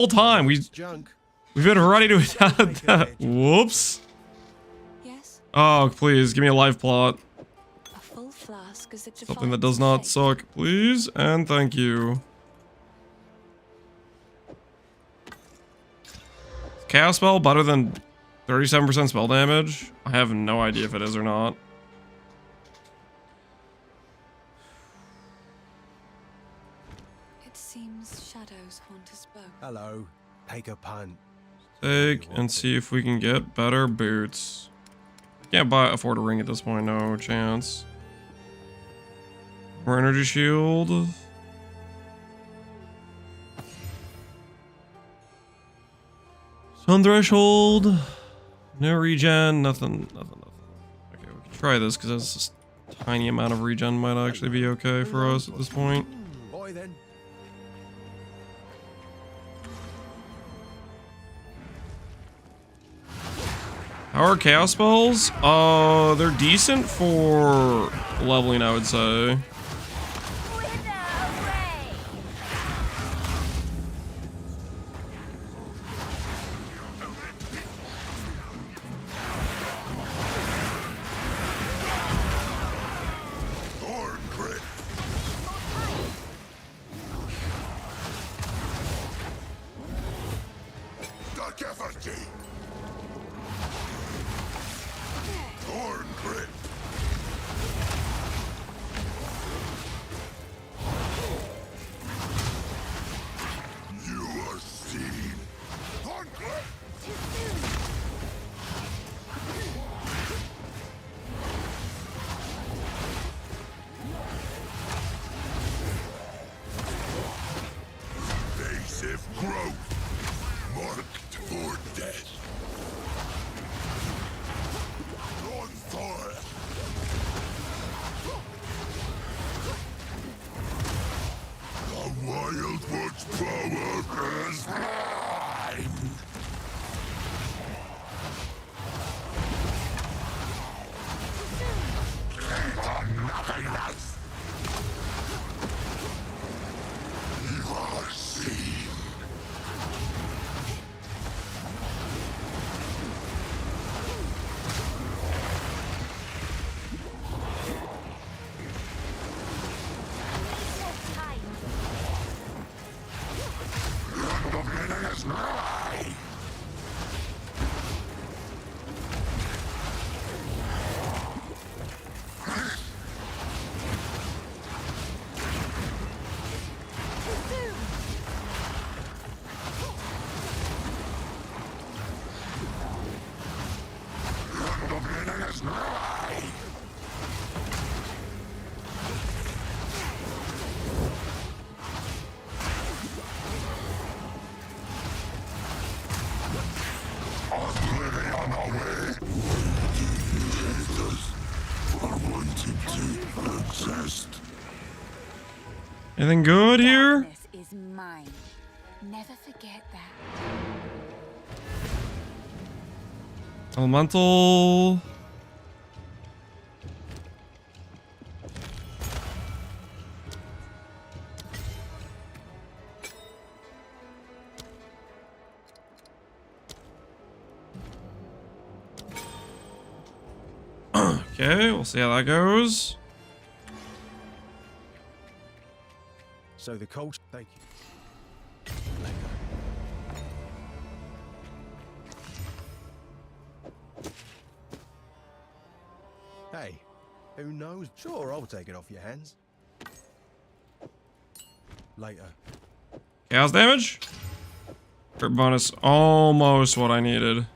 whole time. We've been ready to attack that. Whoops. Yes. Oh, please give me a life plot. A full flask is Something that does not suck, please, and thank you. Chaos spell better than 37% spell damage? I have no idea if it is or not. It seems shadows haunt us both. Hello, take a punt. Take and see if we can get better boots. Can't afford a ring at this point, no chance. More energy shield. Sun threshold. No regen, nothing. Okay, we can try this because this tiny amount of regen might actually be okay for us at this point. Boy then. How are chaos spells? They're decent for leveling, I would say. Anything good here? Darkness is mine. Never forget that. Elemental. Okay, we'll see how that goes. So the cold. Thank you. Hey, who knows? Sure, I'll take it off your hands. Later. Chaos damage? Crit bonus, almost what I needed.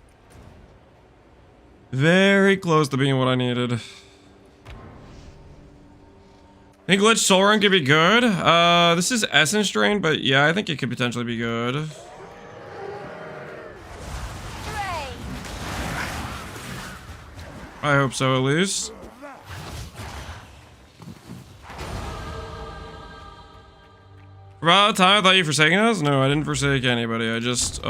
Very close to being what I needed. I think Lich Soul Run could be good. This is Essence Drain, but yeah, I think it could potentially be good. I hope so, at least. For about a time, I thought you forsaken us? No, I didn't forsake anybody. I just,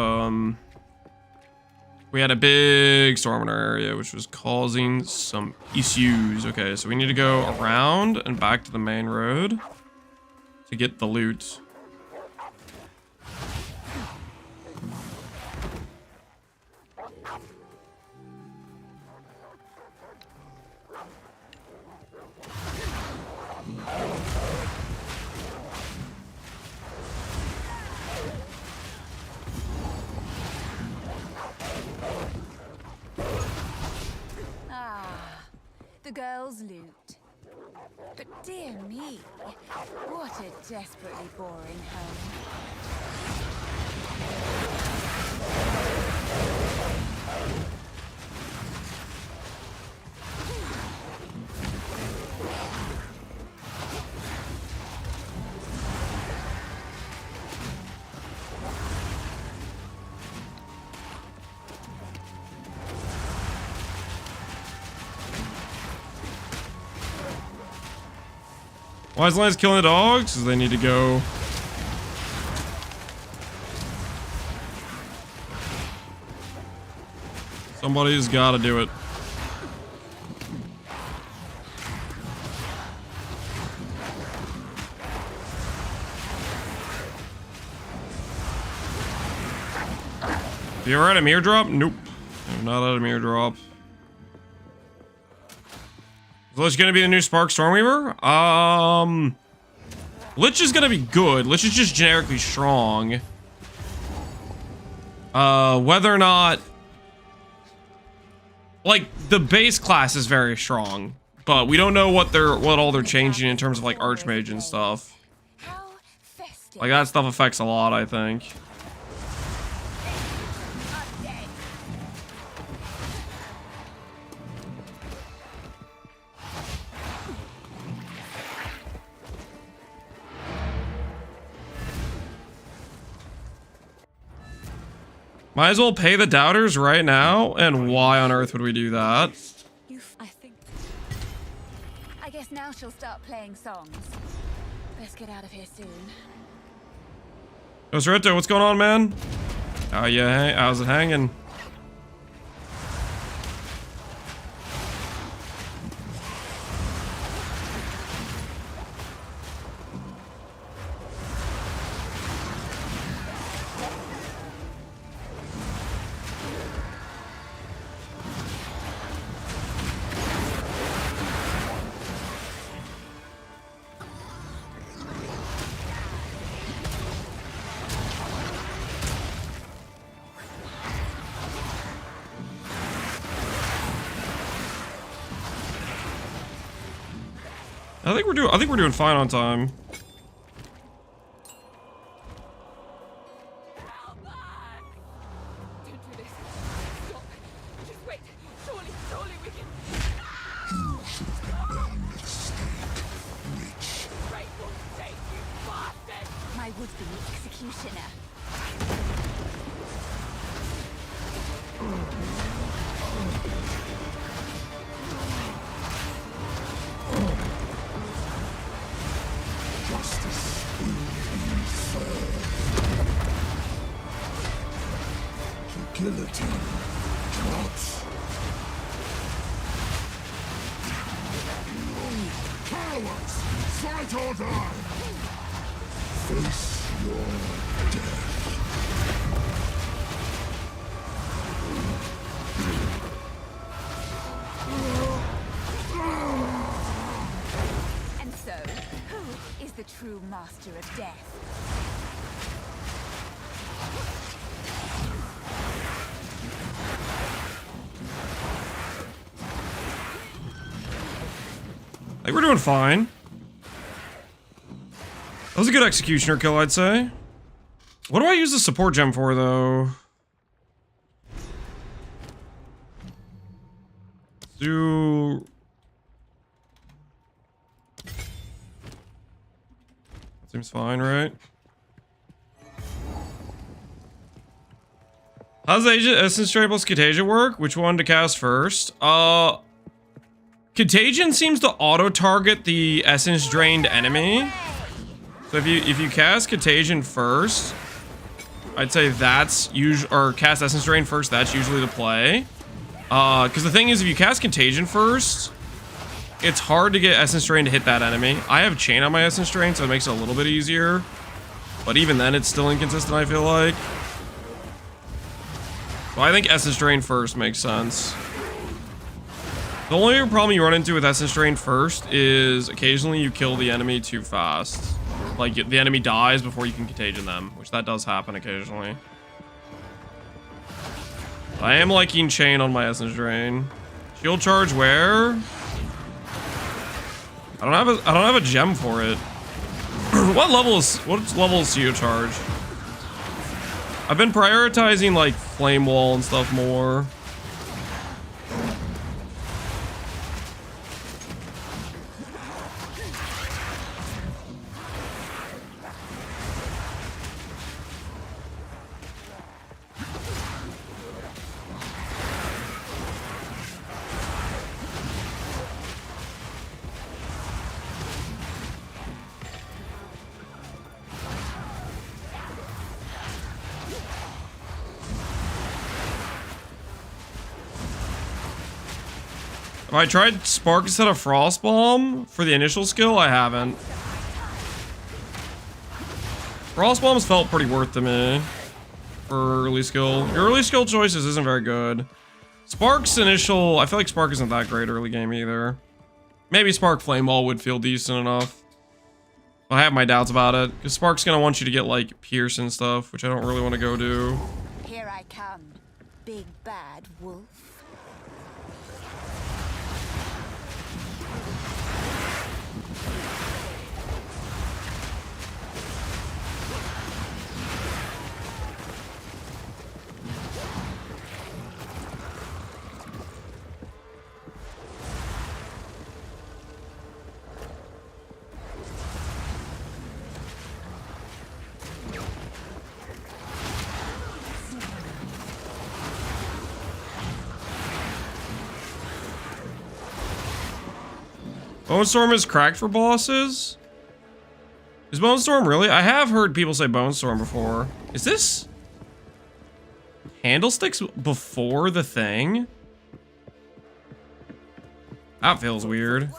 we had a big storm in our area, which was causing some issues. Okay, so we need to go around and back to the main road to get the loot. exiles loot. But dear me, what a desperately boring home. Why is Lance killing the dogs? Because they need to go. Somebody's got to do it. You ever had a mirror drop? Nope. I've not had a mirror drop. Is Lich gonna be the new Spark Stormweaver? Lich is gonna be good. Lich is just generically strong. Whether or not, like, the base class is very strong, but we don't know what all they're changing in terms of like Archmage and stuff. Like that stuff affects a lot, I think. Might as well pay the doubters right now, and why on earth would we do that? I guess now she'll start playing songs. Best get out of here soon. Osretto, what's going on, man? Oh yeah, how's it hanging? I think we're doing fine on time. My would-be executioner. Guillotine drops. Cowards! Fight or die! Face your death. And so, who is the true master of death? I think we're doing fine. That was a good executioner kill, I'd say. What do I use the support gem for, though? Do... Seems fine, right? How's Essence Drain plus Contagion work? Which one to cast first? Contagion seems to auto-target the Essence Drained enemy. So if you cast Contagion first, I'd say that's usually, or cast Essence Drain first, that's usually the play. Because the thing is, if you cast Contagion first, it's hard to get Essence Drain to hit that enemy. I have Chain on my Essence Drain, so it makes it a little bit easier. But even then, it's still inconsistent, I feel like. So I think Essence Drain first makes sense. The only problem you run into with Essence Drain first is occasionally you kill the enemy too fast. Like, the enemy dies before you can Contagion them, which that does happen occasionally. I am liking Chain on my Essence Drain. Shield Charge where? I don't have a gem for it. What level is CO charge? I've been prioritizing like flame wall and stuff more. Have I tried Spark instead of Frost Bomb for the initial skill? I haven't. Frost Bombs felt pretty worth to me for early skill. Your early skill choices isn't very good. Spark's initial, I feel like Spark isn't that great early game either. Maybe Spark Flame Wall would feel decent enough. But I have my doubts about it, because Spark's gonna want you to get like Pierce and stuff, which I don't really want to go do. Here I come, big bad wolf. Bone Storm is cracked for bosses? Is Bone Storm really? I have heard people say Bone Storm before. Is this Candlesticks before the thing? That feels weird.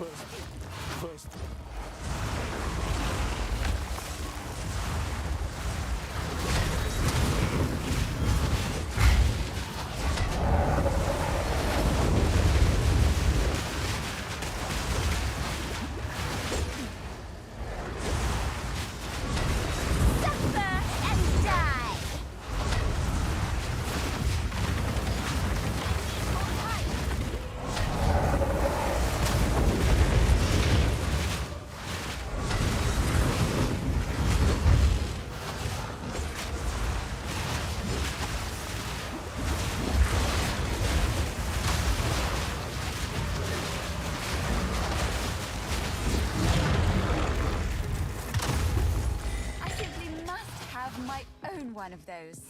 One of those.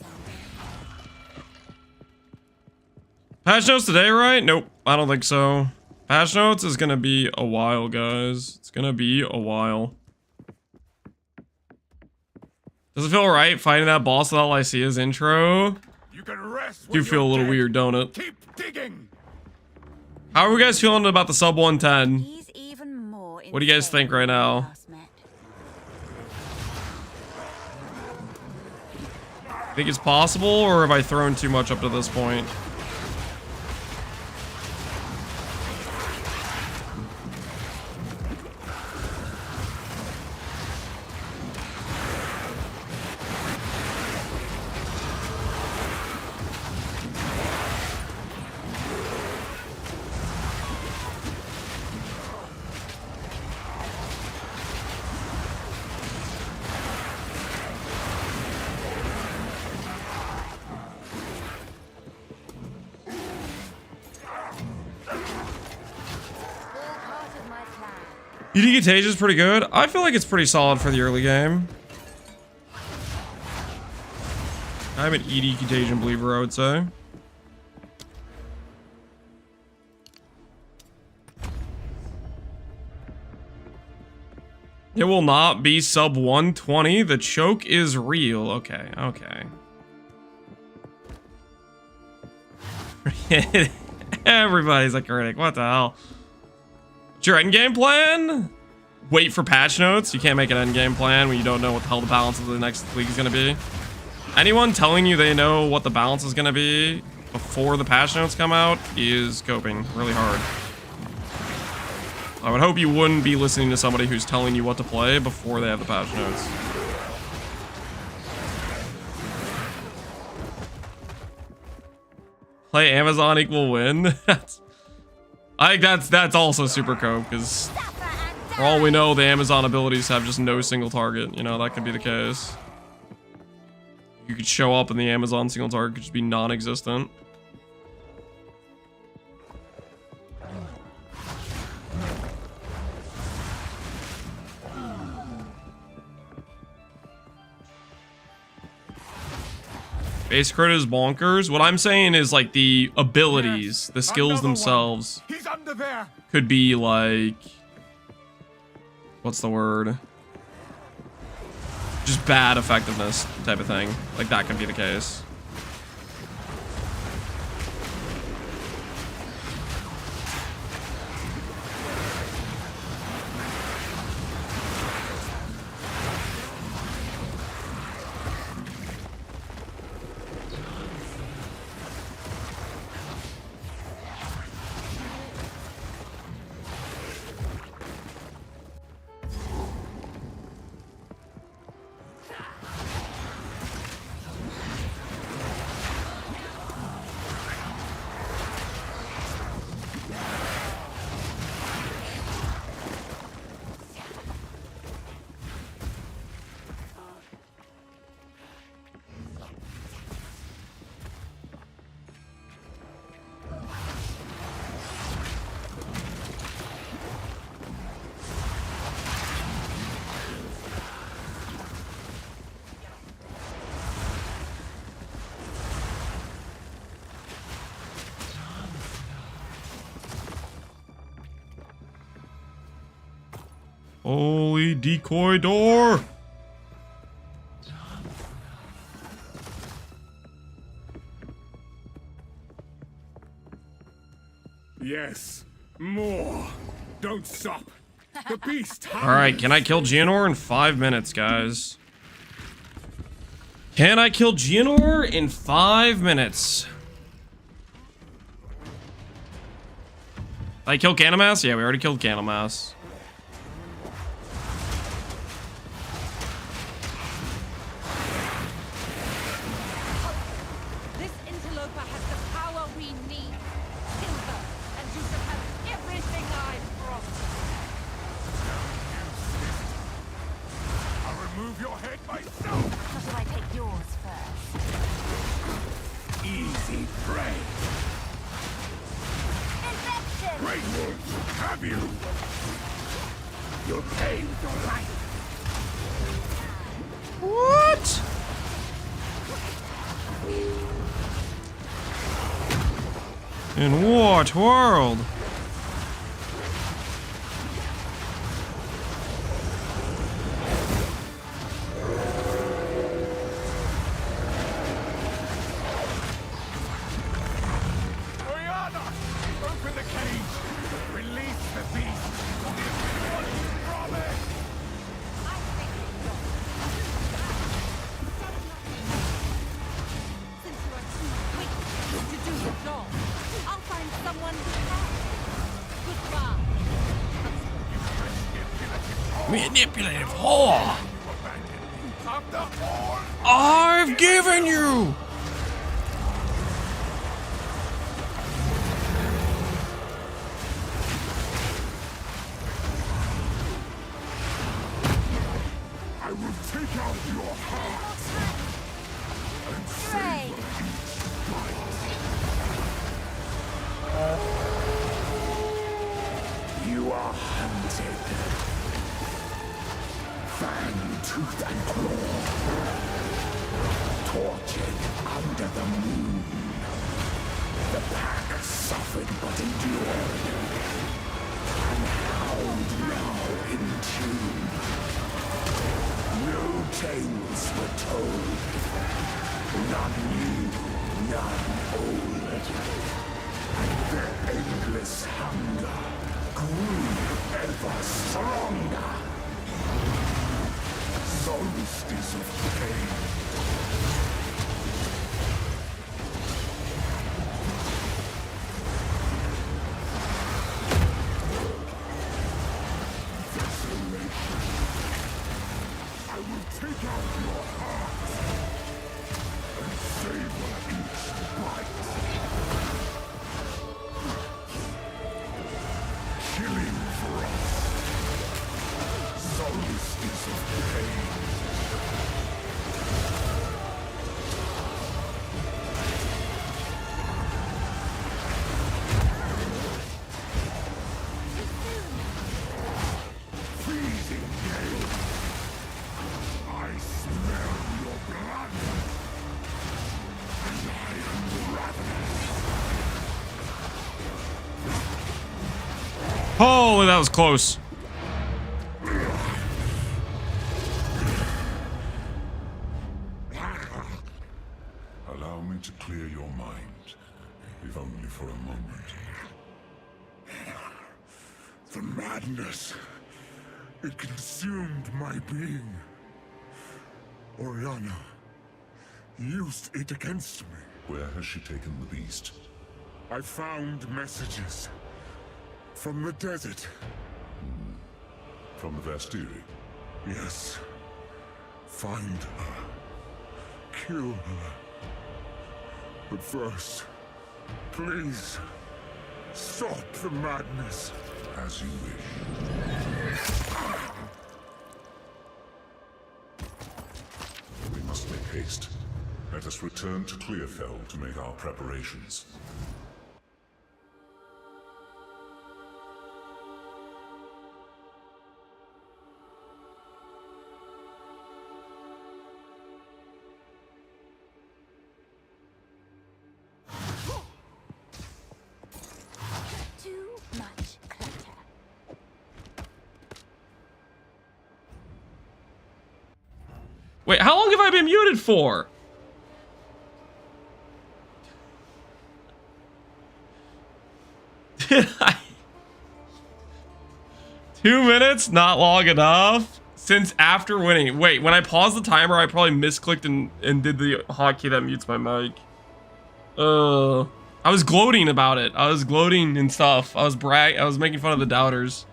Patch notes today, right? Nope, I don't think so. Patch notes is gonna be a while, guys. It's gonna be a while. Does it feel right fighting that boss with all I see is intro? You can rest. Do feel a little weird, don't it? Keep digging. How are you guys feeling about the sub 110? He's even more What do you guys think right now? Think it's possible, or have I thrown too much up to this point? You think Contagion is pretty good? I feel like it's pretty solid for the early game. I'm an ED Contagion believer, I would say. It will not be sub 120. The choke is real. Okay, okay. Everybody's a critic. What the hell? What's your endgame plan? Wait for patch notes. You can't make an endgame plan when you don't know what the hell the balance of the next league is going to be. Anyone telling you they know what the balance is going to be before the patch notes come out is coping really hard. I would hope you wouldn't be listening to somebody who's telling you what to play before they have the patch notes. Play Amazon equal win. I think that's also super cope because For all we know, the Amazon abilities have just no single target. You know, that could be the case. You could show up and the Amazon single target could just be non-existent. Base crit is bonkers. What I'm saying is like the abilities, the skills themselves He's under there. could be like, what's the word? Just bad effectiveness type of thing. Like that could be the case. Holy decoy door! Yes, more. Don't stop. The beast. Alright, can I kill Geonor in 5 minutes, guys? Can I kill Geonor in 5 minutes? Did I kill Candlemas? Yeah, we already killed Candlemas. This interloper has the power we need. Kill her, and you shall have everything I promised. I'll remove your head myself. Or should I take yours first? Easy prey. Infection! Great wolves, have you? You'll pay with your life. What? In what world? Oriana, open the cage. Release the beast. Promise. I think not. Since you are too weak to do the job, I'll find someone who can. Goodbye. Manipulative whore! After all, I've given you! I will take out your heart and Hooray! savor each bite. You are hunted. Fang, tooth, and claw. Tortured under the moon. The pack suffered but endured. And howled now in tune. No tales were told. None new, none old. And their endless hunger grew ever stronger. Solstice of pain. Desolation. I will take out your heart and savor each bite. Killing frost. Holy, that was close. Allow me to clear your mind, if only for a moment. The madness, it consumed my being. Oriana used it against me. Where has she taken the beast? I found messages from the desert. From the Vastiri? Yes. Find her. Kill her. But first, please, stop the madness. As you wish. We must make haste. Let us return to Clearfell to make our preparations. Too much clutter. Wait, how long have I been muted for? Did I? 2 minutes? Not long enough? Since after winning. Wait, when I paused the timer, I probably misclicked and did the hotkey that mutes my mic. I was gloating about it. I was gloating and stuff. I was making fun of the doubters.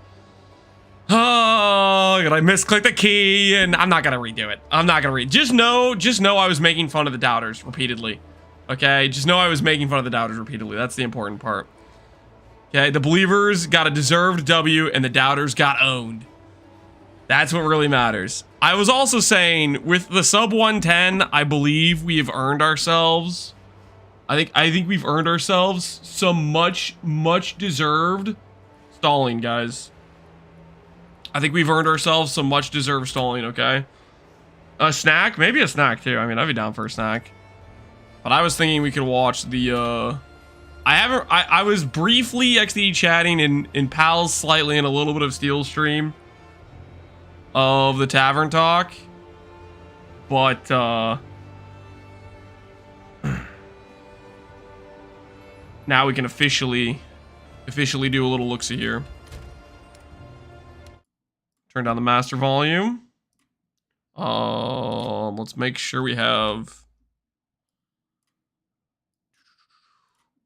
Oh, and I misclicked the key, and I'm not gonna redo it. I'm not gonna just know I was making fun of the doubters repeatedly. Okay, just know I was making fun of the doubters repeatedly. That's the important part. Okay, the believers got a deserved W, and the doubters got owned. That's what really matters. I was also saying, with the sub 110, I believe we have earned ourselves. I think we've earned ourselves some much deserved stalling, guys. I think we've earned ourselves some much deserved stalling, okay? A snack? Maybe a snack too. I mean, I'd be down for a snack. But I was thinking we could watch the I was briefly XD chatting in Pals slightly in a little bit of Steel stream of the Tavern Talk. But now we can officially do a little look-see here. Turn down the master volume. Let's make sure we have.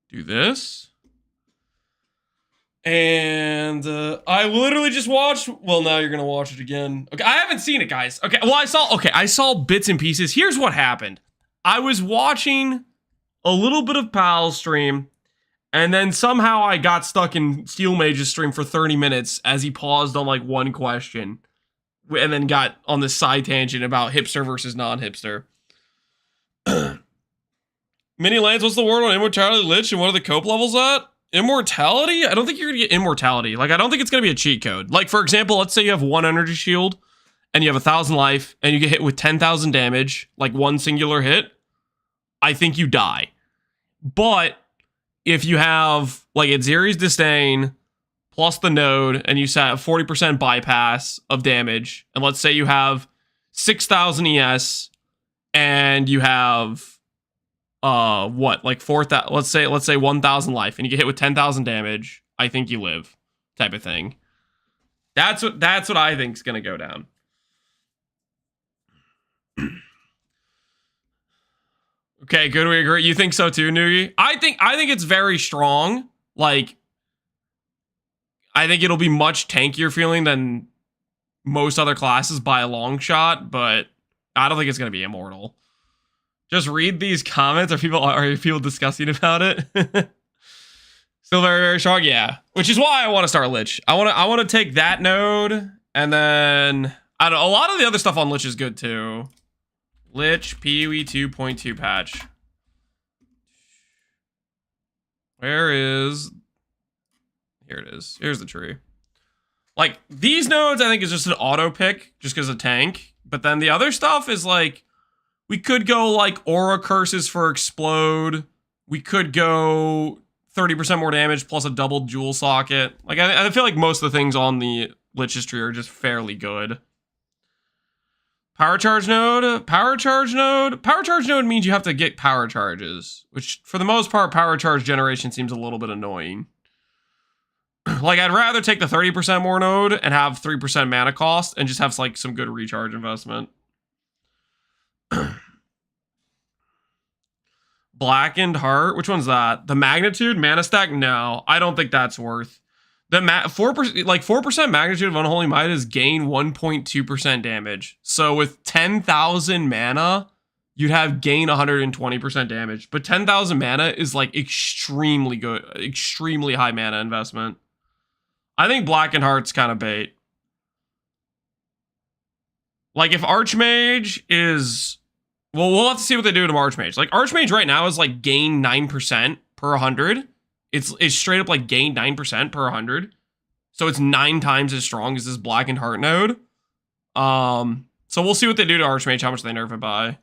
Do this. And I literally just watched. Well, now you're gonna watch it again. Okay, I haven't seen it, guys. Okay, well, I saw bits and pieces. Here's what happened. I was watching a little bit of Pal's stream, and then somehow I got stuck in Steel Mage's stream for 30 minutes as he paused on like one question, and then got on this side tangent about hipster versus non-hipster. Mini Lance, what's the word on Immortality Lich, and what are the cope levels at? Immortality? I don't think you're gonna get Immortality. Like, I don't think it's gonna be a cheat code. Like, for example, let's say you have 1 energy shield, and you have 1,000 life, and you get hit with 10,000 damage, like one singular hit. I think you die. But if you have, like, Adziri's Disdain, plus the node, and you set a 40% bypass of damage, and let's say you have 6,000 ES, and you have what, like 4,000, let's say 1,000 life, and you get hit with 10,000 damage, I think you live, type of thing. That's what I think is gonna go down. Okay, good, we agree. You think so too, NieNie? I think it's very strong. Like, I think it'll be much tankier feeling than most other classes by a long shot, but I don't think it's gonna be immortal. Just read these comments. Are people discussing about it? Still very, very strong, yeah. Which is why I want to start Lich. I want to take that node, and then I don't know, a lot of the other stuff on Lich is good too. Lich PoE 2.2 patch. Where is? Here it is. Here's the tree. Like, these nodes, I think, is just an auto pick, just because of tank. But then the other stuff is like, we could go like Aura Curses for Explode. We could go 30% more damage plus a double jewel socket. Like, I feel like most of the things on the Lich's tree are just fairly good. Power charge node. Power charge node. Power charge node means you have to get power charges, which for the most part, power charge generation seems a little bit annoying. Like, I'd rather take the 30% more node and have 3% mana cost and just have like some good recharge investment. Blackened Heart. Which one's that? The Magnitude mana stack? No, I don't think that's worth. The 4%, like 4% magnitude of Unholy Might is gain 1.2% damage. So with 10,000 mana, you'd have gain 120% damage. But 10,000 mana is like extremely good, extremely high mana investment. I think Blackened Heart's kind of bait. Like if Archmage is, well, we'll have to see what they do to Archmage. Like Archmage right now is like gain 9% per 100. It's straight up like gain 9% per 100. So it's 9 times as strong as this Blackened Heart node. So we'll see what they do to Archmage, how much they nerf it by.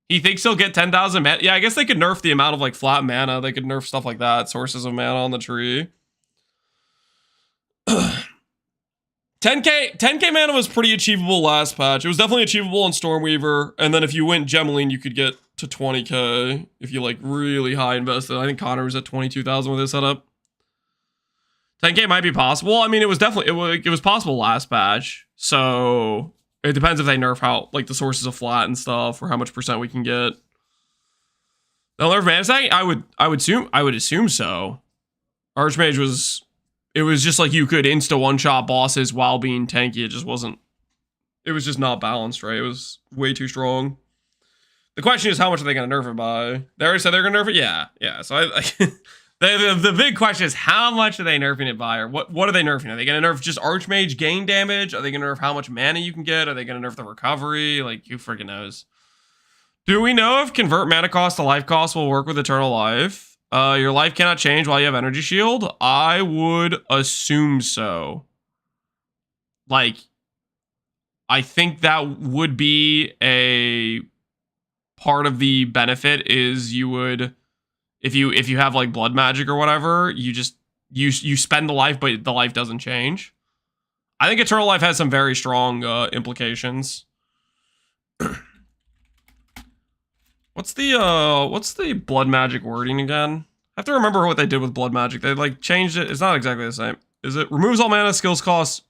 He thinks he'll get 10,000 mana. Yeah, I guess they could nerf the amount of like flat mana. They could nerf stuff like that. Sources of mana on the tree. 10k mana was pretty achievable last patch. It was definitely achievable on Stormweaver. And then if you went Gemeline, you could get to 20k if you like really high invested. I think Connor was at 22,000 with his setup. 10k might be possible. I mean, it was definitely, it was possible last patch. So it depends if they nerf how like the sources of flat and stuff or how much percent we can get. They'll nerf mana stack? I would assume so. Archmage was, it was just like you could insta one-shot bosses while being tanky. It just wasn't, it was just not balanced, right? It was way too strong. The question is, how much are they going to nerf it by? They already said they're going to nerf it? Yeah. So the big question is, how much are they nerfing it by? Or what are they nerfing? Are they going to nerf just Archmage gain damage? Are they going to nerf how much mana you can get? Are they going to nerf the recovery? Like, who freaking knows? Do we know if convert mana cost to life cost will work with Eternal Life? Your life cannot change while you have Energy Shield? I would assume so. Like, I think that would be a part of the benefit is you would, if you have like blood magic or whatever, you just, you spend the life, but the life doesn't change. I think Eternal Life has some very strong implications. What's the blood magic wording again? I have to remember what they did with blood magic. They like changed it. It's not exactly the same. Is it removes all mana, skills cost,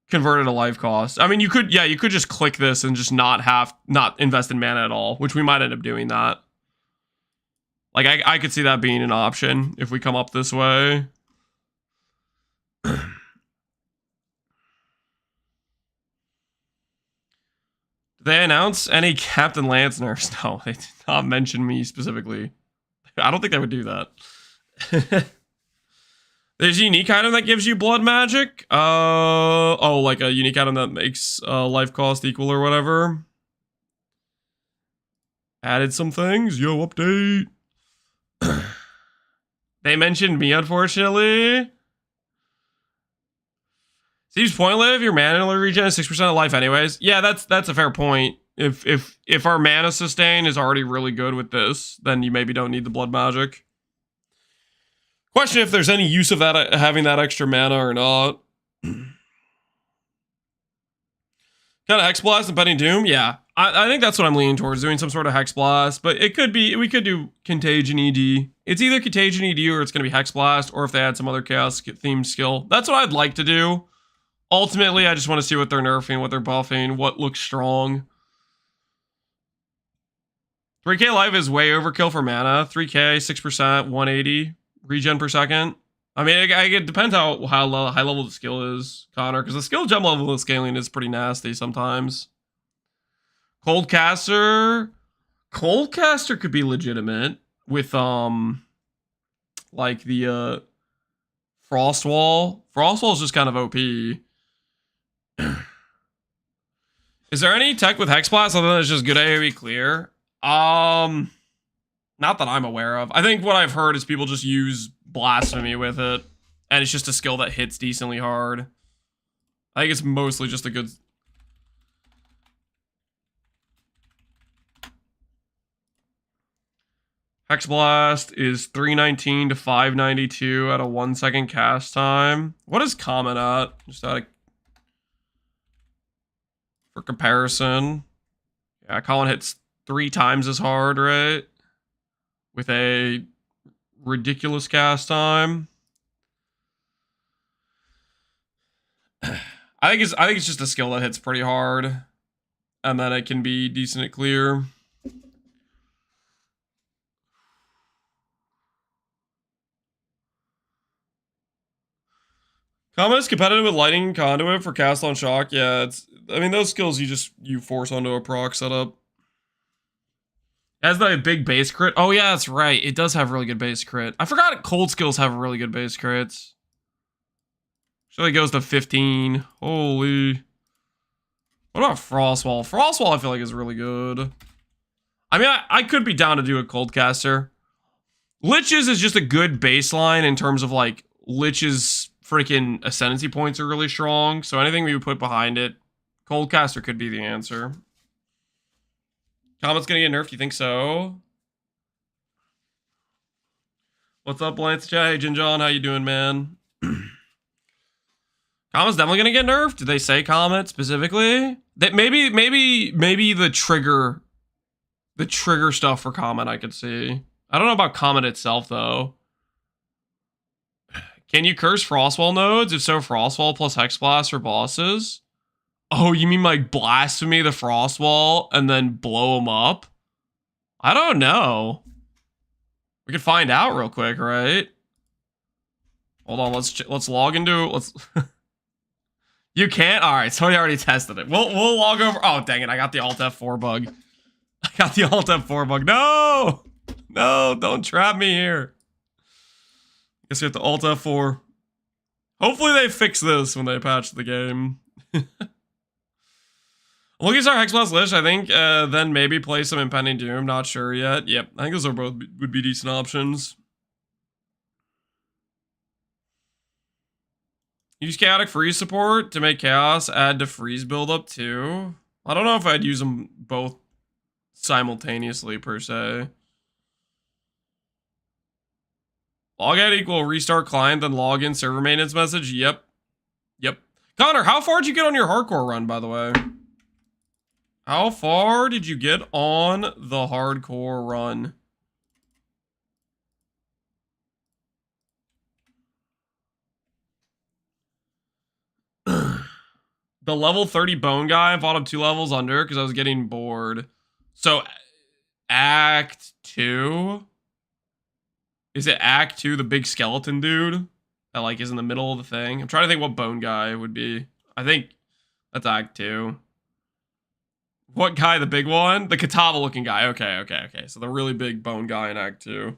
converted to life cost? I mean, you could just click this and just not invest in mana at all, which we might end up doing that. Like I could see that being an option if we come up this way. Did they announce any Captain Lance nerfs? No, they did not mention me specifically. I don't think they would do that. There's a unique item that gives you blood magic. Oh, like a unique item that makes life cost equal or whatever. Added some things. Yo, update. They mentioned me, unfortunately. Seems pointless if your mana regen is 6% of life anyways. Yeah, that's a fair point. If our mana sustain is already really good with this, then you maybe don't need the blood magic. Question if there's any use of that having that extra mana or not. Kind of Hex Blast and Impending Doom? Yeah. I think that's what I'm leaning towards, doing some sort of Hex Blast, but it could be, we could do Contagion ED. It's either Contagion ED or it's going to be Hex Blast, or if they add some other Chaos themed skill. That's what I'd like to do. Ultimately, I just want to see what they're nerfing, what they're buffing, what looks strong. 3k life is way overkill for mana. 3k, 6%, 180 regen per second. I mean, it depends how high level the skill is, Connor, because the skill jump level of scaling is pretty nasty sometimes. Coldcaster could be legitimate with like the Frostwall. Frostwall is just kind of OP. Is there any tech with Hex Blast other than it's just good AoE clear? Not that I'm aware of. I think what I've heard is people just use Blasphemy with it, and it's just a skill that hits decently hard. I think it's mostly just a good... Hex Blast is 319 to 592 at a 1 second cast time. What is Comet at? Just out of... For comparison. Yeah, Colin hits 3 times as hard, right? With a ridiculous cast time. I think it's just a skill that hits pretty hard. And then it can be decent at clear. Comet is competitive with Lightning Conduit for cast on shock. Yeah, I mean, those skills you force onto a proc setup. It has the big base crit. Oh yeah, that's right. It does have really good base crit. I forgot cold skills have really good base crits. So it goes to 15. Holy. What about Frostwall? Frostwall I feel like is really good. I mean, I could be down to do a cold caster. Lich's is just a good baseline in terms of like Lich's freaking ascendancy points are really strong. So anything we would put behind it, cold caster could be the answer. Comet's gonna get nerfed, you think so? What's up, Lance J? Jinjon, how you doing, man? Comet's definitely gonna get nerfed. Did they say Comet specifically? That maybe the trigger stuff for Comet I could see. I don't know about Comet itself though. Can you curse Frostwall nodes? If so, Frostwall plus Hex Blast for bosses. Oh, you mean like blasphemy the Frostwall and then blow them up? I don't know. We could find out real quick, right? Hold on, let's log into You can't? All right, so we already tested it. We'll log over. Oh, dang it, I got the Alt F4 bug. I got the Alt F4 bug. No! No, don't trap me here. Guess we have to Alt F4. Hopefully they fix this when they patch the game. Looking at our Hex Blast Lich, I think then maybe play some Impending Doom. Not sure yet. Yep, I think those are both would be decent options. Use Chaotic Freeze support to make Chaos add to Freeze buildup too. I don't know if I'd use them both simultaneously per se. Logout equal restart client, then login server maintenance message. Yep. Yep. Connor, how far did you get on your hardcore run, by the way? How far did you get on the hardcore run? The level 30 bone guy, I fought him 2 levels under because I was getting bored. So, Act 2? Is it Act 2, the big skeleton dude? That, like, is in the middle of the thing? I'm trying to think what bone guy would be. I think that's Act 2. What guy, the big one? The Katava looking guy. Okay. So the really big bone guy in Act 2. I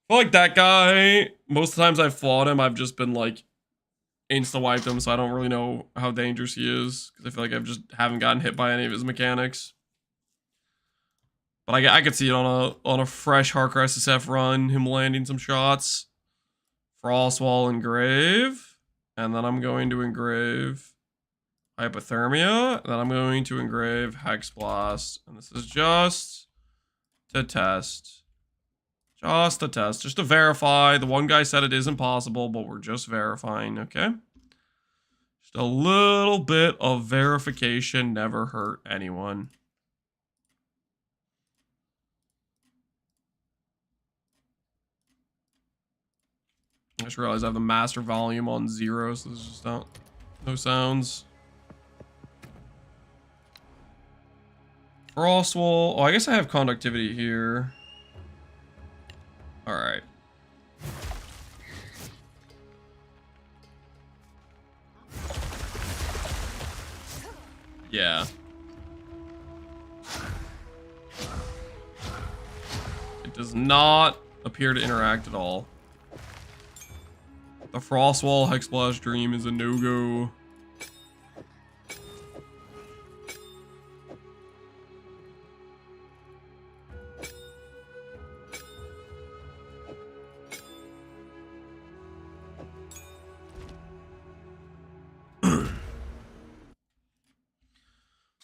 feel like that guy, most of the times I've fought him, I've just been like, insta-wiped him, so I don't really know how dangerous he is. Because I feel like I just haven't gotten hit by any of his mechanics. But I could see it on a fresh Hardcore SSF run, him landing some shots. Frostwall engrave. And then I'm going to engrave Hypothermia. Then I'm going to engrave Hex Blast. And this is just to test. Just to test. Just to verify. The one guy said it is impossible, but we're just verifying, okay? Just a little bit of verification never hurt anyone. I just realized I have the master volume on 0, so there's just no sounds. Frostwall. Oh, I guess I have conductivity here. Alright. Yeah. It does not appear to interact at all. The Frostwall Hexblast Dream is a no-go.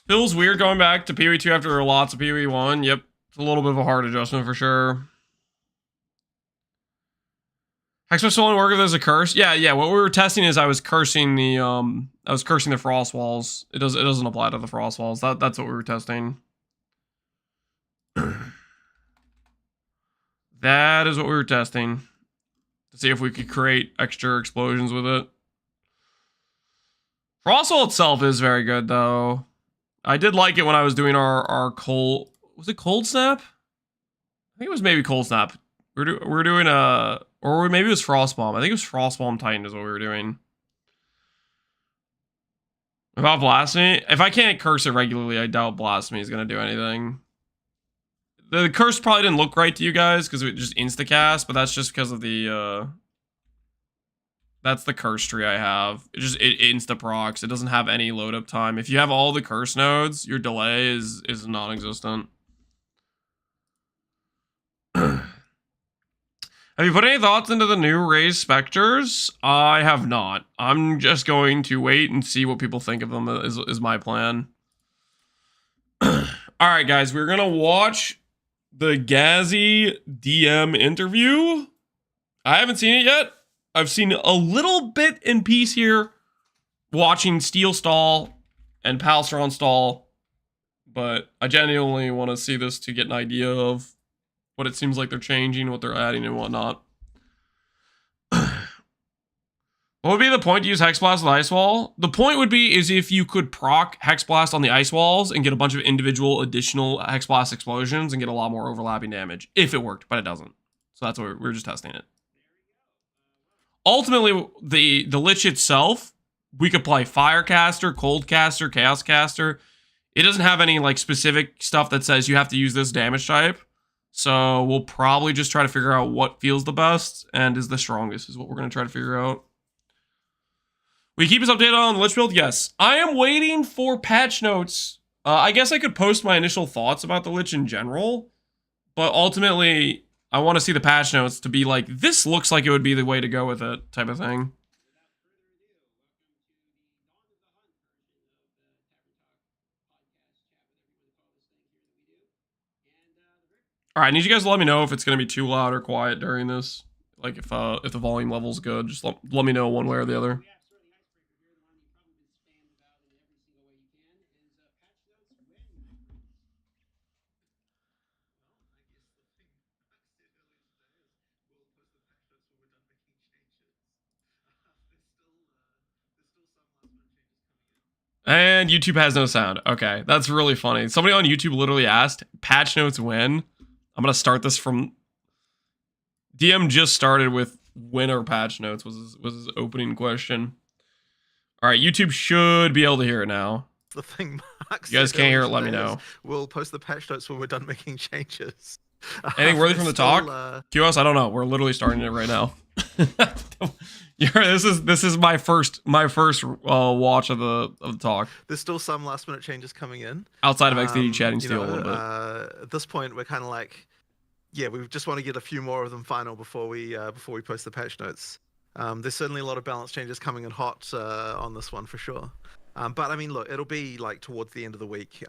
Feels weird going back to PoE 2 after lots of PoE 1. Yep. It's a little bit of a hard adjustment for sure. Hexpress will only work if there's a curse. Yeah. What we were testing is I was cursing the frost walls. It doesn't apply to the frost walls. That's what we were testing. That is what we were testing. To see if we could create extra explosions with it. Frost wall itself is very good though. I did like it when I was doing our cold. Was it cold snap? I think it was maybe cold snap. We're doing or maybe it was frost bomb. I think it was frost bomb titan is what we were doing. About blasphemy, if I can't curse it regularly, I doubt blasphemy is gonna do anything. The curse probably didn't look right to you guys because it just insta cast, but that's just because of the that's the curse tree I have. It insta procs. It doesn't have any load up time. If you have all the curse nodes, your delay is non-existent. Have you put any thoughts into the new raised specters? I have not. I'm just going to wait and see what people think of them is my plan. Alright guys, we're gonna watch the Gazi DM interview. I haven't seen it yet. I've seen a little bit in piece here, watching Steel Stall and Palstron Stall, but I genuinely want to see this to get an idea of what it seems like they're changing, what they're adding, and whatnot. What would be the point to use Hex Blast with Ice Wall? The point would be is if you could proc Hex Blast on the Ice Walls and get a bunch of individual additional Hex Blast explosions and get a lot more overlapping damage. If it worked, but it doesn't. So that's what we're just testing it. Ultimately, the Lich itself, we could play Firecaster, Coldcaster, Chaoscaster. It doesn't have any like specific stuff that says you have to use this damage type. So we'll probably just try to figure out what feels the best and is the strongest is what we're going to try to figure out. Will you keep us updated on the Lich build? Yes. I am waiting for patch notes. I guess I could post my initial thoughts about the Lich in general, but ultimately I want to see the patch notes to be like, this looks like it would be the way to go with it type of thing. All right, I need you guys to let me know if it's going to be too loud or quiet during this. Like if the volume level's good, just let me know one way or the other. And YouTube has no sound. Okay, that's really funny. Somebody on YouTube literally asked, patch notes when? I'm going to start this from... DM just started with when are patch notes was his opening question. All right, YouTube should be able to hear it now. The thing, Mark, you guys can't hear it, let me know. We'll post the patch notes when we're done making changes. Anything worthy from the talk? QS, I don't know. We're literally starting it right now. This is my first watch of the talk. There's still some last minute changes coming in. Outside of XDD chatting Steel a little bit. At this point, we're kind of like, yeah, we just want to get a few more of them final before we post the patch notes. There's certainly a lot of balance changes coming in hot on this one for sure. But I mean, look, it'll be like towards the end of the week,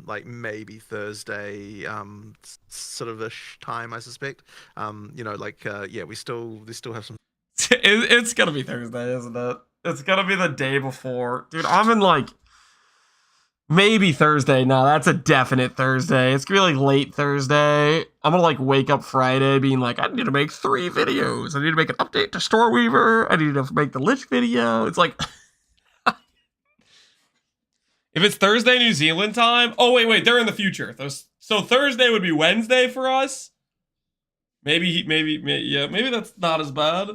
like maybe Thursday, sort of ish time, I suspect. You know, like yeah, we still have some. It's gonna be Thursday, isn't it? It's gonna be the day before, dude. I'm in like maybe Thursday. No, that's a definite Thursday. It's gonna be like late Thursday. I'm gonna like wake up Friday being like, I need to make 3 videos. I need to make an update to Storeweaver. I need to make the Lich video. It's like. If it's Thursday, New Zealand time... Oh, wait, they're in the future. So Thursday would be Wednesday for us? Maybe that's not as bad.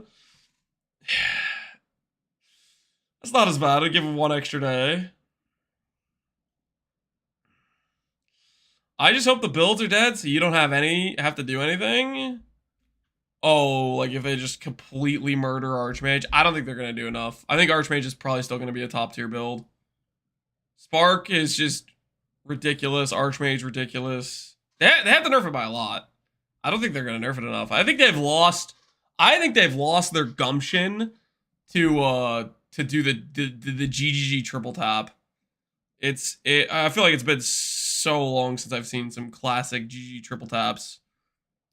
That's not as bad. I'd give him 1 extra day. I just hope the builds are dead so you don't have to do anything. Oh, like if they just completely murder Archmage. I don't think they're going to do enough. I think Archmage is probably still going to be a top tier build. Spark is just ridiculous. Archmage ridiculous. They have to nerf it by a lot. I don't think they're gonna nerf it enough. I think they've lost their gumption to do the GGG triple tap. I feel like it's been so long since I've seen some classic GG triple taps.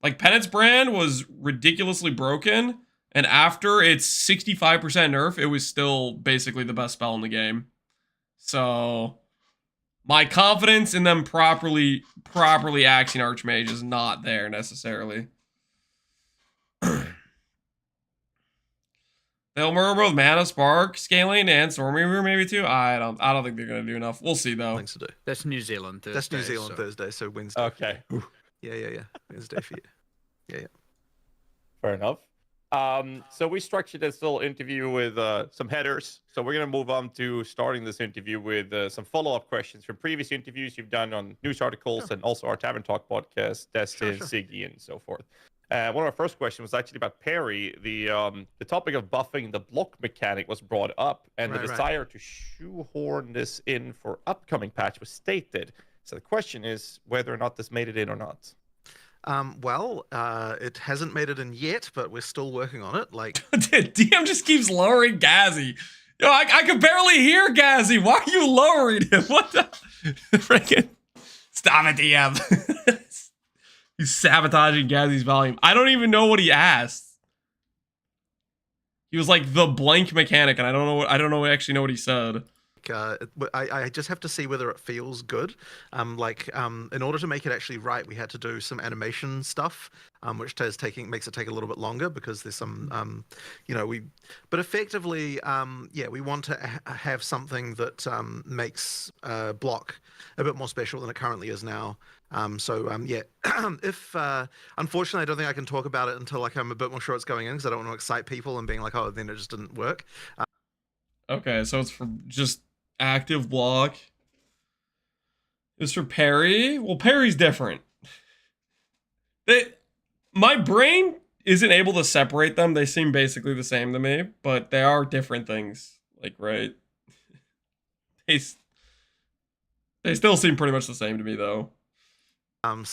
Like, Penance Brand was ridiculously broken, and after its 65% nerf, it was still basically the best spell in the game. So, my confidence in them properly axing Archmage is not there necessarily. They'll murmur with Mana Spark scaling and Stormweaver maybe too. I don't think they're gonna do enough. We'll see though. Things to do. That's New Zealand Thursday. That's New Zealand so. Thursday, so Wednesday. Okay. Yeah. Wednesday for you. Yeah. Fair enough. So we structured this little interview with some headers. So we're going to move on to starting this interview with some follow-up questions from previous interviews you've done on news articles and also our Tavern Talk podcast, Destin, Siggy, and so forth. One of our first questions was actually about Parry. The topic of buffing the block mechanic was brought up, and the desire to shoehorn this in for upcoming patch was stated. So the question is whether or not this made it in or not. It hasn't made it in yet, but we're still working on it. Like, DM just keeps lowering Gazzy. Yo, I can barely hear Gazzy. Why are you lowering him? What the freaking? Stop it, DM. He's sabotaging Gazzy's volume. I don't even know what he asked. He was like the blank mechanic, and I don't know actually know what he said. I just have to see whether it feels good. In order to make it actually right, we had to do some animation stuff, which makes it take a little bit longer because there's some, but effectively, we want to have something that makes block a bit more special than it currently is now. If unfortunately, I don't think I can talk about it until like I'm a bit more sure it's going in because I don't want to excite people and being like, oh, then it just didn't work. Okay, so it's for just active block. It's for Parry. Well, Parry's different. My brain isn't able to separate them. They seem basically the same to me, but they are different things. Like, right? They still seem pretty much the same to me, though. And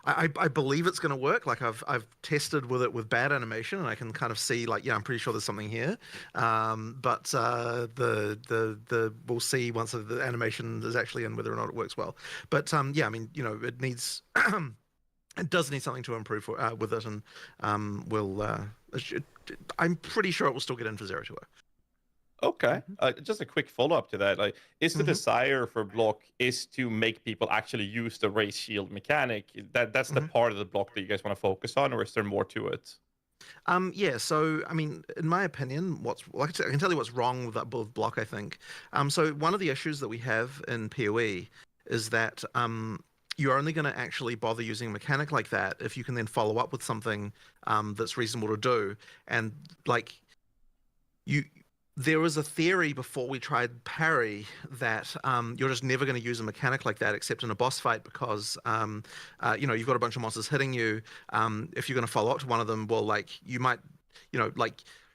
I believe it's going to work. Like I've tested with it with bad animation, and I can kind of see like, yeah, I'm pretty sure there's something here. But we'll see once the animation is actually in whether or not it works well. But it needs it does need something to improve with it, and I'm pretty sure it will still get in for 0-2. Okay. Just a quick follow-up to that. Like, is the desire for block is to make people actually use the race shield mechanic? That's the part of the block that you guys want to focus on, or is there more to it? So I mean, in my opinion, I can tell you what's wrong with that block, I think. So one of the issues that we have in PoE is that you're only going to actually bother using a mechanic like that if you can then follow up with something that's reasonable to do. And like there was a theory before we tried Parry that you're just never going to use a mechanic like that except in a boss fight because you've got a bunch of monsters hitting you. If you're going to follow up to one of them, well, like you might,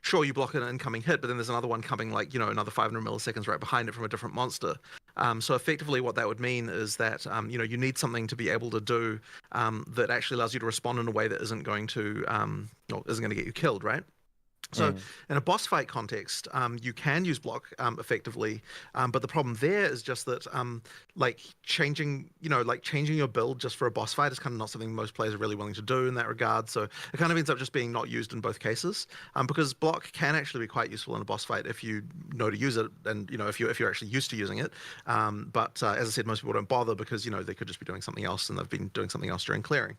sure, you block an incoming hit, but then there's another one coming like, another 500 milliseconds right behind it from a different monster. So effectively what that would mean is that, you need something to be able to do that actually allows you to respond in a way that isn't going to get you killed, right? So in a boss fight context, you can use block effectively, but the problem there is just that changing your build just for a boss fight is kind of not something most players are really willing to do in that regard. So it kind of ends up just being not used in both cases, because block can actually be quite useful in a boss fight if you know to use it and if you're actually used to using it. But as I said, most people don't bother because they could just be doing something else and they've been doing something else during clearing.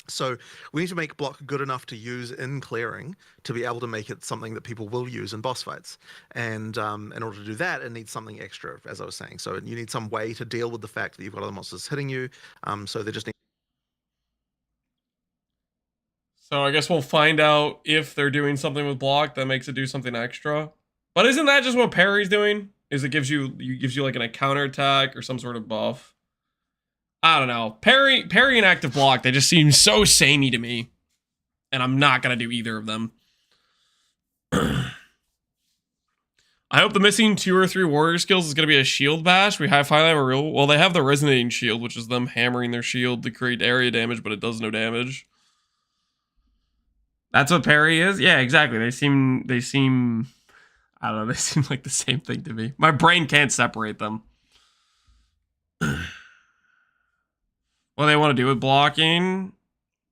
So we need to make block good enough to use in clearing to be able to make it something that people will use in boss fights. And in order to do that, it needs something extra, as I was saying. So you need some way to deal with the fact that you've got other monsters hitting you. So they just need. So I guess we'll find out if they're doing something with block that makes it do something extra. But isn't that just what Parry's doing? Is it gives you like a counter attack or some sort of buff? I don't know. Parry and active block, they just seem so samey to me. And I'm not going to do either of them. I hope the missing 2 or 3 warrior skills is going to be a shield bash. We finally have a real... Well, they have the resonating shield, which is them hammering their shield to create area damage, but it does no damage. That's what Parry is? Yeah, exactly. They seem... I don't know. They seem like the same thing to me. My brain can't separate them. What they want to do with blocking,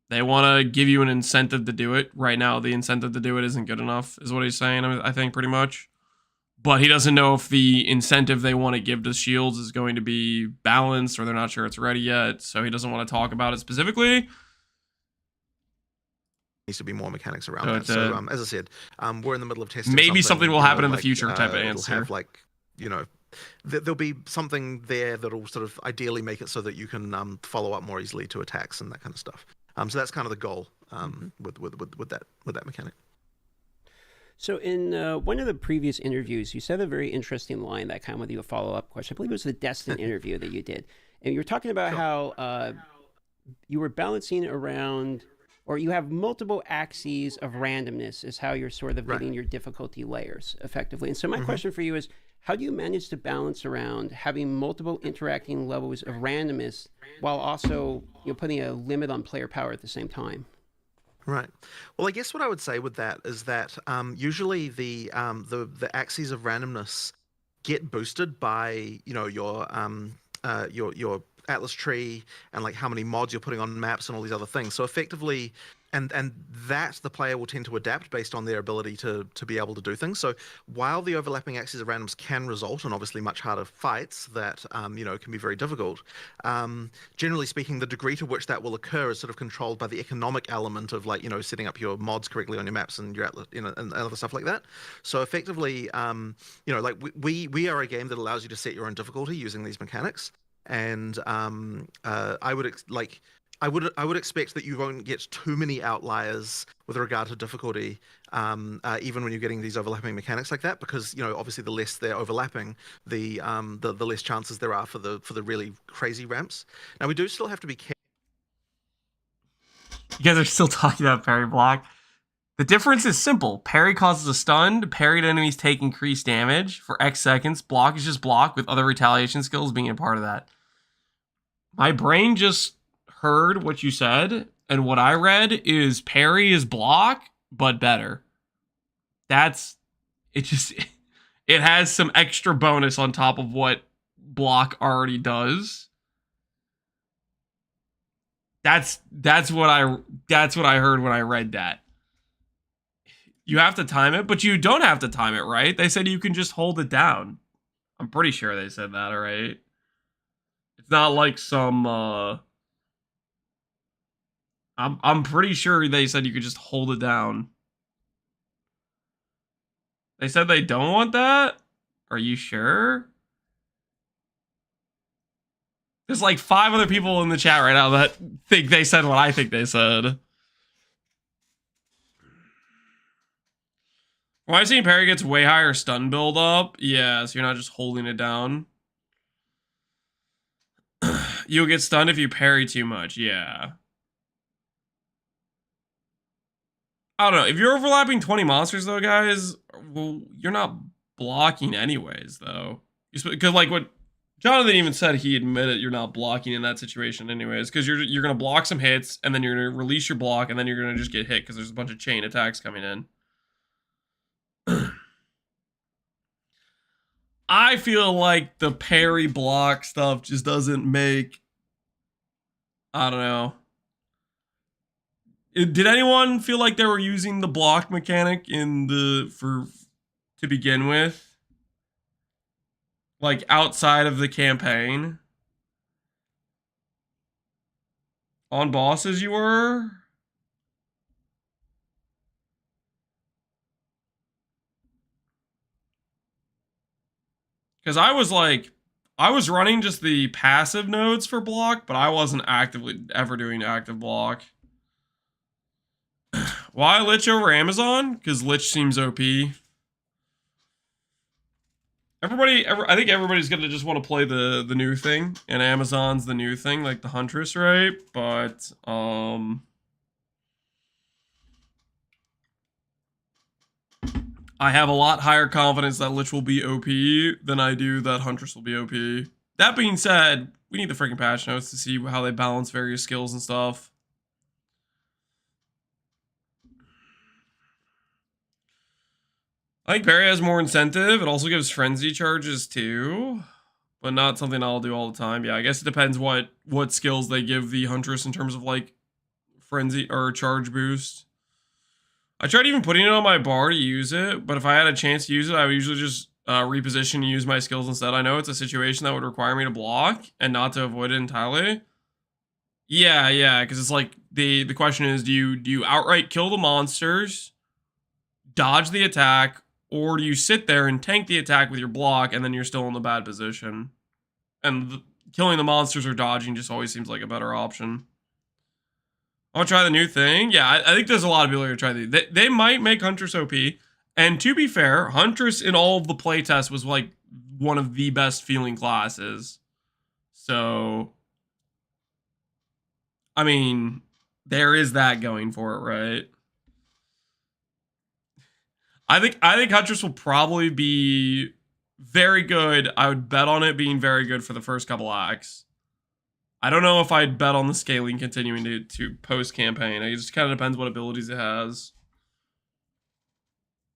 they want to give you an incentive to do it. Right now, the incentive to do it isn't good enough, is what he's saying, I think, pretty much. But he doesn't know if the incentive they want to give to shields is going to be balanced, or they're not sure it's ready yet, so he doesn't want to talk about it specifically. Needs to be more mechanics around that. So, as I said, we're in the middle of testing. Maybe something will happen in the like, future type of it'll answer. have, like, you know, there'll be something there that'll sort of ideally make it so that you can follow up more easily to attacks and that kind of stuff. So that's kind of the goal with that mechanic. So in one of the previous interviews, you said a very interesting line that kind of with you a follow-up question. I believe it was the Destin interview that you did. And you were talking about how you were balancing around, or you have multiple axes of randomness is how you're sort of getting your difficulty layers effectively. And so my question for you is, how do you manage to balance around having multiple interacting levels of randomness while also, you know, putting a limit on player power at the same time? Right. Well, I guess what I would say with that is that usually the axes of randomness get boosted by, you know, your atlas tree and like how many mods you're putting on maps and all these other things. So effectively, and that the player will tend to adapt based on their ability to be able to do things. So while the overlapping axes of randoms can result in obviously much harder fights that you know, can be very difficult, generally speaking, the degree to which that will occur is sort of controlled by the economic element of, like, you know, setting up your mods correctly on your maps and your atlas, you know, and other stuff like that. So effectively, you know, like we are a game that allows you to set your own difficulty using these mechanics. And I would expect that you won't get too many outliers with regard to difficulty, even when you're getting these overlapping mechanics like that, because, you know, obviously the less they're overlapping, the less chances there are for the really crazy ramps. Now we do still have to be careful. You guys are still talking about parry block. The difference is simple. Parry causes a stun. Parried enemies take increased damage for X seconds. Block is just block, with other retaliation skills being a part of that. My brain just heard what you said, and what I read is parry is block, but better. That's it. Just it has some extra bonus on top of what block already does. That's what I heard when I read that. You have to time it, but you don't have to time it, right? They said you can just hold it down. I'm pretty sure they said that, all right? It's not like some I'm pretty sure they said you could just hold it down. They said they don't want that? Are you sure? There's like 5 other people in the chat right now that think they said what I think they said. Well, I've seen parry gets way higher stun build up. Yeah, so you're not just holding it down. You'll get stunned if you parry too much. Yeah. I don't know. If you're overlapping 20 monsters, though, guys, well, you're not blocking anyways, though. Because, like, what Jonathan even said, he admitted you're not blocking in that situation anyways, because you're going to block some hits, and then you're going to release your block, and then you're going to just get hit because there's a bunch of chain attacks coming in. I feel like the parry block stuff just doesn't make... I don't know. Did anyone feel like they were using the block mechanic to begin with? Like outside of the campaign? On bosses you were? Because I was running just the passive nodes for block, but I wasn't actively ever doing active block. Why Lich over Amazon? Because Lich seems OP. I think everybody's gonna just want to play the new thing, and Amazon's the new thing, like the Huntress, right? But I have a lot higher confidence that Lich will be OP than I do that Huntress will be OP. That being said, we need the freaking patch notes to see how they balance various skills and stuff. I think Parry has more incentive. It also gives frenzy charges too. but not something I'll do all the time. Yeah, I guess it depends what skills they give the Huntress in terms of like frenzy or charge boost. I tried even putting it on my bar to use it, but if I had a chance to use it, I would usually just reposition and use my skills instead. I know it's a situation that would require me to block and not to avoid it entirely. Yeah, because it's like the question is, do you outright kill the monsters, dodge the attack, or do you sit there and tank the attack with your block and then you're still in the bad position? And killing the monsters or dodging just always seems like a better option. I want to try the new thing. Yeah, I think there's a lot of people who are try these. They might make Huntress OP. And to be fair, Huntress in all of the playtests was like one of the best feeling classes. So, I mean, there is that going for it, right? I think Huntress will probably be very good. I would bet on it being very good for the first couple acts. I don't know if I'd bet on the scaling continuing to post-campaign. It just kind of depends what abilities it has.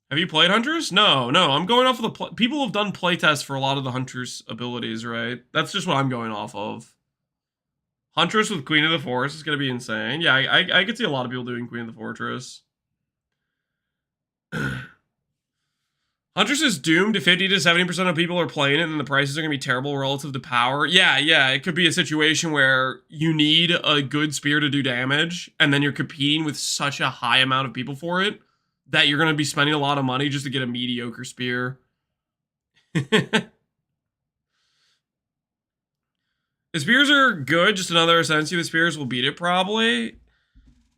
Have you played Huntress? No. I'm going off of the... People have done playtests for a lot of the Huntress abilities, right? That's just what I'm going off of. Huntress with Queen of the Forest is going to be insane. Yeah, I could see a lot of people doing Queen of the Fortress. Huntress is doomed if 50 to 70% of people are playing it and the prices are going to be terrible relative to power. Yeah, it could be a situation where you need a good spear to do damage, and then you're competing with such a high amount of people for it that you're going to be spending a lot of money just to get a mediocre spear. The spears are good, just another Ascendancy. The spears will beat it probably.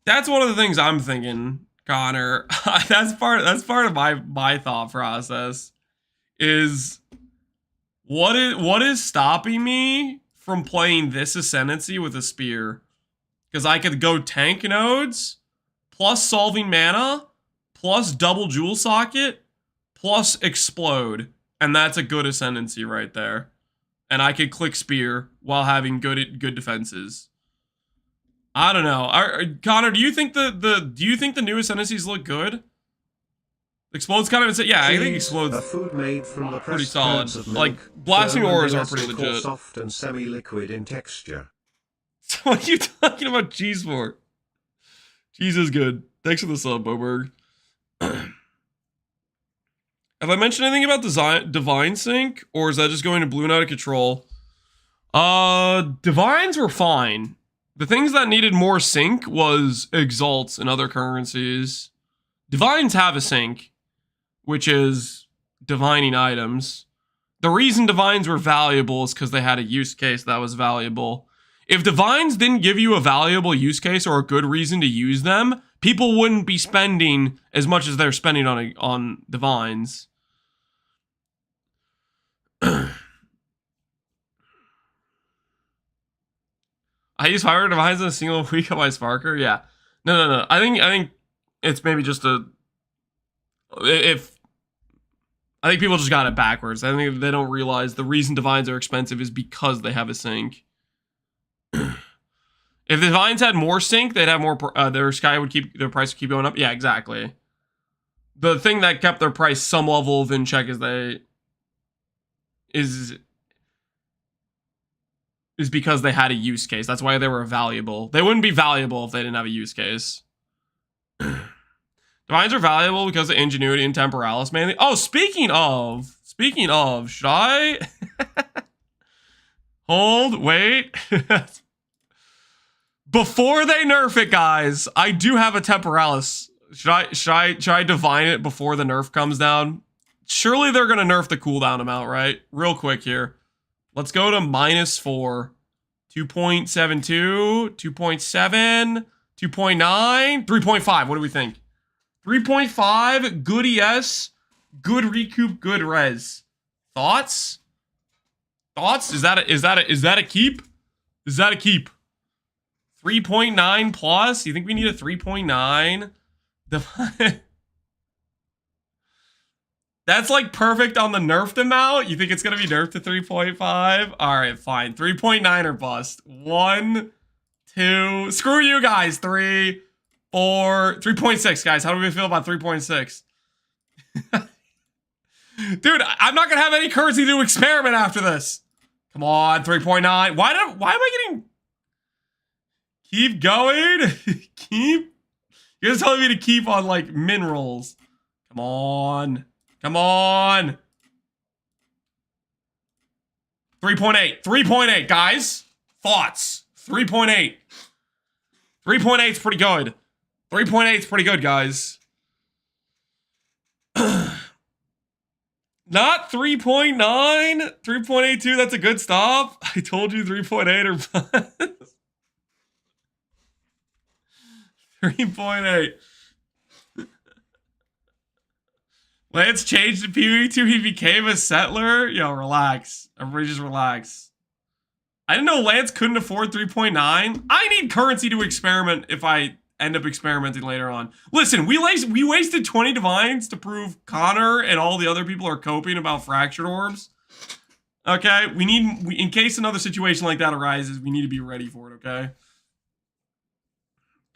That's one of the things I'm thinking, Connor. that's part of my thought process. Is what is stopping me from playing this Ascendancy with a spear? Because I could go tank nodes, plus solving mana, plus double jewel socket, plus explode, and that's a good Ascendancy right there. And I could click spear while having good defenses. I don't know. Connor, do you think the new Ascendancies look good? Explode's kind of insane. Yeah, I think Explode's a food made from the pretty solid. Of milk, like blasting auras are pretty legit. Soft and semi-liquid in texture. So what are you talking about cheese for? Cheese is good. Thanks for the sub, Boberg. Have I mentioned anything about Divine Sync, or is that just going to balloon out of control? Divines were fine. The things that needed more sync was Exalts and other currencies. Divines have a sync, which is divining items. The reason Divines were valuable is because they had a use case that was valuable. If Divines didn't give you a valuable use case or a good reason to use them, people wouldn't be spending as much as they're spending on Divines. I use 500 Divines in a single week on my Sparker. Yeah, no. I think it's maybe just I think people just got it backwards. I think they don't realize the reason Divines are expensive is because they have a sync. If the Divines had more sync, they'd have more. Their price would keep going up. Yeah, exactly. The thing that kept their price some level of in check is because they had a use case. That's why they were valuable. They wouldn't be valuable if they didn't have a use case. Divines are valuable because of ingenuity and Temporalis mainly. Oh, speaking of, should I hold? Wait. Before they nerf it, guys, I do have a Temporalis. Should I divine it before the nerf comes down? Surely they're gonna nerf the cooldown amount, right? Real quick here. Let's go to -4. 2.72, 2.7, 2.9, 3.5. What do we think? 3.5, good ES, good recoup, good res. Thoughts? Is that a keep? Is that a keep? 3.9 plus? You think we need a 3.9? That's like perfect on the nerfed amount. You think it's going to be nerfed to 3.5? All right, fine. 3.9 or bust. 1, 2. Screw you guys. 3, 4. 3.6, guys. How do we feel about 3.6? Dude, I'm not going to have any currency to experiment after this. Come on, 3.9. Why am I getting... Keep going. Keep... You're just telling me to keep on, like, min rolls. Come on. Come on. 3.8. 3.8, guys. Thoughts. 3.8. 3.8 is pretty good. 3.8 is pretty good, guys. Not 3.9. 3.82, that's a good stop. I told you 3.8 or plus. 3.8. Lance changed to PvE2. He became a settler. Yo, relax. Everybody just relax. I didn't know Lance couldn't afford 3.9. I need currency to experiment if I end up experimenting later on. Listen, we wasted 20 divines to prove Connor and all the other people are coping about fractured orbs. Okay? In case another situation like that arises, we need to be ready for it, okay?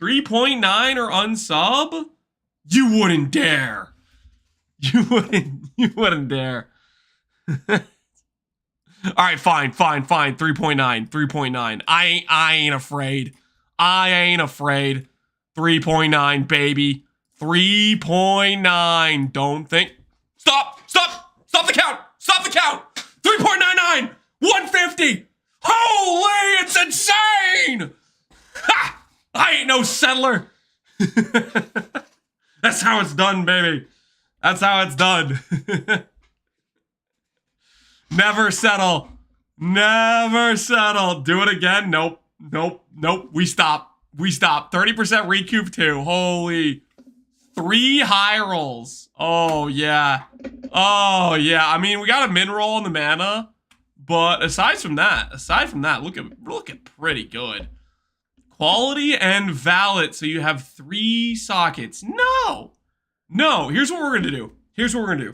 3.9 or unsub? You wouldn't dare. You wouldn't dare. Alright, fine. 3.9. 3.9. I ain't afraid. 3.9, baby. 3.9. Don't think. Stop the count. 3.99. 150. Holy, it's insane. Ha! I ain't no settler. That's how it's done, baby. That's how it's done. Never settle. Never settle. Do it again. Nope. We stop. 30% recoup too. Holy. 3 high rolls. Oh, yeah. I mean, we got a min roll on the mana. But aside from that, look pretty good. Quality and valid. So you have 3 sockets. No. Here's what we're going to do.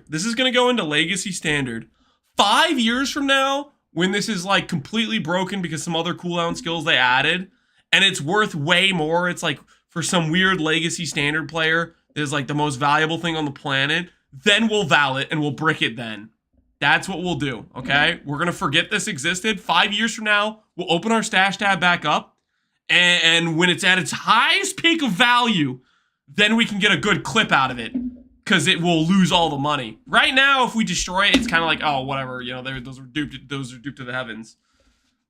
This is going to go into Legacy Standard. 5 years from now, when this is like completely broken because some other cooldown skills they added, and it's worth way more, it's like for some weird Legacy Standard player, is like the most valuable thing on the planet, then we'll val it and we'll brick it then. That's what we'll do, okay? We're going to forget this existed. 5 years from now, we'll open our stash tab back up, and when it's at its highest peak of value, then we can get a good clip out of it. Because it will lose all the money. Right now, if we destroy it, it's kind of like, oh, whatever. You know, those are duped to the heavens.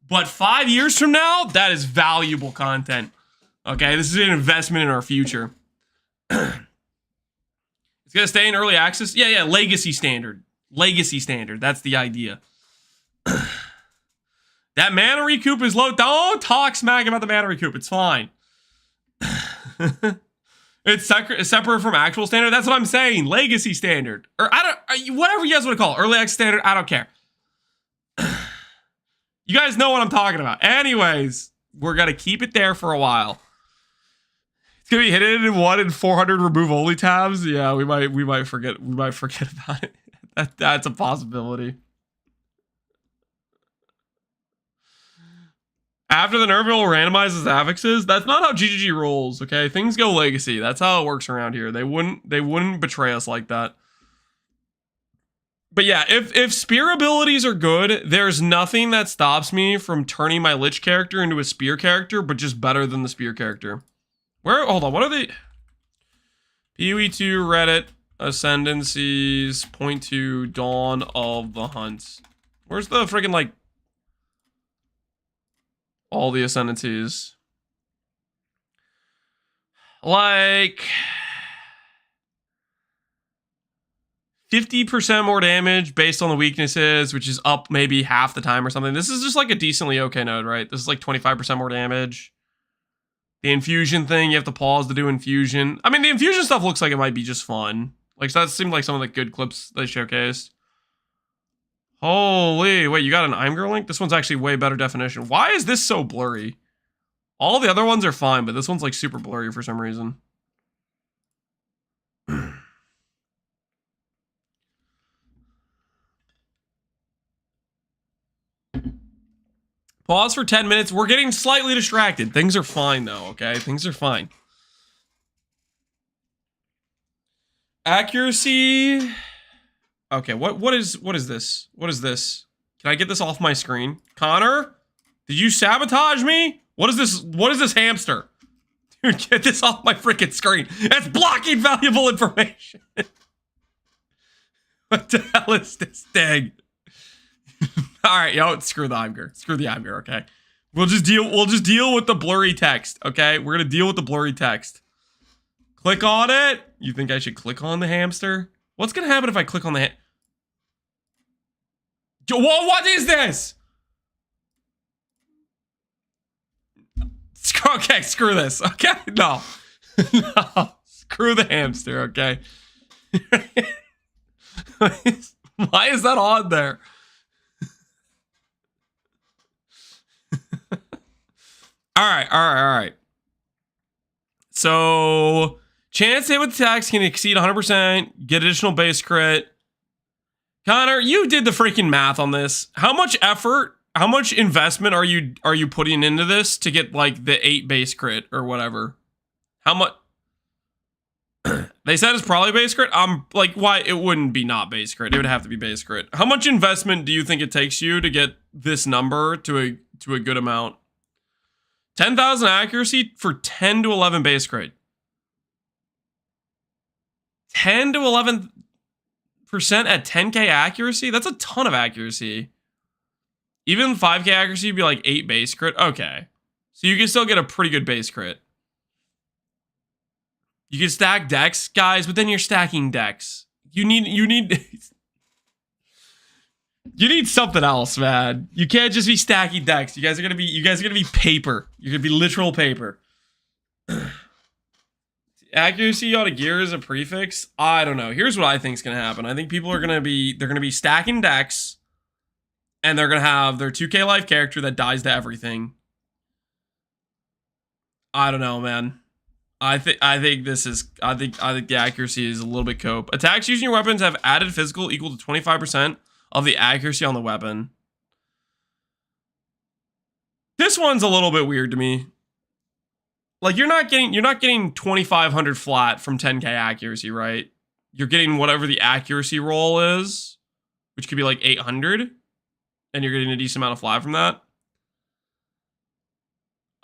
But 5 years from now, that is valuable content. Okay, this is an investment in our future. It's gonna stay in early access. Yeah. Legacy standard. That's the idea. That mana recoup is low. Don't talk smack about the mana recoup. It's fine. It's separate from actual standard. That's what I'm saying. Legacy standard. Or whatever you guys want to call it. Early access standard. I don't care. You guys know what I'm talking about. Anyways, we're going to keep it there for a while. It's going to be hidden in 1 in 400 remove only tabs. Yeah, we might forget about it. That's a possibility. After the nerf, it will randomize his affixes. That's not how GGG rolls, okay? Things go legacy. That's how it works around here. They wouldn't betray us like that. But yeah, if spear abilities are good, there's nothing that stops me from turning my Lich character into a spear character, but just better than the spear character. Hold on, what are they? PoE2, Reddit, Ascendancies, point to Dawn of the Hunt. Where's the freaking, like, all the Ascendancies? Like 50% more damage based on the weaknesses, which is up maybe half the time or something. This is just like a decently okay node, right? This is like 25% more damage. The infusion thing, you have to pause to do infusion. I mean, the infusion stuff looks like it might be just fun. Like, so that seemed like some of the good clips they showcased. Holy, wait, you got an Imgur link? This one's actually way better definition. Why is this so blurry? All the other ones are fine, but this one's like super blurry for some reason. Pause for 10 minutes. We're getting slightly distracted. Things are fine though, okay? Things are fine. Accuracy. Okay, what is this? What is this? Can I get this off my screen? Connor, did you sabotage me? What is this? What is this hamster? Dude, get this off my freaking screen. It's blocking valuable information. What the hell is this thing? All right, yo, screw the Imgur. Screw the Imgur, okay? We'll just deal with the blurry text, okay? We're gonna deal with the blurry text. Click on it. You think I should click on the hamster? What's gonna happen if I click on the Whoa, what is this? Okay, screw this. Okay, no. No. Screw the hamster, okay? Why is that on there? All right. So, chance to hit with attacks can exceed 100%. Get additional base crit. Connor, you did the freaking math on this. How much effort, how much investment are you putting into this to get like the 8 base crit or whatever? How much? They said it's probably base crit. I'm like, why? It wouldn't be not base crit. It would have to be base crit. How much investment do you think it takes you to get this number to a good amount? 10,000 accuracy for 10 to 11 base crit. 10 to 11% at 10k accuracy? That's a ton of accuracy. Even 5k accuracy would be like 8 base crit. Okay. So you can still get a pretty good base crit. You can stack decks, guys, but then you're stacking decks. You need you need something else, man. You can't just be stacking decks. You guys are gonna be paper. You're gonna be literal paper. Accuracy on a gear is a prefix. I don't know. Here's what I think is gonna happen. I think people are gonna be stacking decks, and they're gonna have their 2k life character that dies to everything. I don't know, man. I think the accuracy is a little bit cope. Attacks using your weapons have added physical equal to 25% of the accuracy on the weapon. This one's a little bit weird to me. Like you're not getting 2,500 flat from 10k accuracy, right? You're getting whatever the accuracy roll is, which could be like 800, and you're getting a decent amount of flat from that.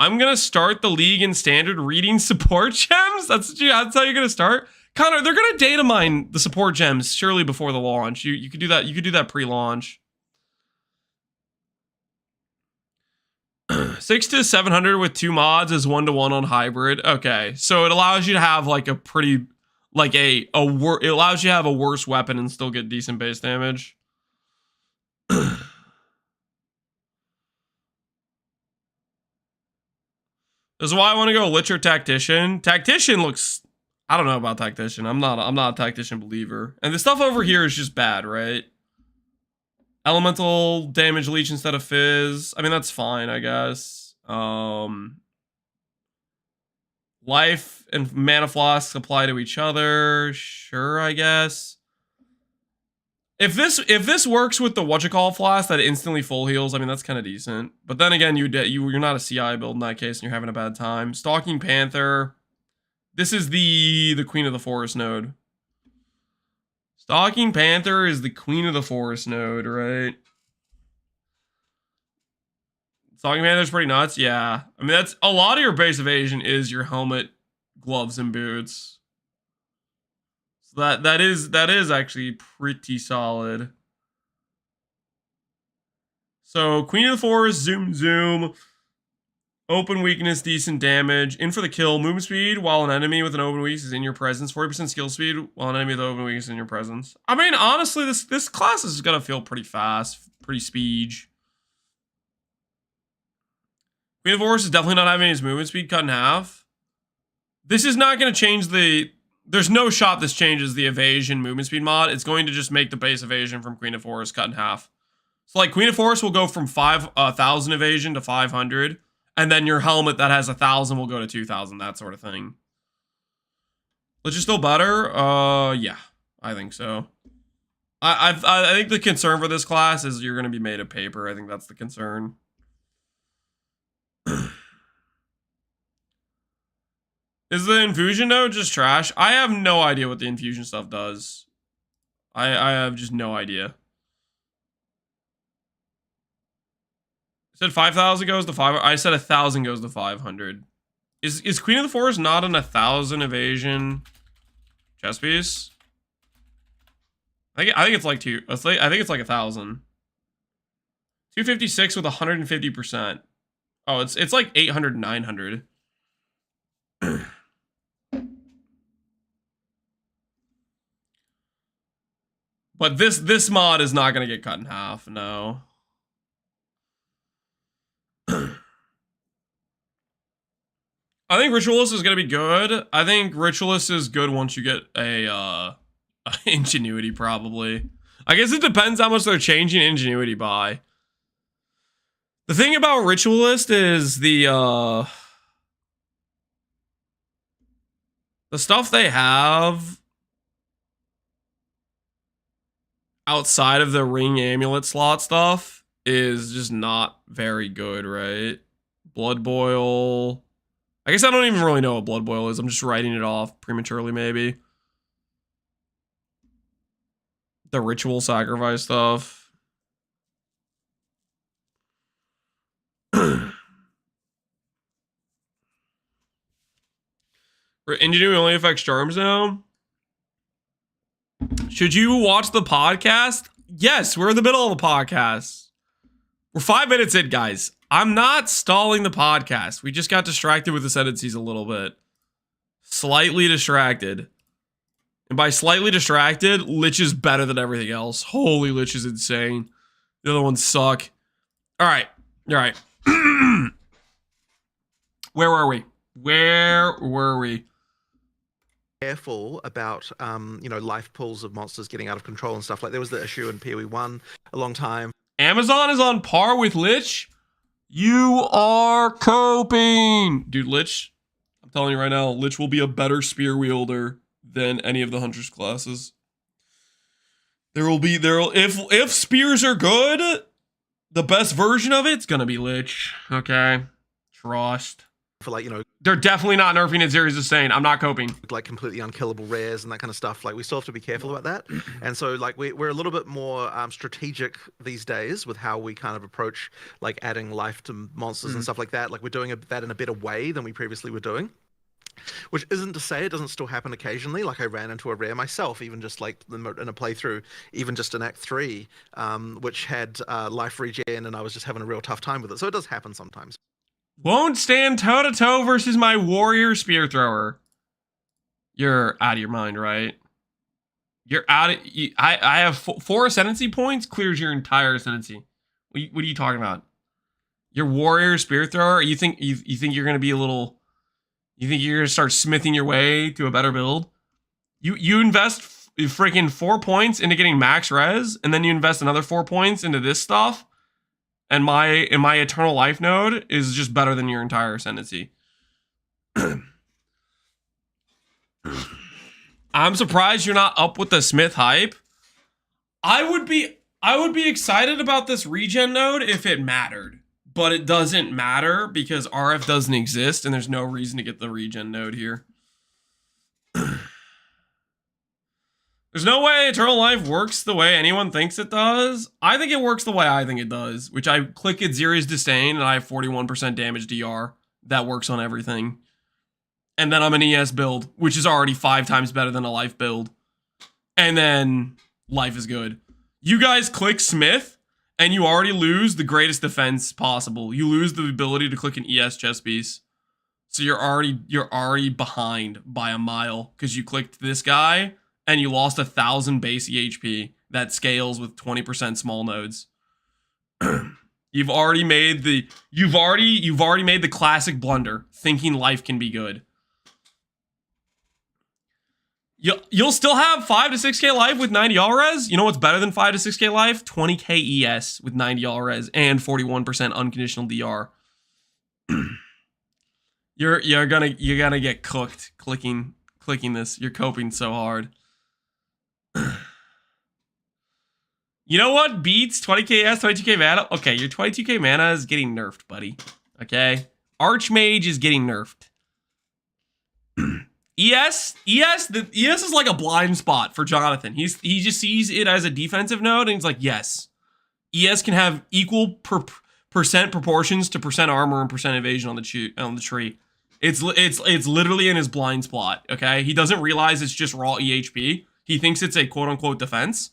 I'm gonna start the league in standard reading support gems. That's how you're gonna start. Connor, they're gonna data mine the support gems surely before the launch. You could do that. You could do that pre-launch. 6 to 700 with 2 mods is 1-to-1 on hybrid. Okay, so it allows you to have like a pretty, like it allows you to have a worse weapon and still get decent base damage. This is why I want to go Lich or Tactician. Tactician looks, I don't know about Tactician. I'm not a Tactician believer. And the stuff over here is just bad, right? Elemental damage leech instead of fizz. I mean, that's fine, I guess. Life and mana flasks apply to each other. Sure, I guess. If this works with the whatchamacallit flask that instantly full heals, I mean, that's kind of decent. But then again, you're not a CI build in that case, and you're having a bad time. Stalking Panther. This is the Queen of the Forest node. Stalking Panther is the Queen of the Forest node, right? Stalking Panther's pretty nuts, yeah. I mean, that's a lot of your base evasion is your helmet, gloves, and boots. So that is actually pretty solid. So Queen of the Forest, zoom. Open weakness, decent damage. In for the kill, movement speed while an enemy with an open weakness is in your presence. 40% skill speed while an enemy with open weakness is in your presence. I mean, honestly, this class is gonna feel pretty fast, pretty speege. Queen of the Forest is definitely not having his movement speed cut in half. This is not gonna change the. There's no shot this changes the evasion movement speed mod. It's going to just make the base evasion from Queen of Forest cut in half. So like Queen of Forest will go from 5,000 evasion to 500, and then your helmet that has 1,000 will go to 2,000, that sort of thing. Lich is still better? Yeah, I think so. I think the concern for this class is you're going to be made of paper. I think that's the concern. Is the infusion node just trash? I have no idea what the infusion stuff does. I have just no idea. said 5,000 goes to 500. I said 1,000 goes to 500. Is Queen of the Forest not an 1,000 evasion chess piece? I think it's like I think it's like 1,000. 256 with 150%. Oh, it's like 800, 900. But this mod is not gonna get cut in half. No. I think Ritualist is gonna be good. I think Ritualist is good once you get a Ingenuity, probably. I guess it depends how much they're changing Ingenuity by. The thing about Ritualist is the stuff they have outside of the ring amulet slot stuff is just not very good, right? Blood Boil. I guess I don't even really know what Blood Boil is. I'm just writing it off prematurely, maybe. The ritual sacrifice stuff. Ingenuity only affects charms now. Should you watch the podcast? Yes, we're in the middle of the podcast. We're 5 minutes in, guys. I'm not stalling the podcast. We just got distracted with Ascendancies a little bit. Slightly distracted. And by slightly distracted, Lich is better than everything else. Holy, Lich is insane. The other ones suck. All right. Where were we? Careful about life pools of monsters getting out of control and stuff. Like there was the issue in PoE 1 a long time. Amazon is on par with Lich. You are coping. Dude, Lich, I'm telling you right now, Lich will be a better spear wielder than any of the Huntress classes. If spears are good, the best version of it's gonna be Lich. Okay. Trust. For they're definitely not nerfing it Series of Stain. I'm not coping. Like completely unkillable rares and that kind of stuff. Like we still have to be careful about that. And so like we're a little bit more strategic these days with how we kind of approach like adding life to monsters and stuff like that. Like we're doing that in a better way than we previously were doing. Which isn't to say it doesn't still happen occasionally. Like I ran into a rare myself, even just like in a playthrough, even just in Act 3, which had life regen, and I was just having a real tough time with it. So it does happen sometimes. Won't stand toe-to-toe versus my warrior spear thrower. You're out of your mind, right? You're out of... I have 4 Ascendancy points, clears your entire Ascendancy. What are you talking about? Your warrior spear thrower? You think you're going to be a little... You think you're going to start smithing your way to a better build? You invest freaking 4 points into getting max res, and then you invest another 4 points into this stuff, and my Eternal Life node is just better than your entire Ascendancy. I'm surprised you're not up with the Smith hype. I would be excited about this regen node if it mattered. But it doesn't matter because RF doesn't exist and there's no reason to get the regen node here. There's no way Eternal Life works the way anyone thinks it does. I think it works the way I think it does, which I click at Zeri's Disdain and I have 41% damage DR. That works on everything. And then I'm an ES build, which is already 5 times better than a Life build. And then Life is good. You guys click Smith and you already lose the greatest defense possible. You lose the ability to click an ES chess piece. So you're already behind by a mile because you clicked this guy and you lost 1,000 base EHP that scales with 20% small nodes. You've already made the classic blunder, thinking life can be good. You'll still have 5 to 6k life with 90 all res. You know what's better than 5 to 6k life? 20k ES with 90 all res and 41% unconditional DR. You're gonna get cooked clicking this. You're coping so hard. You know what beats 20k ES, 22k mana? Okay, your 22k mana is getting nerfed, buddy. Okay, Archmage is getting nerfed. ES is like a blind spot for Jonathan. He just sees it as a defensive node and he's like, yes, ES can have equal percent proportions to percent armor and percent evasion on the tree. It's literally in his blind spot. Okay, he doesn't realize it's just raw EHP. He thinks it's a quote unquote defense,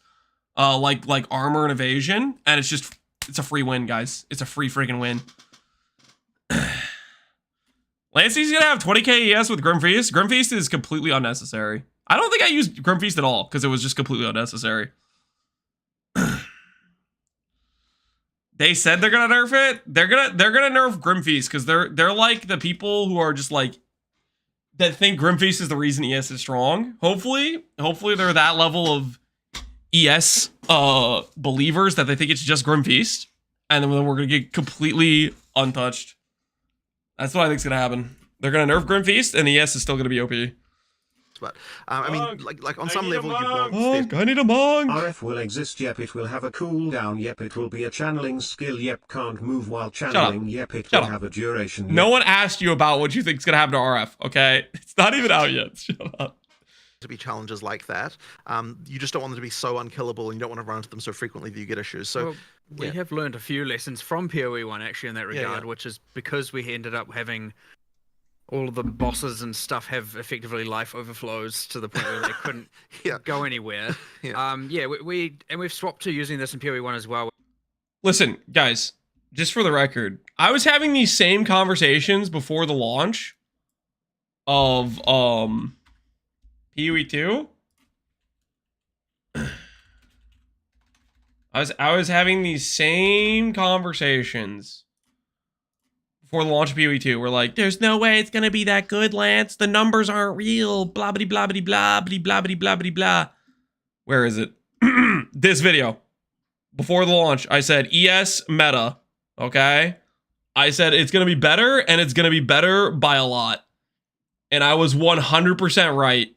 like armor and evasion, and it's a free win, guys. It's a free freaking win. Lancey's gonna have 20k ES with Grim Feast. Grim Feast is completely unnecessary. I don't think I used Grim Feast at all because it was just completely unnecessary. They said they're gonna nerf it. They're gonna nerf Grim Feast because they're like the people who are just like that think Grim Feast is the reason ES is strong. Hopefully they're that level of ES believers that they think it's just Grim Feast, and then we're gonna get completely untouched. That's what I think is gonna happen. They're gonna nerf Grim Feast, and ES is still gonna be OP. But I mean, like on some level, you want. I need a monk. RF will exist. Yep, it will have a cooldown. Yep, it will be a channeling skill. Yep, can't move while channeling. Yep, it will have a duration. No one asked you about what you think is gonna happen to RF. Okay, it's not even out yet. Shut up. To be challenges like that, you just don't want them to be so unkillable, and you don't want to run into them so frequently that you get issues. So we have learned a few lessons from PoE 1 actually in that regard, which is because we ended up having all of the bosses and stuff have effectively life overflows to the point where they couldn't go anywhere. We've swapped to using this in PoE 1 as well. Listen, guys, just for the record, I was having these same conversations before the launch of PoE 2. I was having these same conversations before the launch of PoE 2. We're like, there's no way it's gonna be that good, Lance. The numbers aren't real. Blah blah blah blah blah blah blah blah blah blah. Where is it? This video. Before the launch, I said ES meta. Okay? I said it's gonna be better, and it's gonna be better by a lot. And I was 100% right.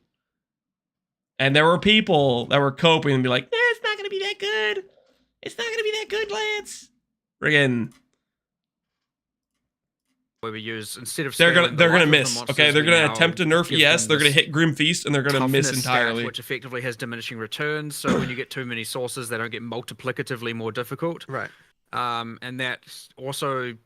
And there were people that were coping and be like, it's not gonna be that good. It's not gonna be that good, Lance. Friggin'. Where we use instead of they're gonna miss. Okay, they're gonna attempt to nerf ES. They're gonna hit Grim Feast, and they're gonna miss entirely. Which effectively has diminishing returns. So when you get too many sources, they don't get multiplicatively more difficult. Right. And that also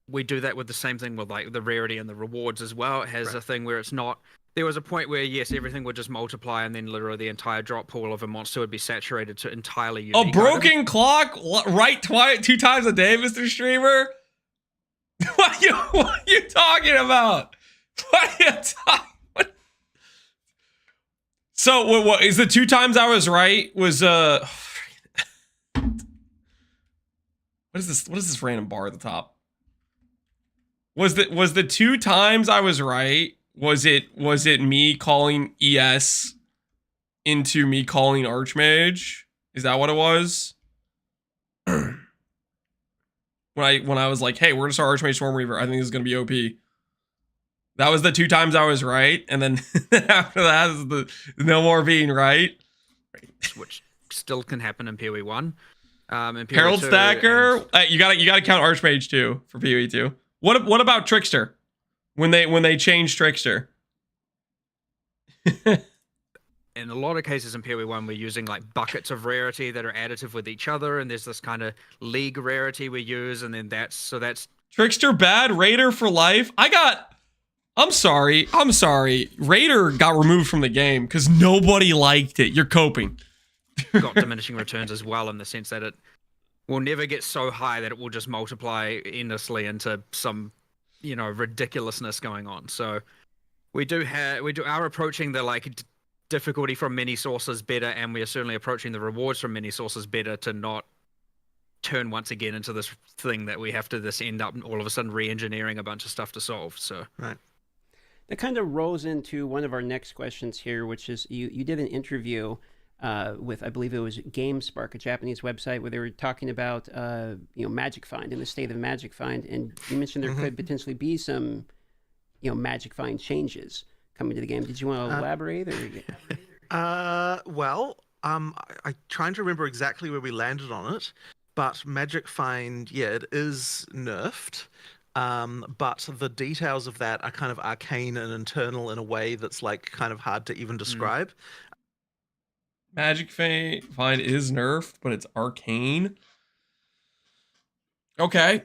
we do that with the same thing with like the rarity and the rewards as well. It has a thing where it's not. There was a point where yes, everything would just multiply, and then literally the entire drop pool of a monster would be saturated to entirely unique. A broken clock, right? Two times a day, Mr. Streamer. What are you talking about? What are you talking? So what is the 2 times I was right? Was what is this? What is this random bar at the top? Was the 2 times I was right? Was it me calling ES into me calling Archmage? Is that what it was? When I was like, hey, we're gonna start Archmage Storm Reaver, I think this is gonna be OP. That was the 2 times I was right, and then after that is the no more being right. Which still can happen in PoE 1. In PoE Herald 2 Stacker, you gotta count Archmage too for PoE 2. What about Trickster? When they changed Trickster? In a lot of cases in PoE 1, we're using like buckets of rarity that are additive with each other, and there's this kind of league rarity we use, and then that's Trickster bad, Raider for life. I'm sorry. Raider got removed from the game because nobody liked it. You're coping. got diminishing returns as well, in the sense that it will never get so high that it will just multiply endlessly into some, ridiculousness going on. So we are approaching the like difficulty from many sources better, and we are certainly approaching the rewards from many sources better to not turn once again into this thing that we have to end up all of a sudden re-engineering a bunch of stuff to solve. So right. That kind of rolls into one of our next questions here, which is you did an interview with, I believe it was GameSpark, a Japanese website, where they were talking about Magic Find and the state of Magic Find, and you mentioned there could potentially be some Magic Find changes coming to the game. Did you want to elaborate? Well, I'm trying to remember exactly where we landed on it, but Magic Find, it is nerfed. But the details of that are kind of arcane and internal in a way that's like kind of hard to even describe. Magic Find is nerfed, but it's arcane. Okay.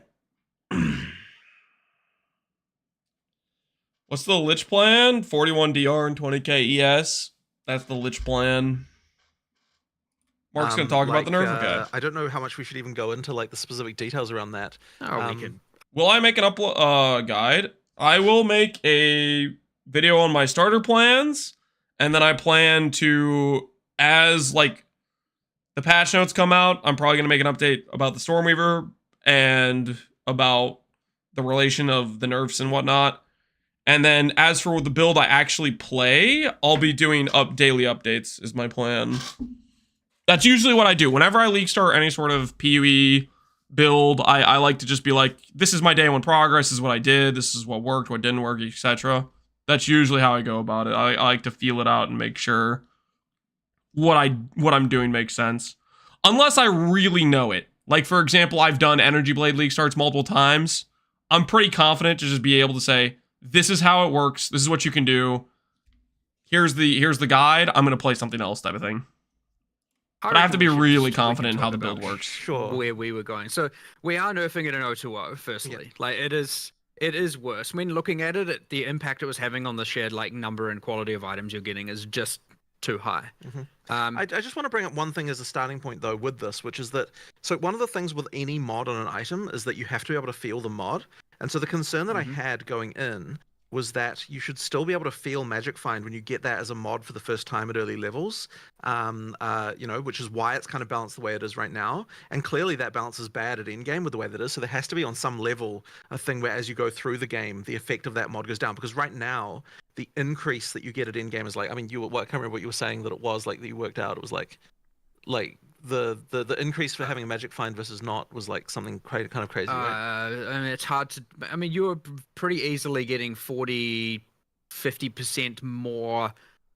What's the Lich plan? 41 DR and 20k ES. That's the Lich plan. Mark's going to talk about the nerf, okay. I don't know how much we should even go into like the specific details around that. Oh, we could. Will I make an upload guide? I will make a video on my starter plans, and then I plan to, as like the patch notes come out, I'm probably going to make an update about the Stormweaver and about the relation of the nerfs and whatnot. And then as for the build I actually play, I'll be doing daily updates is my plan. That's usually what I do. Whenever I league start any sort of PoE build, I like to just be like, this is my day one progress, this is what I did, this is what worked, what didn't work, etc. That's usually how I go about it. I like to feel it out and make sure what I'm doing makes sense. Unless I really know it. Like, for example, I've done Energy Blade League starts multiple times. I'm pretty confident to just be able to say, this is how it works, this is what you can do. Here's the guide, I'm going to play something else type of thing. But I have to be really confident in how the build works. Sure. Where we were going. So we are nerfing it in 020, firstly. Yeah. Like, it is worse. When looking at it, the impact it was having on the shared like number and quality of items you're getting is just too high. I just want to bring up one thing as a starting point though with this, which is that, so one of the things with any mod on an item is that you have to be able to feel the mod. And so the concern that I had going in was that you should still be able to feel Magic Find when you get that as a mod for the first time at early levels, you know, which is why it's kind of balanced the way it is right now. And clearly that balance is bad at endgame with the way that it is. So there has to be on some level a thing where as you go through the game, the effect of that mod goes down. Because right now, the increase that you get at endgame is like, I mean, I can't remember what you were saying that it was like that you worked out. It was like the increase for having a Magic Find versus not was like something kind of crazy, right? I mean, it's hard to. I mean, you were pretty easily getting 40-50% more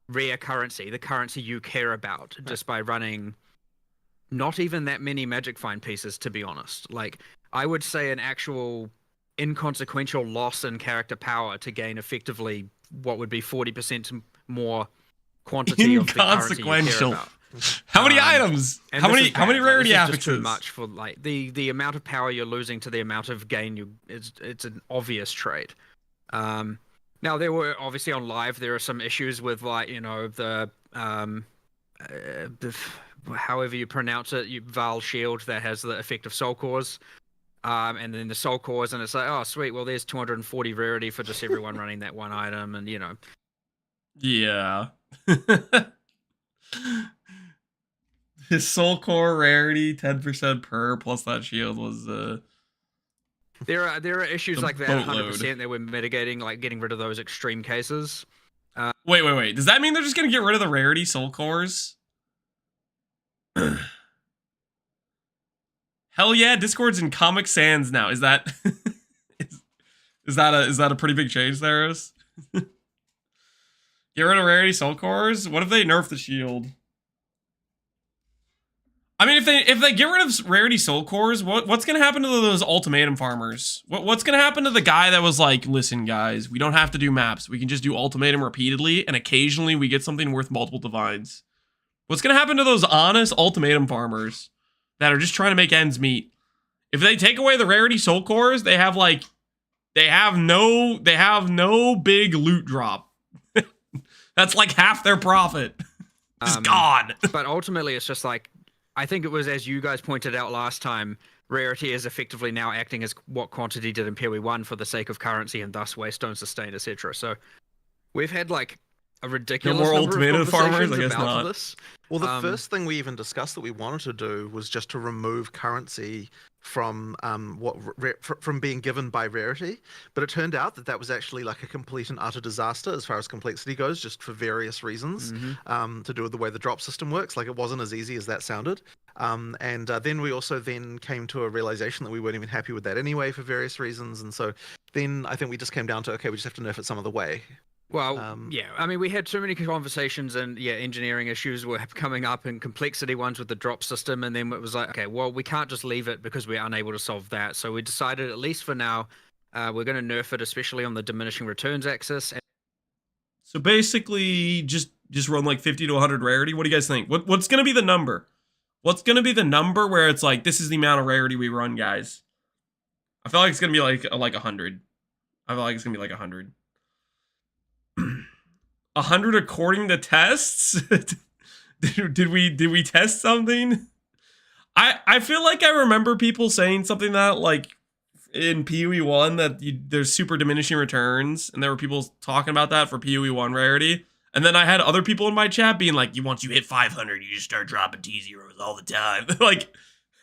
rare currency, the currency you care about, just by running not even that many Magic Find pieces, to be honest. Like, I would say an actual inconsequential loss in character power to gain effectively what would be 40% more quantity of the currency you care about. How many items? How many rarity affixes? Too much for like the amount of power you're losing to the amount of gain it's an obvious trade. Now there were obviously on live there are some issues with like, you know, the however you pronounce it, Val Shield that has the effect of Soul Cores. And then the Soul Cores, and it's like, oh sweet, well there's 240 rarity for just everyone running that one item, and you know. Yeah. His Soul Core rarity 10% per plus that shield was there are issues like that 100% that we're mitigating, like getting rid of those extreme cases. Wait. Does that mean they're just gonna get rid of the rarity Soul Cores? Hell yeah, Discord's in Comic Sans now. Is that is that a pretty big change there? Get rid of rarity Soul Cores? What if they nerf the shield? I mean, if they get rid of rarity Soul Cores, what's gonna happen to those ultimatum farmers? What's gonna happen to the guy that was like, listen guys, we don't have to do maps, we can just do ultimatum repeatedly, and occasionally we get something worth multiple divines. What's gonna happen to those honest ultimatum farmers that are just trying to make ends meet? If they take away the rarity Soul Cores, they have no big loot drop. That's like half their profit. Just gone. But ultimately, it's just like, I think it was, as you guys pointed out last time, rarity is effectively now acting as what quantity did in PoE 1 for the sake of currency and thus waste, don't sustain, etc. So we've had like a ridiculous more number ultimatum of farmers, I conversations guess about not. this. Well, the first thing we even discussed that we wanted to do was just to remove currency from from being given by rarity, but it turned out that was actually like a complete and utter disaster as far as complexity goes, just for various reasons, to do with the way the drop system works. Like, it wasn't as easy as that sounded. Then we also came to a realization that we weren't even happy with that anyway for various reasons, and so then I think we just came down to, okay, we just have to nerf it some other way. Well, yeah, I mean, we had too many conversations, and yeah, engineering issues were coming up and complexity ones with the drop system, and then it was like, okay, well, we can't just leave it because we're unable to solve that. So we decided, at least for now, we're going to nerf it, especially on the diminishing returns axis. So basically, just run like 50 to 100 rarity. What do you guys think? What's going to be the number? What's going to be the number where it's like, this is the amount of rarity we run, guys? I feel like it's going to be like 100. I feel like it's going to be like 100. 100 according to tests. did we test something? I feel like I remember people saying something that like in PoE 1 that there's super diminishing returns, and there were people talking about that for PoE 1 rarity. And then I had other people in my chat being like, once you hit 500, you just start dropping T0s all the time. Like,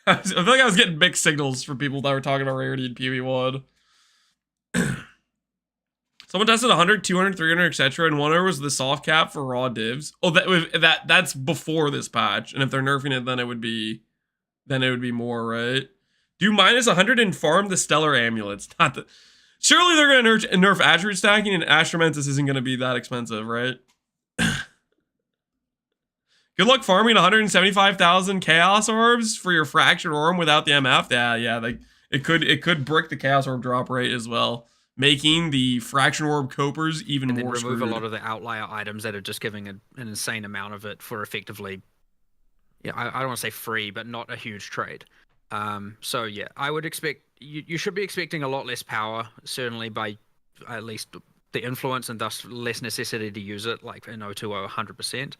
I feel like I was getting mixed signals from people that were talking about rarity in PoE 1. Someone tested 100, 200, 300, etc. And one was the soft cap for raw divs. Oh, that's before this patch. And if they're nerfing it, then it would be more, right? Do minus 100 and farm the stellar amulets. Not the. Surely they're gonna nerf attribute stacking, and Astromantis isn't gonna be that expensive, right? Good luck farming 175,000 chaos orbs for your fractured orb without the MF. Yeah, like it could brick the chaos orb drop rate as well, making the fractured orb copers even and then more remove screwed. a lot of the outlier items that are just giving an insane amount of it for effectively, yeah, I don't want to say free, but not a huge trade. So yeah, I would expect you should be expecting a lot less power, certainly by at least the influence, and thus less necessity to use it, like in 020 100%.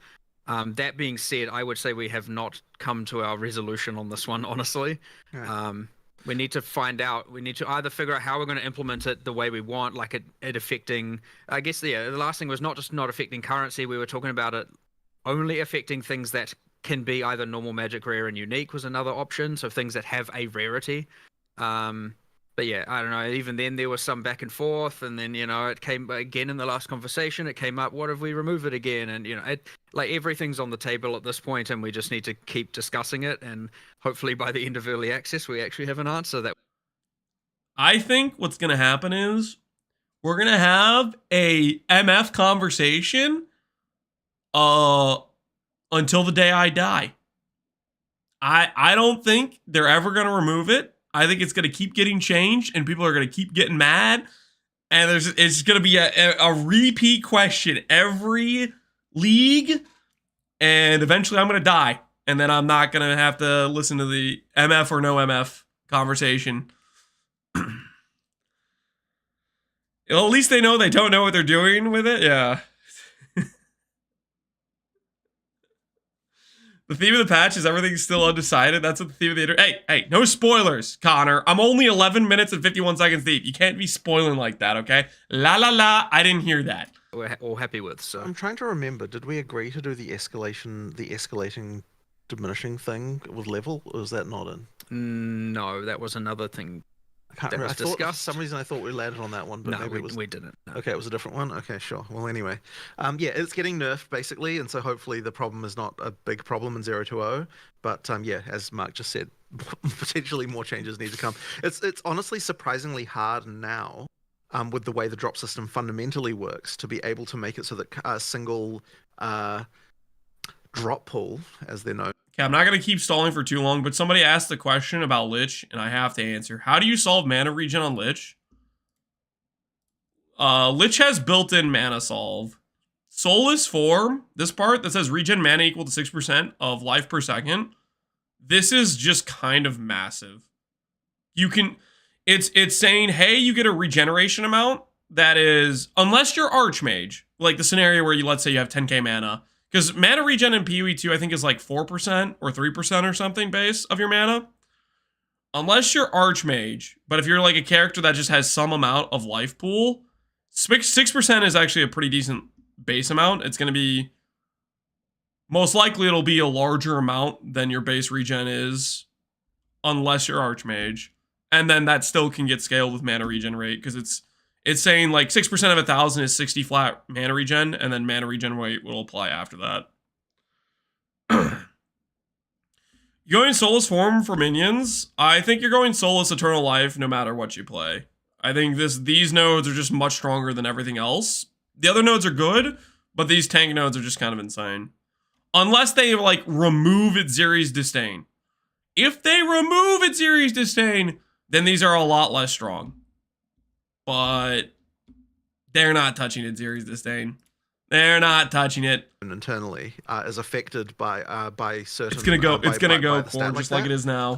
That being said, I would say we have not come to our resolution on this one, honestly. Right. We need to find out, we need to either figure out how we're going to implement it the way we want, like it affecting, I guess, yeah, the last thing was not just not affecting currency, we were talking about it only affecting things that can be either normal, magic, rare, and unique was another option, so things that have a rarity. But yeah, I don't know, even then there was some back and forth, and then, you know, it came again in the last conversation, it came up, what if we remove it again? And, you know, like everything's on the table at this point, and we just need to keep discussing it, and hopefully by the end of early access, we actually have an answer that... I think what's going to happen is we're going to have a MF conversation until the day I die. I don't think they're ever going to remove it. I think it's going to keep getting changed, and people are going to keep getting mad. And it's going to be a repeat question every league. And eventually I'm going to die. And then I'm not going to have to listen to the MF or no MF conversation. Well, at least they know they don't know what they're doing with it. Yeah. The theme of the patch is everything's still undecided. That's what the theme of the Hey, no spoilers, Connor. I'm only 11 minutes and 51 seconds deep. You can't be spoiling like that, okay? La la la, I didn't hear that. We're all happy with, so. I'm trying to remember, did we agree to do the escalating diminishing thing with level, or was that not in? No, that was another thing. I can't remember. For some reason I thought we landed on that one, but no, maybe we didn't. No. Okay, it was a different one. Okay, sure. Well, anyway, yeah, it's getting nerfed basically, and so hopefully the problem is not a big problem in 020. But yeah, as Mark just said, potentially more changes need to come. It's honestly surprisingly hard now, with the way the drop system fundamentally works, to be able to make it so that a single drop pool, as they're known. Okay, I'm not going to keep stalling for too long, but somebody asked the question about Lich, and I have to answer. How do you solve mana regen on Lich? Lich has built-in mana solve. Soulless Form, this part that says regen mana equal to 6% of life per second, this is just kind of massive. You can, it's saying, hey, you get a regeneration amount that is, unless you're Archmage, like the scenario where let's say you have 10k mana, because mana regen in PoE 2, I think, is like 4% or 3% or something base of your mana. Unless you're Archmage, but if you're like a character that just has some amount of life pool, 6% is actually a pretty decent base amount. It's going to be, most likely it'll be a larger amount than your base regen is, unless you're Archmage. And then that still can get scaled with mana regen rate, because it's saying like 6% of 1,000 is 60 flat mana regen, and then mana regen rate will apply after that. You going Soulless Form for minions? I think you're going Soulless Eternal Life no matter what you play. I think these nodes are just much stronger than everything else. The other nodes are good, but these tank nodes are just kind of insane. Unless they like remove Itziri's Disdain. If they remove Itziri's Disdain, then these are a lot less strong. But they're not touching Itziri's Disdain. They're not touching it. Internally is affected by certain. It's gonna go. by It's gonna go the stat core just like that. it is now.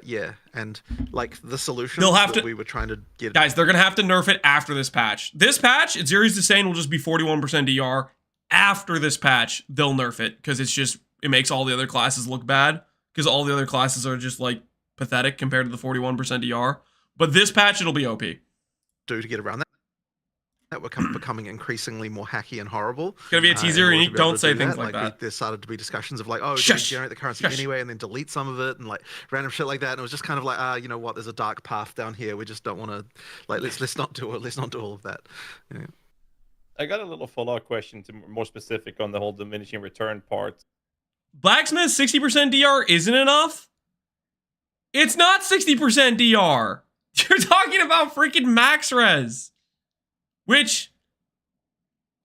Yeah, and like the solution They'll have that to. we were trying to get. Guys, they're gonna have to nerf it after this patch. This patch, it's Zeri's Disdain will just be 41% DR. After this patch, they'll nerf it because it makes all the other classes look bad because all the other classes are just like pathetic compared to the 41% DR. But this patch, it'll be OP. Do to get around that we're becoming increasingly more hacky and horrible. It's gonna be a teaser, and don't say things like that. There started to be discussions of like, oh, do we Shush. generate the currency Shush. anyway, and then delete some of it, and like random shit like that. And it was just kind of like, you know what? There's a dark path down here. We just don't want to, like, let's not do it. Let's not do all of that. Yeah. I got a little follow-up question to more specific on the whole diminishing return part. Blacksmith 60% DR isn't enough. It's not 60% DR. You're talking about freaking max res, which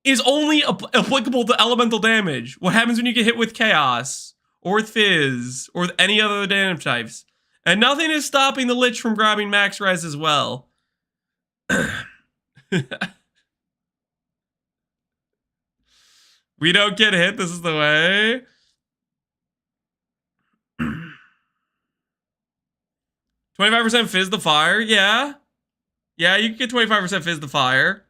is only applicable to elemental damage. What happens when you get hit with chaos or with fizz or with any other damage types? And nothing is stopping the Lich from grabbing max res as well. We don't get hit. This is the way. 25% fizz the fire. Yeah. Yeah, you can get 25% fizz the fire.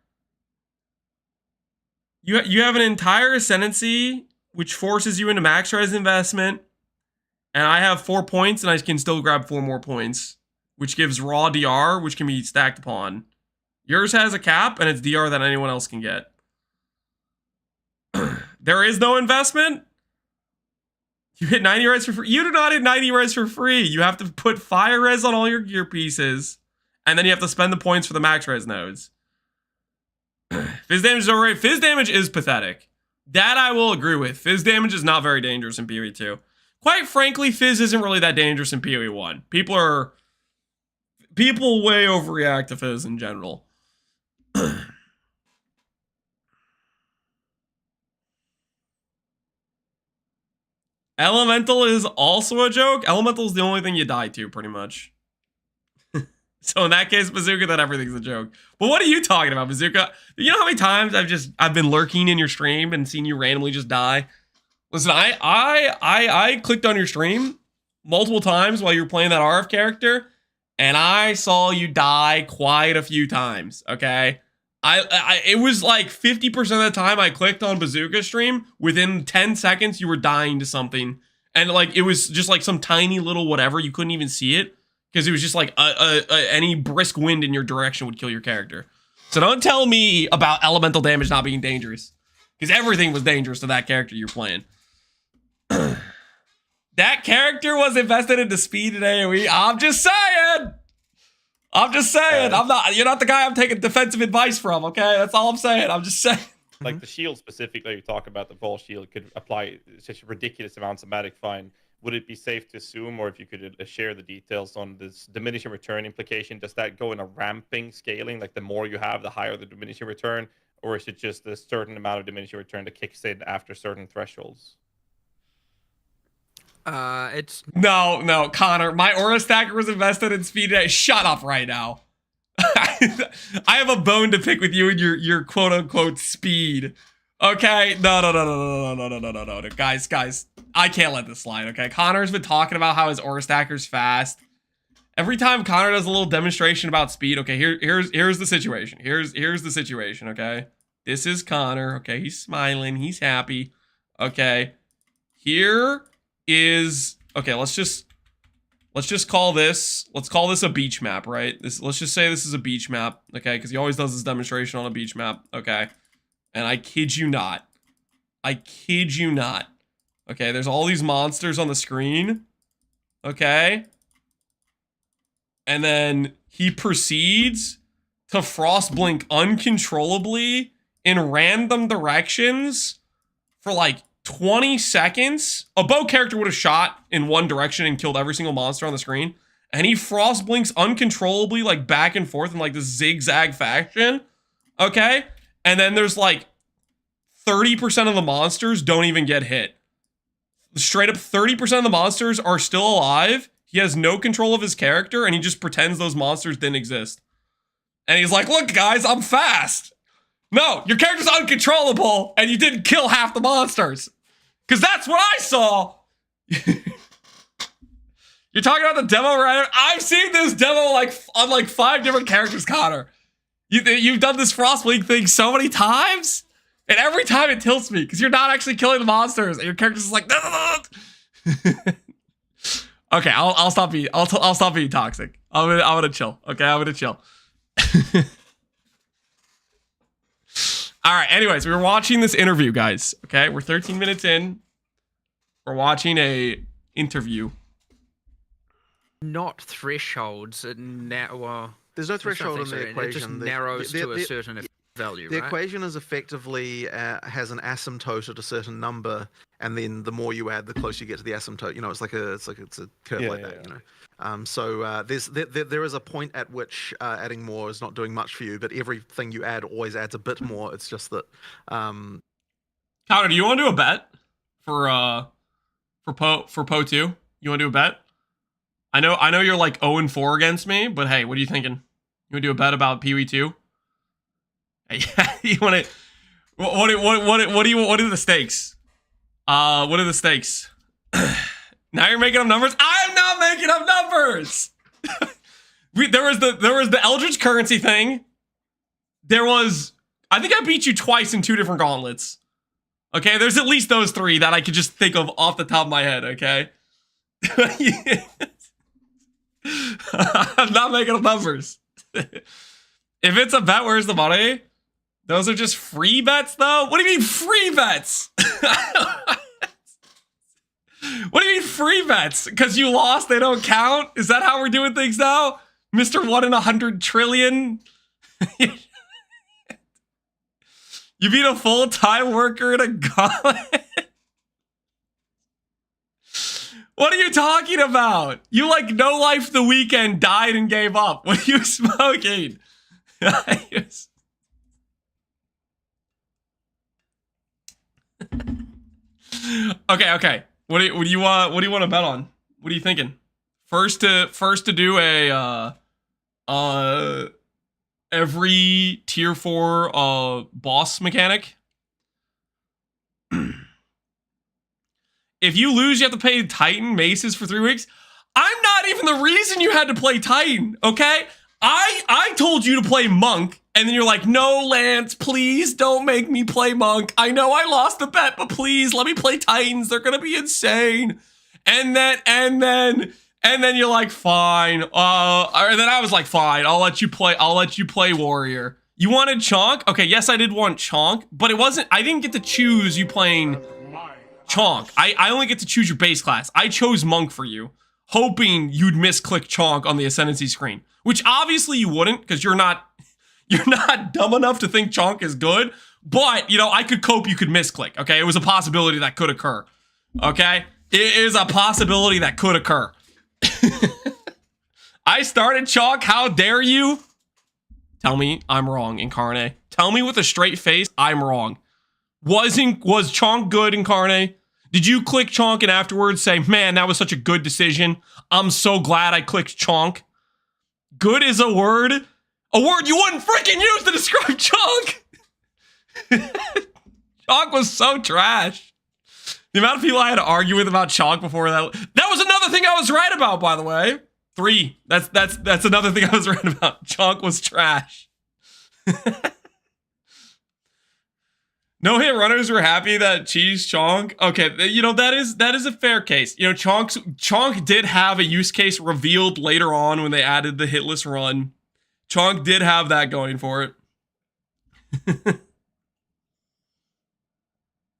You have an entire ascendancy, which forces you into max res investment. And I have 4 points, and I can still grab 4 more points, which gives raw DR, which can be stacked upon. Yours has a cap, and it's DR that anyone else can get. There is no investment. You hit 90 res for free. You do not hit 90 res for free. You have to put fire res on all your gear pieces, and then you have to spend the points for the max res nodes. Fizz damage is overrated. Fizz damage is pathetic. That I will agree with. Fizz damage is not very dangerous in PoE 2. Quite frankly, Fizz isn't really that dangerous in PoE 1. People way overreact to Fizz in general. Elemental is also a joke. Elemental is the only thing you die to, pretty much. So in that case, Bazooka, then everything's a joke. But what are you talking about, Bazooka? You know how many times I've been lurking in your stream and seen you randomly just die? Listen, I clicked on your stream multiple times while you were playing that RF character, and I saw you die quite a few times. Okay, it was like 50% of the time I clicked on Bazooka stream, within 10 seconds you were dying to something, and like it was just like some tiny little whatever, you couldn't even see it because it was just like any brisk wind in your direction would kill your character. So don't tell me about elemental damage not being dangerous, because everything was dangerous to that character you're playing. That character was invested into speed in AoE. I'm just saying. You're not the guy I'm taking defensive advice from, okay? That's all I'm saying. I'm just saying. Like the shield specifically, you talk about the Vol shield could apply such ridiculous amounts of magic fine. Would it be safe to assume, or if you could share the details on this diminishing return implication, does that go in a ramping scaling? Like the more you have, the higher the diminishing return? Or is it just a certain amount of diminishing return that kicks in after certain thresholds? It's No, Connor. My Aura Stacker was invested in speed today. Shut up right now. I have a bone to pick with you and your quote unquote speed. Okay, no, guys, I can't let this slide. Okay, Connor's been talking about how his Aura Stacker's fast. Every time Connor does a little demonstration about speed, okay, here's the situation. Here's the situation. Okay, this is Connor. Okay, he's smiling, he's happy. Okay, here is let's just call this a beach map, right? Let's just say this is a beach map, okay? Because he always does this demonstration on a beach map, okay? And I kid you not, okay? There's all these monsters on the screen, okay? And then he proceeds to frost blink uncontrollably in random directions for like 20 seconds. A bow character would have shot in one direction and killed every single monster on the screen. And he frost blinks uncontrollably, like back and forth in like this zigzag fashion. Okay? And then there's like 30% of the monsters don't even get hit. Straight up 30% of the monsters are still alive. He has no control of his character and he just pretends those monsters didn't exist. And he's like, look guys, I'm fast. No, your character's uncontrollable and you didn't kill half the monsters. Because that's what I saw. You're talking about the demo, right? I've seen this demo like on like 5 different characters, Connor. You've done this Frostblink thing so many times. And every time it tilts me because you're not actually killing the monsters. And your character's just like, okay, I'll stop being toxic. I'm gonna chill. Okay, I'm gonna chill. All right. Anyways, we were watching this interview, guys. Okay, we're 13 minutes in. We're watching a interview. Not thresholds. Well, there's no threshold in the equation. It just narrows to a certain value. The right? equation is effectively has an asymptote at a certain number, and then the more you add, the closer you get to the asymptote. You know, it's a curve like that. You know. So there is a point at which adding more is not doing much for you, but everything you add always adds a bit more. It's just that. Connor, do you want to do a bet for Po 2? You want to do a bet? I know you're like 0-4 against me, but hey, what are you thinking? You want to do a bet about Pee-wee 2? Yeah, you want to? What are the stakes? What are the stakes? Now you're making up numbers. I'm not making up numbers. There was the Eldritch currency thing. I think I beat you twice in 2 different gauntlets. Okay, there's at least those 3 that I could just think of off the top of my head. Okay. I'm not making up numbers. If it's a bet, where's the money? Those are just free bets, though? What do you mean free bets? What do you mean free bets? Because you lost, they don't count? Is that how we're doing things now? Mr. 1 in 100 trillion? You beat a full-time worker in a gauntlet? What are you talking about? You like no life the weekend, died and gave up. What are you smoking? Okay. What do you want to bet on? What are you thinking? First to do a every tier 4 boss mechanic. If you lose, you have to pay Titan maces for 3 weeks. I'm not even the reason you had to play Titan, okay? I told you to play Monk, and then you're like, no, Lance, please don't make me play Monk. I know I lost the bet, but please let me play Titans. They're gonna be insane. And then you're like, fine. And then I was like, fine, I'll let you play Warrior. You wanted Chonk? Okay, yes, I did want Chonk, but I didn't get to choose you playing Chonk. I only get to choose your base class. I chose Monk for you, hoping you'd misclick Chonk on the Ascendancy screen, which obviously you wouldn't, because you're not dumb enough to think Chonk is good, but, you know, I could cope you could misclick, okay? It was a possibility that could occur, okay? It is a possibility that could occur. I started Chonk, how dare you? Tell me I'm wrong, Incarnate. Tell me with a straight face I'm wrong. Was Chonk good, Incarnate? Did you click Chonk and afterwards say, man, that was such a good decision. I'm so glad I clicked Chonk. Good is a word you wouldn't freaking use to describe Chonk. Chonk was so trash. The amount of people I had to argue with about Chonk before that was another thing I was right about, by the way. 3. That's another thing I was right about. Chonk was trash. No hit runners were happy that Cheese Chonk. Okay, you know, that is a fair case. You know, Chonk did have a use case revealed later on when they added the hitless run. Chonk did have that going for it.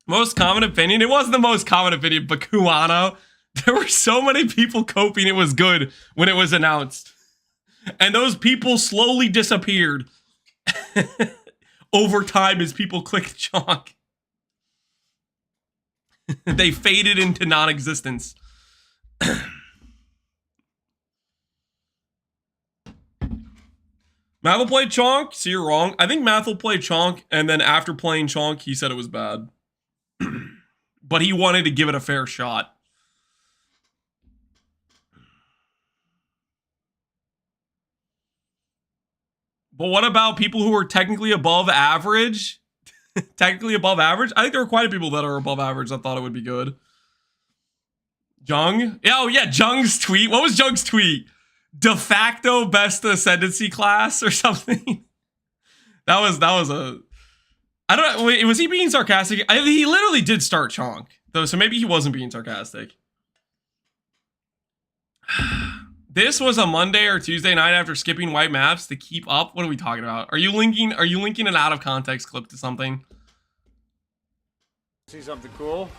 Most common opinion? It wasn't the most common opinion, Bakuano. There were so many people coping it was good when it was announced. And those people slowly disappeared. Over time as people clicked Chonk. They faded into non-existence. Mathel played Chonk, so you're wrong. I think Mathel played Chonk, and then after playing Chonk, he said it was bad. But he wanted to give it a fair shot. But what about people who are technically above average? Technically above average? I think there are quite a few people that are above average that thought it would be good. Jung? Oh yeah, Jung's tweet. What was Jung's tweet? De facto best Ascendancy class or something? That was a... I don't know. Wait, was he being sarcastic? He literally did start Chonk, though, so maybe he wasn't being sarcastic. This was a Monday or Tuesday night after skipping white maps to keep up. What are we talking about? Are you linking an out of context clip to something? See something cool?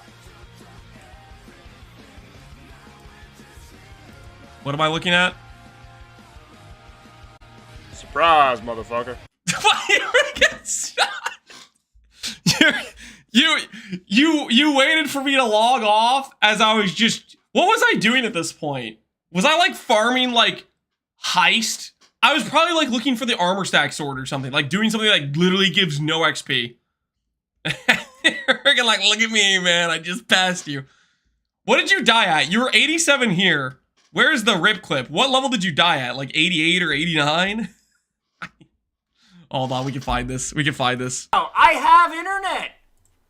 What am I looking at? Surprise, motherfucker. You waited for me to log off as I was just... What was I doing at this point? Was I like farming like heist? I was probably like looking for the armor stack sword or something, like doing something that literally gives no XP. Freaking like, look at me, man. I just passed you. What did you die at? You were 87 here. Where's the rip clip? What level did you die at? Like 88 or 89? Hold on, we can find this. We can find this. Oh, I have internet.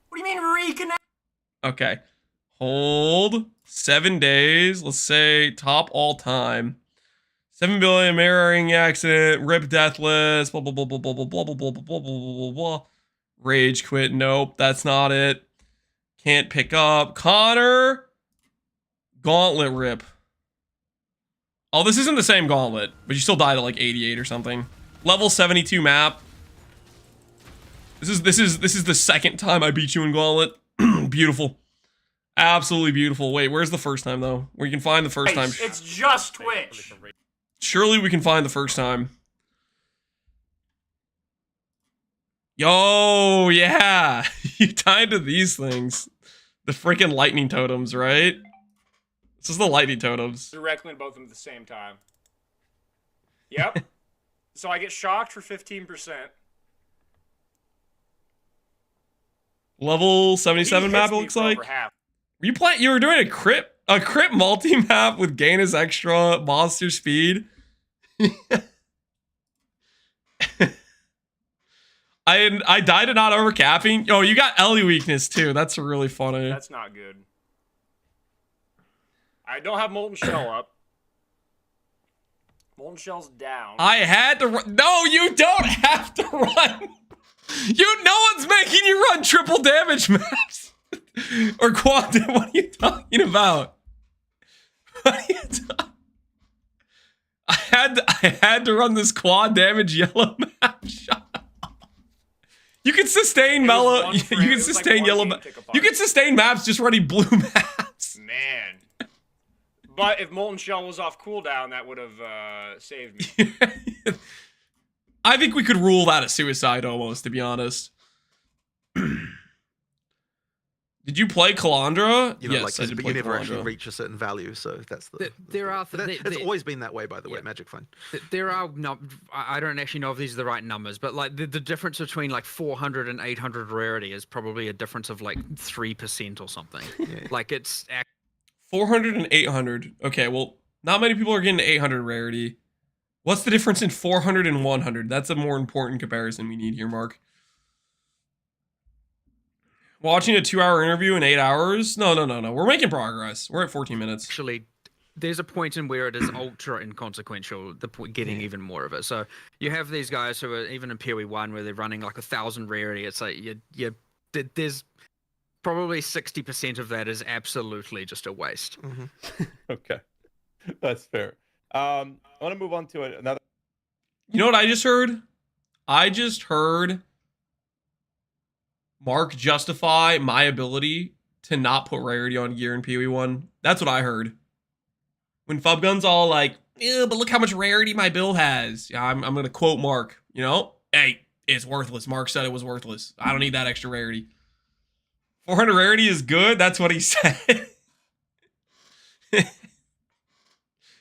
What do you mean reconnect? Okay. Hold 7 days. Let's say top all time. 7 billion mirroring accident. Rip deathless. Blah blah blah blah blah blah blah blah blah blah blah blah blah. Rage quit. Nope, that's not it. Can't pick up. Connor. Gauntlet rip. Oh, this isn't the same gauntlet, but you still died at like 88 or something. Level 72 map. This is the second time I beat you in gauntlet. Beautiful. Absolutely beautiful. Wait, where's the first time though? Where you can find the first time. It's just Twitch. Surely we can find the first time. Yo, yeah. You tied to these things. The freaking lightning totems, right? This is the lightning totems. Directly in both of them at the same time. Yep. So I get shocked for 15%. Level 77 map, it looks like. You were doing a crit multi-map with gain as extra monster speed. I died to not overcapping. Oh, you got Ellie weakness too. That's really funny. That's not good. I don't have Molten Shell up. Molten Shell's down. I had to run. No, you don't have to run. No one's making you run triple damage maps. Or quad. What are you talking about? What are you talking? I had to run this quad damage yellow map. Shut up. You can sustain mellow. You can sustain like yellow. You can sustain maps just running blue maps. Man. But if Molten Shell was off cooldown, that would have saved me. I think we could rule that a suicide almost, to be honest. Did you play Calandra? You know, yes, like, I did but play you never Calandra. actually reach a certain value, so that's the... There are... It's always been that way, by the way, Magic Fine. There are... No, I don't actually know if these are the right numbers, but like the difference between like 400 and 800 rarity is probably a difference of like 3% or something. Yeah. Like it's... 400 and 800. Okay, well, not many people are getting to 800 rarity. What's the difference in 400 and 100? That's a more important comparison we need here, Mark. Watching a 2-hour interview in 8 hours? No. We're making progress. We're at 14 minutes. Actually, there's a point in where it is ultra inconsequential, getting even more of it. So you have these guys who are even in Parry 1 where they're running like 1,000 rarity. It's like, there's probably 60% of that is absolutely just a waste. Mm-hmm. Okay. That's fair. I want to move on to another. You know what I just heard? I just heard Mark justify my ability to not put rarity on gear in PoE1. That's what I heard. When Fubgun's all like, ew, but look how much rarity my build has. Yeah, I'm going to quote Mark, you know? Hey, it's worthless. Mark said it was worthless. I don't need that extra rarity. 400 rarity is good. That's what he said.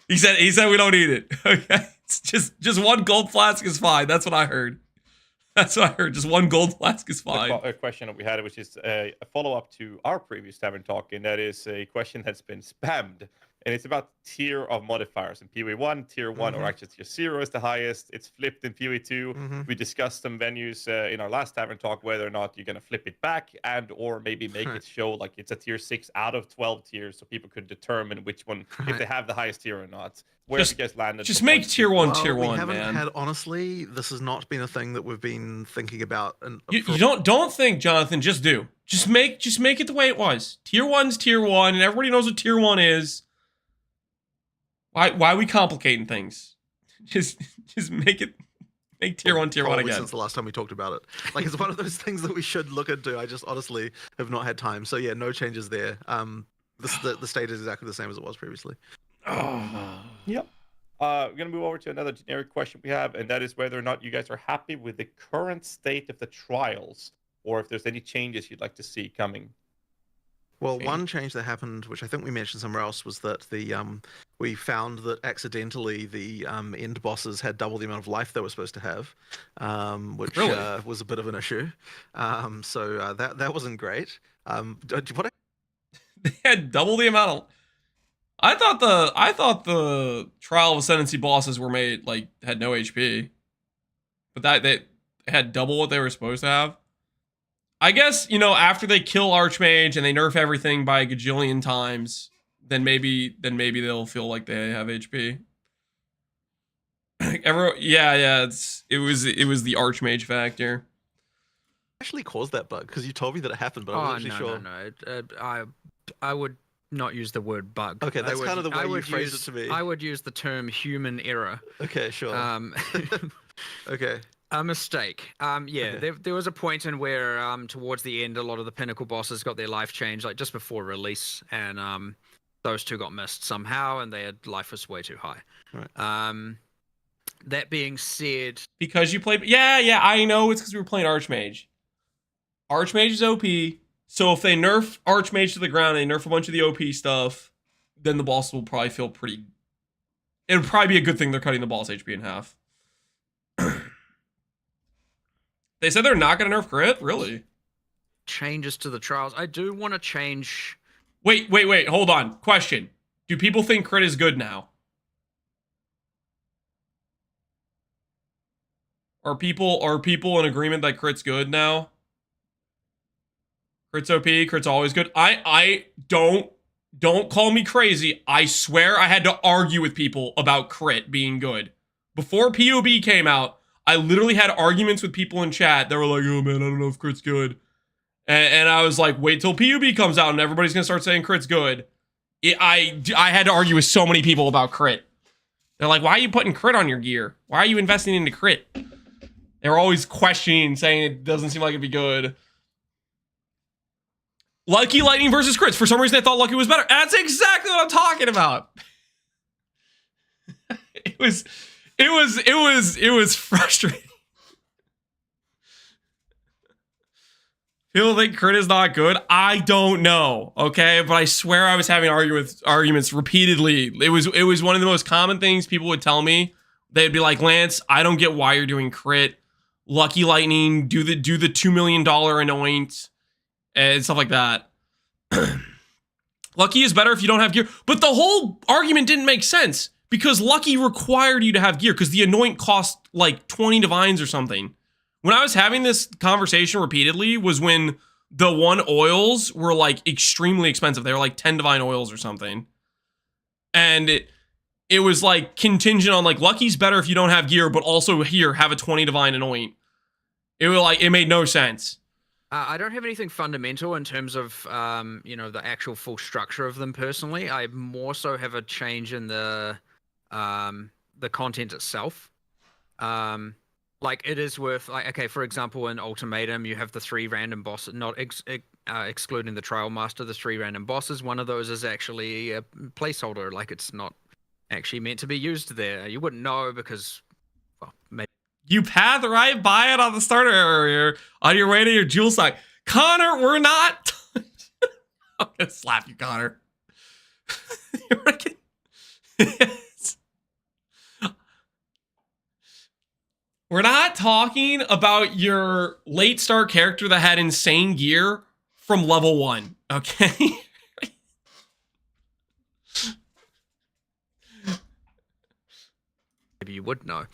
He said we don't need it. Okay. It's just one gold flask is fine. That's what I heard. That's what I heard. Just one gold flask is fine. A question that we had, which is a follow-up to our previous Tavern Talk, and that is a question that's been spammed and it's about tier of modifiers. In PoE 1, tier 1, or actually tier 0 is the highest. It's flipped in PoE 2. We discussed some venues in our last tavern talk whether or not you're going to flip it back and or maybe make it show like it's a tier 6 out of 12 tiers so people could determine which one, if they have the highest tier or not. Where have you guys landed? Just make tier 1 tier 1, we haven't man. had, honestly, this has not been a thing that we've been thinking about. And You don't think, Jonathan, just do. Just make it the way it was. Tier 1's tier 1, and everybody knows what tier 1 is. Why are we complicating things? Just make tier 1 tier 1 again. Since the last time we talked about it. Like, it's one of those things that we should look into. I just honestly have not had time. So yeah, no changes there. The state is exactly the same as it was previously. Yep. We're going to move over to another generic question we have, and that is whether or not you guys are happy with the current state of the trials, or if there's any changes you'd like to see coming. Well, one change that happened, which I think we mentioned somewhere else, was that we found that accidentally the end bosses had double the amount of life they were supposed to have, which was a bit of an issue. So that wasn't great. They had double the amount of. I thought the trial of Ascendancy bosses were made had no HP, but that they had double what they were supposed to have. I guess, after they kill Archmage and they nerf everything by a gajillion times, then maybe they'll feel like they have HP. It was the Archmage factor. Actually caused that bug because you told me that it happened, but I wasn't actually sure. No. I would not use the word bug. Okay, that's kind of the way you phrased it to me. I would use the term human error. Okay, sure. Okay. A mistake. There was a point in where towards the end, a lot of the Pinnacle bosses got their life changed, like just before release, and those two got missed somehow, and their life was way too high. Right. That being said, because you played, I know it's because we were playing Archmage. Archmage is OP, so if they nerf Archmage to the ground, and they nerf a bunch of the OP stuff, then the boss will probably feel pretty. It would probably be a good thing they're cutting the boss HP in half. They said they're not going to nerf crit? Really? Changes to the trials. I do want to change... Wait. Hold on. Question. Do people think crit is good now? Are people in agreement that crit's good now? Crit's OP. Crit's always good. I don't call me crazy. I swear I had to argue with people about crit being good. Before POB came out, I literally had arguments with people in chat that were like, oh man, I don't know if crit's good. And I was like, wait till PUB comes out and everybody's going to start saying crit's good. I had to argue with so many people about crit. They're like, why are you putting crit on your gear? Why are you investing into crit? They were always questioning, saying it doesn't seem like it'd be good. Lucky Lightning versus crits. For some reason, I thought Lucky was better. That's exactly what I'm talking about. It was frustrating. People think crit is not good. I don't know, okay? But I swear I was having arguments repeatedly. It was one of the most common things people would tell me. They'd be like, Lance, I don't get why you're doing crit. Lucky Lightning, do the $2 million anoint and stuff like that. Lucky is better if you don't have gear. But the whole argument didn't make sense. Because Lucky required you to have gear, because the anoint cost like 20 divines or something. When I was having this conversation repeatedly was when the 1 oils were like extremely expensive. They were like 10 divine oils or something. And it was like contingent on like Lucky's better if you don't have gear, but also here, have a 20 divine anoint. It made no sense. I don't have anything fundamental in terms of, the actual full structure of them personally. I more so have a change in the content itself. Like it is worth, like, okay, for example, in Ultimatum, you have the 3 random bosses, not excluding the Trial Master, the 3 random bosses. One of those is actually a placeholder, like it's not actually meant to be used there. You wouldn't know because, well, maybe. You path right by it on the starter area on your way to your jewel site. Connor, we're not. I'm gonna slap you, Connor. We're not talking about your late start character that had insane gear from level 1, okay? maybe you would know.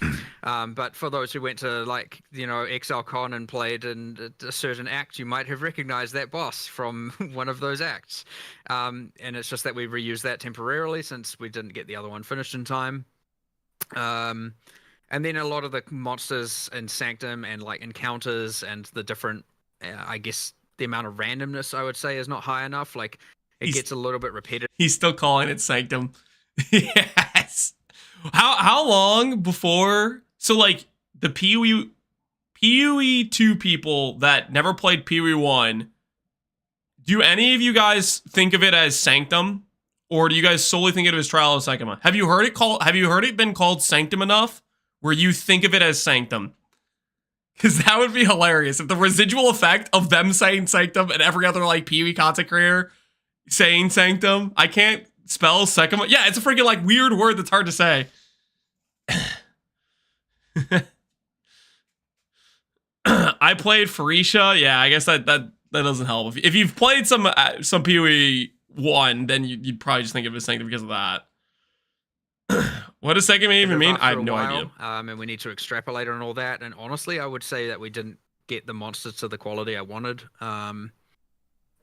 But for those who went to like, you know, Exile Con and played in a certain act, you might have recognized that boss from one of those acts. And it's just that we reused that temporarily since we didn't get the other one finished in time. And then a lot of the monsters in Sanctum and like encounters and the different, I guess the amount of randomness I would say is not high enough. Like it gets a little bit repetitive. He's still calling it Sanctum. Yes. How long before? So like the PoE 2 people that never played PoE 1, do any of you guys think of it as Sanctum, or do you guys solely think of it as Trial of Sigma? Have you heard it been called Sanctum enough where you think of it as Sanctum? Because that would be hilarious if the residual effect of them saying Sanctum and every other like PoE content creator saying Sanctum. I can't spell Sekima. Yeah, it's a freaking like weird word that's hard to say. I played Pharisha. Yeah, I guess that doesn't help. If you've played some PoE 1, then you'd probably just think of it as Sanctum because of that. What does Sekima even mean? I have no idea. And we need to extrapolate on all that. And honestly, I would say that we didn't get the monsters to the quality I wanted.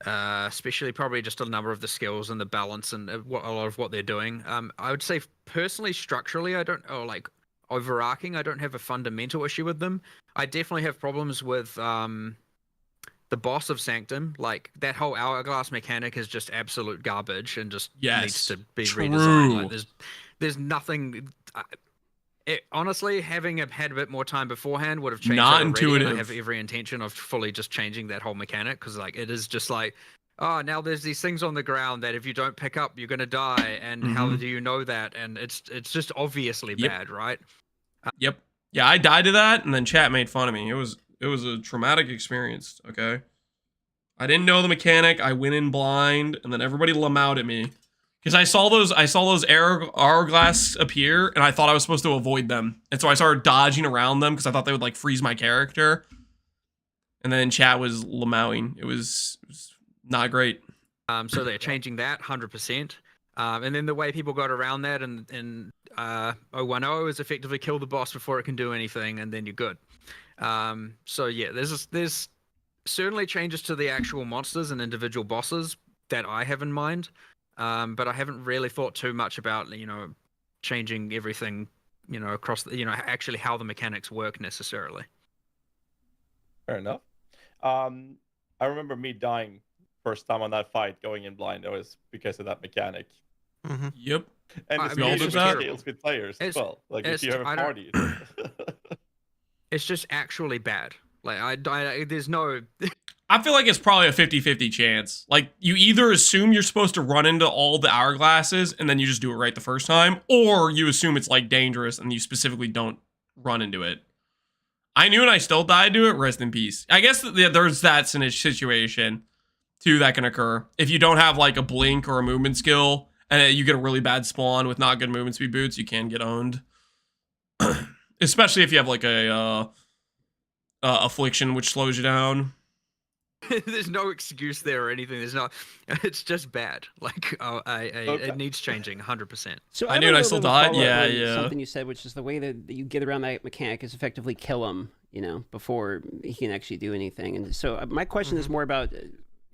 Especially probably just a number of the skills and the balance and a lot of what they're doing. I would say personally, structurally, like overarching, I don't have a fundamental issue with them. I definitely have problems with the boss of Sanctum. Like that whole hourglass mechanic is just absolute garbage and just needs to be redesigned. Like there's nothing. Honestly, having had a bit more time beforehand would have changed. Not it intuitive. I have every intention of fully just changing that whole mechanic because, like, it is just like, oh, now there's these things on the ground that if you don't pick up, you're gonna die. And how do you know that? And it's just obviously bad, right? Yep. Yeah, I died to that, and then chat made fun of me. It was a traumatic experience. Okay. I didn't know the mechanic. I went in blind, and then everybody lamouted at me. Because I saw those hourglass appear, and I thought I was supposed to avoid them. And so I started dodging around them because I thought they would like freeze my character. And then chat was lamowing. It was not great. So they're changing that 100%. And then the way people got around that in 010 is effectively kill the boss before it can do anything, and then you're good. So yeah, there's certainly changes to the actual monsters and individual bosses that I have in mind. But I haven't really thought too much about, you know, changing everything, you know, across the, you know, actually how the mechanics work necessarily. Fair enough. I remember me dying first time on that fight, going in blind. It was because of that mechanic. Yep. And we all did that. Scales with players as well. Like if you have a party. It's just actually bad. Like I there's no. I feel like it's probably a 50-50 chance. Like, you either assume you're supposed to run into all the hourglasses and then you just do it right the first time, or you assume it's, like, dangerous and you specifically don't run into it. I knew and I still died to it. Rest in peace. I guess there's that situation, too, that can occur. If you don't have, like, a blink or a movement skill and you get a really bad spawn with not good movement speed boots, you can get owned. Especially if you have, like, a affliction, which slows you down. There's no excuse there or anything. There's not. It's just bad. Like, it needs changing 100%. So I knew and I still died. Yeah. Something you said, which is the way that you get around that mechanic is effectively kill him, you know, before he can actually do anything. And so my question is more about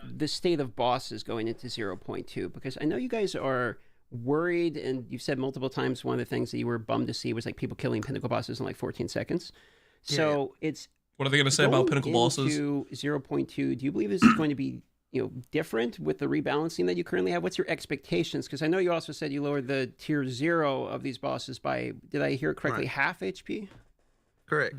the state of bosses going into 0.2, because I know you guys are worried, and you've said multiple times one of the things that you were bummed to see was like people killing Pinnacle bosses in like 14 seconds. So it's. What are they going to say about Pinnacle bosses? 0.2, do you believe this is going to be, you know, different with the rebalancing that you currently have? What's your expectations? Because I know you also said you lowered the tier 0 of these bosses by, did I hear it correctly, half HP? Correct.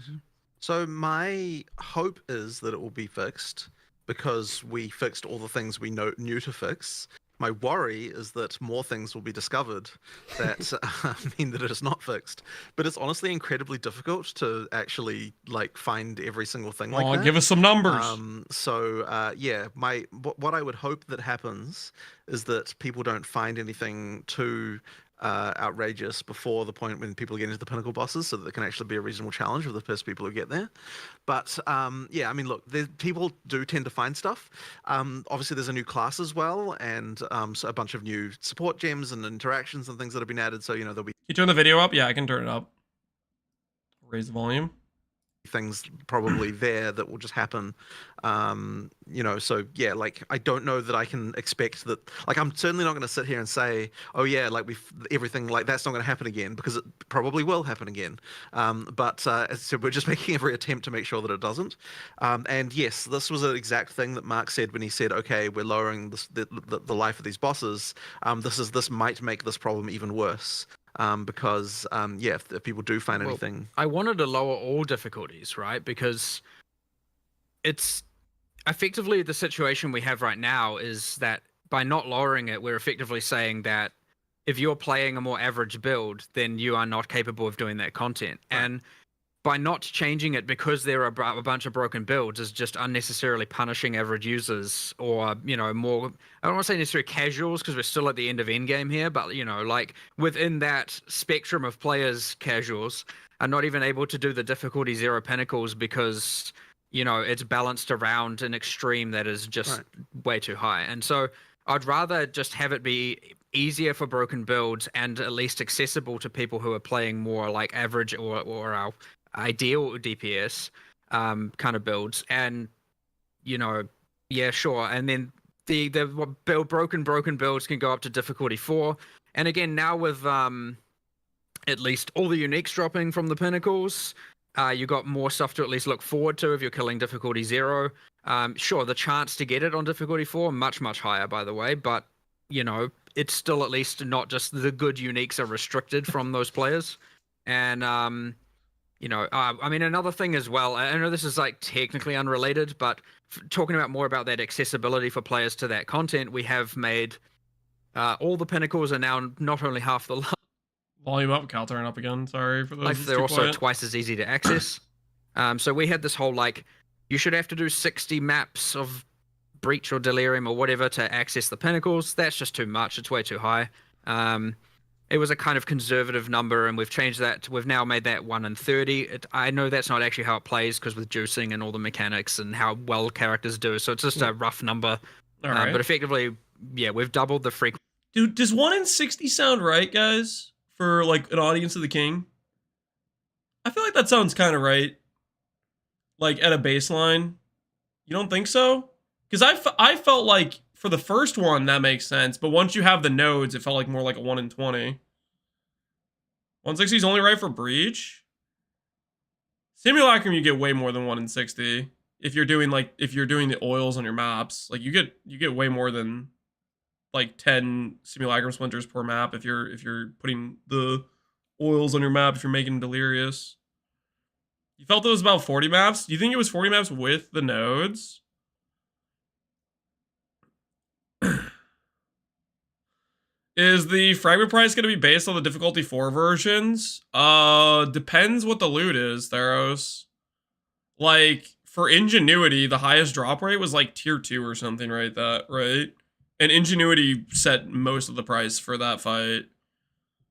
So my hope is that it will be fixed because we fixed all the things we knew to fix. My worry is that more things will be discovered that mean that it is not fixed. But it's honestly incredibly difficult to actually like find every single thing like that. Give us some numbers. Yeah, what I would hope that happens is that people don't find anything too outrageous before the point when people get into the Pinnacle bosses, so that it can actually be a reasonable challenge for the first people who get there. But yeah, I mean, look, people do tend to find stuff. Obviously, there's a new class as well, and so a bunch of new support gems and interactions and things that have been added. So, you know, there'll be. You turn the video up? Yeah, I can turn it up. Raise the volume. Things probably there that will just happen. You know, so yeah, like I don't know that I can expect that. Like I'm certainly not going to sit here and say, oh yeah, like everything like that's not going to happen again, because it probably will happen again. But so we're just making every attempt to make sure that it doesn't. And yes, this was an exact thing that Mark said when he said, okay, we're lowering the life of these bosses. This might make this problem even worse. Because yeah, if people do find anything, I wanted to lower all difficulties, right? Because it's effectively the situation we have right now is that by not lowering it, we're effectively saying that if you're playing a more average build, then you are not capable of doing that content. Right. And by not changing it because there are a bunch of broken builds is just unnecessarily punishing average users, or, you know, more, I don't want to say necessarily casuals because we're still at the end of Endgame here, but, you know, like within that spectrum of players, casuals are not even able to do the difficulty 0 Pinnacles because, you know, it's balanced around an extreme that is just way too high. And so I'd rather just have it be easier for broken builds and at least accessible to people who are playing more like average or our ideal DPS kind of builds. And, you know, yeah, sure. And then the broken builds can go up to difficulty 4. And again, now with at least all the uniques dropping from the Pinnacles, you got more stuff to at least look forward to if you're killing difficulty 0. Sure, the chance to get it on difficulty 4 much higher, by the way, but, you know, it's still at least not just the good uniques are restricted from those players. And you know, I mean, another thing as well, I know this is like technically unrelated, but talking about more about that accessibility for players to that content, we have made all the Pinnacles are now not only half the volume up, Cal turn up again. Sorry for those. life, they're also twice as easy to access. So we had this whole like, you should have to do 60 maps of Breach or Delirium or whatever to access the Pinnacles. That's just too much. It's way too high. It was a kind of conservative number, and we've changed that. We've now made that 1 in 30. I know that's not actually how it plays because with juicing and all the mechanics and how well characters do. So it's just a rough number. All right. But effectively, yeah, we've doubled the frequency. Dude, does 1 in 60 sound right, guys? For like an audience of the king? I feel like that sounds kind of right. Like at a baseline. You don't think so? Because I felt like for the first one, that makes sense. But once you have the nodes, it felt like more like a 1 in 20. 160 is only right for Breach. Simulacrum, you get way more than 1 in 60. If you're doing the oils on your maps, like you get way more than like 10 Simulacrum splinters per map if you're putting the oils on your map, if you're making Delirious. You felt it was about 40 maps? Do you think it was 40 maps with the nodes? Is the fragment price going to be based on the difficulty 4 versions? Depends what the loot is, Theros. Like, for Ingenuity, the highest drop rate was like tier 2 or something, right? And Ingenuity set most of the price for that fight.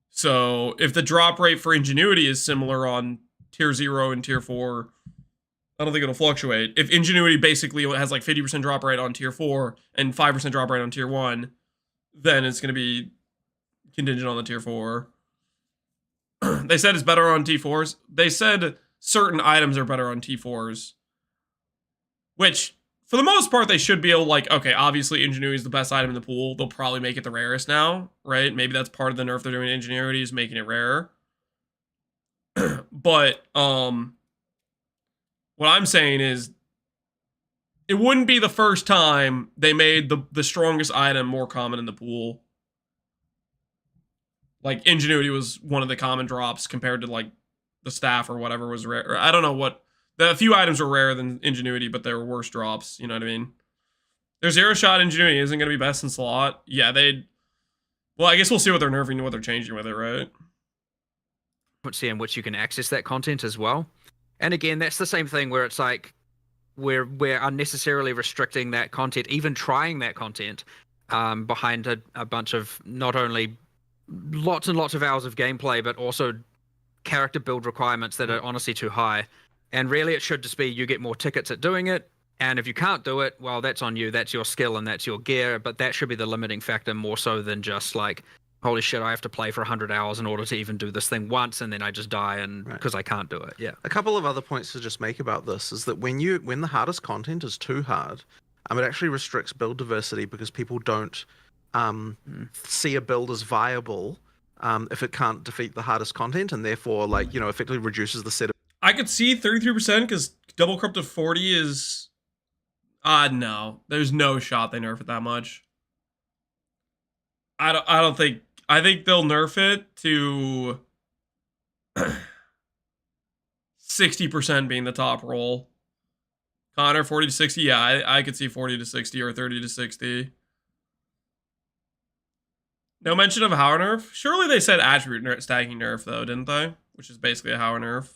So, if the drop rate for Ingenuity is similar on tier 0 and tier 4, I don't think it'll fluctuate. If Ingenuity basically has like 50% drop rate on tier 4 and 5% drop rate on tier 1, then it's going to be contingent on the tier 4. They said it's better on T4s. They said certain items are better on T4s. Which, for the most part, they should be able, like, okay, obviously Ingenuity is the best item in the pool. They'll probably make it the rarest now, right? Maybe that's part of the nerf they're doing to Ingenuity is making it rare. But, what I'm saying is, it wouldn't be the first time they made the strongest item more common in the pool. Like, Ingenuity was one of the common drops compared to, like, the staff or whatever was rare. Or I don't know what. A few items were rarer than Ingenuity, but they were worse drops. You know what I mean? Their 0-shot Ingenuity isn't going to be best in slot. Yeah, well, I guess we'll see what they're nerfing and what they're changing with it, right? See in which you can access that content as well. And again, that's the same thing where it's like, we're unnecessarily restricting that content, even trying that content, behind a bunch of not only lots and lots of hours of gameplay, but also character build requirements that are honestly too high. And really, it should just be you get more tickets at doing it. And if you can't do it, well, that's on you. That's your skill and that's your gear. But that should be the limiting factor more so than just like, holy shit, I have to play for 100 hours in order to even do this thing once, and then I just die and Right. because I can't do it. Yeah. A couple of other points to just make about this is that when the hardest content is too hard, it actually restricts build diversity because people don't see a build as viable if it can't defeat the hardest content, and therefore, like, effectively reduces the set of. I could see 33% because double corrupted 40 is. No, there's no shot they nerf it that much. I don't think. I think they'll nerf it to 60% being the top roll. Connor, 40 to 60. Yeah, I could see 40 to 60 or 30 to 60. No mention of a Howard nerf. Surely they said attribute stacking nerf though, didn't they? Which is basically a Howard nerf.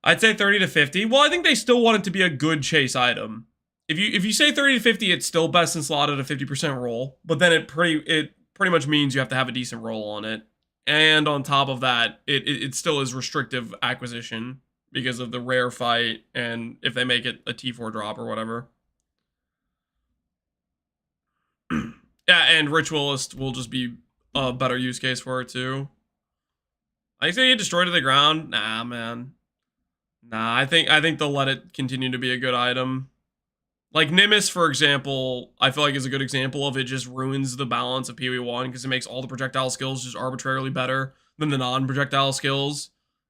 I'd say 30 to 50. Well, I think they still want it to be a good chase item. If you say 30 to 50, it's still best in slot at a 50% roll, but then it pretty much means you have to have a decent roll on it. And on top of that, it still is restrictive acquisition because of the rare fight and if they make it a T4 drop or whatever. Yeah, and Ritualist will just be a better use case for it too. I think they get destroyed to the ground. Nah, man. Nah, I think they'll let it continue to be a good item. Like Nimbus, for example, I feel like is a good example of it just ruins the balance of PoE1 because it makes all the projectile skills just arbitrarily better than the non-projectile skills.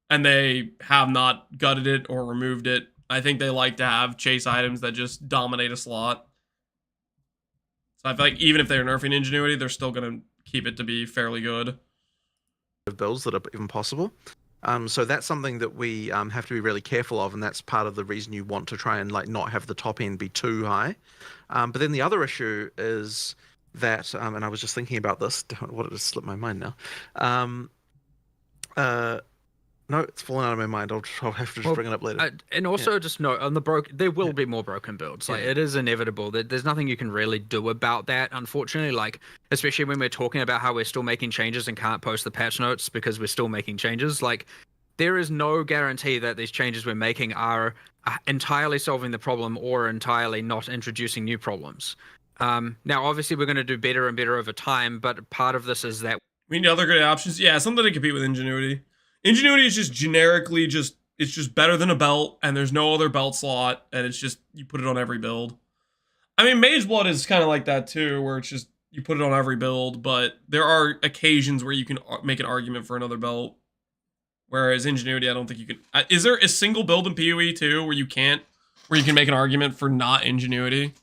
And they have not gutted it or removed it. I think they like to have chase items that just dominate a slot. So I feel like even if they're nerfing Ingenuity, they're still going to keep it to be fairly good. Builds that are even possible. So that's something that we have to be really careful of, and that's part of the reason you want to try and like not have the top end be too high. But then the other issue is that, and I was just thinking about this. What, it just slipped my mind now. No, it's fallen out of my mind. I'll have to just bring it up later. And also just note on the there will be more broken builds. Like it is inevitable. There's nothing you can really do about that, unfortunately. Like especially when we're talking about how we're still making changes and can't post the patch notes because we're still making changes. Like there is no guarantee that these changes we're making are entirely solving the problem or entirely not introducing new problems. Now, obviously, we're going to do better and better over time, but part of this is that we need other good options. Yeah, something to compete with Ingenuity. Ingenuity is just generically it's just better than a belt, and there's no other belt slot, and it's just, you put it on every build. I mean, Mage Blood is kind of like that too, where it's just, you put it on every build, but there are occasions where you can make an argument for another belt. Whereas Ingenuity, I don't think you can. Is there a single build in PoE too where you can make an argument for not Ingenuity?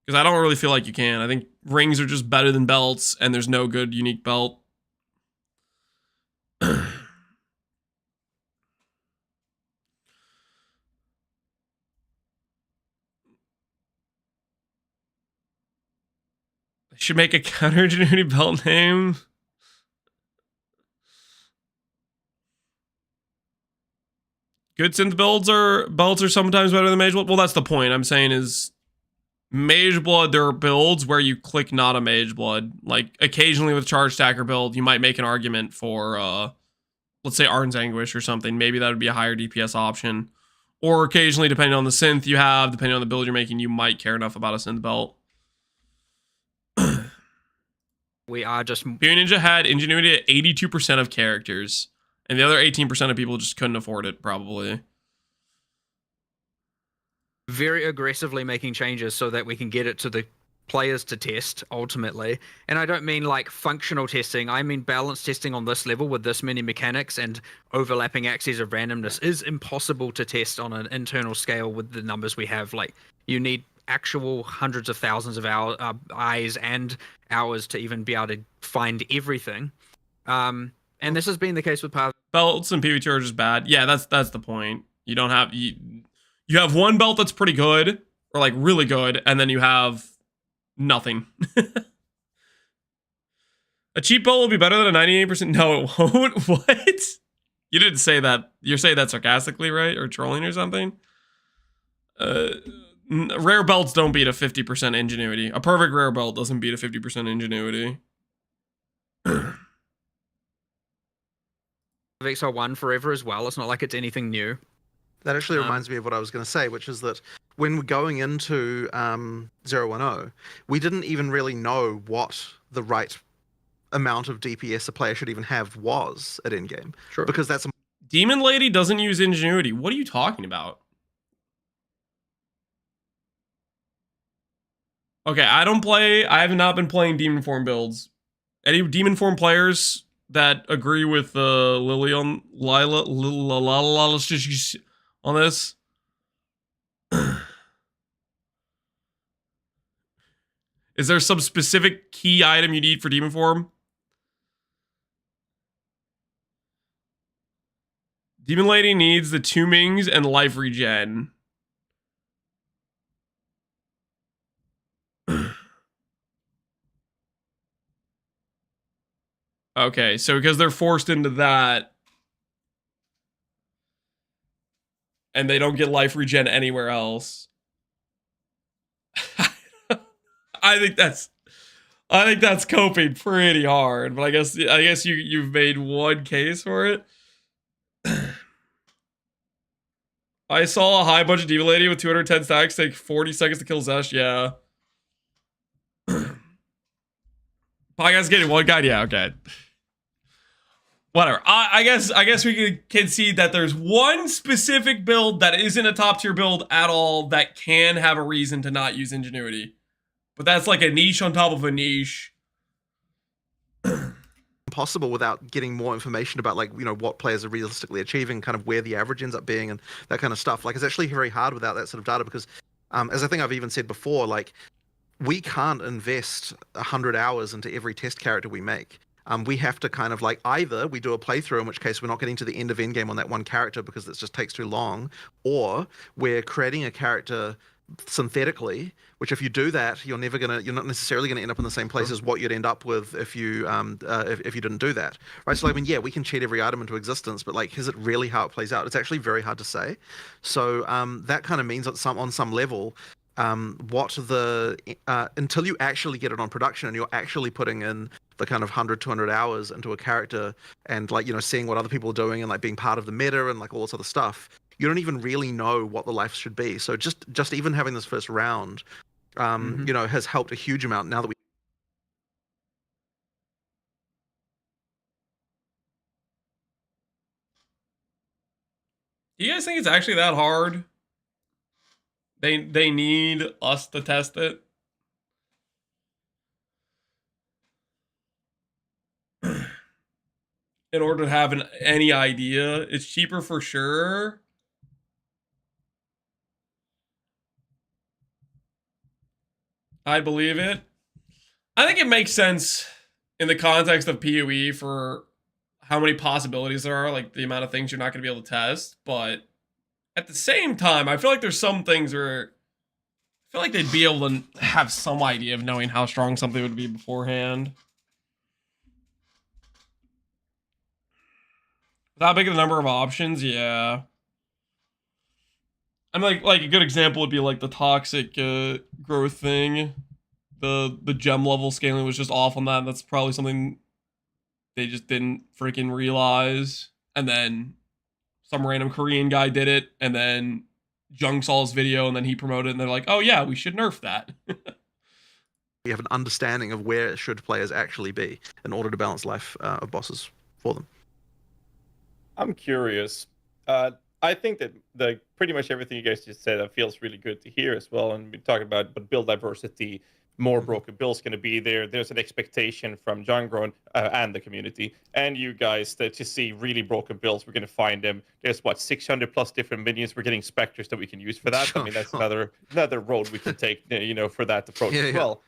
Because I don't really feel like you can. I think rings are just better than belts, and there's no good unique belt. Should make a counter Ingenuity belt name. Good synth belts are sometimes better than Mage Blood. Well, that's the point. I'm saying is Mage Blood, there are builds where you click not a Mage Blood. Like occasionally with Charge Stacker build, you might make an argument for let's say Arden's Anguish or something. Maybe that would be a higher DPS option. Or occasionally, depending on the synth you have, depending on the build you're making, you might care enough about a synth belt. we are just... PoE Ninja had Ingenuity at 82% of characters, and the other 18% of people just couldn't afford it, probably. Very aggressively making changes so that we can get it to the players to test, ultimately. And I don't mean like functional testing, I mean balance testing on this level with this many mechanics and overlapping axes of randomness is impossible to test on an internal scale with the numbers we have. Like, you need actual hundreds of thousands of eyes and hours to even be able to find everything. And this has been the case with Path. Belts and PvT are just bad. Yeah, that's the point. You don't have... You have one belt that's pretty good, or like really good, and then you have nothing. A cheap belt will be better than a 98%. No, it won't. What? You didn't say that. You're saying that sarcastically, right? Or trolling or something? Rare belts don't beat a 50% ingenuity. A perfect rare belt doesn't beat a 50% ingenuity. Exile 1 forever as well. It's not like it's anything new. That actually reminds me of what I was going to say, which is that when we're going into 010, we didn't even really know what the right amount of DPS a player should even have was at endgame. Sure. Because that's a Demon Lady doesn't use ingenuity. What are you talking about? Okay, I have not been playing demon form builds. Any demon form players that agree with Lily on on this? Is there some specific key item you need for demon form? Demon Lady needs the Tombings and life regen. Okay, so because they're forced into that, and they don't get life regen anywhere else. I think that's coping pretty hard, but I guess you've made one case for it. I saw a high budget Demon Lady with 210 stacks take 40 seconds to kill Zesh. Yeah. Podcast getting one guide. Yeah. Okay. Whatever. I guess we could concede that there's one specific build that isn't a top tier build at all that can have a reason to not use ingenuity, but that's like a niche on top of a niche. Impossible without getting more information about, like, you know, what players are realistically achieving, kind of where the average ends up being, and that kind of stuff. Like, it's actually very hard without that sort of data because, as I think I've even said before, like, we can't invest 100 hours into every test character we make. We have to kind of, like, either we do a playthrough, in which case we're not getting to the end of endgame on that one character because it just takes too long, or we're creating a character synthetically, which if you do that, you're not necessarily gonna end up in the same place as what you'd end up with if you if you didn't do that, right? So I mean, yeah, we can cheat every item into existence, but like, is it really how it plays out? It's actually very hard to say. So that kind of means that on some level, what the until you actually get it on production and you're actually putting in the kind of 100, 200 hours into a character and, like, you know, seeing what other people are doing and like being part of the meta and like all this other stuff, you don't even really know what the life should be. So just even having this first round, you know, has helped a huge amount now that we. Do you guys think it's actually that hard? They need us to test it. In order to have any idea. It's cheaper for sure. I believe it. I think it makes sense in the context of PoE for how many possibilities there are, like the amount of things you're not going to be able to test. But at the same time, I feel like there's some things where I feel like they'd be able to have some idea of knowing how strong something would be beforehand. That big of a number of options, yeah. I'm like a good example would be like the toxic growth thing. The gem level scaling was just off on that. And that's probably something they just didn't freaking realize. And then some random Korean guy did it, and then Jung saw his video, and then he promoted it, and they're like, "Oh yeah, we should nerf that." We have an understanding of where should players actually be in order to balance life of bosses for them. I'm curious. I think that pretty much everything you guys just said feels really good to hear as well. And we talk about build diversity, more broken builds going to be there. There's an expectation from John Grown and the community and you guys to see really broken builds. We're going to find them. There's 600 plus different minions. We're getting specters that we can use for that. Sure, I mean, that's another road we can take, you know, for that approach as well.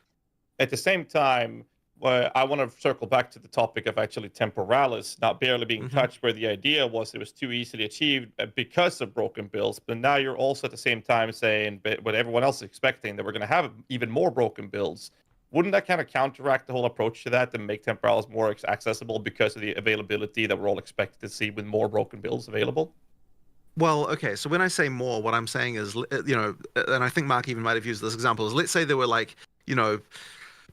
At the same time, I want to circle back to the topic of actually Temporalis not barely being touched, where the idea was it was too easily achieved because of broken builds. But now you're also at the same time saying, but what everyone else is expecting, that we're going to have even more broken builds. Wouldn't that kind of counteract the whole approach to that and make Temporalis more accessible because of the availability that we're all expected to see with more broken builds available? Well, okay, so when I say more, what I'm saying is, you know, and I think Mark even might have used this example, is let's say there were, like, you know,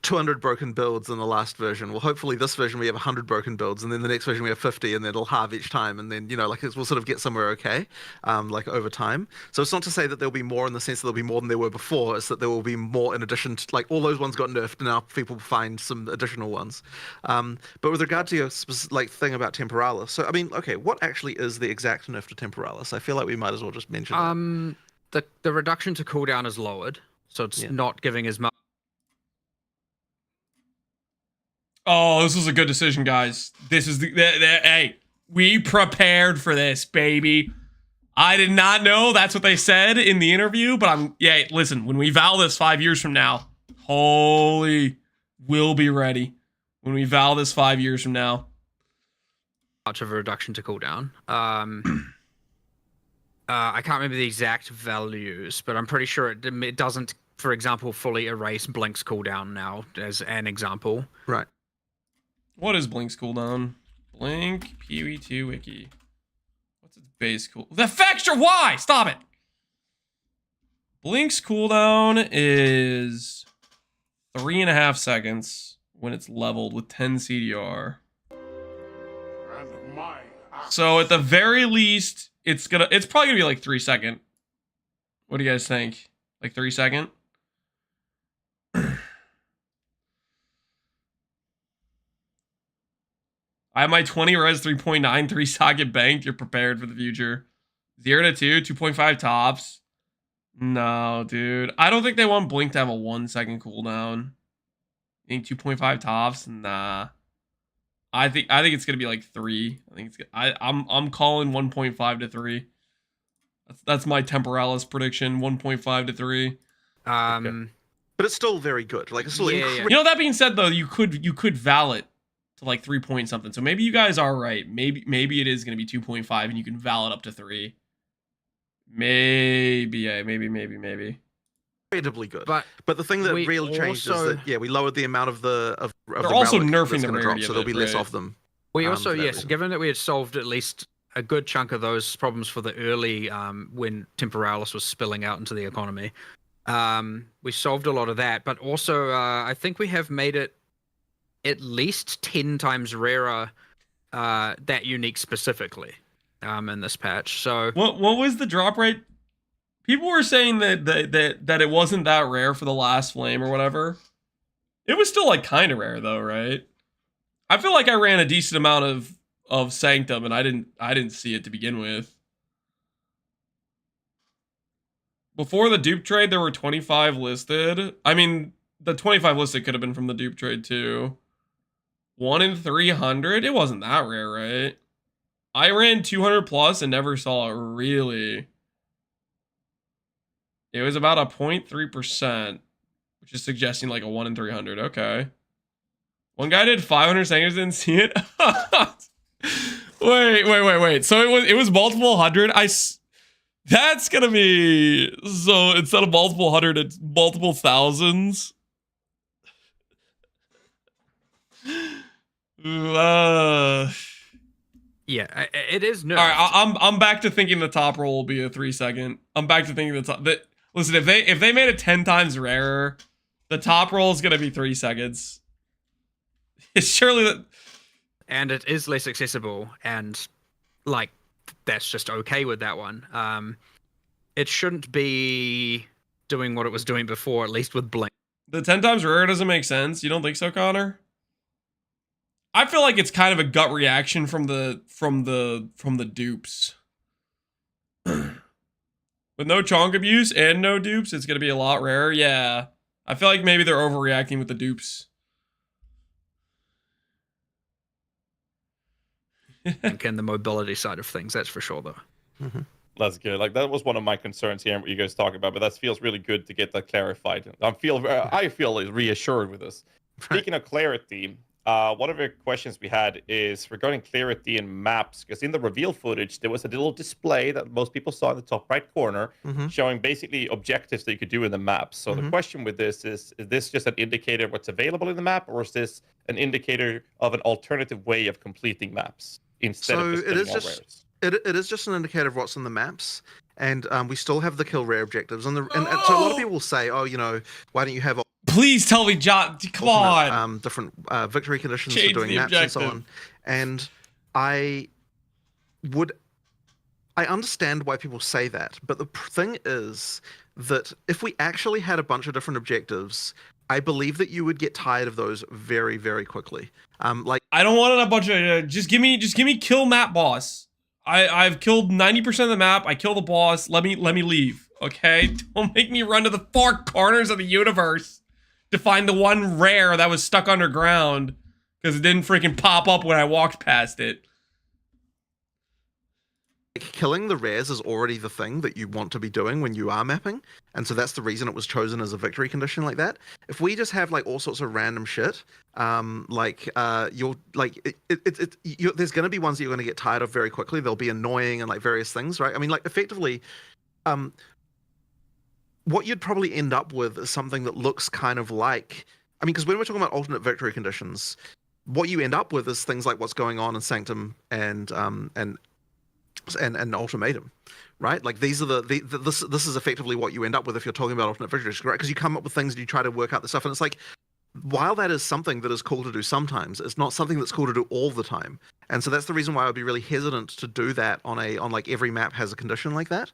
200 broken builds in the last version. Well, hopefully this version we have 100 broken builds, and then the next version we have 50, and then it'll halve each time, and then like we'll sort of get somewhere okay, like over time. So it's not to say that there'll be more in the sense that there'll be more than there were before. It's that there will be more in addition to, like, all those ones got nerfed, and now people find some additional ones. But with regard to your thing about Temporalis, so I mean, okay, what actually is the exact nerf to Temporalis? I feel like we might as well just mention it. The reduction to cooldown is lowered, so it's not giving as much. Oh, this was a good decision, guys. This is hey, we prepared for this, baby. I did not know that's what they said in the interview, but listen, when we vow this 5 years from now, we'll be ready. When we vow this 5 years from now. Much of a reduction to cooldown. I can't remember the exact values, but I'm pretty sure it doesn't, for example, fully erase Blink's cooldown now, as an example. Right. What is Blink's cooldown? Blink PoE2 wiki. What's its base cool? The Fextra Y! Stop it! Blink's cooldown is 3.5 seconds when it's leveled with 10 CDR. So at the very least, it's probably gonna be like 3 second. What do you guys think? Like 3 second? I have my 20 res 3.93 socket banked. You're prepared for the future. 0 to 2, 2.5 tops. No, dude. I don't think they want Blink to have a 1 second cooldown. I think 2.5 tops. Nah. I think it's gonna be like 3. I think I'm calling 1.5 to 3. That's my Temporalis prediction. 1.5 to 3. Okay. But it's still very good. Like, it's still You know, that being said, though, you could val it to like 3 point something. So maybe you guys are right. Maybe it is gonna be 2.5 and you can val it up to 3. Maybe. Incredibly good. But the thing that really changed is that we lowered the amount of the they're also nerfing the rarity, so there'll be less of them. We also given that we had solved at least a good chunk of those problems for the early when Temporalis was spilling out into the economy, we solved a lot of that. But also I think we have made it at least 10 times rarer, that unique specifically, in this patch. So what was the drop rate? People were saying that it wasn't that rare for the last flame or whatever. It was still like kind of rare though, right? I feel like I ran a decent amount of Sanctum and I didn't see it to begin with. Before the dupe trade, there were 25 listed. I mean, the 25 listed could have been from the dupe trade too. 1 in 300? It wasn't that rare, right? I ran 200 plus and never saw it really. It was about a 0.3%, which is suggesting like a 1 in 300. Okay. One guy did 500 seconds, didn't see it. Wait. So it was multiple hundred. That's gonna be, so instead of multiple hundred, it's multiple thousands. Yeah, it is nerfed. All right, I'm back to thinking the top roll will be a 3 second. I'm back to thinking the top. Listen, if they made it 10 times rarer, the top roll is gonna be 3 seconds. It's surely that. And it is less accessible, and like that's just okay with that one. It shouldn't be doing what it was doing before, at least with Blink. The 10 times rarer doesn't make sense. You don't think so, Connor? I feel like it's kind of a gut reaction from the dupes. With no chonk abuse and no dupes, it's gonna be a lot rarer. Yeah, I feel like maybe they're overreacting with the dupes. And the mobility side of things, that's for sure, though. Mm-hmm. That's good. Like, that was one of my concerns here, what you guys talk about, but that feels really good to get that clarified. I feel reassured with this. Speaking of clarity, one of the questions we had is regarding clarity in maps, because in the reveal footage, there was a little display that most people saw in the top right corner, showing basically objectives that you could do in the map. So the question with this is this just an indicator of what's available in the map, or is this an indicator of an alternative way of completing maps instead of just getting all rares? It is just an indicator of what's in the maps. and we still have the kill rare objectives. And so a lot of people will say, oh, you know, why don't you have Please tell me, John. Come on. Different victory conditions Change for doing the maps and so objective. on. And I understand why people say that, but the thing is that if we actually had a bunch of different objectives, I believe that you would get tired of those very, very quickly. Like I don't want a bunch of just give me kill map boss. I've killed 90% of the map. I kill the boss. Let me leave. Okay? Don't make me run to the far corners of the universe to find the one rare that was stuck underground because it didn't freaking pop up when I walked past it. killing the rares is already the thing that you want to be doing when you are mapping, and so that's the reason it was chosen as a victory condition like that. If we just have like all sorts of random shit, you'll like there's going to be ones that you're going to get tired of very quickly. They'll be annoying and like various things, right? I mean, like effectively, what you'd probably end up with is something that looks kind of like, I mean, because when we're talking about alternate victory conditions, what you end up with is things like what's going on in Sanctum and Ultimatum, right? Like these are this is effectively what you end up with if you're talking about alternate victories, right? Because you come up with things and you try to work out the stuff, and it's like, while that is something that is cool to do sometimes, it's not something that's cool to do all the time. And so that's the reason why I'd be really hesitant to do that on like every map has a condition like that.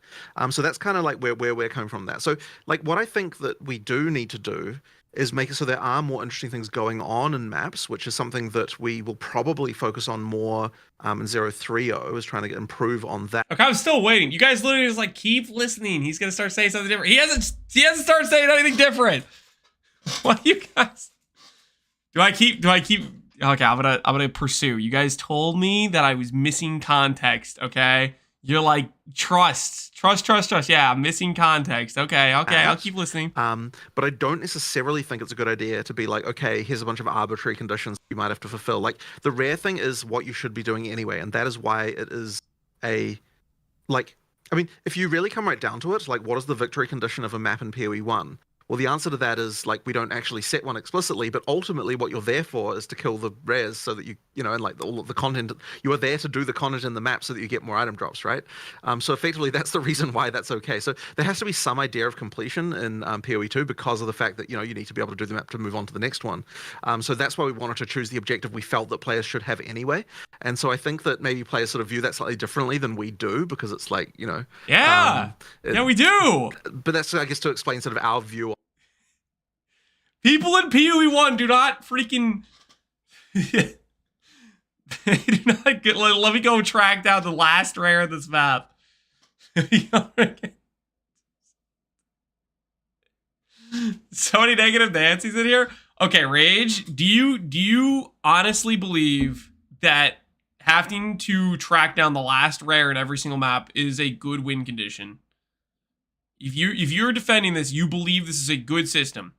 So that's kind of like where we're coming from that. So like what I think that we do need to do is make it so there are more interesting things going on in maps, which is something that we will probably focus on more in 030, is trying to improve on that. Okay, I'm still waiting. You guys literally just like keep listening. He's gonna start saying something different. He hasn't started saying anything different. What do you guys? Do I keep? Okay, I'm gonna pursue. You guys told me that I was missing context. Okay, you're like trust. Yeah, I'm missing context. Okay, I'll keep listening. But I don't necessarily think it's a good idea to be like, okay, here's a bunch of arbitrary conditions you might have to fulfill. Like the rare thing is what you should be doing anyway, and that is why it is a like. I mean, if you really come right down to it, like, what is the victory condition of a map in PoE 1? Well, the answer to that is, like, we don't actually set one explicitly, but ultimately what you're there for is to kill the rares so that you know, and like all of the content, you are there to do the content in the map so that you get more item drops, right? So effectively that's the reason why that's okay. So there has to be some idea of completion in PoE 2 because of the fact that, you know, you need to be able to do the map to move on to the next one. So that's why we wanted to choose the objective we felt that players should have anyway. And so I think that maybe players sort of view that slightly differently than we do, because it's like, you know. Yeah, we do. But that's, I guess, to explain sort of our view. People in PoE 1 do not freaking... They do not get... Let me go track down the last rare of this map. So many negative Nancy's in here. Okay, Rage, do you honestly believe that having to track down the last rare in every single map is a good win condition? If you're defending this, you believe this is a good system.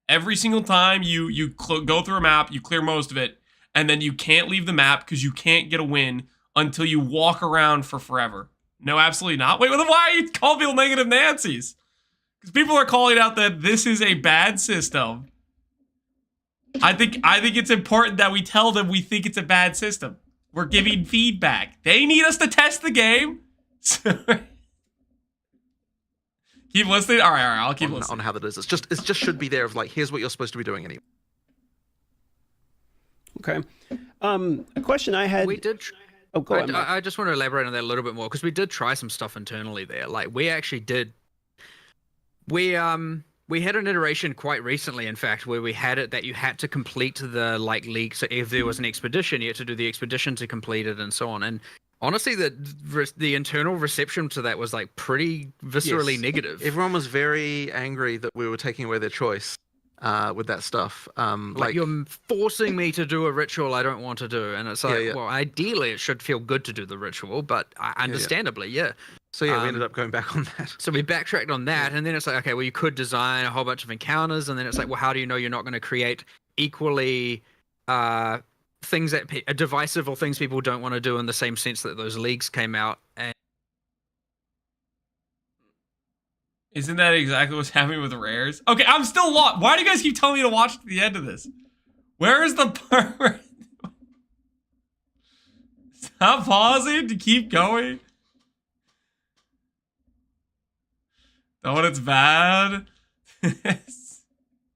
Every single time you go through a map, you clear most of it, and then you can't leave the map because you can't get a win until you walk around for forever. No, absolutely not. Wait, why are you calling people negative Nancy's? Because people are calling out that this is a bad system. I think it's important that we tell them we think it's a bad system. We're giving feedback. They need us to test the game. Keep listening? All right, I'll keep listening. On how that is. It just should be there of like, here's what you're supposed to be doing anyway. Okay. A question I had... We did... Oh, go on. I just want to elaborate on that a little bit more, because we did try some stuff internally there. Like, we actually did... We had an iteration quite recently, in fact, where we had it that you had to complete the, like, league. So if there was an expedition, you had to do the expedition to complete it and so on. And honestly, the internal reception to that was like pretty viscerally negative. Everyone was very angry that we were taking away their choice with that stuff. Like, you're forcing me to do a ritual I don't want to do, and it's like, well, ideally it should feel good to do the ritual, but understandably, So yeah, we ended up going back on that. So we backtracked on that, and then it's like, okay, well, you could design a whole bunch of encounters, and then it's like, well, how do you know you're not going to create equally things that are divisive or things people don't want to do in the same sense that those leagues came out? And isn't that exactly what's happening with the rares? Okay, I'm still lost. Why do you guys keep telling me to watch to the end of this? Where is the part where... Stop pausing to keep going. That one, it's bad.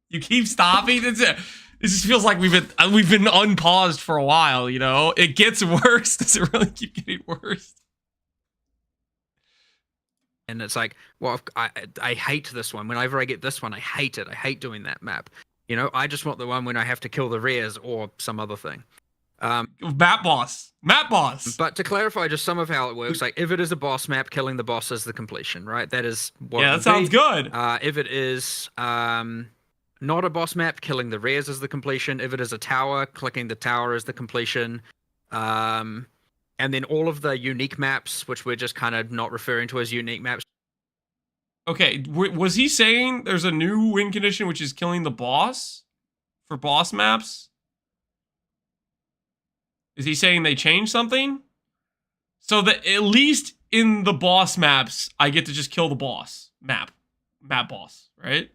You keep stopping. It's it. It just feels like we've been unpaused for a while. You know, it gets worse. Does it really keep getting worse? And it's like, well, I hate this one. Whenever I get this one, I hate it. I hate doing that map. You know, I just want the one when I have to kill the rares or some other thing. Map boss. But to clarify just some of how it works, like if it is a boss map, killing the boss is the completion, right? That is what. Yeah, that sounds good. If it is not a boss map, killing the rares is the completion. If it is a tower, clicking the tower is the completion. And then all of the unique maps, which we're just kind of not referring to as unique maps. Okay, was he saying there's a new win condition, which is killing the boss for boss maps? Is he saying they changed something? So that at least in the boss maps, I get to just kill the boss map boss, right?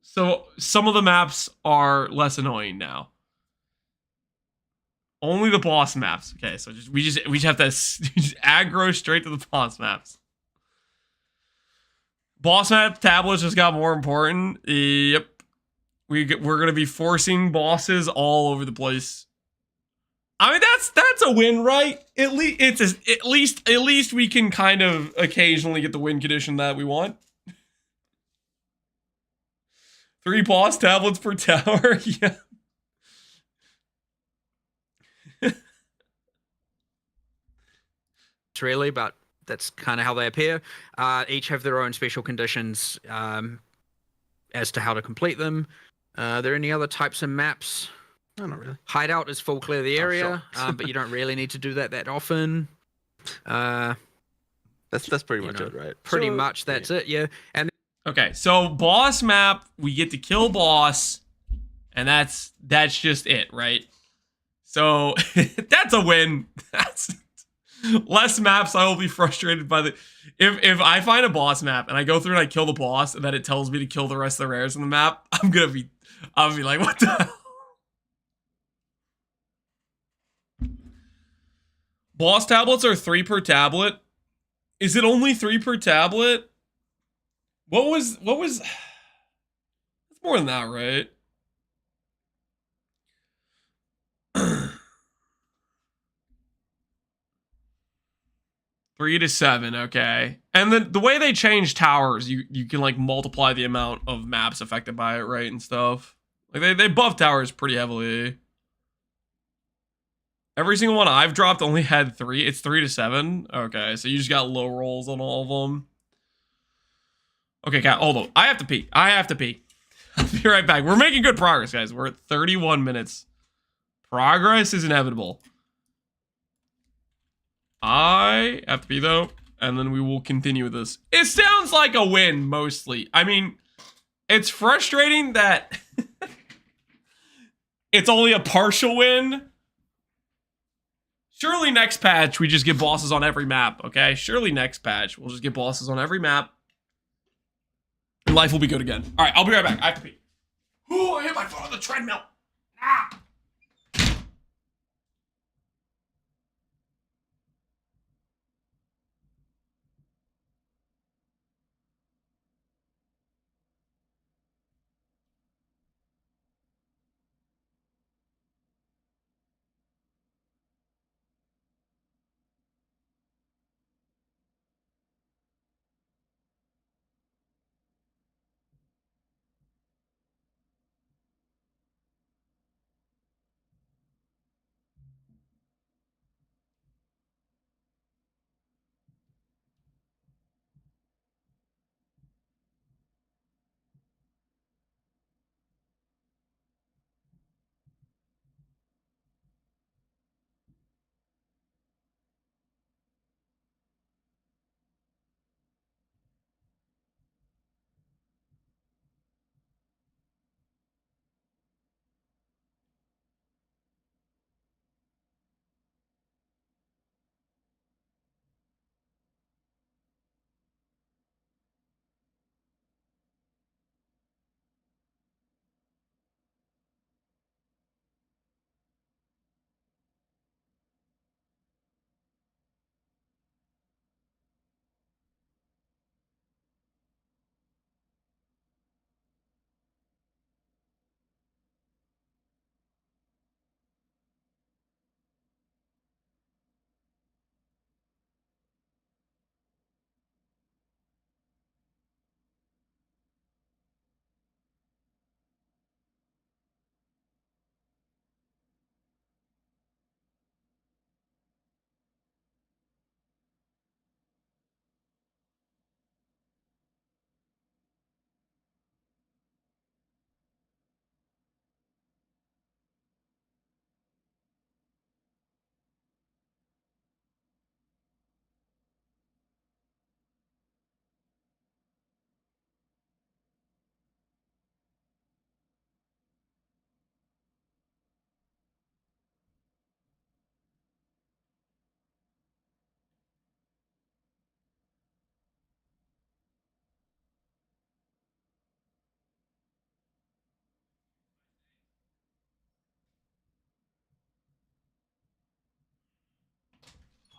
So some of the maps are less annoying now. Only the boss maps. Okay, so we just have to just aggro straight to the boss maps. Boss map tablets just got more important. Yep, we're gonna be forcing bosses all over the place. I mean, that's a win, right? At least we can kind of occasionally get the win condition that we want. 3 boss tablets per tower. Yeah. Really, but that's kind of how they appear. Each have their own special conditions as to how to complete them. Are there any other types of maps? No, not really. Hideout is full clear the area, sure. but you don't really need to do that often. That's pretty much it, right? Pretty much that's it, yeah. And okay, so boss map, we get to kill boss, and that's just it, right? So that's a win. That's less maps. I will be frustrated by the if I find a boss map and I go through and I kill the boss and then it tells me to kill the rest of the rares in the map. I'll be like, what the hell? Boss tablets are 3 per tablet. Is it only 3 per tablet? What was it's more than that, right? 3 to 7, okay. And then the way they change towers, you can like multiply the amount of maps affected by it, right, and stuff. Like they buff towers pretty heavily. Every single one I've dropped only had 3. It's 3 to 7. Okay, so you just got low rolls on all of them. Okay, cat, hold on. I have to pee. I'll be right back. We're making good progress, guys. We're at 31 minutes. Progress is inevitable. I have to pee, though, and then we will continue with this. It sounds like a win, mostly. I mean, it's frustrating that it's only a partial win. Surely next patch, we just get bosses on every map, okay? Surely next patch, we'll just get bosses on every map. And life will be good again. All right, I'll be right back. I have to pee. Ooh, I hit my foot on the treadmill. Ah!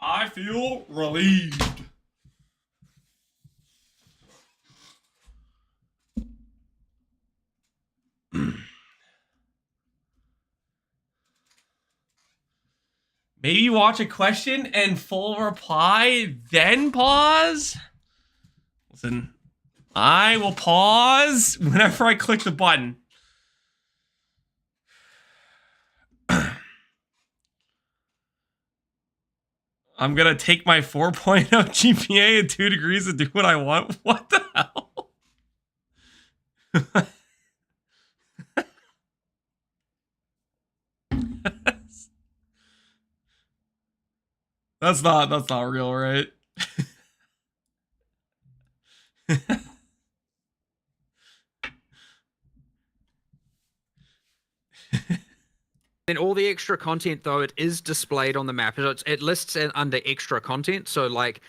I feel relieved. Maybe watch a question and full reply, then pause? Listen, I will pause whenever I click the button. I'm gonna take my 4.0 GPA and 2 degrees and do what I want? What the hell? That's not real, right? Then all the extra content, though, it is displayed on the map. It lists it under extra content. So, like,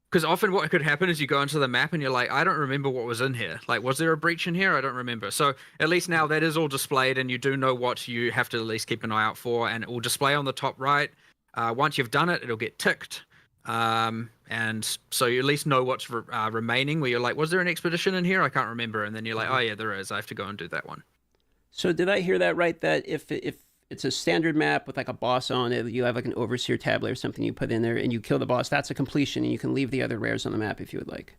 because often what could happen is you go into the map and you're like, I don't remember what was in here. Like, was there a breach in here? I don't remember. So at least now that is all displayed and you do know what you have to at least keep an eye out for. And it will display on the top right. Once you've done it, it'll get ticked. And so you at least know what's remaining, where you're like, was there an expedition in here? I can't remember. And then you're like, oh, yeah, there is. I have to go and do that one. So did I hear that right? That if it's a standard map with like a boss on it, you have like an overseer tablet or something you put in there and you kill the boss, that's a completion and you can leave the other rares on the map if you would like.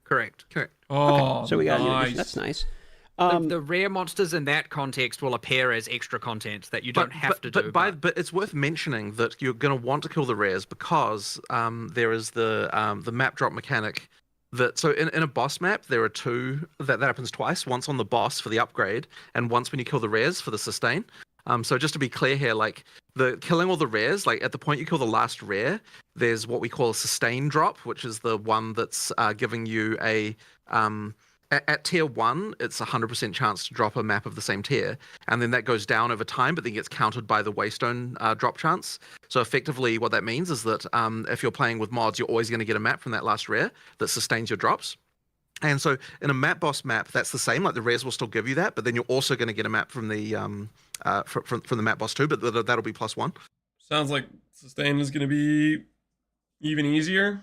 Correct. Oh, okay. So we got nice. an addition. That's nice. The rare monsters in that context will appear as extra content that you don't have to do. But it's worth mentioning that you're going to want to kill the rares because there is the map drop mechanic. So in a boss map, there are two that happens twice. Once on the boss for the upgrade, and once when you kill the rares for the sustain. So just to be clear here, like the killing all the rares, like at the point you kill the last rare, there's what we call a sustain drop, which is the one that's giving you a at tier 1, it's 100% chance to drop a map of the same tier, and then that goes down over time, but then gets countered by the waystone drop chance. So effectively, what that means is that if you're playing with mods, you're always going to get a map from that last rare that sustains your drops. And so in a map boss map, that's the same. Like the rares will still give you that, but then you're also going to get a map from the from the map boss too. But that'll be +1. Sounds like sustain is going to be even easier.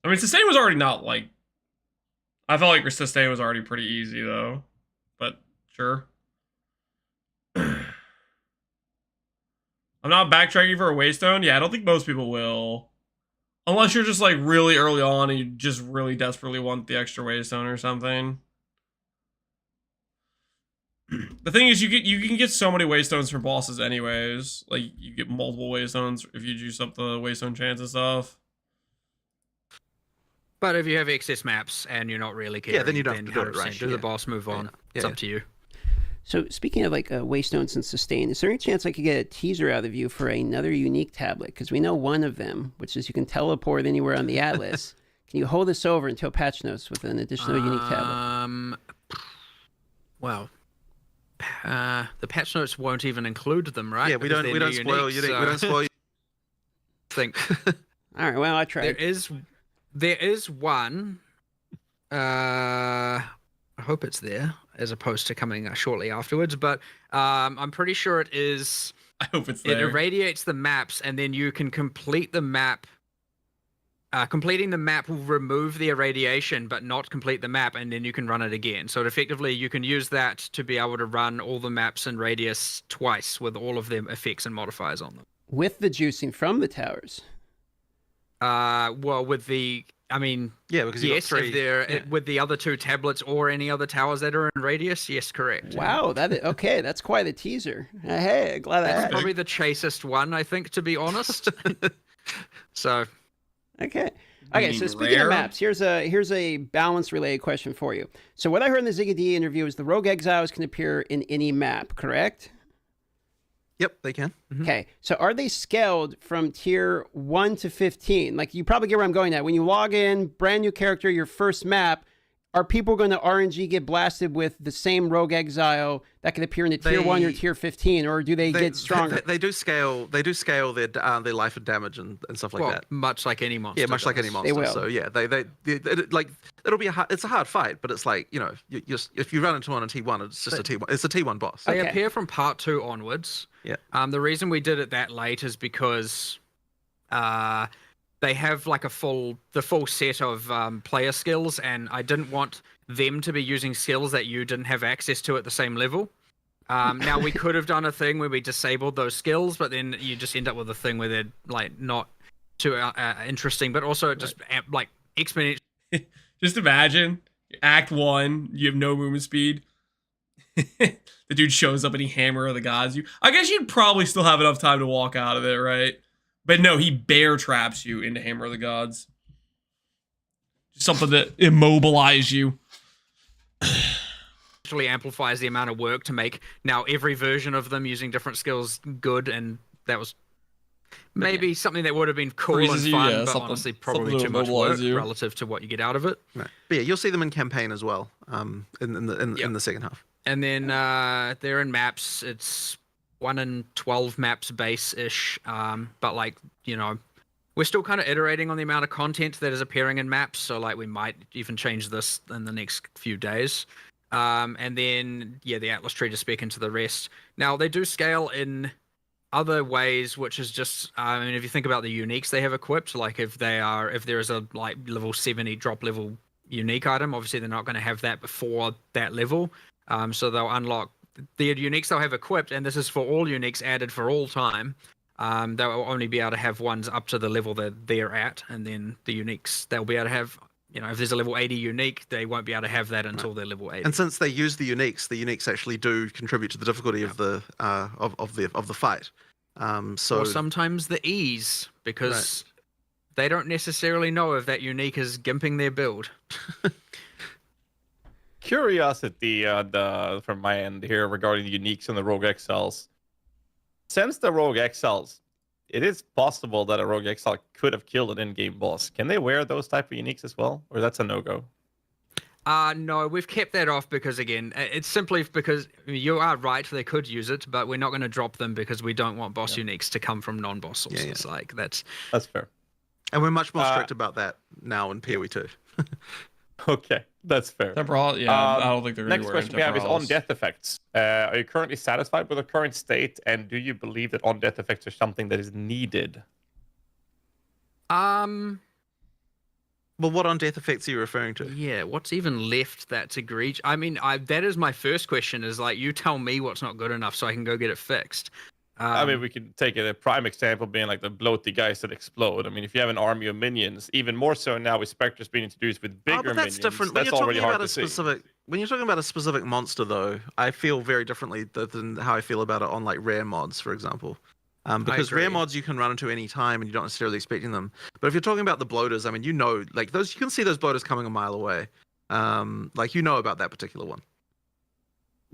I mean, sustain was already not like. I felt like sustain was already pretty easy though, but sure. I'm not backtracking for a waystone. Yeah, I don't think most people will. Unless you're just like really early on and you just really desperately want the extra waystone or something. The thing is, you can get so many waystones from bosses anyways. Like you get multiple waystones if you juice up the waystone chance and stuff. But if you have excess maps and you're not really caring, then you don't have to do it, right? Do the boss, move on. It's up to you. So speaking of like waystones and sustain, is there any chance I could get a teaser out of you for another unique tablet? Because we know one of them, which is you can teleport anywhere on the Atlas. Can you hold this over until patch notes with an additional unique tablet? Well, the patch notes won't even include them, right? Yeah, we don't spoil you. We don't spoil you. Think. All right. Well, I tried. There is one. I hope it's there, as opposed to coming shortly afterwards. But I'm pretty sure it is. I hope it's there. It irradiates the maps, and then you can complete the map. Completing the map will remove the irradiation, but not complete the map, and then you can run it again. So effectively, you can use that to be able to run all the maps in Radius twice with all of them effects and modifiers on them. With the juicing from the towers. Well, with the, I mean, yeah, because yes, if they're with the other two tablets or any other towers that are in Radius, yes, correct. Wow, okay, that's quite a teaser. Hey, glad that's probably the chasest one, I think, to be honest. So, okay. So speaking of maps, here's a balance related question for you. So what I heard in the Ziggy D interview is the Rogue Exiles can appear in any map, correct? Yep, they can. Mm-hmm. Okay, so are they scaled from tier 1 to 15? Like, you probably get where I'm going at. When you log in, brand new character, your first map, are people going to RNG get blasted with the same Rogue Exile that could appear in the tier 1 or tier 15, or do they get stronger? They do scale their life and damage and stuff like that. Much like any monster. Yeah, much like any monster. They will. So yeah, they like it'll be it's a hard fight, but it's like, you know, if you run into one on T1, it's just a T1. It's a T1 boss. They appear from part 2 onwards. Yeah. The reason we did it that late is because they have like the full set of player skills, and I didn't want them to be using skills that you didn't have access to at the same level. Now we could have done a thing where we disabled those skills, but then you just end up with a thing where they're like not too interesting, but also just like exponential. Just imagine Act 1, you have no movement speed. The dude shows up and he hammer of the gods you. I guess you'd probably still have enough time to walk out of it, right? But no, he bear traps you into Hammer of the Gods. Something that immobilize you. Actually amplifies the amount of work to make now every version of them using different skills good, and that was maybe something that would have been cool and fun, but honestly probably too much work relative to what you get out of it. Right. But yeah, you'll see them in campaign as well, in the second half. And then they're in maps. It's 1 in 12 maps base-ish, but like, you know, we're still kind of iterating on the amount of content that is appearing in maps, so like we might even change this in the next few days. And then, yeah, the Atlas tree to spec into the rest. Now, they do scale in other ways, which is just, I mean, if you think about the uniques they have equipped, like if there is a like level 70 drop level unique item, obviously they're not going to have that before that level. So they'll unlock the uniques they'll have equipped, and this is for all uniques added for all time. They'll only be able to have ones up to the level that they're at, and then the uniques they'll be able to have. You know, if there's a level 80 unique, they won't be able to have that until they're level 80. And since they use the uniques actually do contribute to the difficulty of the fight. So or sometimes the ease, because they don't necessarily know if that unique is gimping their build. Curiosity from my end here regarding the uniques and the rogue exiles. Since the rogue exiles, it is possible that a rogue exile could have killed an in-game boss. Can they wear those type of uniques as well, or that's a no-go? No, we've kept that off because, again, it's simply because you are right, they could use it, but we're not going to drop them because we don't want boss uniques to come from non-boss sources. Like that's fair. And we're much more strict about that now in PoE 2. Okay, that's fair. Temporalis, I don't think they're going to Next question we have is on death effects. Are you currently satisfied with the current state, and do you believe that on death effects are something that is needed? Well, what on death effects are you referring to? Yeah, what's even left that's egregious? I mean, that is my first question. Is like, you tell me what's not good enough so I can go get it fixed. I mean, we could take a prime example being like the bloaty guys that explode. I mean, if you have an army of minions, even more so now with specters being introduced with bigger but that's minions, different. that's already hard to see. When you're talking about a specific monster, though, I feel very differently than how I feel about it on like rare mods, for example. Because rare mods you can run into any time and you're not necessarily expecting them. But if you're talking about the bloaters, I mean, you know, like those, you can see those bloaters coming a mile away. Like you know about that particular one.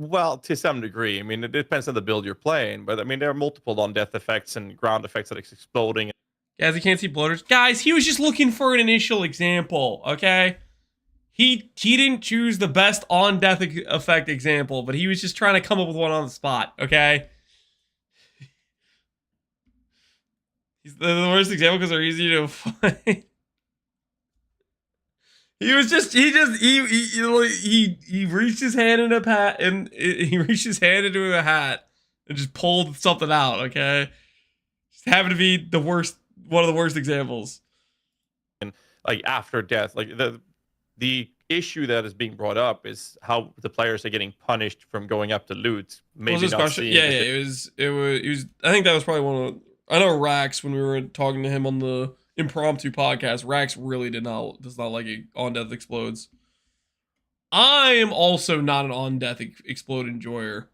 Well, to some degree. I mean, it depends on the build you're playing, but I mean, there are multiple non-death effects and ground effects that it's exploding. Guys, you can't see bloaters. Guys, he was just looking for an initial example, okay? He didn't choose the best on-death effect example, but he was just trying to come up with one on the spot, okay? He's the worst example because they're easy to find. He reached his hand in a hat, and he reached his hand into a hat and just pulled something out. Okay, just happened to be the worst, one of the worst examples. And like after death, like the issue that is being brought up is how the players are getting punished from going up to loot. Maybe not question? Yeah, it was. I think that was probably one of. I know Rax, when we were talking to him on the impromptu podcast, Rax really does not like it on death explodes. I am also not an on death explode enjoyer.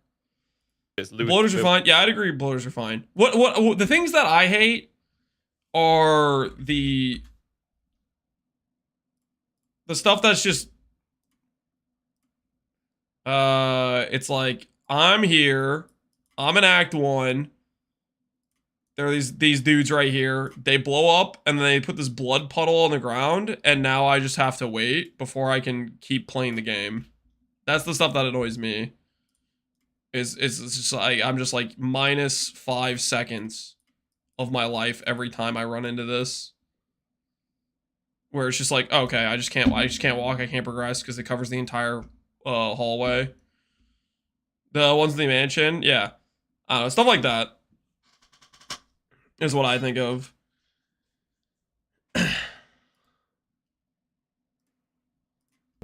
Bloaters are fine. Yeah, I'd agree. Bloaters are fine. What the things that I hate are the stuff that's just it's like I'm here, I'm in Act 1. There are these dudes right here. They blow up and they put this blood puddle on the ground, and now I just have to wait before I can keep playing the game. That's the stuff that annoys me. It's just like I'm just like -5 seconds of my life every time I run into this. Where it's just like, okay, I just can't walk, I can't progress because it covers the entire hallway. The ones in the mansion, yeah. I don't know, stuff like that is what I think of.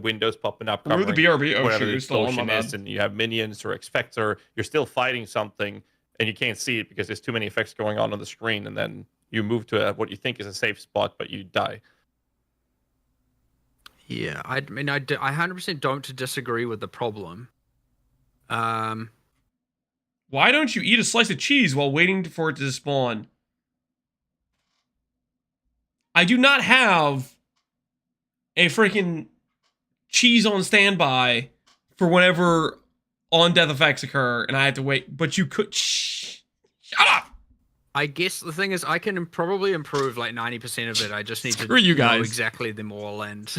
windows popping up, Through the covering BRB. Oh, whatever shoot, the you're still on, my explosion is, bad. and you have minions or specter, you're still fighting something, and you can't see it because there's too many effects going on the screen, and then you move to what you think is a safe spot, but you die. Yeah, I mean, I 100% don't disagree with the problem. Why don't you eat a slice of cheese while waiting for it to spawn? I do not have a freaking cheese on standby for whenever on-death effects occur, and I have to wait. But you could... Shut up! I guess the thing is, I can probably improve like 90% of it. I just need Screw to you know guys. exactly them all. And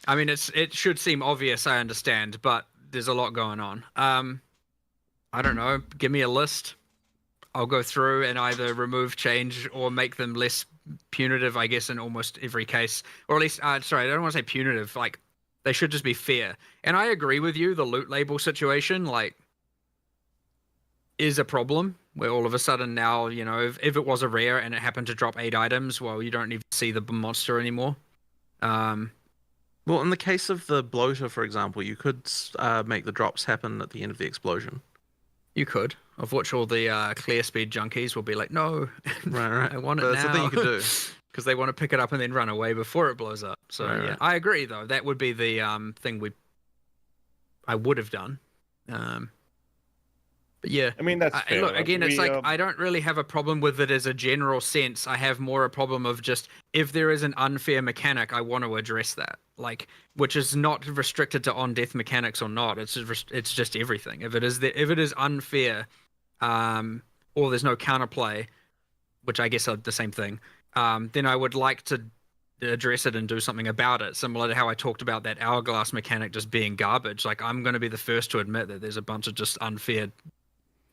I mean, it should seem obvious, I understand, but there's a lot going on. I don't know. Give me a list. I'll go through and either remove, change, or make them less punitive, I guess, in almost every case. Or at least, sorry, I don't want to say punitive. Like, they should just be fair. And I agree with you, the loot label situation, like, is a problem. Where all of a sudden now, you know, if it was a rare and it happened to drop 8 items, well, you don't even see the monster anymore. Well, in the case of the bloater, for example, you could make the drops happen at the end of the explosion. You could, of which all the clear speed junkies will be like, no, right. I want it But now. that's the thing you could do. Because they want to pick it up and then run away before it blows up. So Right, yeah, right. I agree though. That would be the thing I would have done. But yeah, I mean, that's fair. look, again, it's like I don't really have a problem with it as a general sense. I have more a problem of just if there is an unfair mechanic, I want to address that. Like, which is not restricted to on-death mechanics or not. It's just everything. If it is unfair, or there's no counterplay, which I guess are the same thing, then I would like to address it and do something about it. Similar to how I talked about that hourglass mechanic just being garbage. Like, I'm going to be the first to admit that there's a bunch of just unfair,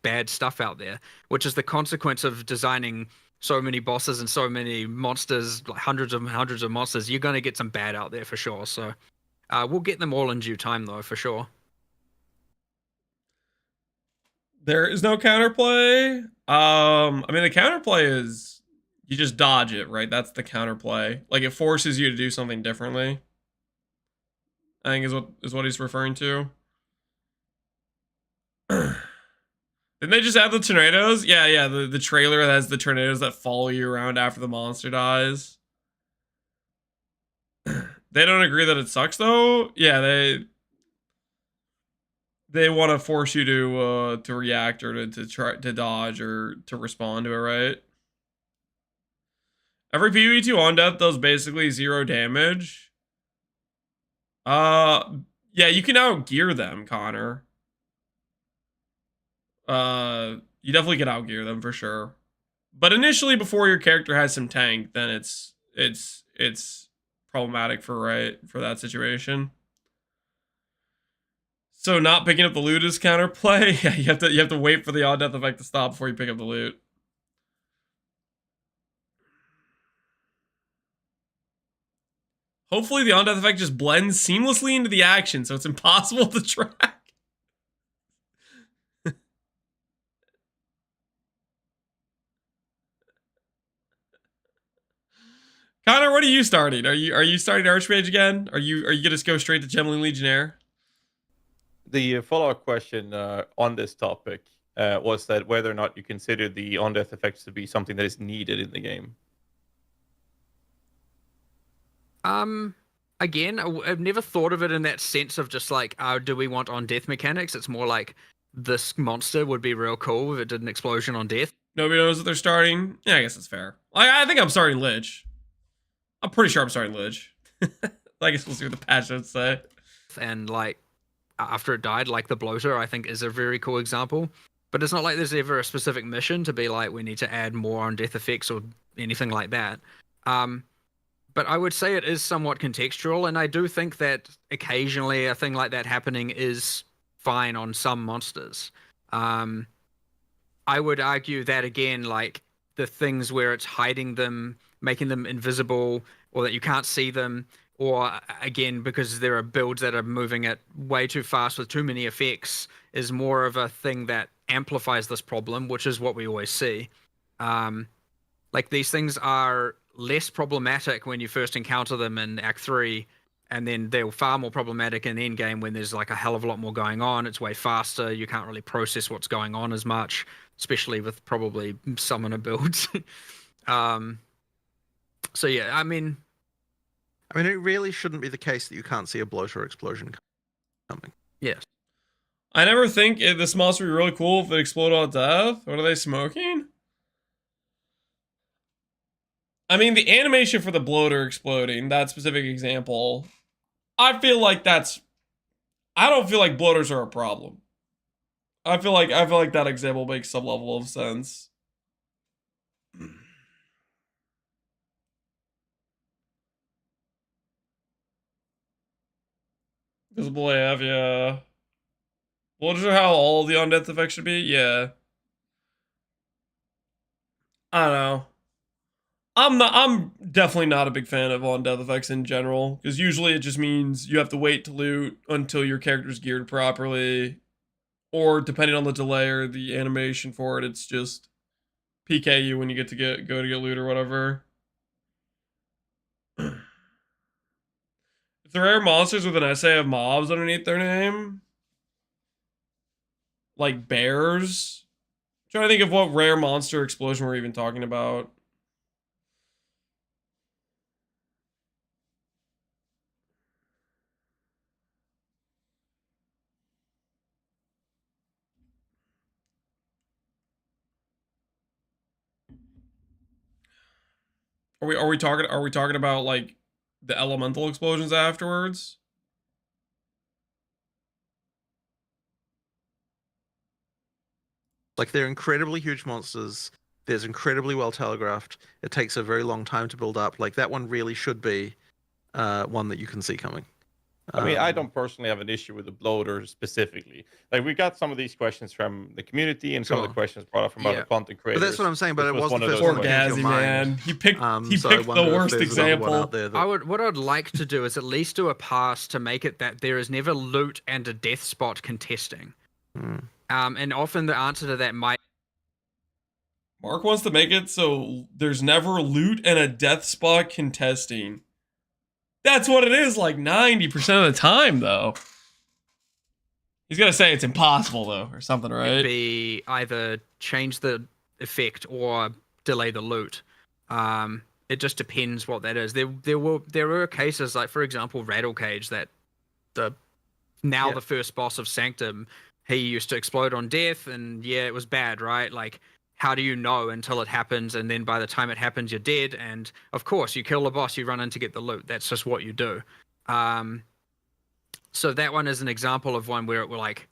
bad stuff out there, which is the consequence of designing so many bosses and so many monsters, like hundreds of monsters. You're going to get some bad out there for sure. So we'll get them all in due time, though, for sure. There is no counterplay. I mean, the counterplay is you just dodge it, right? That's the counterplay. Like, it forces you to do something differently, I think is what he's referring to. Didn't they just add the tornadoes? Yeah, the trailer that has the tornadoes that follow you around after the monster dies. They don't agree that it sucks, though? Yeah, they want to force you to react or to try to dodge or to respond to it, right? Every PvE2 on death does basically 0 damage. Yeah, you can outgear them, Connor. You definitely can outgear them for sure. But initially, before your character has some tank, then it's problematic for that situation. So not picking up the loot is counterplay. Yeah, you have to wait for the on death effect to stop before you pick up the loot. Hopefully the on death effect just blends seamlessly into the action, so it's impossible to track. Connor, what are you starting? Are you starting Archmage again? Are you gonna just go straight to Gemmling Legionnaire? The follow-up question on this topic was that whether or not you consider the on-death effects to be something that is needed in the game. Again, I've never thought of it in that sense of just like, do we want on-death mechanics? It's more like this monster would be real cool if it did an explosion on death. Nobody knows what they're starting. Yeah, I guess that's fair. I think I'm starting Lich. I'm pretty sure I'm starting Lich. I guess we'll see what the patch notes say. And like, after it died, like the bloater, I think is a very cool example. But it's not like there's ever a specific mission to be like, we need to add more on death effects or anything like that. But I would say it is somewhat contextual, and I do think that occasionally a thing like that happening is fine on some monsters. I would argue that again, like the things where it's hiding them, making them invisible, or that you can't see them, or again, because there are builds that are moving at way too fast with too many effects, is more of a thing that amplifies this problem, which is what we always see. Like these things are less problematic when you first encounter them in Act 3, And then they're far more problematic in Endgame when there's like a hell of a lot more going on. It's way faster. You can't really process what's going on as much, especially with probably summoner builds. So yeah, I mean, it really shouldn't be the case that you can't see a bloater explosion coming. Yes. I never think this monster would be really cool if it exploded on death. What are they smoking? I mean, the animation for the bloater exploding, that specific example, I feel like I don't feel like bloaters are a problem. I feel like that example makes some level of sense. Visible AF, yeah. Bloaters are how all the on-death effects should be? Yeah. I don't know. I'm definitely not a big fan of on-death effects in general, because usually it just means you have to wait to loot until your character's geared properly, or depending on the delay or the animation for it, it's just PK you when you go to get loot or whatever. If the rare monsters with an essay of mobs underneath their name, like bears, I'm trying to think of what rare monster explosion we're even talking about. Are we talking about like the elemental explosions afterwards? Like, they're incredibly huge monsters. There's incredibly well telegraphed. It takes a very long time to build up. Like, that one really should be one that you can see coming. I mean, I don't personally have an issue with the bloater specifically. Like, we got some of these questions from the community and some of the questions brought up from other content creators. But that's what I'm saying. But it wasn't the first Poor one that came to Gazzy, your mind. man. He picked So I the wonder if worst there's another one example. out there that- what I'd like to do is at least do a pass to make it that there is never loot and a death spot contesting. And often the answer to that might. Mark wants to make it so there's never loot and a death spot contesting. That's what it is like 90% of the time, though. He's gonna say it's impossible, though, or something, right? Be either change the effect or delay the loot. It just depends what that is. There were cases like, for example, Rattlecage, that the first boss of Sanctum, he used to explode on death, and yeah, it was bad, right? Like, how do you know until it happens? And then by the time it happens, you're dead. And of course, you kill the boss, you run in to get the loot. That's just what you do. So that one is an example of one where it were like,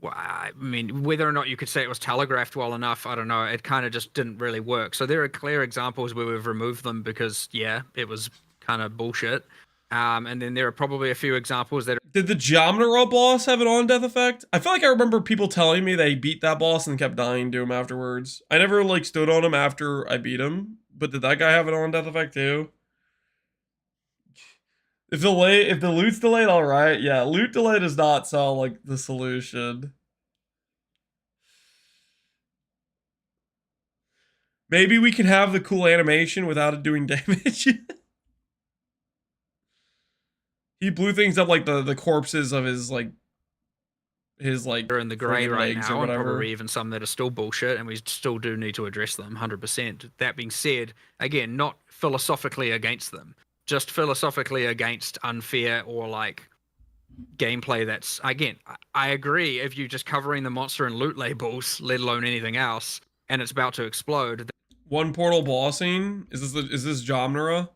well, I mean, whether or not you could say it was telegraphed well enough, I don't know. It kind of just didn't really work. So there are clear examples where we've removed them because, yeah, it was kind of bullshit. And then there are probably a few examples that. Did the Geometer boss have an on-death effect? I feel like I remember people telling me they beat that boss and kept dying to him afterwards. I never like stood on him after I beat him, but did that guy have an on-death effect too? If the loot's delayed, all right. Yeah, loot delay does not sound like the solution. Maybe we can have the cool animation without it doing damage. He blew things up like the corpses of his like they're in the grey right legs now, or and whatever. probably even some that are still bullshit, and we still do need to address them 100%. That being said, again, not philosophically against them, just philosophically against unfair or like gameplay that's, again, I agree, if you're just covering the monster in loot labels, let alone anything else, and it's about to explode. One portal bossing? Is this Jomnara?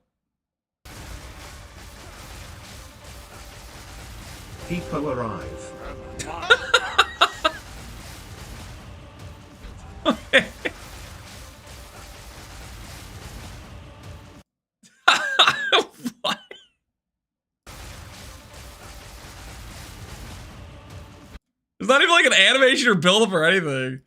People arrive. What? It's not even like an animation or build up or anything.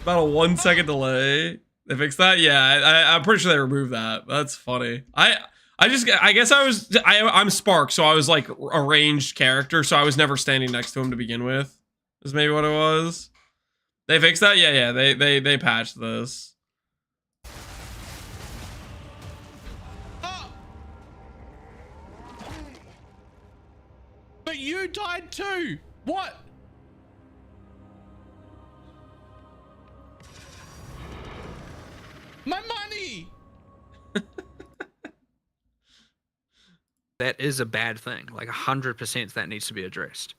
About a 1 second delay. They fixed that? Yeah, I'm pretty sure they removed that. That's funny. I guess I'm Spark, so I was like a ranged character, so I was never standing next to him to begin with. Is maybe what it was. They fixed that? Yeah, they patched this. but you died too. What? My money. That is a bad thing. Like 100% that needs to be addressed.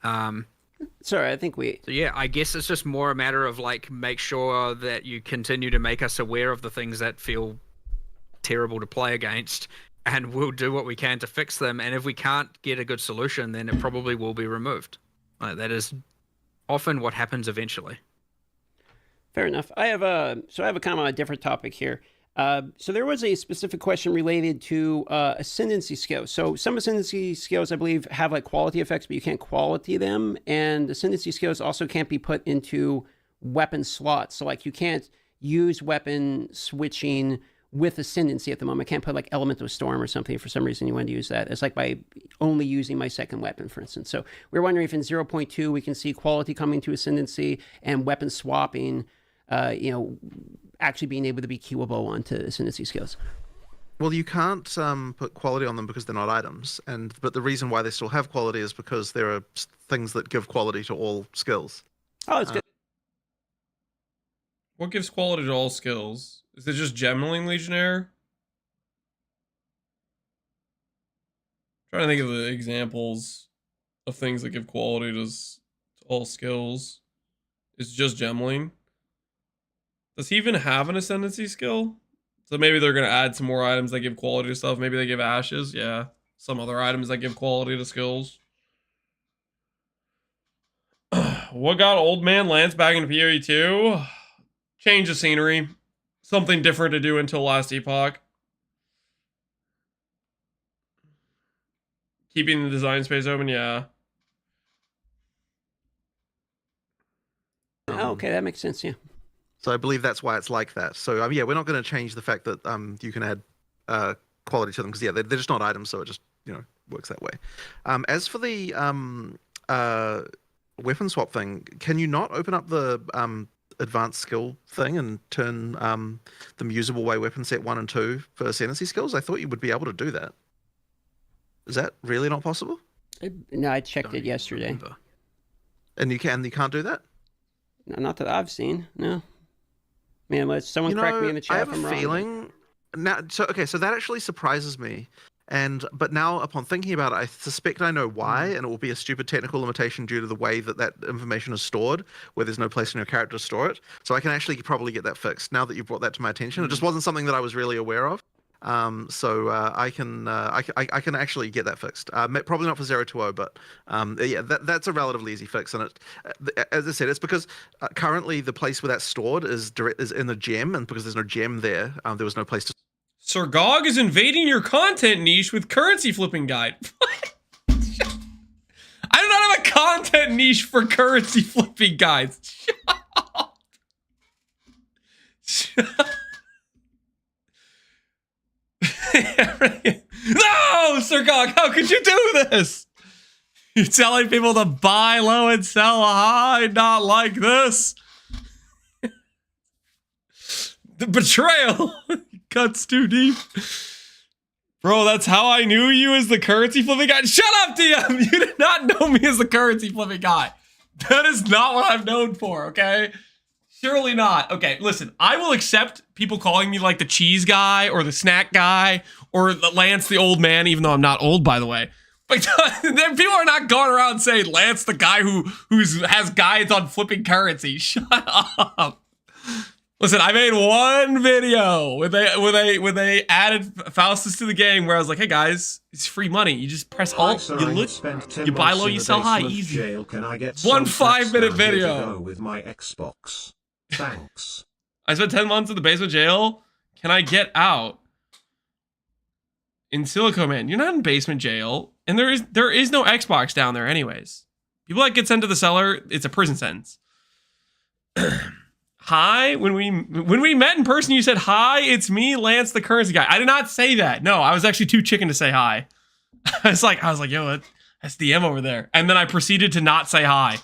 Sorry, I think we... So yeah, I guess it's just more a matter of like, make sure that you continue to make us aware of the things that feel terrible to play against, and we'll do what we can to fix them. And if we can't get a good solution, then it probably will be removed. That is often what happens eventually. Fair enough. I have a kind of a different topic here. So there was a specific question related to ascendancy skills. So some ascendancy skills, I believe, have like quality effects, but you can't quality them. And ascendancy skills also can't be put into weapon slots. So like you can't use weapon switching with ascendancy at the moment. I can't put like elemental storm or something. For some reason you want to use that. It's like by only using my second weapon, for instance. So we're wondering if in 0.2 we can see quality coming to ascendancy and weapon swapping, actually being able to be queuable onto ascendancy skills. Well, you can't put quality on them because they're not items, but the reason why they still have quality is because there are things that give quality to all skills. Oh, it's good. What gives quality to all skills? Is it just Gemling Legionnaire? I'm trying to think of the examples of things that give quality to all skills. It's just Gemling. Does he even have an ascendancy skill? So maybe they're going to add some more items that give quality to stuff. Maybe they give ashes. Yeah. Some other items that give quality to skills. What got Old Man Lance back into PoE 2? Change of scenery. Something different to do until last epoch. Keeping the design space open, yeah. Oh, okay, that makes sense, yeah. So I believe that's why it's like that. So yeah, we're not going to change the fact that you can add quality to them because yeah, they're just not items, so it just works that way. As for the weapon swap thing, can you not open up the advanced skill thing and turn the usable way weapon set 1 and 2 for ascendancy skills? I thought you would be able to do that. Is that really not possible? No, I checked it yesterday. And you can't do that? No, not that I've seen. No. Man, let someone correct me in the chat. I have a feeling now. So that actually surprises me. But now, upon thinking about it, I suspect I know why, and it will be a stupid technical limitation due to the way that information is stored, where there's no place in your character to store it. So I can actually probably get that fixed now that you've brought that to my attention. It just wasn't something that I was really aware of. I can actually get that fixed. Probably not for 0.2.0, but yeah, that's a relatively easy fix. And as I said, it's because currently the place where that's stored is in the gem, and because there's no gem there, there was no place to. Sir Gog is invading your content niche with currency flipping guide. I do not have a content niche for currency flipping guides. Shut up. No, Sir Gog, how could you do this? You're telling people to buy low and sell high, not like this. The betrayal cuts too deep. Bro, that's how I knew you as the currency flipping guy. Shut up, DM! You did not know me as the currency flipping guy. That is not what I'm known for, okay? Surely not. Okay, listen, I will accept people calling me like the cheese guy or the snack guy or Lance the old man, even though I'm not old, by the way. But people are not going around saying Lance the guy who has guides on flipping currency. Shut up. Listen, I made one video when they added Faustus to the game where I was like, hey guys, it's free money. You just press Alt, you buy low, you sell high, easy. Jail. Can I get 1 5-minute video. With my Xbox. Thanks. I spent 10 months in the basement jail. Can I get out? In Silico Man, you're not in basement jail, and there is no Xbox down there anyways. People that get sent to the cellar, it's a prison sentence. Hi, when we met in person, you said, hi, it's me, Lance, the currency guy. I did not say that. No, I was actually too chicken to say hi. I was like, yo, that's DM over there. And then I proceeded to not say hi.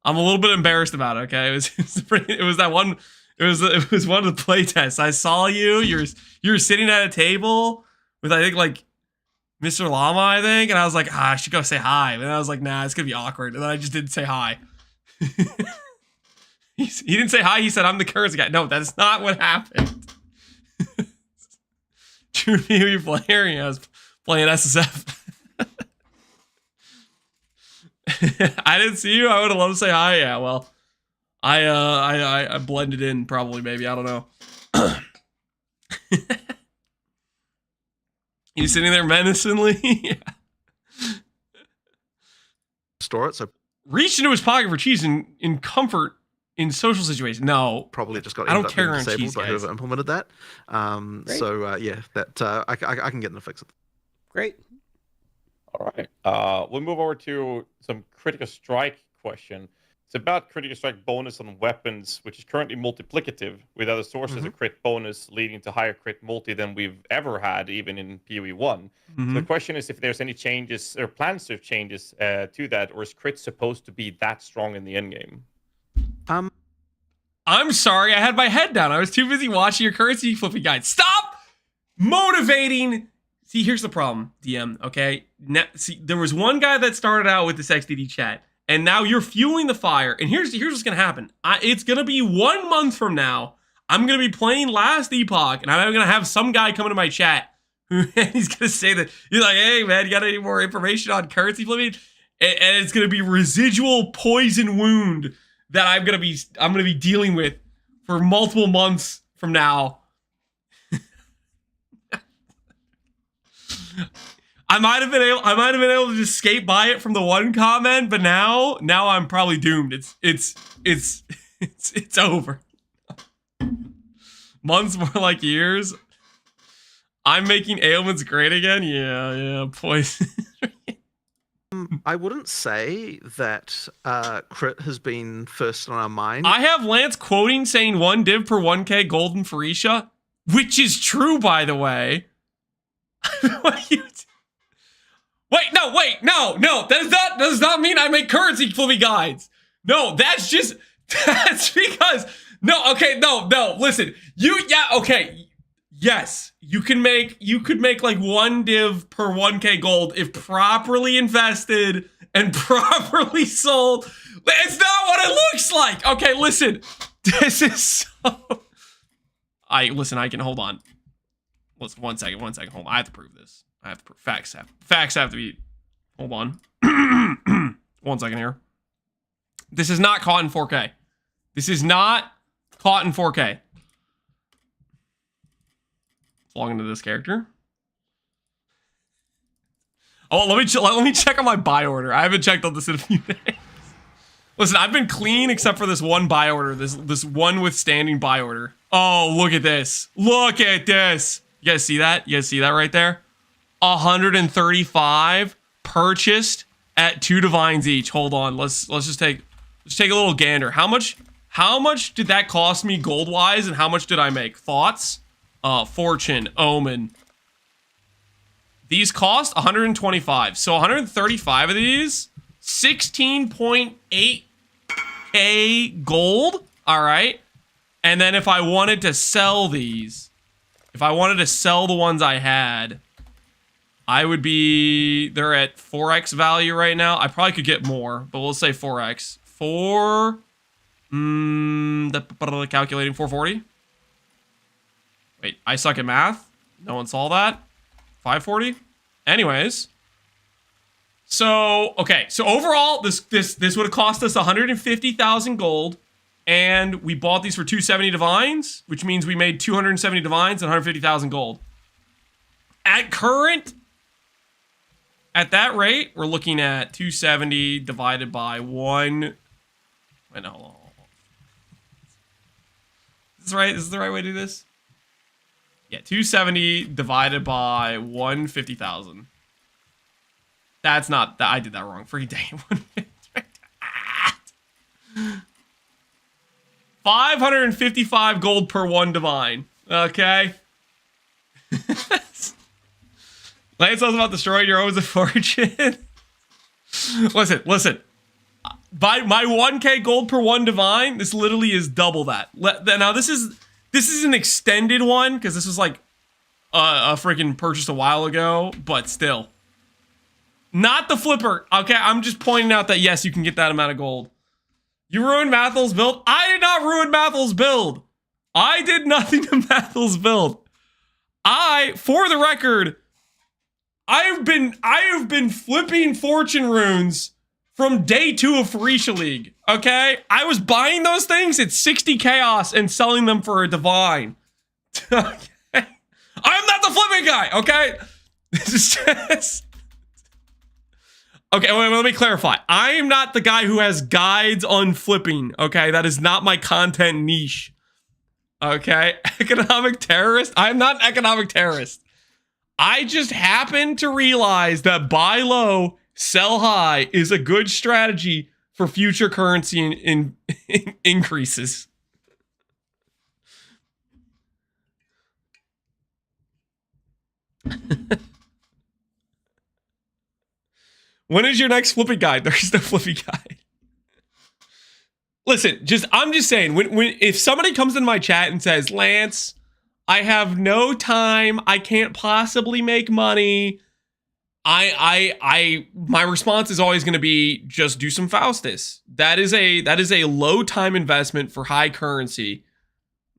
I'm a little bit embarrassed about it, okay? It was one of the play tests. I saw you. You're sitting at a table with, I think, like Mr. Llama, I think, and I was like, I should go say hi. And I was like, nah, it's gonna be awkward. And then I just didn't say hi. He didn't say hi. He said, I'm the currency guy. No, that's not what happened. True PvP player, yeah, I was playing SSF. I didn't see you. I would have loved to say hi. Yeah, well, I blended in probably, maybe. I don't know. You sitting there menacingly? Yeah. Store it, so reach into his pocket for cheese in comfort in social situations. No, probably just got. I don't carry around cheese, by guys. whoever implemented that. So yeah, that I can get them to fix it. Great. All right. We'll move over to some critical strike question. It's about critical strike bonus on weapons, which is currently multiplicative, with other sources of crit bonus leading to higher crit multi than we've ever had, even in PoE 1. So the question is if there's any changes or plans to have changes to that, or is crit supposed to be that strong in the endgame? I'm sorry, I had my head down. I was too busy watching your currency flipping guide. Stop motivating. See, here's the problem, DM, okay? Now, see, there was one guy that started out with this XDD chat, and now you're fueling the fire. And here's what's gonna happen. It's gonna be 1 month from now. I'm gonna be playing Last Epoch, and I'm gonna have some guy come into my chat who he's gonna say that he's like, "Hey man, you got any more information on currency flipping?" And it's gonna be residual poison wound that I'm gonna be dealing with for multiple months from now. I might have been able to just skate by it from the one comment, but now I'm probably doomed. It's over. Months more like years. I'm making ailments great again. Yeah, poison. I wouldn't say that crit has been first on our mind. I have Lance quoting saying 1 div per 1k golden for Isha, which is true, by the way. Wait, no. That does not mean I make currency flipping guides. No, that's because no, listen. Yes, you could make like 1 div per 1k gold if properly invested and properly sold. It's not what it looks like. Okay, listen. This is so I can hold on. Listen, one second, hold on. I have to prove this. Facts have to be. Hold on. 1 second here. This is not caught in 4K. Log into this character. Oh, let me check on my buy order. I haven't checked on this in a few days. Listen, I've been clean except for this one buy order. This one withstanding buy order. Oh, look at this. Look at this. You guys see that? Right there? 135 purchased at 2 divines each. Hold on. Let's just take a little gander. How much did that cost me gold wise, and how much did I make? Thoughts? Fortune, Omen. These cost 125. So 135 of these, 16.8k gold. All right. And then if I wanted to sell these, the ones I had, I would be, they're at 4x value right now. I probably could get more, but we'll say 4x. Calculating 440. Wait, I suck at math. No one saw that. 540. Anyways. So, okay. So overall, this would have cost us 150,000 gold. And we bought these for 270 divines, which means we made 270 divines and 150,000 gold. At that rate, we're looking at 270 divided by 1. Wait, no, hold on. Is this right? Is this the right way to do this? Yeah, 270 divided by 150,000. That's not that. I did that wrong. Freaking dang. 555 gold per 1 divine. Okay. Lance tells about destroying your own fortune. Listen. By my 1k gold per 1 divine, this literally is double that. Now this is an extended one because this was like a freaking purchase a while ago, but still. Not the flipper. Okay, I'm just pointing out that yes, you can get that amount of gold. You ruined Mathel's build? I did not ruin Mathel's build. I did nothing to Mathel's build. For the record, I have been flipping fortune runes from day 2 of Phorecia League. Okay? I was buying those things at 60 chaos and selling them for a divine. Okay? I'm not the flipping guy, okay? This is just... Okay, wait, let me clarify. I am not the guy who has guides on flipping, okay? That is not my content niche. Okay? Economic terrorist? I am not an economic terrorist. I just happen to realize that buy low, sell high is a good strategy for future currency in increases. When is your next flipping guide? There's no flipping guide. Listen, I'm just saying, if somebody comes in my chat and says, Lance, I have no time, I can't possibly make money, my response is always going to be just do some Faustus. That is a low time investment for high currency,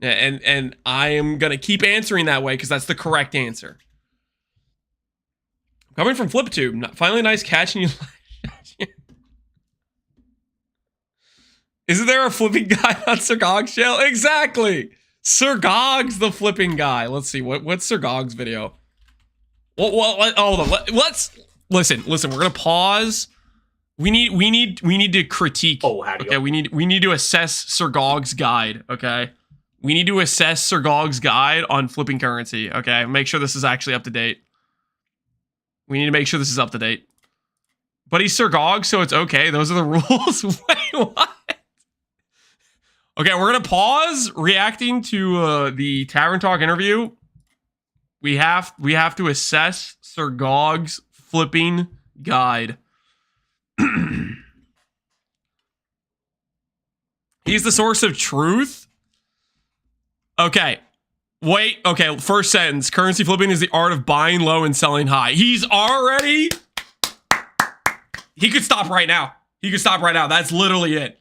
and I am going to keep answering that way because that's the correct answer. Coming from FlipTube, finally nice catching you. Isn't there a flipping guy on Sir Gog's channel? Exactly. Sir Gog's the flipping guy. Let's see what's Sir Gog's video. Hold on. Let's listen. We're gonna pause. We need to critique. Oh, howdy. Okay, we need to assess Sir Gog's guide. Okay, we need to assess Sir Gog's guide on flipping currency. Okay, make sure this is actually up to date. We need to make sure this is up to date. But he's Sir Gog, so it's okay. Those are the rules. Wait, what? Okay, we're gonna pause reacting to the Tavern Talk interview. We have to assess Sir Gog's flipping guide. He's the source of truth? Okay. Wait, okay, first sentence. Currency flipping is the art of buying low and selling high. He's already... He could stop right now. That's literally it.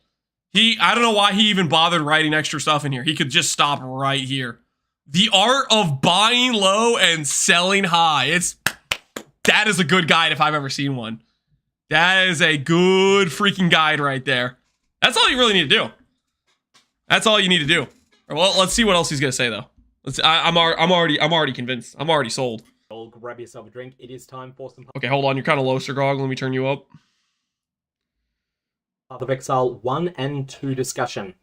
I don't know why he even bothered writing extra stuff in here. He could just stop right here. The art of buying low and selling high. That is a good guide if I've ever seen one. That is a good freaking guide right there. That's all you really need to do. That's all you need to do. Well, let's see what else he's gonna say though. I'm already convinced. I'm already sold. Grab yourself a drink. It is time for some... Okay, hold on. You're kind of low, Sir Gog. Let me turn you up. Path of Exile 1 and 2 discussion.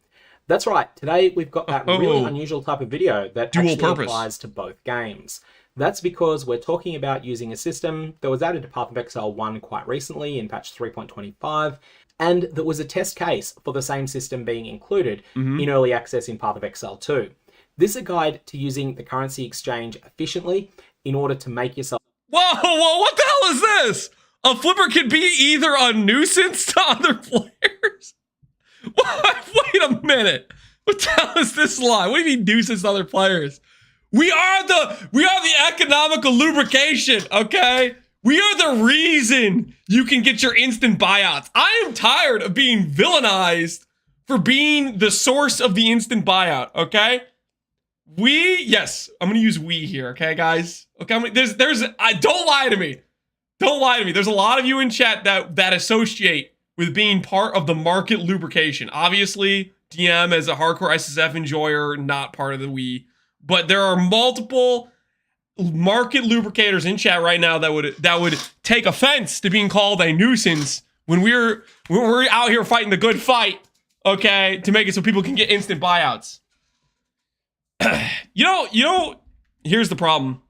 That's right. Today we've got that really unusual type of video that actually applies to both games. That's because we're talking about using a system that was added to Path of Exile 1 quite recently in patch 3.25, and that was a test case for the same system being included in early access in Path of Exile 2. This is a guide to using the currency exchange efficiently in order to make yourself... Whoa, what the hell is this? A flipper could be either a nuisance to other players? Wait a minute. What the hell is this line? What do you mean nuisance to other players? We are the economical lubrication, okay? We are the reason you can get your instant buyouts. I am tired of being villainized for being the source of the instant buyout, okay? Yes, I'm gonna use we here, okay, guys? Okay, don't lie to me. Don't lie to me. There's a lot of you in chat that associate with being part of the market lubrication. Obviously, DM as a hardcore SSF enjoyer, not part of the we. But there are multiple market lubricators in chat right now that would take offense to being called a nuisance when we're out here fighting the good fight, okay, to make it so people can get instant buyouts. You know, here's the problem.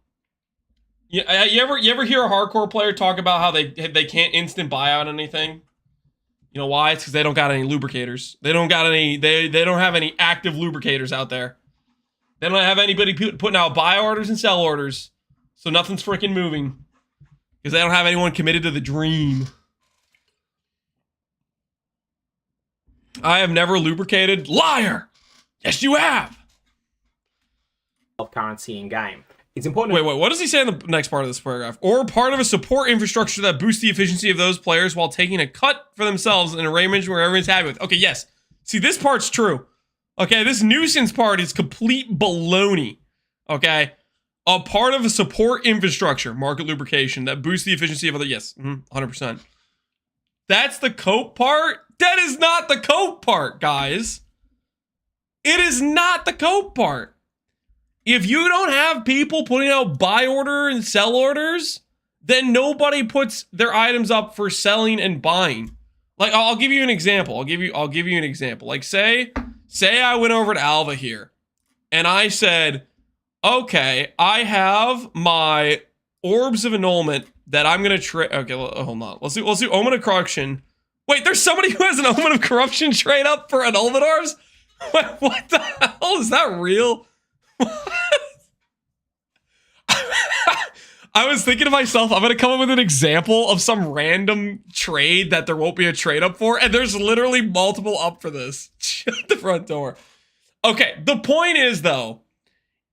You ever hear a hardcore player talk about how they can't instant buyout anything? You know why? It's because they don't got any lubricators. They don't have any active lubricators out there. They don't have anybody putting out buy orders and sell orders. So nothing's freaking moving. Because they don't have anyone committed to the dream. I have never lubricated. Liar! Yes, you have! Of currency in game. It's important. Wait, what does he say in the next part of this paragraph? Or part of a support infrastructure that boosts the efficiency of those players while taking a cut for themselves in an arrangement where everyone's happy with. Okay, yes. See, this part's true. Okay, this nuisance part is complete baloney. Okay? A part of a support infrastructure, market lubrication, that boosts the efficiency of other. Yes, 100%. That's the cope part? That is not the cope part, guys. It is not the cope part. If you don't have people putting out buy order and sell orders, then nobody puts their items up for selling and buying. Like, I'll give you an example. I'll give you an example. Like, say I went over to Alva here, and I said, okay, I have my orbs of annulment that I'm gonna trade. Okay, hold on. Let's do Omen of Corruption. Wait, there's somebody who has an Omen of Corruption trade up for annulment orbs? What the hell? Is that real? I was thinking to myself, I'm gonna come up with an example of some random trade that there won't be a trade up for, and there's literally multiple up for this. Shut the front door. Okay, the point is though,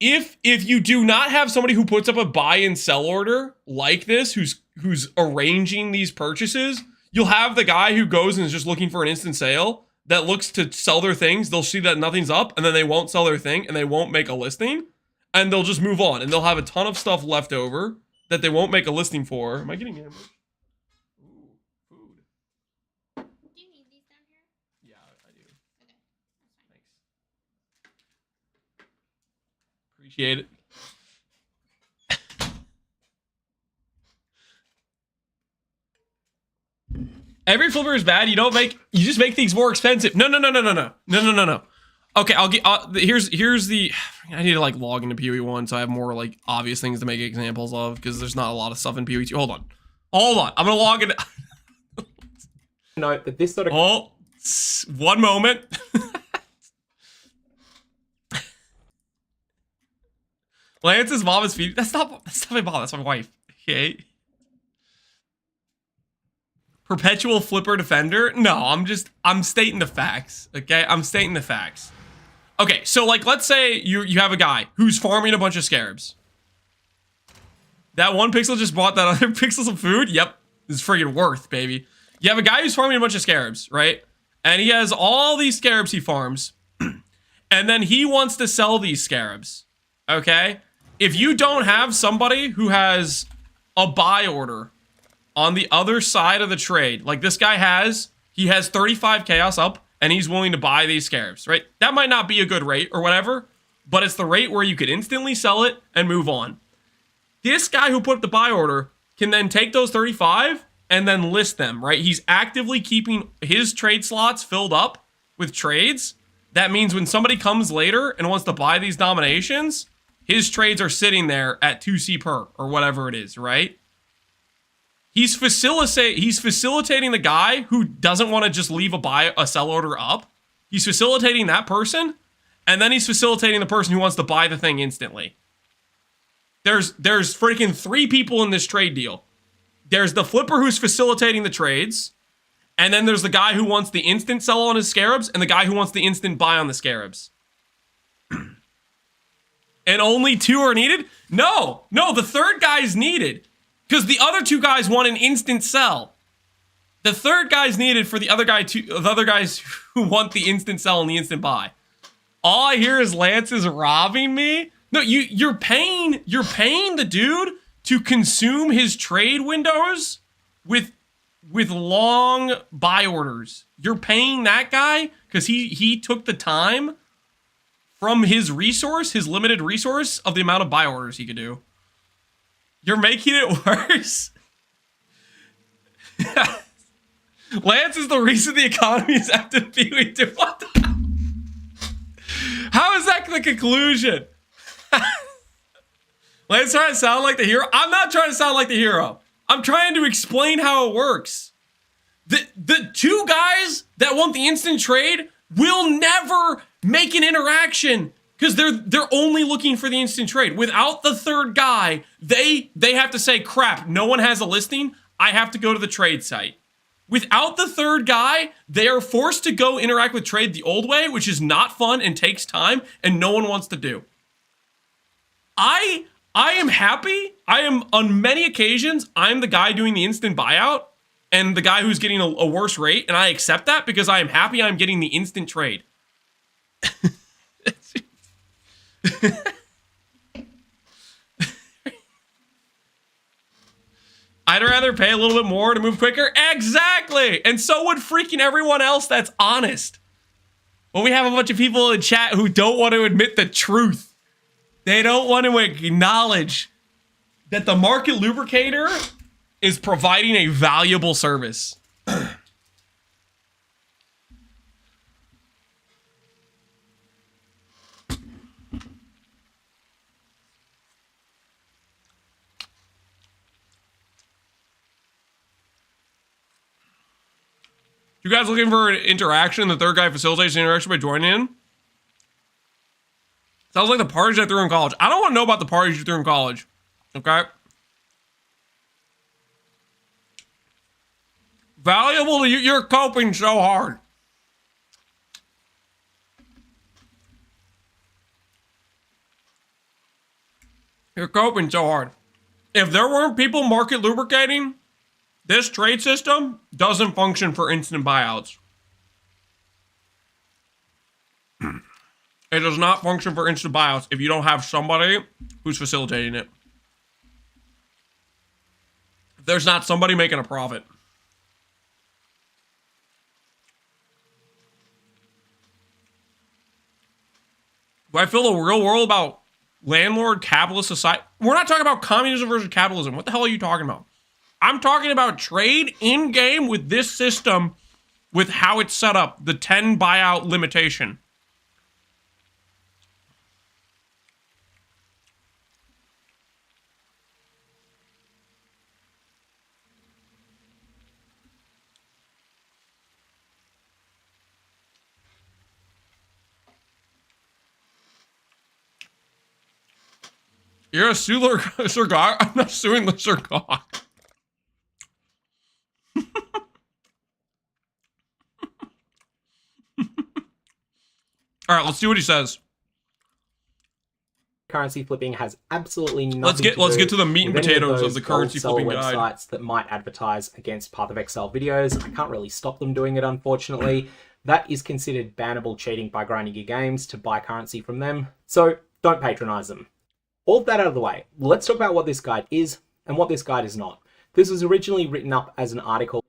if you do not have somebody who puts up a buy and sell order like this, who's arranging these purchases, you'll have the guy who goes and is just looking for an instant sale that looks to sell their things. They'll see that nothing's up, and then they won't sell their thing, and they won't make a listing, and they'll just move on, and they'll have a ton of stuff left over that they won't make a listing for. Am I getting hammered? Ooh, food. Do you need these down here? Yeah, I do. Okay. Thanks. Appreciate it. Every flipper is bad. You just make things more expensive. No. Okay, here's the, I need to like log into PoE1 so I have more like obvious things to make examples of, because there's not a lot of stuff in PoE2. Hold on. I'm gonna log in. Note that this sort of. Oh, one moment. Lance's mom is feeding. That's not my mom. That's my wife. Okay. Perpetual flipper defender? No, I'm stating the facts. Okay, I'm stating the facts. Okay, so like, let's say you have a guy who's farming a bunch of scarabs. That one pixel just bought that other pixel some food? Yep, it's friggin' worth, baby. You have a guy who's farming a bunch of scarabs, right? And he has all these scarabs he farms. And then he wants to sell these scarabs, okay? If you don't have somebody who has a buy order on the other side of the trade, like this guy he has 35 chaos up, and he's willing to buy these scarabs, right? That might not be a good rate or whatever, but it's the rate where you could instantly sell it and move on. This guy who put up the buy order can then take those 35 and then list them, right? He's actively keeping his trade slots filled up with trades. That means when somebody comes later and wants to buy these dominations, his trades are sitting there at 2C per or whatever it is, right? He's facilitating the guy who doesn't want to just leave a sell order up. He's facilitating that person, and then he's facilitating the person who wants to buy the thing instantly. There's freaking 3 people in this trade deal. There's the flipper who's facilitating the trades, and then there's the guy who wants the instant sell on his scarabs, and the guy who wants the instant buy on the scarabs. And only 2 are needed? No, the third guy's needed. Because the other 2 guys want an instant sell. The third guy's needed for the other guys who want the instant sell and the instant buy. All I hear is Lance is robbing me. No, you're paying the dude to consume his trade windows with long buy orders. You're paying that guy because he took the time from his limited resource of the amount of buy orders he could do. You're making it worse. Lance is the reason the economy is active. What the? How is that the conclusion? Lance trying to sound like the hero? I'm not trying to sound like the hero. I'm trying to explain how it works. The 2 guys that want the instant trade will never make an interaction. Because they're only looking for the instant trade. Without the third guy, they have to say, crap, no one has a listing. I have to go to the trade site. Without the third guy, they are forced to go interact with trade the old way, which is not fun and takes time, and no one wants to do. I I am happy. I am, on many occasions, I'm the guy doing the instant buyout and the guy who's getting a worse rate, and I accept that because I am happy I'm getting the instant trade. I'd rather pay a little bit more to move quicker. Exactly. And so would freaking everyone else that's honest. When we have a bunch of people in chat who don't want to admit the truth. They don't want to acknowledge that the market lubricator is providing a valuable service. You guys looking for an interaction? The third guy facilitates the interaction by joining in? Sounds like the parties I threw in college. I don't want to know about the parties you threw in college. Okay? Valuable to you. You're coping so hard. You're coping so hard. If there weren't people market lubricating, this trade system doesn't function for instant buyouts. It does not function for instant buyouts if you don't have somebody who's facilitating it. If there's not somebody making a profit. Do I feel the real world about landlord capitalist society? We're not talking about communism versus capitalism. What the hell are you talking about? I'm talking about trade in game with this system, with how it's set up, the 10 buyout limitation. You're a Sir God? I'm not suing the Sir God. All right, let's see what he says. Currency flipping has absolutely nothing let's get to the meat and potatoes of the those currency gold flipping seller guide. websites that might advertise against Path of Exile videos. I can't really stop them doing it, unfortunately. That is considered bannable cheating by grinding your games to buy currency from them. So don't patronize them. All of that out of the way, let's talk about what this guide is and what this guide is not. This was originally written up as an article.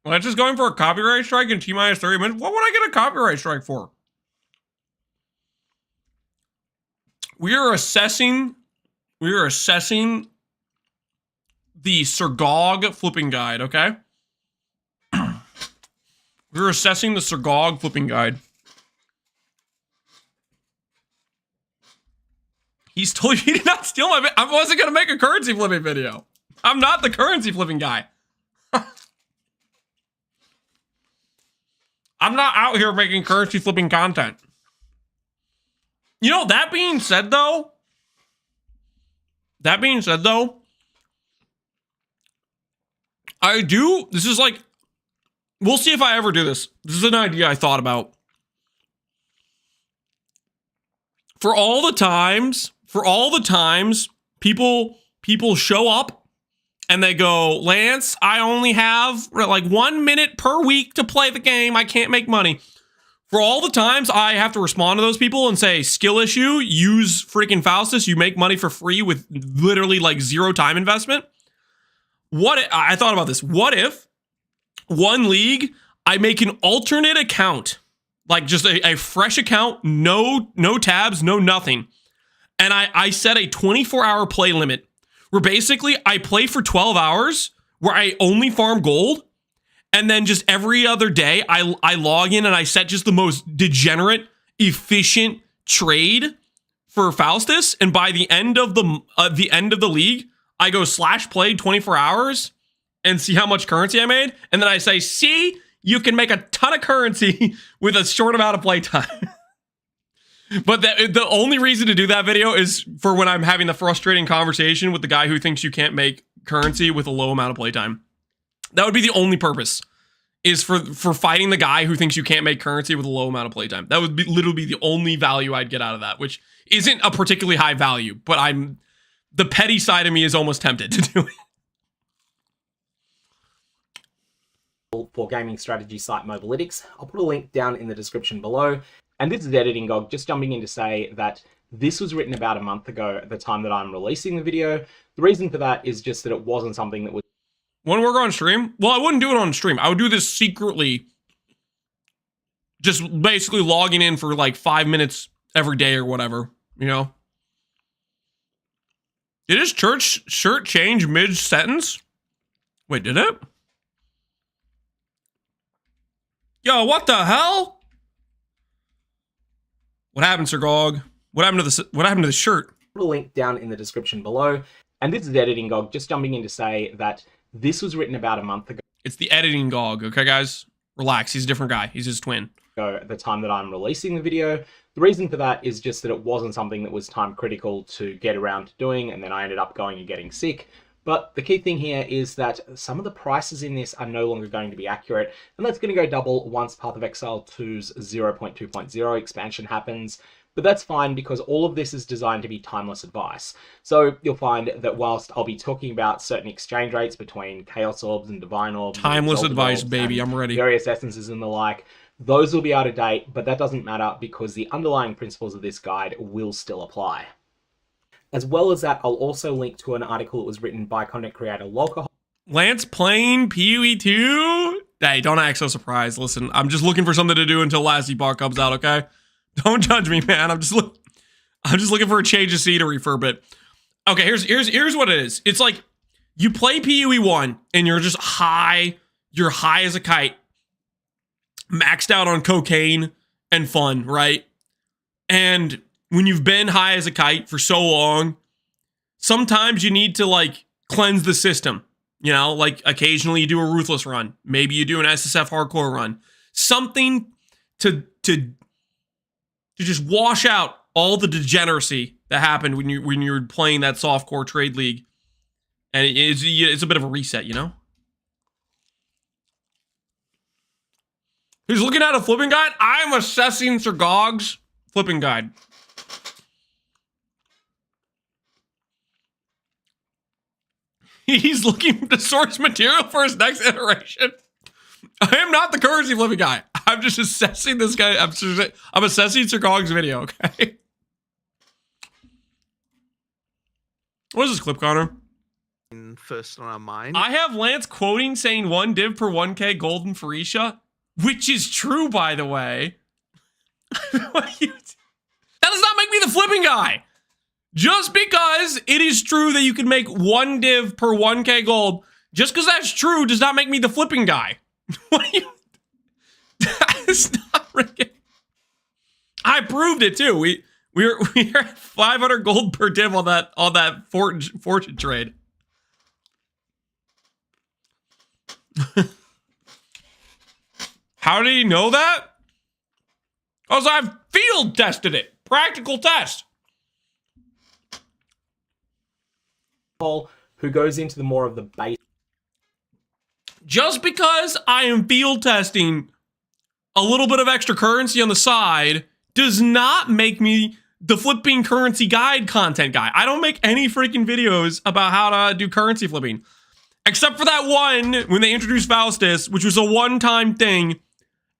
Well, that's just going for a copyright strike in T-minus 30 minutes. What would I get a copyright strike for? We are assessing the Surgog flipping guide, okay? We're assessing the Surgog flipping guide. He did not steal my, I wasn't going to make a currency flipping video. I'm not the currency flipping guy. I'm not out here making currency flipping content. You know, that being said though, this is like, we'll see if I ever do this. This is an idea I thought about. For all the times people show up and they go, Lance, I only have like 1 minute per week to play the game. I can't make money. For all the times I have to respond to those people and say, skill issue, use freaking Faustus, you make money for free with literally like 0 time investment. I thought about this. What if one league, I make an alternate account, like just a fresh account, no tabs, no nothing. And I set a 24-hour play limit where basically I play for 12 hours where I only farm gold. And then just every other day I log in and I set just the most degenerate, efficient trade for Faustus. And by the end of the league, I go /play 24 hours and see how much currency I made. And then I say, see, you can make a ton of currency with a short amount of play time. But the only reason to do that video is for when I'm having the frustrating conversation with the guy who thinks you can't make currency with a low amount of playtime. That would be the only purpose, is for fighting the guy who thinks you can't make currency with a low amount of playtime. That would be literally the only value I'd get out of that, which isn't a particularly high value, but the petty side of me is almost tempted to do it. For gaming strategy site Mobalytics. I'll put a link down in the description below. And this is Editing Gog, just jumping in to say that this was written about a month ago at the time that I'm releasing the video. The reason for that is just that it wasn't something that was... Want to work on stream? Well, I wouldn't do it on stream. I would do this secretly. Just basically logging in for like 5 minutes every day or whatever, you know? Did his shirt change mid-sentence? Wait, did it? Yo, what the hell? What happened, Sir Gog? What happened to the shirt? Put a link down in the description below. And this is Editing Gog, just jumping in to say that this was written about a month ago. It's the Editing Gog, okay, guys? Relax, he's a different guy. He's his twin. At the time that I'm releasing the video. The reason for that is just that it wasn't something that was time critical to get around to doing, and then I ended up going and getting sick. But the key thing here is that some of the prices in this are no longer going to be accurate, and that's going to go double once Path of Exile 2's 0.2.0 expansion happens. But that's fine because all of this is designed to be timeless advice. So you'll find that whilst I'll be talking about certain exchange rates between Chaos Orbs and Divine Orbs... Timeless advice, baby, I'm ready. Various essences and the like, those will be out of date, but that doesn't matter because the underlying principles of this guide will still apply. As well as that, I'll also link to an article that was written by content creator Lolcohol. Lance playing PoE 2? Hey, don't act so surprised. Listen, I'm just looking for something to do until Last Epoch comes out, okay? Don't judge me, man. I'm just looking for a change of scenery for a bit. Okay, here's what it is. It's like you play PoE 1 and you're just high. You're high as a kite, maxed out on cocaine and fun, right? And when you've been high as a kite for so long, sometimes you need to like cleanse the system. You know, like occasionally you do a Ruthless run. Maybe you do an SSF hardcore run. Something to just wash out all the degeneracy that happened when you're playing that softcore trade league. And it's a bit of a reset, you know? He's looking at a flipping guide. I'm assessing Sir Gog's flipping guide. He's looking to source material for his next iteration. I am not the currency flipping guy. I'm just assessing this guy. I'm assessing Sir Gog's video, okay? What is this clip, Connor? First on our mind. I have Lance quoting saying 1 div per 1k golden for Isha, which is true, by the way. That does not make me the flipping guy. Just because it is true that you can make 1 div per 1k gold, just because that's true does not make me the flipping guy. What are you... That is not rigging. I proved it too. We're at 500 gold per div on that fortune trade. How did he know that? Because I've field tested it. Practical test. Who goes into the more of the base. Just because I am field testing a little bit of extra currency on the side does not make me the flipping currency guide content guy. I don't make any freaking videos about how to do currency flipping. Except for that one when they introduced Faustus, which was a one-time thing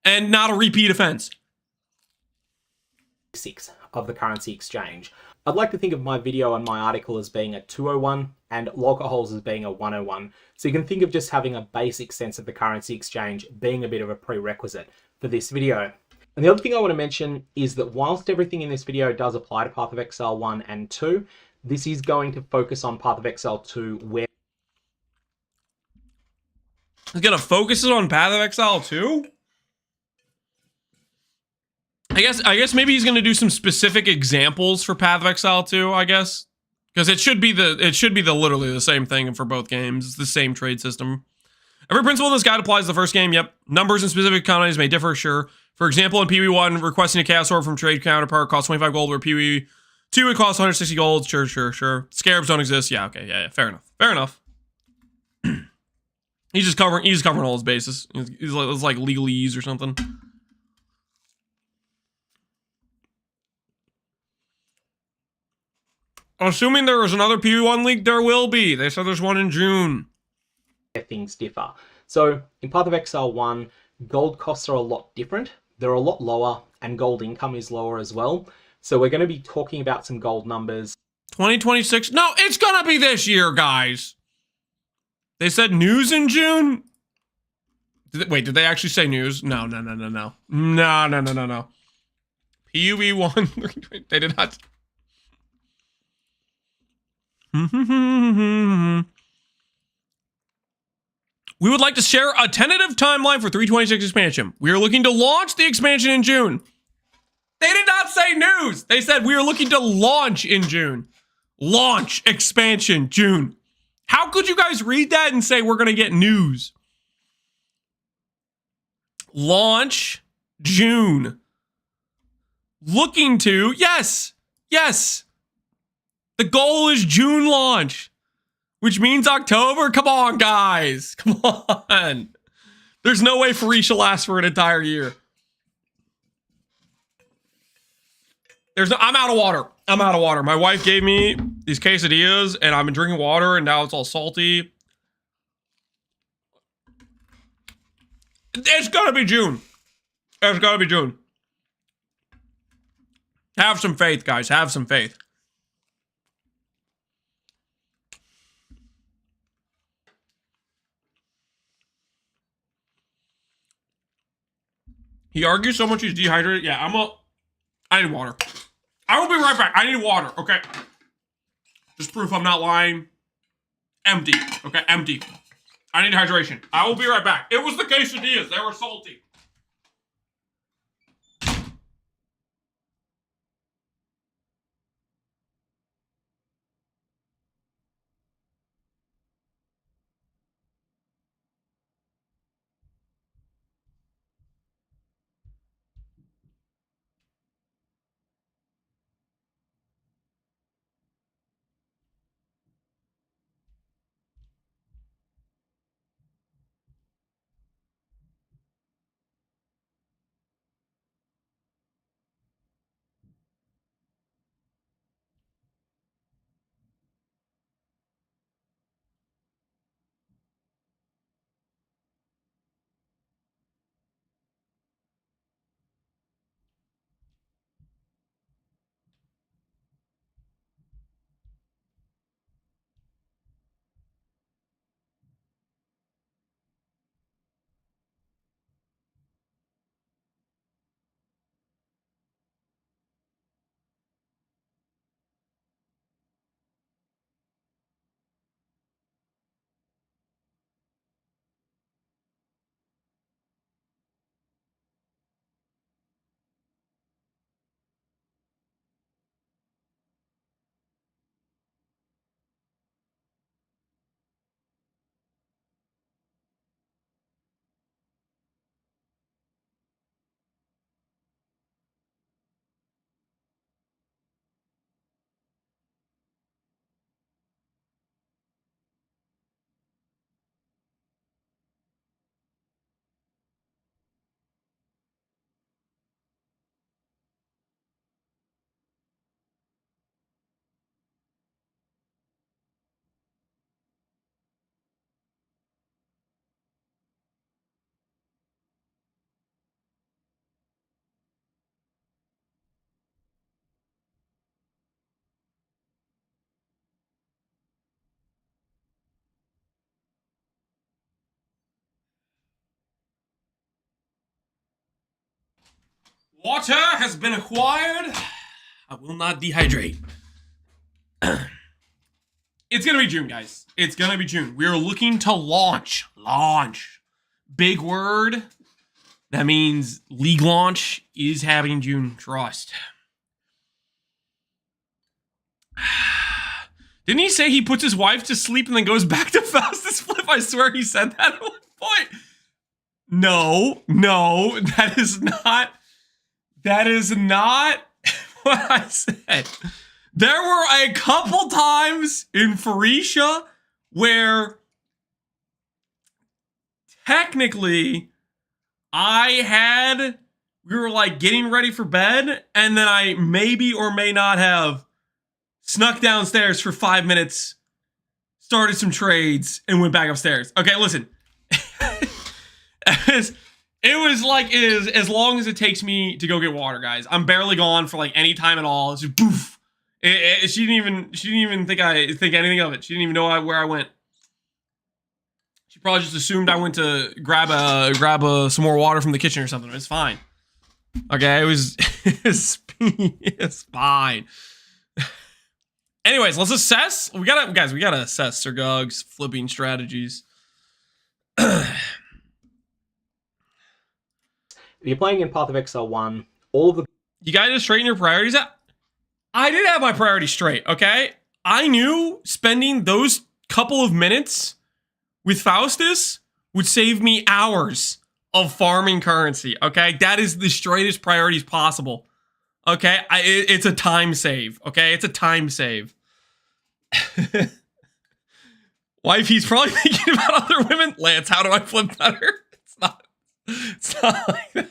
and not a repeat offense. 6 of the currency exchange. I'd like to think of my video and my article as being a 201 and Lolcoholes as being a 101. So you can think of just having a basic sense of the currency exchange being a bit of a prerequisite for this video. And the other thing I want to mention is that whilst everything in this video does apply to Path of Exile 1 and 2, this is going to focus on Path of Exile 2 where... He's gonna focus it on Path of Exile 2? I guess maybe he's gonna do some specific examples for Path of Exile 2, I guess. Because it should be literally the same thing for both games. It's the same trade system. Every principle in this guide applies to the first game, yep. Numbers and specific economies may differ, sure. For example, in PoE 1, requesting a Chaos Orb from trade counterpart costs 25 gold, where PoE 2 it costs 160 gold. Sure. Scarabs don't exist. Yeah, okay, yeah, fair enough. He's covering all his bases. It's like legalese or something. Assuming there is another PV1 league, there will be. They said there's one in June. Things differ. So in Path of Exile 1, gold costs are a lot different. They're a lot lower, and gold income is lower as well. So we're going to be talking about some gold numbers. 2026? No, it's going to be this year, guys. They said news in June? Wait, did they actually say news? No. No. PUE 1, they did not. We would like to share a tentative timeline for 326 expansion. We are looking to launch the expansion in June. They did not say news. They said we are looking to launch in June. Launch expansion June. How could you guys read that and say we're going to get news? Launch June. Looking to, yes. The goal is June launch, which means October. Come on, guys. Come on. There's no way Free shall last for an entire year. I'm out of water. My wife gave me these quesadillas, and I've been drinking water, and now it's all salty. It's gonna be June. Have some faith, guys. Have some faith. He argues so much he's dehydrated. Yeah, I need water. I will be right back. I need water, okay? Just proof I'm not lying. Empty, okay? Empty. I need hydration. I will be right back. It was the quesadillas. They were salty. Water has been acquired. I will not dehydrate. It's gonna be June, guys. It's gonna be June. We are looking to launch. Launch. Big word. That means league launch is happening June. Trust. Didn't he say he puts his wife to sleep and then goes back to fastest flip? I swear he said that at one point. No, that is not what I said. There were a couple times in Pharisha where technically, we were like getting ready for bed, and then I maybe or may not have snuck downstairs for 5 minutes, started some trades, and went back upstairs. Okay, listen. It was like as long as it takes me to go get water, guys. I'm barely gone for like any time at all. It's just poof. She didn't even think anything of it. She didn't even know where I went. She probably just assumed I went to grab some more water from the kitchen or something. It's fine. Okay, it's fine. Anyways, let's assess. We gotta assess Sir Gog's flipping strategies. If you're playing in Path of Exile 1, all of the... You gotta straighten your priorities out. I did have my priorities straight, okay? I knew spending those couple of minutes with Faustus would save me hours of farming currency, okay? That is the straightest priorities possible, okay? It's a time save, okay? It's a time save. Wife, he's probably thinking about other women. Lance, how do I flip better? It's not like that.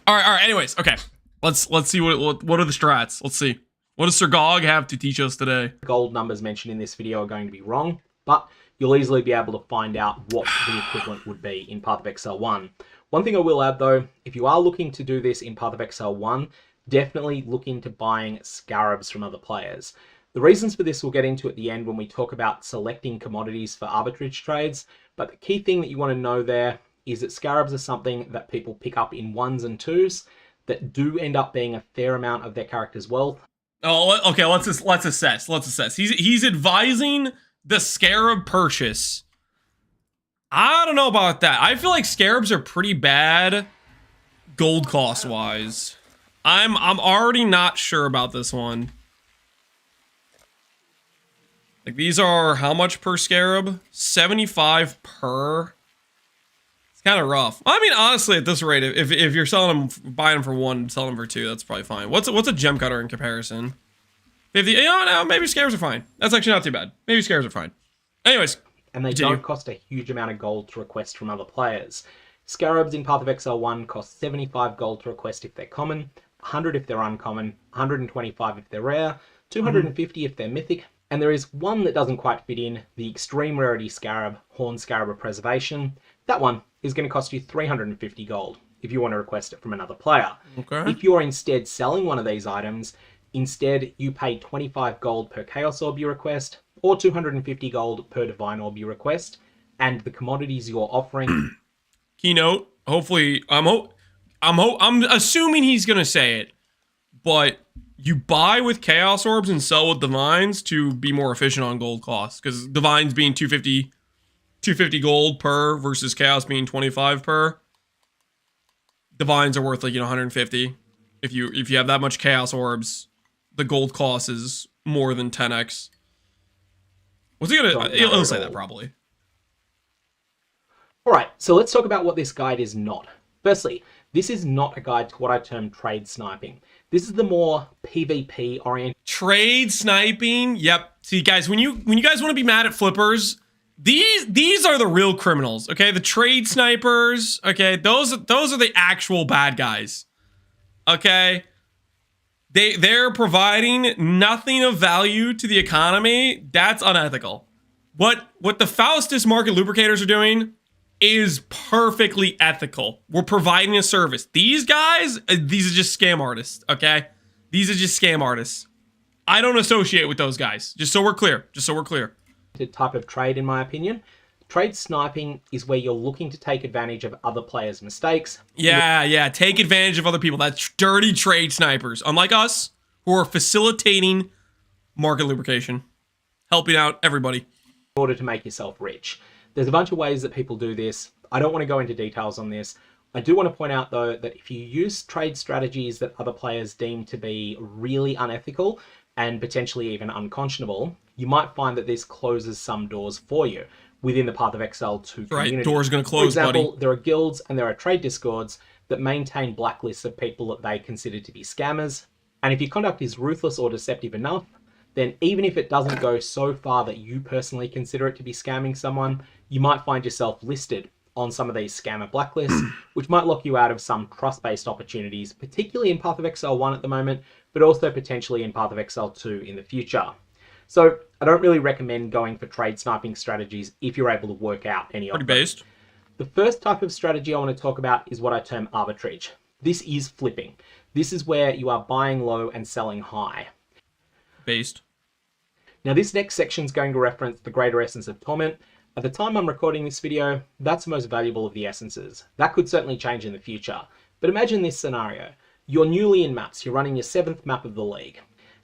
All right. Anyways, okay. Let's see what are the strats. Let's see. What does Sir Gog have to teach us today? Gold numbers mentioned in this video are going to be wrong, but you'll easily be able to find out what the equivalent would be in Path of Exile 1. One thing I will add though, if you are looking to do this in Path of Exile 1, definitely look into buying scarabs from other players. The reasons for this we'll get into at the end when we talk about selecting commodities for arbitrage trades, but the key thing that you want to know there is that scarabs are something that people pick up in 1s and 2s that do end up being a fair amount of their character's wealth. Oh, okay, let's assess. He's advising the scarab purchase. I don't know about that. I feel like scarabs are pretty bad gold cost wise. I'm already not sure about this one. Like, these are how much per scarab? 75 per. It's kind of rough. I mean, honestly, at this rate, if you're selling them, buying them for 1, selling them for 2, that's probably fine. What's a gem cutter in comparison? 50. You know, no, maybe scarabs are fine. That's actually not too bad. Maybe scarabs are fine. Anyways, and they don't cost a huge amount of gold to request from other players. Scarabs in Path of Exile 1 cost 75 gold to request if they're common, 100 if they're uncommon, 125 if they're rare, 250 if they're mythic. And there is one that doesn't quite fit in, the extreme rarity scarab, Horn Scarab of Preservation. That one is going to cost you 350 gold if you want to request it from another player. Okay. If you're instead selling one of these items, instead you pay 25 gold per Chaos Orb you request, or 250 gold per Divine Orb you request, and the commodities you're offering... Keynote, hopefully, I'm assuming he's going to say it, but... You buy with Chaos Orbs and sell with Divines to be more efficient on gold costs. Because Divines being 250 gold per versus Chaos being 25 per. Divines are worth like, 150. If you have that much Chaos Orbs, the gold cost is more than 10x. What's he gonna... He'll say that probably. Alright, so let's talk about what this guide is not. Firstly, this is not a guide to what I term trade sniping. This is the more PvP oriented. Trade sniping. Yep. See, guys, when you guys want to be mad at flippers, these are the real criminals. Okay, the trade snipers. Okay, those are the actual bad guys. Okay, they're providing nothing of value to the economy. That's unethical. What the Faustus market lubricators are doing is perfectly ethical. We're providing a service. These guys, these are just scam artists, okay? These are just scam artists. I don't associate with those guys, just so we're clear. Type of trade, in my opinion. Trade sniping is where you're looking to take advantage of other players' mistakes. Yeah, take advantage of other people. That's dirty trade snipers, unlike us, who are facilitating market lubrication, helping out everybody. In order to make yourself rich. There's a bunch of ways that people do this. I don't want to go into details on this. I do want to point out, though, that if you use trade strategies that other players deem to be really unethical and potentially even unconscionable, you might find that this closes some doors for you within the Path of Exile 2 community. Right, doors going to close, buddy. For example, buddy. There are guilds and there are trade discords that maintain blacklists of people that they consider to be scammers. And if your conduct is ruthless or deceptive enough, then even if it doesn't go so far that you personally consider it to be scamming someone, you might find yourself listed on some of these scammer blacklists, which might lock you out of some trust-based opportunities, particularly in Path of Exile 1 at the moment, but also potentially in Path of Exile 2 in the future. So I don't really recommend going for trade sniping strategies if you're able to work out any of them. Pretty based. The first type of strategy I want to talk about is what I term arbitrage. This is flipping. This is where you are buying low and selling high. Based. Now this next section is going to reference the greater essence of torment. At the time I'm recording this video, that's the most valuable of the essences. That could certainly change in the future. But imagine this scenario. You're newly in maps, you're running your 7th map of the league,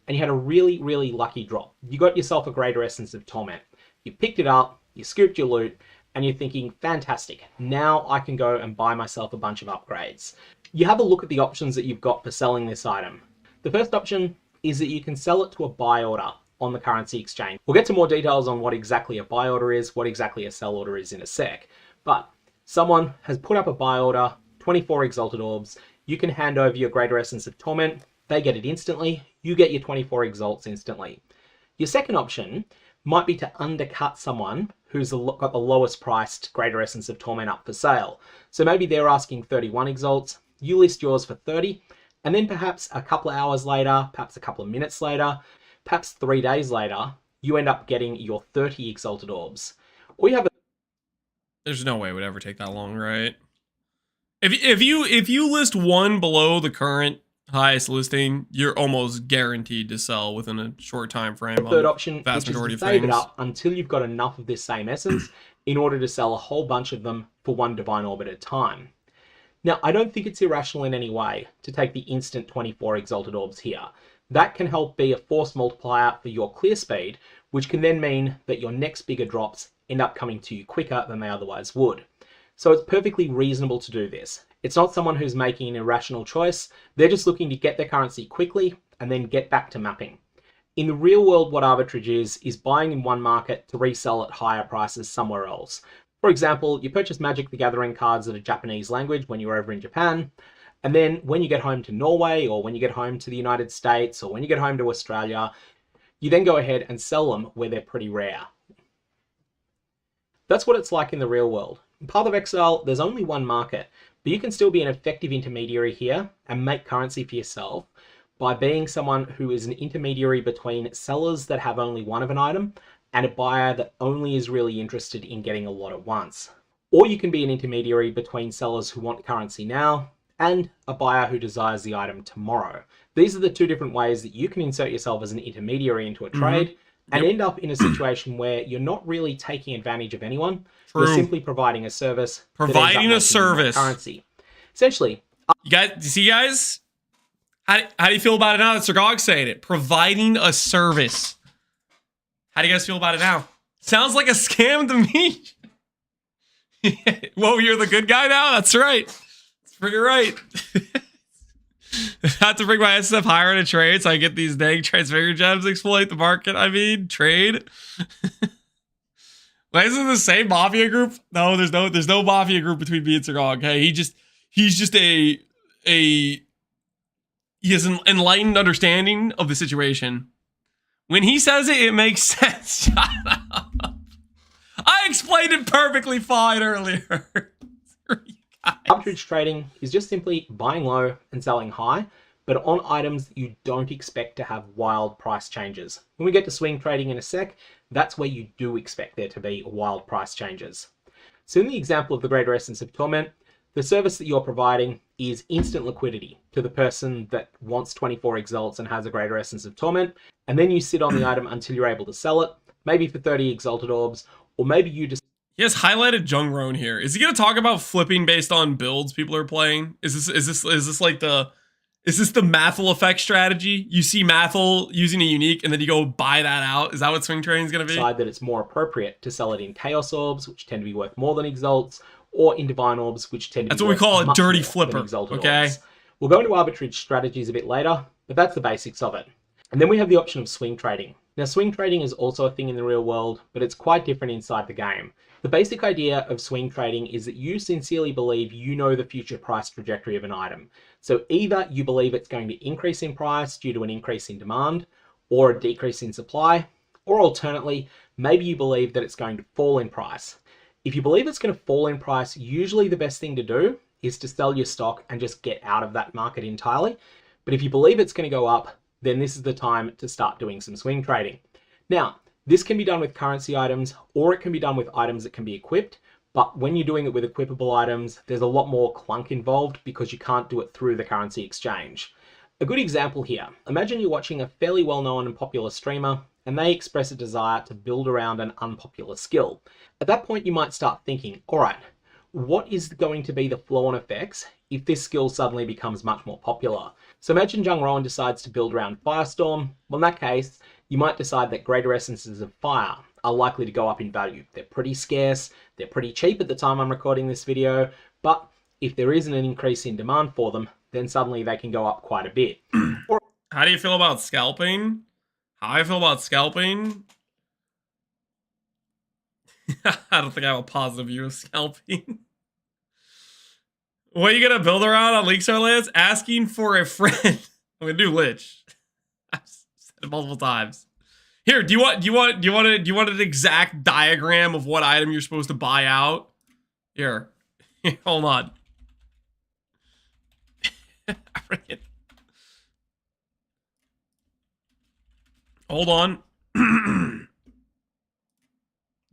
and you had a really, really lucky drop. You got yourself a greater essence of torment. You picked it up, you scooped your loot, and you're thinking, fantastic, now I can go and buy myself a bunch of upgrades. You have a look at the options that you've got for selling this item. The first option is that you can sell it to a buy order on the currency exchange. We'll get to more details on what exactly a buy order is, what exactly a sell order is in a sec. But someone has put up a buy order, 24 Exalted Orbs, you can hand over your greater essence of torment, they get it instantly, you get your 24 exalts instantly. Your second option might be to undercut someone who's got the lowest priced greater essence of torment up for sale. So maybe they're asking 31 exalts, you list yours for 30, and then perhaps a couple of hours later, perhaps a couple of minutes later, perhaps 3 days later, you end up getting your 30 Exalted Orbs. Or you have There's no way it would ever take that long, right? If you list one below the current highest listing, you're almost guaranteed to sell within a short time frame. The third option, which is to save it up until you've got enough of this same essence in order to sell a whole bunch of them for one Divine Orb at a time. Now, I don't think it's irrational in any way to take the instant 24 Exalted Orbs here. That can help be a force multiplier for your clear speed, which can then mean that your next bigger drops end up coming to you quicker than they otherwise would. So it's perfectly reasonable to do this. It's not someone who's making an irrational choice. They're just looking to get their currency quickly and then get back to mapping. In the real world, what arbitrage is buying in one market to resell at higher prices somewhere else. For example, you purchase Magic the Gathering cards at a Japanese language when you're over in Japan, and then when you get home to Norway, or when you get home to the United States, or when you get home to Australia, you then go ahead and sell them where they're pretty rare. That's what it's like in the real world. In Path of Exile, there's only one market, but you can still be an effective intermediary here and make currency for yourself by being someone who is an intermediary between sellers that have only one of an item and a buyer that only is really interested in getting a lot at once. Or you can be an intermediary between sellers who want currency now and a buyer who desires the item tomorrow. These are the two different ways that you can insert yourself as an intermediary into a trade and end up in a situation where you're not really taking advantage of anyone. You're simply providing a service. Providing a service. Currency. Essentially. You see guys? How do you feel about it now that Sir Gog's saying it? Providing a service. How do you guys feel about it now? Sounds like a scam to me. Whoa, you're the good guy now? That's right. You're right. I have to bring my SF higher in a trade so I get these dang transfigure gems, exploit the market. I mean, trade. Wait, is it the same mafia group? No, there's no mafia group between me and Sir Gog. Okay, he has an enlightened understanding of the situation. When he says it, it makes sense. Shut up. I explained it perfectly fine earlier. Arbitrage trading is just simply buying low and selling high, but on items that you don't expect to have wild price changes. When we get to swing trading in a sec, that's where you do expect there to be wild price changes. So in the example of the Greater Essence of Torment, the service that you're providing is instant liquidity to the person that wants 24 exalts and has a Greater Essence of Torment, and then you sit on the item until you're able to sell it, maybe for 30 Exalted Orbs, or maybe you just... He has highlighted Jung Roan here. Is he going to talk about flipping based on builds people are playing? Is this like the Mathel effect strategy? You see Mathel using a unique and then you go buy that out. Is that what swing trading is going to be? Decide that it's more appropriate to sell it in Chaos Orbs, which tend to be worth more than Exalts, or in Divine Orbs, which tend to be worth what we call a much dirty more flipper. Okay. Orbs. We'll go into arbitrage strategies a bit later, but that's the basics of it. And then we have the option of swing trading. Now, swing trading is also a thing in the real world, but it's quite different inside the game. The basic idea of swing trading is that you sincerely believe you know the future price trajectory of an item. So either you believe it's going to increase in price due to an increase in demand, or a decrease in supply, or alternately, maybe you believe that it's going to fall in price. If you believe it's going to fall in price, usually the best thing to do is to sell your stock and just get out of that market entirely. But if you believe it's going to go up, then this is the time to start doing some swing trading. Now, this can be done with currency items, or it can be done with items that can be equipped. But when you're doing it with equipable items, there's a lot more clunk involved because you can't do it through the currency exchange. A good example here, imagine you're watching a fairly well-known and popular streamer and they express a desire to build around an unpopular skill. At that point, you might start thinking, all right, what is going to be the flow-on effects if this skill suddenly becomes much more popular? So imagine Jung Rowan decides to build around Firestorm. Well, in that case, you might decide that greater essences of fire are likely to go up in value. They're pretty scarce, they're pretty cheap at the time I'm recording this video, but if there isn't an increase in demand for them, then suddenly they can go up quite a bit. How do you feel about scalping? How I feel about scalping? I don't think I have a positive view of scalping. What are you gonna build around on League Star Lands? Asking for a friend. I'm gonna do Lich. I've said it multiple times. Here, do you want an exact diagram of what item you're supposed to buy out? Here. Hold on. Hold on.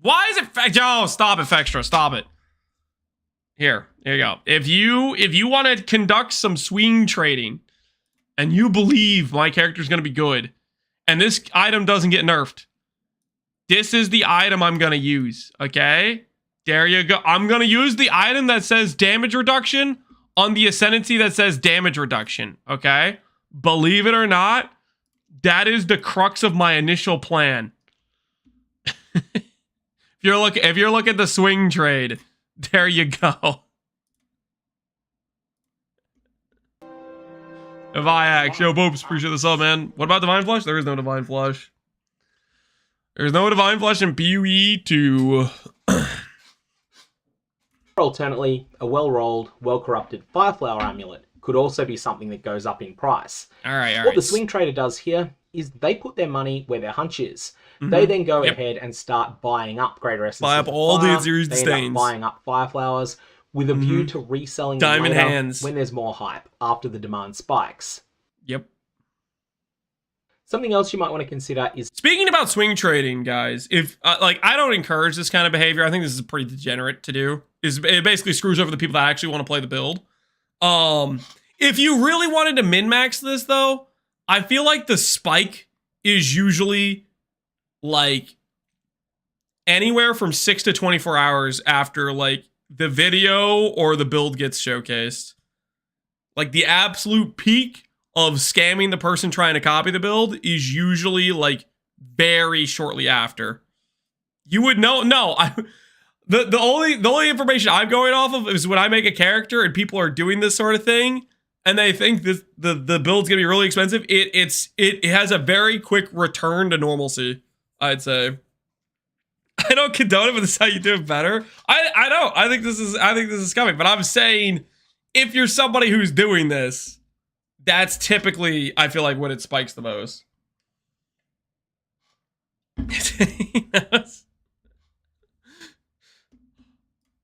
Why is it oh, stop it, Fextra, stop it. Here you go. If you want to conduct some swing trading and you believe my character's going to be good and this item doesn't get nerfed, this is the item I'm going to use, okay? There you go. I'm going to use the item that says damage reduction on the Ascendancy that says damage reduction, okay? Believe it or not, that is the crux of my initial plan. If you're looking at the swing trade, there you go. Viax, yo, Boobs, appreciate the sub, man. What about Divine Flush? There is no Divine Flush. There's no Divine Flush in PoE 2. Alternately, a well-rolled, well-corrupted Fireflower Amulet could also be something that goes up in price. All right. What the swing trader does here is they put their money where their hunch is. They then go ahead and start buying up greater essences. Buy up all the series They end up disdains. buying up Fireflowers with a view to reselling Diamond them later hands. when there's more hype after the demand spikes. Yep. Something else you might want to consider is... Speaking about swing trading, guys, if I don't encourage this kind of behavior. I think this is pretty degenerate to do. It basically screws over the people that actually want to play the build. If you really wanted to min-max this, though, I feel like the spike is usually like anywhere from 6 to 24 hours after like the video or the build gets showcased. Like the absolute peak of scamming the person trying to copy the build is usually like very shortly after. You would know. No, the only information I'm going off of is when I make a character and people are doing this sort of thing and they think this the build's gonna be really expensive. It has a very quick return to normalcy, I'd say. I don't condone it, but this is how you do it better. I know. I think this is coming, but I'm saying if you're somebody who's doing this, that's typically, I feel like, when it spikes the most.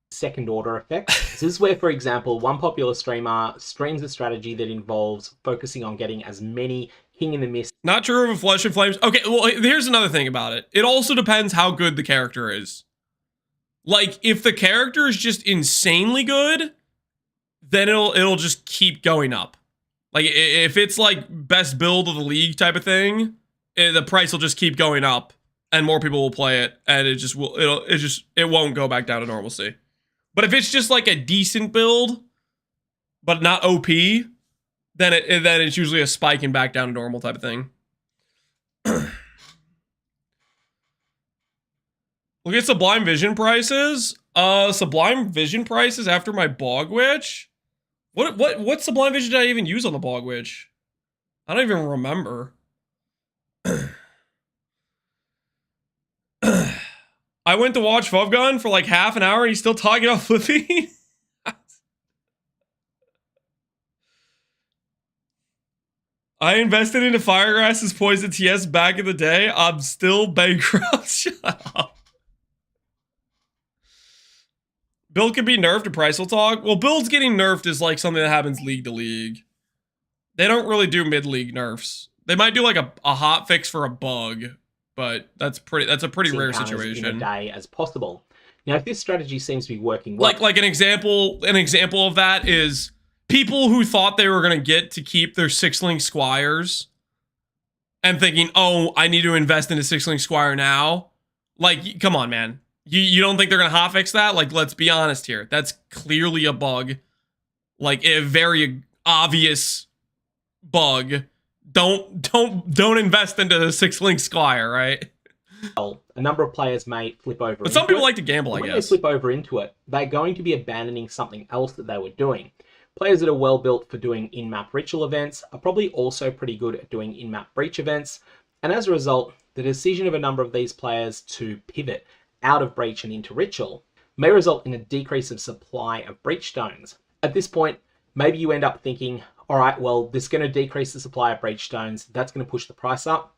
Second order effects. This is where, for example, one popular streamer streams a strategy that involves focusing on getting as many King in the Mist. Not true of a Flesh and Flames. Okay, well, here's another thing about it. It also depends how good the character is. Like, if the character is just insanely good, then it'll just keep going up. Like, if it's like best build of the league type of thing, the price will just keep going up, and more people will play it, and it won't go back down to normalcy. But if it's just like a decent build, but not OP, then it's usually a spike and back down to normal type of thing. Look at Sublime Vision prices. Sublime Vision prices after my Bog Witch. What Sublime Vision did I even use on the Bog Witch? I don't even remember. I went to watch Fovgun for like half an hour and he's still talking about Flippy. I invested into Firegrass's Poison TS back in the day. I'm still bankrupt. Shut up. Build can be nerfed to price will talk. Well, builds getting nerfed is like something that happens league to league. They don't really do mid-league nerfs. They might do like a hot fix for a bug, but that's a pretty rare situation. In a day as possible. Now, if this strategy seems to be working well, like an example of that is people who thought they were gonna get to keep their 6-link squires and thinking, oh, I need to invest in a 6-link squire now. Like, come on, man. You don't think they're gonna hotfix that? Like, let's be honest here. That's clearly a bug. Like a very obvious bug. Don't invest into the 6-link squire, right? A number of players may flip over. But some people like to gamble, I guess. When they flip over into it, they're going to be abandoning something else that they were doing. Players that are well built for doing in-map ritual events are probably also pretty good at doing in-map breach events. And as a result, the decision of a number of these players to pivot out of breach and into ritual may result in a decrease of supply of breach stones. At this point, maybe you end up thinking, all right, well, this is going to decrease the supply of breach stones. That's going to push the price up.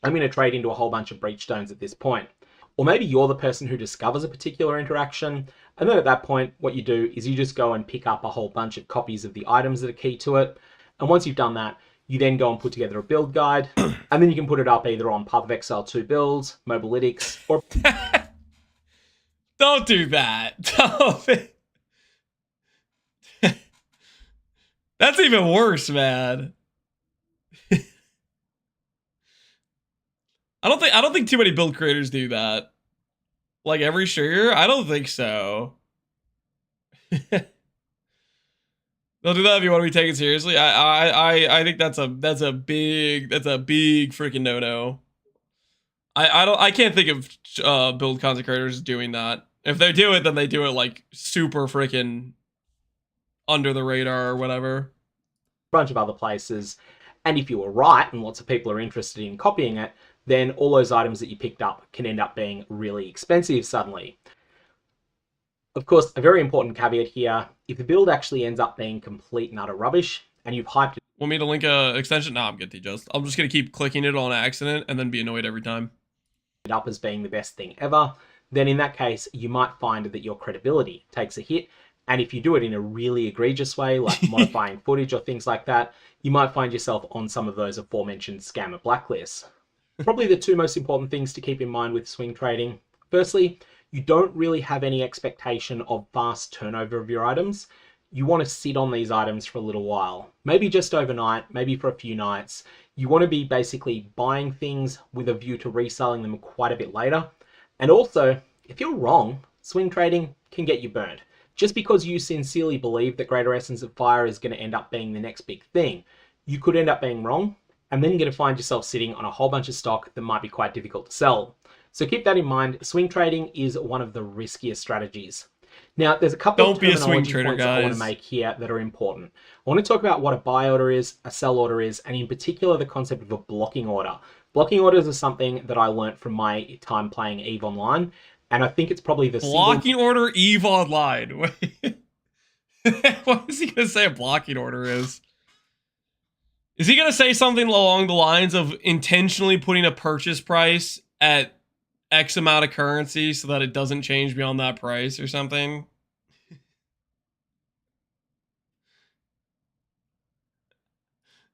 I'm going to trade into a whole bunch of breach stones at this point. Or maybe you're the person who discovers a particular interaction, and then at that point, what you do is you just go and pick up a whole bunch of copies of the items that are key to it. And once you've done that, you then go and put together a build guide, and then you can put it up either on Path of Exile 2 builds, Mobilytics, or... Don't do that. Don't. That's even worse, man. I don't think too many build creators do that. Like every sugar? I don't think so. They'll do that if you want to be taken seriously. I think that's a big freaking no-no. I can't think of build content creators doing that. If they do it, then they do it like super freaking under the radar or whatever. A bunch of other places. And if you were right and lots of people are interested in copying it, then all those items that you picked up can end up being really expensive suddenly. Of course, a very important caveat here, if the build actually ends up being complete and utter rubbish, and you've hyped it... Want me to link a extension? No, I'm good, I'm just going to keep clicking it on accident and then be annoyed every time. ...up as being the best thing ever, then in that case, you might find that your credibility takes a hit. And if you do it in a really egregious way, like modifying footage or things like that, you might find yourself on some of those aforementioned scammer blacklists. Probably the two most important things to keep in mind with swing trading. Firstly, you don't really have any expectation of fast turnover of your items. You want to sit on these items for a little while, maybe just overnight, maybe for a few nights. You want to be basically buying things with a view to reselling them quite a bit later. And also, if you're wrong, swing trading can get you burned. Just because you sincerely believe that Greater Essence of Fire is going to end up being the next big thing, you could end up being wrong, and then you're going to find yourself sitting on a whole bunch of stock that might be quite difficult to sell. So keep that in mind. Swing trading is one of the riskiest strategies. Now, there's a couple of terminology points I want to make here that are important. I want to talk about what a buy order is, a sell order is, and in particular, the concept of a blocking order. Blocking orders are something that I learned from my time playing EVE Online, and I think it's probably the blocking order EVE Online. What is he going to say a blocking order is? Is he going to say something along the lines of intentionally putting a purchase price at X amount of currency so that it doesn't change beyond that price or something?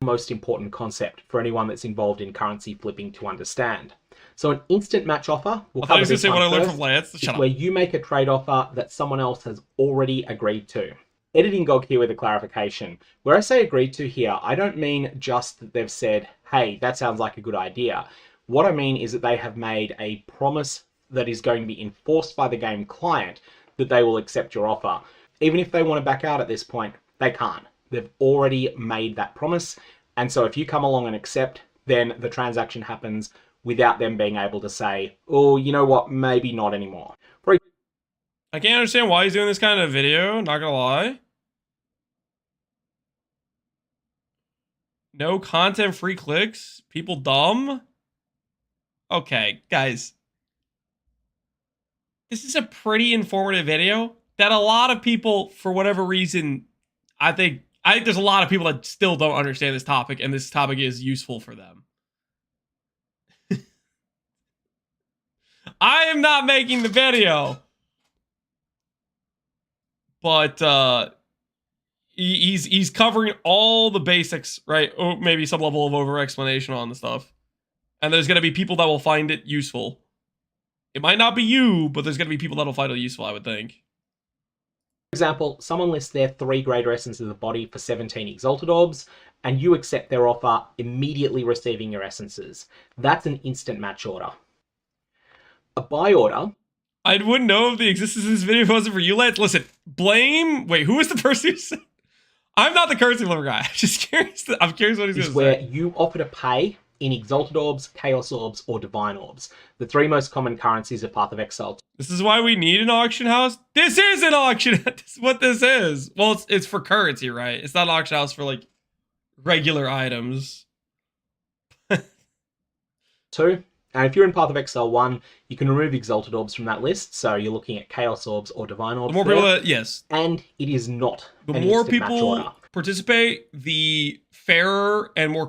Most important concept for anyone that's involved in currency flipping to understand. So an instant match offer, we'll cover this one first, is where you make a trade offer that someone else has already agreed to. Editing Gog here with a clarification. Where I say agreed to here, I don't mean just that they've said, hey, that sounds like a good idea. What I mean is that they have made a promise that is going to be enforced by the game client that they will accept your offer. Even if they want to back out at this point, they can't. They've already made that promise. And so if you come along and accept, then the transaction happens without them being able to say, oh, you know what, maybe not anymore. I can't understand why he's doing this kind of video, not gonna lie. No content, free clicks, people dumb. Okay, guys. This is a pretty informative video that a lot of people, for whatever reason, I think I think there's a lot of people that still don't understand this topic, and this topic is useful for them. I am not making the video, but he's covering all the basics, right? Or maybe some level of over explanation on the stuff, and there's gonna be people that will find it useful. It might not be you, but there's gonna be people that'll find it useful, I would think. For example, someone lists their 3 Greater Essences of the Body for 17 Exalted Orbs, and you accept their offer, immediately receiving your essences. That's an instant match order. A buy order... I wouldn't know of the existence of this video if it wasn't for you, Lance. Listen, blame... Wait, who was the person who said... I'm not the currency lover guy. I'm just curious. I'm curious what he's going to say. Where you offer to pay in Exalted Orbs, Chaos Orbs, or Divine Orbs. The 3 most common currencies of Path of Exile. This is why we need an auction house? This is an auction. This is what this is. Well, it's for currency, right? It's not an auction house for, like, regular items. 2. And if you're in Path of Exile 1, you can remove Exalted Orbs from that list. So you're looking at Chaos Orbs or Divine Orbs. The more people that, yes. And it is not the more people participate, the fairer and more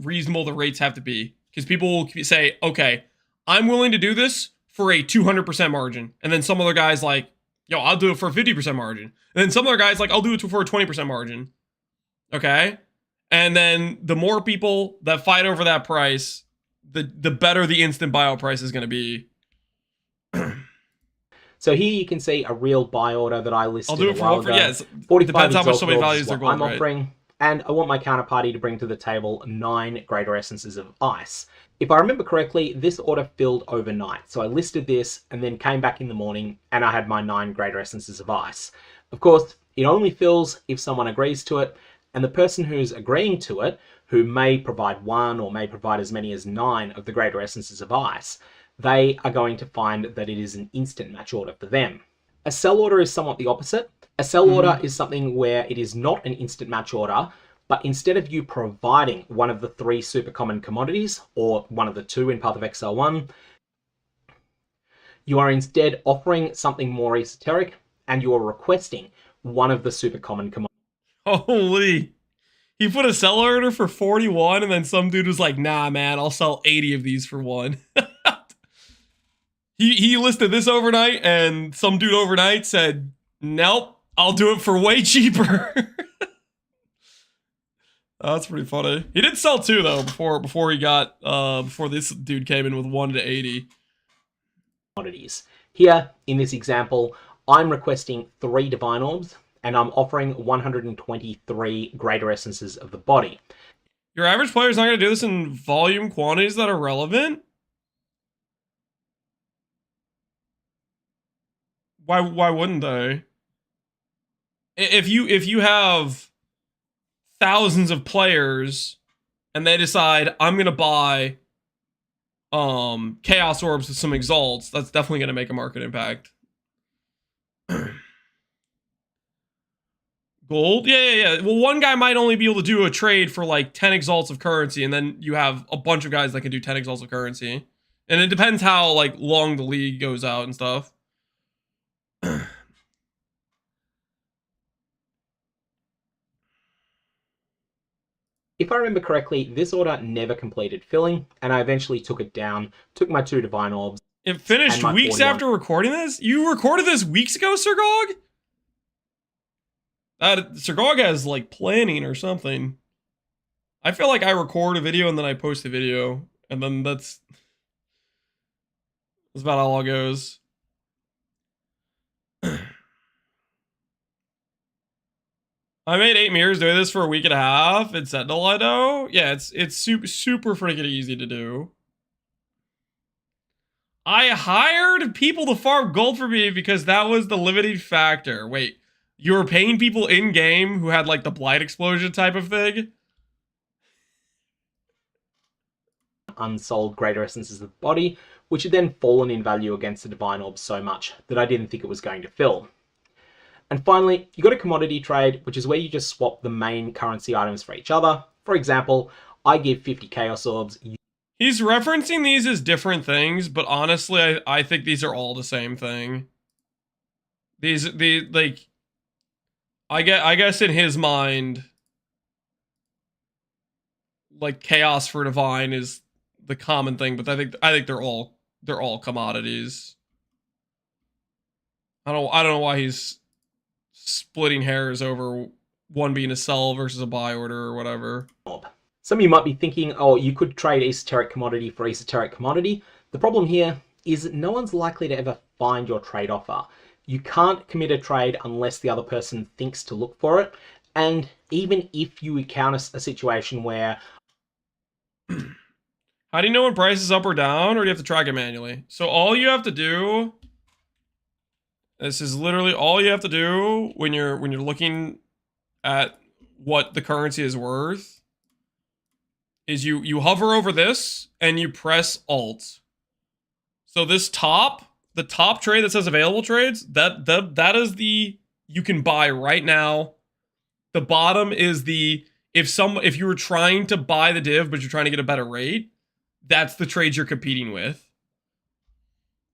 reasonable the rates have to be. Because people will say, okay, I'm willing to do this for a 200% margin. And then some other guy's like, yo, I'll do it for a 50% margin. And then some other guy's like, I'll do it for a 20% margin. Okay? And then the more people that fight over that price, the better the instant buyout price is going to be. So here you can see a real buy order that I listed. I'll do it for over, yes. 45 depends how much somebody values their gold, I'm offering, and I want my counterparty to bring to the table 9 Greater Essences of Ice. If I remember correctly, this order filled overnight. So I listed this and then came back in the morning and I had my 9 Greater Essences of Ice. Of course, it only fills if someone agrees to it, and the person who's agreeing to it, who may provide 1 or may provide as many as 9 of the Greater Essences of Ice, they are going to find that it is an instant match order for them. A sell order is somewhat the opposite. A sell order is something where it is not an instant match order, but instead of you providing one of the 3 super common commodities, or one of the 2 in Path of Exile 1, you are instead offering something more esoteric, and you are requesting one of the super common commodities. Holy! He put a sell order for 41, and then some dude was like, nah, man, I'll sell 80 of these for 1. He listed this overnight, and some dude overnight said, nope, I'll do it for way cheaper. That's pretty funny. He did sell 2 though before he got before this dude came in with 1 to 80. Commodities. Here in this example, I'm requesting 3 Divine Orbs, and I'm offering 123 Greater Essences of the Body. Your average player is not going to do this in volume quantities that are relevant? Why wouldn't they? If you have thousands of players and they decide I'm gonna buy Chaos Orbs with some Exalts, that's definitely gonna make a market impact. Gold? Yeah. Well, one guy might only be able to do a trade for like 10 Exalts of currency, and then you have a bunch of guys that can do 10 Exalts of currency. And it depends how like long the league goes out and stuff. If I remember correctly, this order never completed filling, and I eventually took it down, took my 2 Divine Orbs. It finished weeks after recording this? You recorded this weeks ago, Sirgog? Sirgog has, like, planning or something. I feel like I record a video and then I post a video, and then that's about how it goes. I made 8 mirrors doing this for a week and a half in Sentinel, I know. Yeah, it's super freaking easy to do. I hired people to farm gold for me because that was the limiting factor. Wait, you were paying people in-game who had like the blight explosion type of thing? Unsold Greater Essences of the Body, which had then fallen in value against the Divine Orb so much that I didn't think it was going to fill. And finally, you got a commodity trade, which is where you just swap the main currency items for each other. For example, I give 50 Chaos Orbs. He's referencing these as different things, but honestly, I think these are all the same thing. Like, I guess in his mind, like chaos for divine is the common thing, but I think they're all commodities. I don't know why he's splitting hairs over one being a sell versus a buy order or whatever. Some of you might be thinking, oh, you could trade esoteric commodity for esoteric commodity. The problem here is that no one's likely to ever find your trade offer. You can't commit a trade unless the other person thinks to look for it. And even if you encounter a situation where... How do you know when price is up or down, or do you have to track it manually? So all you have to do... This is literally all you have to do when you're looking at what the currency is worth is you hover over this and you press Alt. So this the top trade that says available trades, that is the you can buy right now. The bottom is the if you were trying to buy the div but you're trying to get a better rate, that's the trades you're competing with.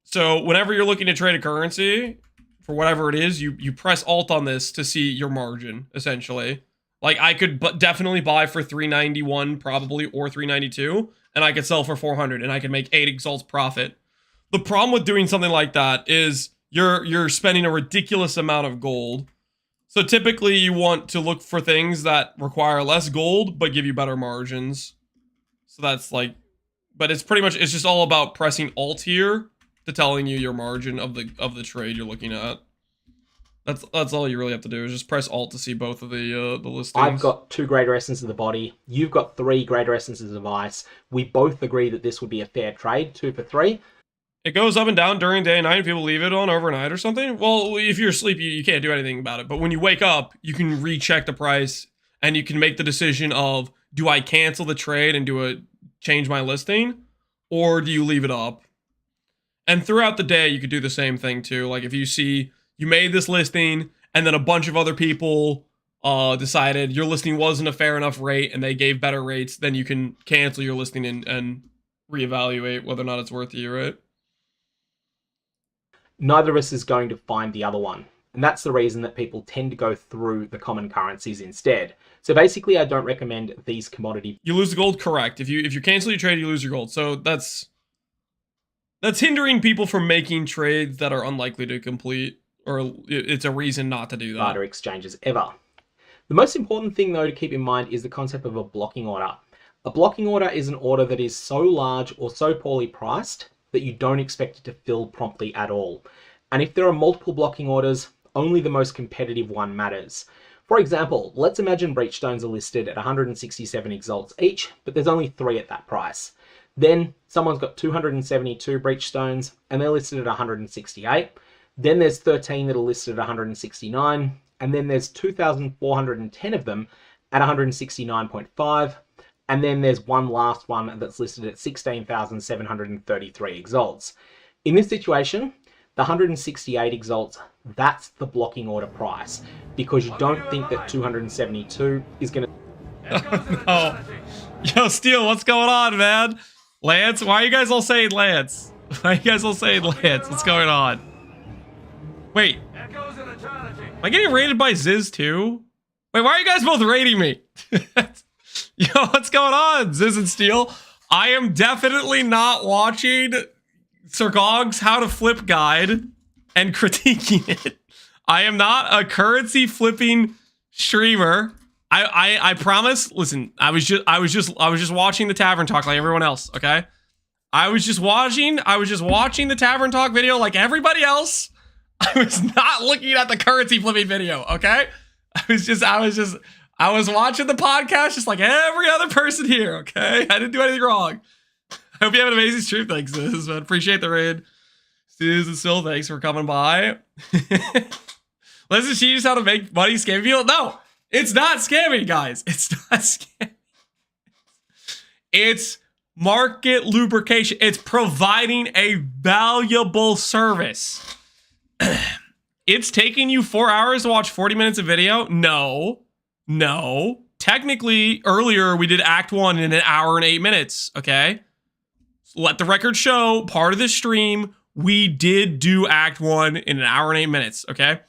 So whenever you're looking to trade a currency, for whatever it is, you press Alt on this to see your margin, essentially. Like, I could definitely buy for 391 probably, or 392, and I could sell for 400, and I could make 8 exalts profit. The problem with doing something like that is you're spending a ridiculous amount of gold. So typically you want to look for things that require less gold, but give you better margins. So that's like, but it's pretty much, it's just all about pressing Alt here to telling you your margin of the trade you're looking at. That's all you really have to do is just press Alt to see both of the listings. I've got 2 Greater Essences of the Body. You've got 3 Greater Essences of Ice. We both agree that this would be a fair trade, 2 for 3. It goes up and down during day and night if people leave it on overnight or something. Well, if you're asleep, you can't do anything about it. But when you wake up, you can recheck the price and you can make the decision of, do I cancel the trade and change my listing, or do you leave it up? And throughout the day, you could do the same thing too. Like if you see you made this listing and then a bunch of other people decided your listing wasn't a fair enough rate and they gave better rates, then you can cancel your listing and reevaluate whether or not it's worth you, right? Neither of us is going to find the other one. And that's the reason that people tend to go through the common currencies instead. So basically, I don't recommend these commodity. You lose the gold, correct. If you cancel your trade, you lose your gold. So that's hindering people from making trades that are unlikely to complete, or it's a reason not to do that. Barter exchanges ever. The most important thing, though, to keep in mind is the concept of a blocking order. A blocking order is an order that is so large or so poorly priced that you don't expect it to fill promptly at all. And if there are multiple blocking orders, only the most competitive one matters. For example, let's imagine breachstones are listed at 167 exalts each, but there's only 3 at that price. Then someone's got 272 breachstones and they're listed at 168. Then there's 13 that are listed at 169, and then there's 2,410 of them at 169.5. And then there's one last one that's listed at 16,733 exalts. In this situation, the 168 exalts, that's the blocking order price, because you don't think that 272 is going to... Oh. Yo, Steel, what's going on, man? Lance, why are you guys all saying Lance? Why are you guys all saying Lance? What's going on? Wait. Am I getting raided by Ziz too? Wait, why are you guys both raiding me? Yo, what's going on, Ziz and Steel? I am definitely not watching Sir Gog's How to Flip Guide and critiquing it. I am not a currency flipping streamer. I promise. Listen, I was just watching the Tavern Talk like everyone else, okay? I was just watching the Tavern Talk video like everybody else. I was not looking at the currency flipping video, okay? I was watching the podcast just like every other person here, okay? I didn't do anything wrong. I hope you have an amazing stream. Thanks, Ziz, man. Appreciate the raid. Ziz and Still, thanks for coming by. Let's just teach us how to make money scamming people. No, it's not scamming, guys. It's not scamming. It's market lubrication. It's providing a valuable service. It's taking you 4 hours to watch 40 minutes of video? No. Technically, earlier we did Act 1 in 1 hour and 8 minutes, okay? Let the record show, part of this stream, we did do Act 1 in 1 hour and 8 minutes, okay?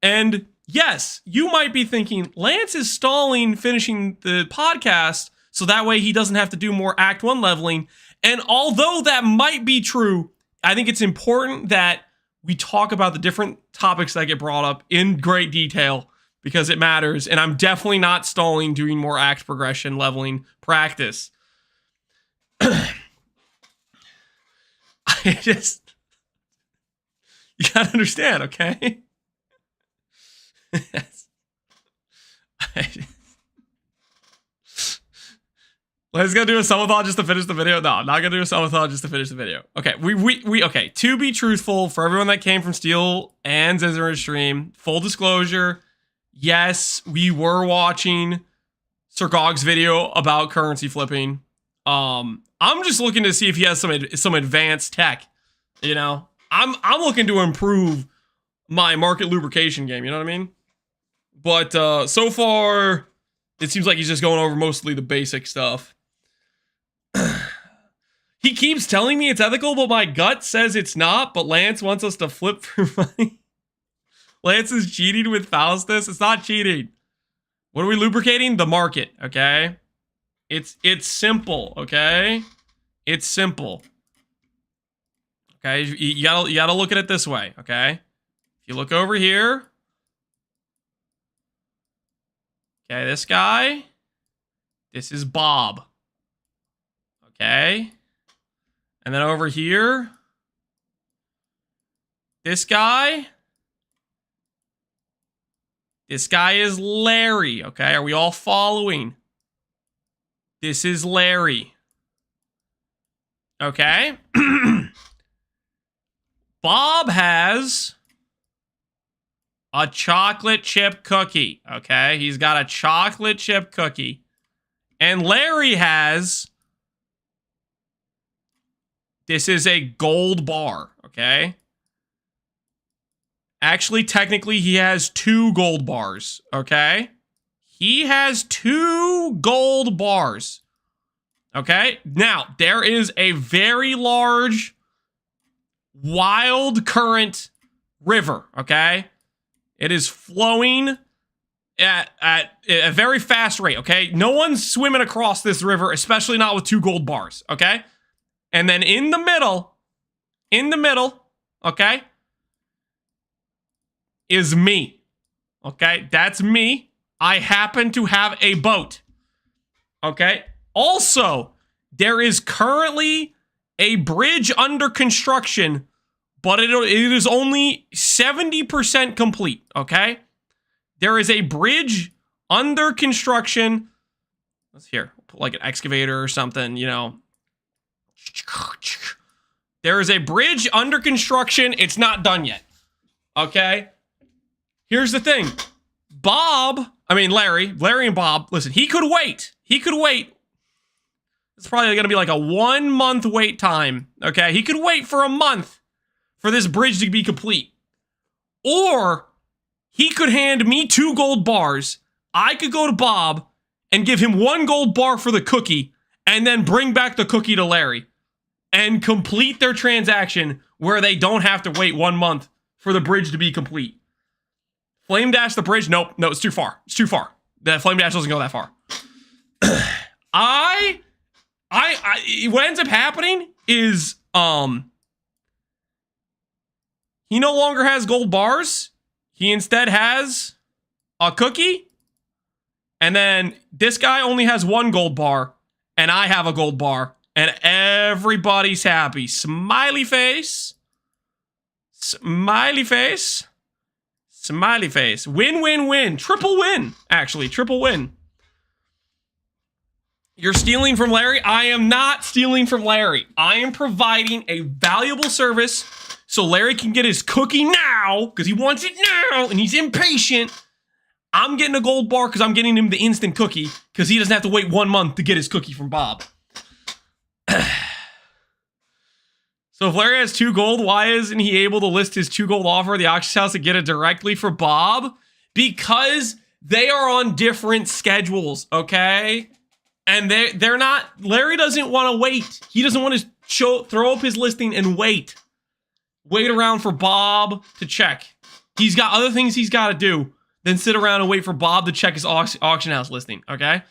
And yes, you might be thinking, Lance is stalling finishing the podcast so that way he doesn't have to do more Act 1 leveling. And although that might be true, I think it's important that we talk about the different topics that get brought up in great detail because it matters. And I'm definitely not stalling doing more act progression leveling practice. I just, you gotta understand, okay? Let's go do a subathon just to finish the video. No, I'm not gonna do a subathon just to finish the video. Okay, we okay. To be truthful, for everyone that came from Steel and Zizer's stream, full disclosure, yes, we were watching Sir Gog's video about currency flipping. I'm just looking to see if he has some advanced tech. You know, I'm looking to improve my market lubrication game. You know what I mean? But so far, it seems like he's just going over mostly the basic stuff. He keeps telling me it's ethical, but my gut says it's not. But Lance wants us to flip for money. Lance is cheating with Faustus. It's not cheating. What are we lubricating? The market, okay? It's simple, okay? It's simple. Okay, you gotta look at it this way, okay? If you look over here, okay, this guy, this is Bob, okay? And then over here, this guy is Larry, okay? Are we all following? This is Larry, okay? Bob has a chocolate chip cookie, okay? He's got a chocolate chip cookie. And Larry has, this is a gold bar, okay? Actually, technically, he has 2 gold bars, okay? He has 2 gold bars, okay? Now, there is a very large, wild current river, okay? It is flowing at a very fast rate, okay? No one's swimming across this river, especially not with 2 gold bars, okay? And then in the middle, okay, is me, okay? That's me. I happen to have a boat, okay? Also, there is currently a bridge under construction, but it is only 70% complete, okay? There is a bridge under construction. Let's hear, put like an excavator or something, you know. There is a bridge under construction. It's not done yet, okay? Here's the thing. Larry and Bob, listen, he could wait. It's probably going to be like a 1 month wait time, okay? He could wait for a month for this bridge to be complete. Or he could hand me 2 gold bars. I could go to Bob and give him 1 gold bar for the cookie and then bring back the cookie to Larry and complete their transaction where they don't have to wait 1 month for the bridge to be complete. Flame dash the bridge? Nope. No, it's too far. It's too far. The flame dash doesn't go that far. What ends up happening is, he no longer has gold bars. He instead has a cookie. And then this guy only has 1 gold bar. And I have a gold bar. And everybody's happy. Smiley face. Smiley face. Smiley face. Win, win, win. Triple win, actually. Triple win. You're stealing from Larry? I am not stealing from Larry. I am providing a valuable service so Larry can get his cookie now because he wants it now and he's impatient. I'm getting a gold bar because I'm getting him the instant cookie because he doesn't have to wait 1 month to get his cookie from Bob. So if Larry has 2 gold, why isn't he able to list his 2 gold offer at the auction house and get it directly for Bob? Because they are on different schedules, okay? And they're not, Larry doesn't want to wait. He doesn't want to throw up his listing and wait around for Bob to check. He's got other things he's got to do. than sit around and wait for Bob to check his auction house listing, okay?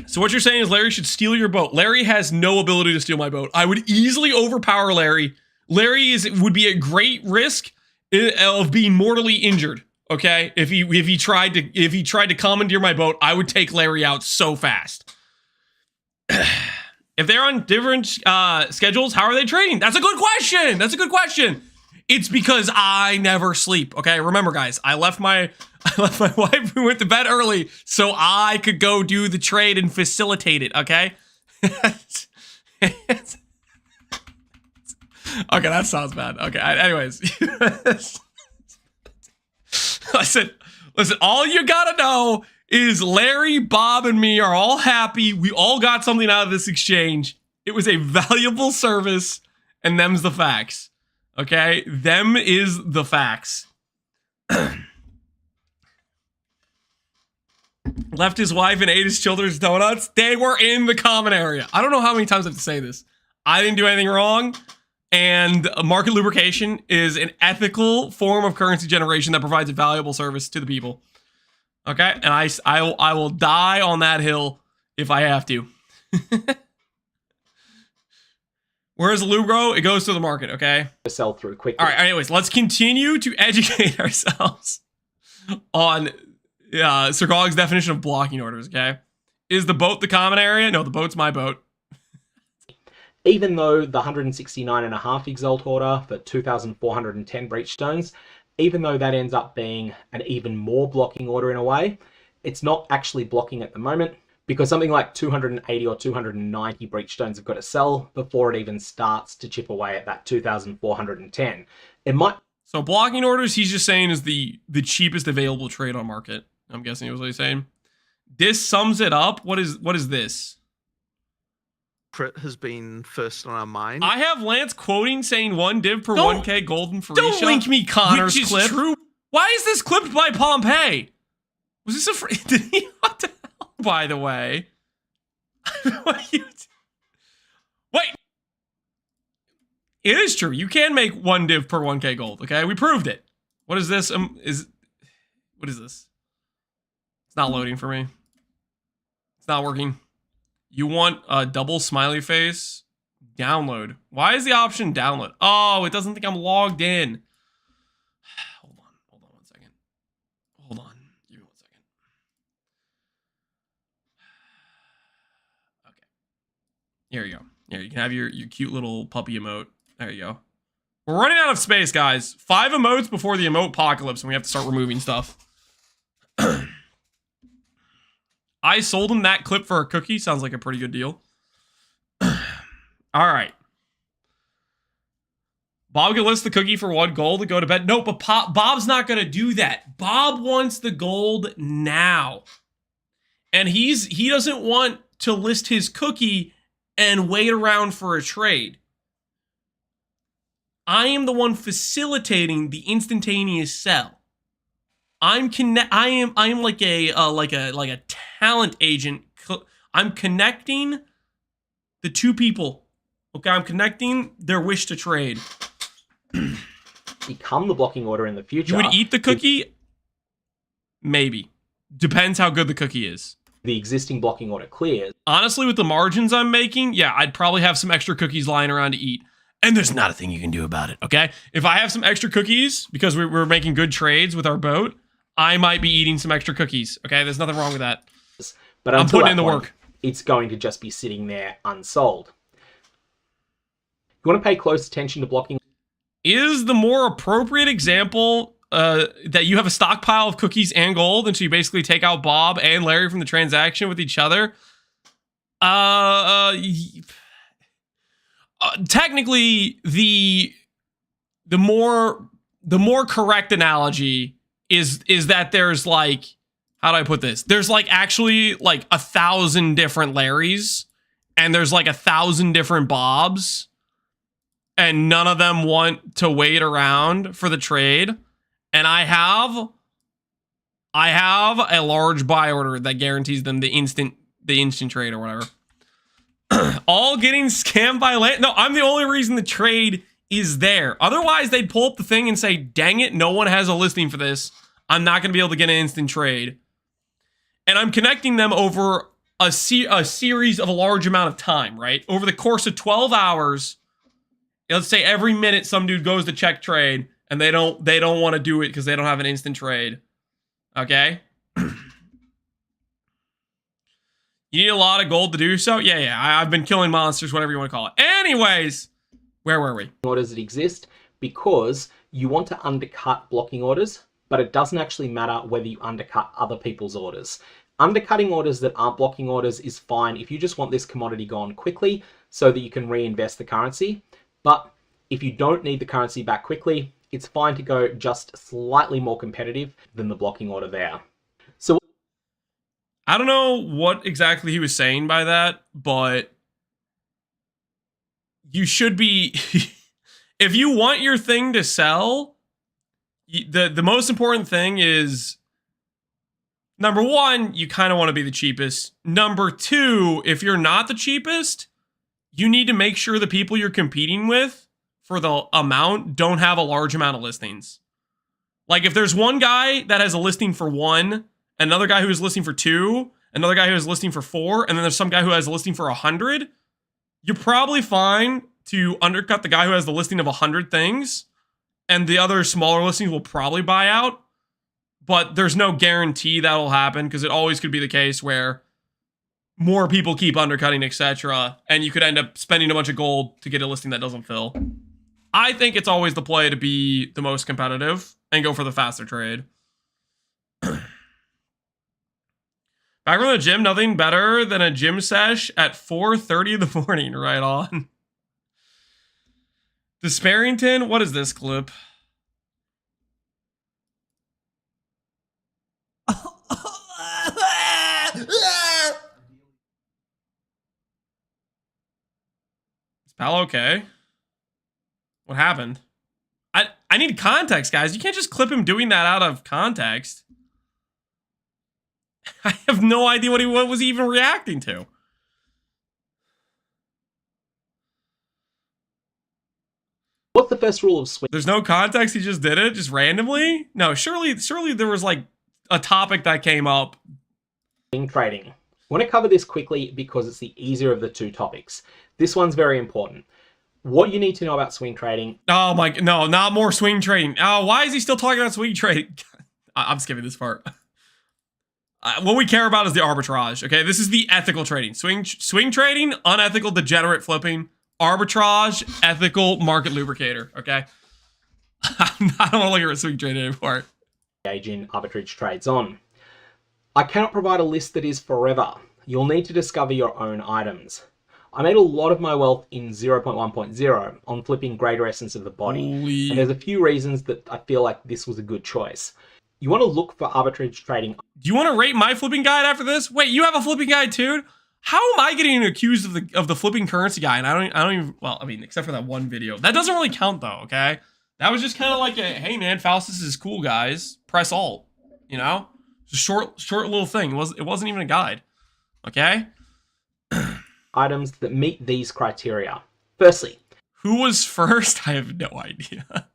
So what you're saying is Larry should steal your boat. Larry has no ability to steal my boat. I would easily overpower Larry. Larry would be at great risk of being mortally injured, okay? If he tried to commandeer my boat, I would take Larry out so fast. If they're on different schedules, how are they trading? That's a good question. That's a good question. It's because I never sleep. Okay, remember, guys, I left my wife. We went to bed early so I could go do the trade and facilitate it. Okay. Okay, that sounds bad. Okay, anyways, listen. All you gotta know is Larry, Bob, and me are all happy. We all got something out of this exchange. It was a valuable service, and them's the facts. Okay? Them is the facts. Left his wife and ate his children's donuts. They were in the common area. I don't know how many times I have to say this. I didn't do anything wrong. And market lubrication is an ethical form of currency generation that provides a valuable service to the people. Okay, and I will die on that hill if I have to. Where's the lube go? It goes to the market, okay? Sell through quickly. All right, anyways, let's continue to educate ourselves on Sir Gog's definition of blocking orders, okay? Is the boat the common area? No, the boat's my boat. Even though the 169.5 Exalt order for 2,410 Breachstones, even though that ends up being an even more blocking order in a way, it's not actually blocking at the moment because something like 280 or 290 Breachstones have got to sell before it even starts to chip away at that 2,410. It might... So blocking orders, he's just saying, is the cheapest available trade on market. I'm guessing it was what he's saying. This sums it up. What is this? Crit has been first on our mind. I have Lance quoting saying 1 div per 1k golden for Don't link me Connor's clip. True. Why is this clipped by Pompeii? Was this a did he what the hell? By the way. Wait. It is true. You can make 1 div per 1k gold, okay? We proved it. What is this? What is this? It's not loading for me. It's not working. You want a double smiley face? Download. Why is the option download? Oh, it doesn't think I'm logged in. Hold on 1 second. Hold on. Give me 1 second. Okay. Here you go. Here, you can have your cute little puppy emote. There you go. We're running out of space, guys. 5 emotes before the emote apocalypse, and we have to start removing stuff. I sold him that clip for a cookie. Sounds like a pretty good deal. All right. Bob can list the cookie for 1 gold and go to bed. No, but Bob's not going to do that. Bob wants the gold now. And he doesn't want to list his cookie and wait around for a trade. I am the one facilitating the instantaneous sell. I am like a talent agent. I'm connecting the two people. Okay, I'm connecting their wish to trade. Become the blocking order in the future. You would eat the cookie? Maybe. Depends how good the cookie is. The existing blocking order clears. Honestly, with the margins I'm making, yeah, I'd probably have some extra cookies lying around to eat. And there's not a thing you can do about it, okay? If I have some extra cookies, because we're making good trades with our boat, I might be eating some extra cookies, okay? There's nothing wrong with that. But I'm putting in the work. It's going to just be sitting there unsold. You want to pay close attention to blocking. Is the more appropriate example that you have a stockpile of cookies and gold, and so you basically take out Bob and Larry from the transaction with each other? Technically, the more correct analogy is that there's like, how do I put this? There's like actually like 1,000 different Larrys, and there's like 1,000 different Bobs, and none of them want to wait around for the trade. And I have a large buy order that guarantees them the instant trade or whatever. All getting scammed by land. No, I'm the only reason the trade is there. Otherwise, they'd pull up the thing and say, dang it, no one has a listing for this. I'm not going to be able to get an instant trade. And I'm connecting them over a series of a large amount of time, right? Over the course of 12 hours, let's say every minute some dude goes to check trade and they don't want to do it because they don't have an instant trade. Okay? You need a lot of gold to do so? Yeah. I've been killing monsters, whatever you want to call it. Anyways, where were we? Orders that exist because you want to undercut blocking orders, but it doesn't actually matter whether you undercut other people's orders. Undercutting orders that aren't blocking orders is fine if you just want this commodity gone quickly so that you can reinvest the currency. But if you don't need the currency back quickly, it's fine to go just slightly more competitive than the blocking order there. So I don't know what exactly he was saying by that, but you should be, if you want your thing to sell, the most important thing is, number one, you kind of want to be the cheapest. Number two, if you're not the cheapest, you need to make sure the people you're competing with for the amount don't have a large amount of listings. Like if there's one guy that has a listing for 1, another guy who is listing for 2, another guy who is listing for 4, and then there's some guy who has a listing for 100, you're probably fine to undercut the guy who has the listing of 100 things, and the other smaller listings will probably buy out. But there's no guarantee that'll happen, because it always could be the case where more people keep undercutting, etc., and you could end up spending a bunch of gold to get a listing that doesn't fill. I think it's always the play to be the most competitive and go for the faster trade. Back from the gym, nothing better than a gym sesh at 4:30 in the morning. Right on. Desparington, what is this clip? Is Pal okay? What happened? I need context, guys. You can't just clip him doing that out of context. I have no idea what was he even reacting to. What's the first rule of swing? There's no context. He just did it, just randomly. No, surely there was like a topic that came up. Swing trading. I want to cover this quickly because it's the easier of the two topics. This one's very important. What you need to know about swing trading. Oh my, no, not more swing trading. Oh, why is he still talking about swing trading? I'm skipping this part. What we care about is the arbitrage, okay? This is the ethical trading. Swing trading, unethical, degenerate flipping. Arbitrage, ethical, market lubricator, okay? I don't want to look at swing trading anymore. Engage in arbitrage trades on. I cannot provide a list that is forever. You'll need to discover your own items. I made a lot of my wealth in 0.1.0 on flipping Greater Essence of the Body. And there's a few reasons that I feel like this was a good choice. You want to look for arbitrage trading. Do you want to rate my flipping guide after this? Wait, you have a flipping guide too? How am I getting accused of the flipping currency guy? And I don't even, well, I mean, except for that one video. That doesn't really count though, okay? That was just kind of like a, hey man, Faustus is cool, guys. Press Alt, you know? Just short little thing. It wasn't even a guide, okay? Items that meet these criteria. Firstly, who was first? I have no idea.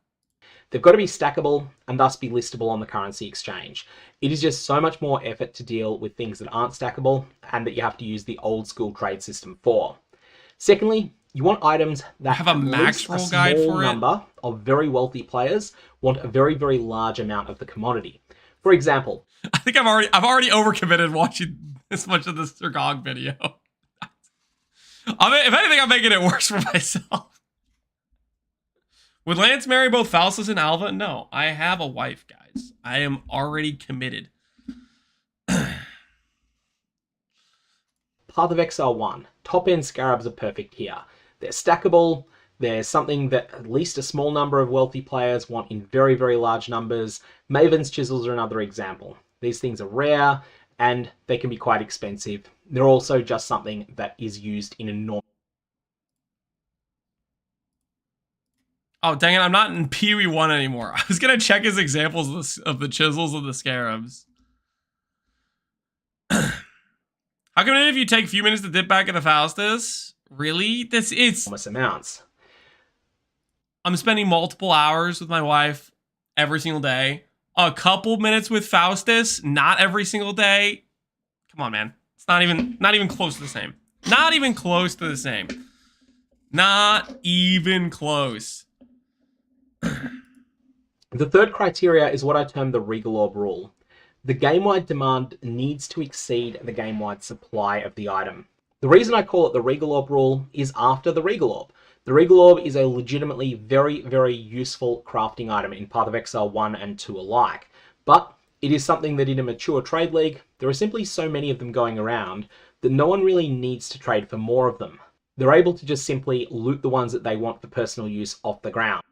They've got to be stackable and thus be listable on the currency exchange. It is just so much more effort to deal with things that aren't stackable and that you have to use the old school trade system for. Secondly, you want items that have a max roll guide for it. Number of very wealthy players want a very, very large amount of the commodity. For example, I think I've already overcommitted watching this much of this Sergog video. I mean, if anything, I'm making it worse for myself. Would Lance marry both Faustus and Alva? No, I have a wife, guys. I am already committed. Path of Exile 1. Top-end Scarabs are perfect here. They're stackable. They're something that at least a small number of wealthy players want in very, very large numbers. Maven's Chisels are another example. These things are rare, and they can be quite expensive. They're also just something that is used in a normal... Oh, dang it, I'm not in Pee-wee 1 anymore. I was going to check his examples of the chisels of the scarabs. How come if you take a few minutes to dip back into Faustus? Really? It's... Enormous amounts. I'm spending multiple hours with my wife every single day. A couple minutes with Faustus, not every single day. Come on, man. It's not even close to the same. Not even close to the same. Not even close. The third criteria is what I term the Regal Orb rule. The game-wide demand needs to exceed the game-wide supply of the item. The reason I call it the Regal Orb rule is after the Regal Orb. The Regal Orb is a legitimately very, very useful crafting item in Path of Exile 1 and 2 alike, but it is something that in a mature trade league, there are simply so many of them going around that no one really needs to trade for more of them. They're able to just simply loot the ones that they want for personal use off the ground.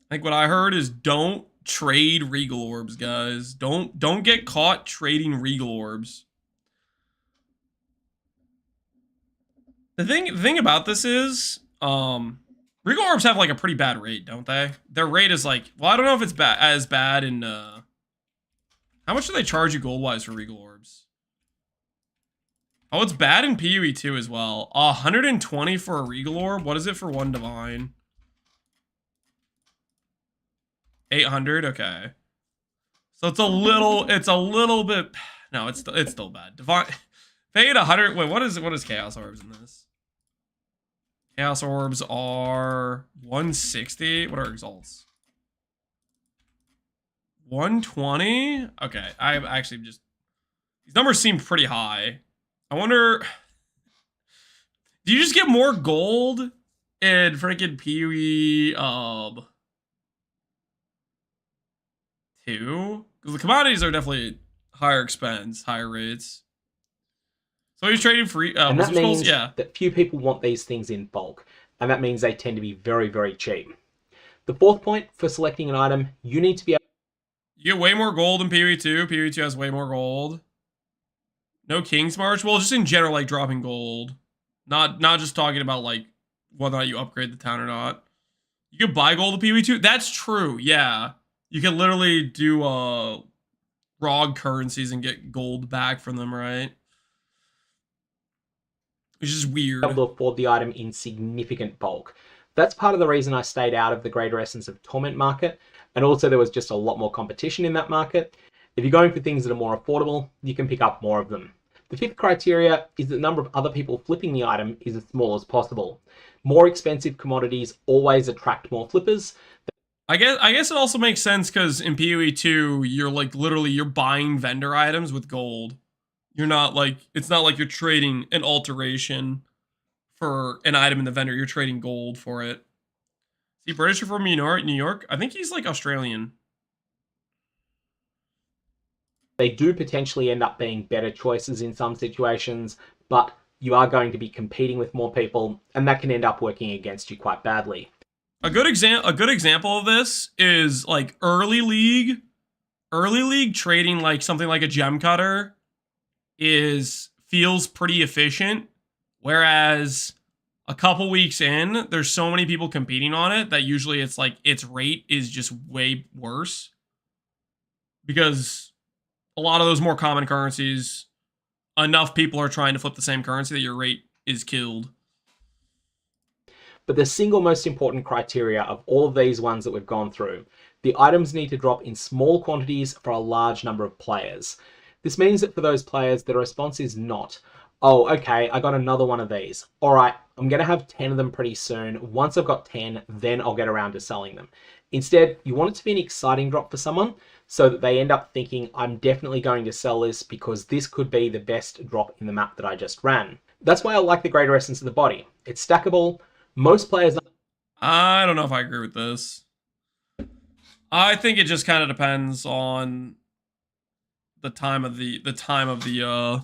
I think what I heard is don't trade Regal Orbs, guys. Don't get caught trading Regal Orbs. The thing about this is, Regal Orbs have like a pretty bad rate, don't they? Their rate is like, well, I don't know if it's as bad in, how much do they charge you gold-wise for Regal Orbs? Oh, it's bad in PoE 2 as well. 120 for a Regal Orb? What is it for one Divine? 800? Okay. So it's a little bit, no, it's still bad. Divine, paid 100, wait, what is Chaos Orbs in this? Chaos Orbs are 160. What are Exalts? 120? Okay, I actually just... These numbers seem pretty high. I wonder... Do you just get more gold in freaking PoE 2? Because the commodities are definitely higher expense, higher rates. So he's trading free. And that means that few people want these things in bulk, and that means they tend to be very, very cheap. The fourth point for selecting an item, you need to be able... You get way more gold in PoE 2. PoE 2 has way more gold. No King's March. Well, just in general, like dropping gold. Not just talking about like whether or not you upgrade the town or not. You can buy gold in PoE 2. That's true. Yeah, you can literally do ROG currencies and get gold back from them, right? Which is weird. Able to afford the item in significant bulk. That's part of the reason I stayed out of the Greater Essence of Torment market, and also there was just a lot more competition in that market. If you're going for things that are more affordable, you can pick up more of them. The fifth criteria is that the number of other people flipping the item is as small as possible. More expensive commodities always attract more flippers. I guess it also makes sense because in PoE 2, you're like literally you're buying vendor items with gold. You're not like, it's not like you're trading an alteration for an item in the vendor. You're trading gold for it. Is he British or from New York? I think he's like Australian. They do potentially end up being better choices in some situations, but you are going to be competing with more people, and that can end up working against you quite badly. A good example of this is like early league trading like something like a gem cutter feels pretty efficient, whereas a couple weeks in, there's so many people competing on it that usually it's like its rate is just way worse because a lot of those more common currencies, enough people are trying to flip the same currency that your rate is killed. But the single most important criteria of all of these ones that we've gone through, the items need to drop in small quantities for a large number of players. This means that for those players, the response is not, oh, okay, I got another one of these. All right, I'm going to have 10 of them pretty soon. Once I've got 10, then I'll get around to selling them. Instead, you want it to be an exciting drop for someone so that they end up thinking, I'm definitely going to sell this because this could be the best drop in the map that I just ran. That's why I like the Greater Essence of the Body. It's stackable. Most players... I don't know if I agree with this. I think it just kind of depends on the time of the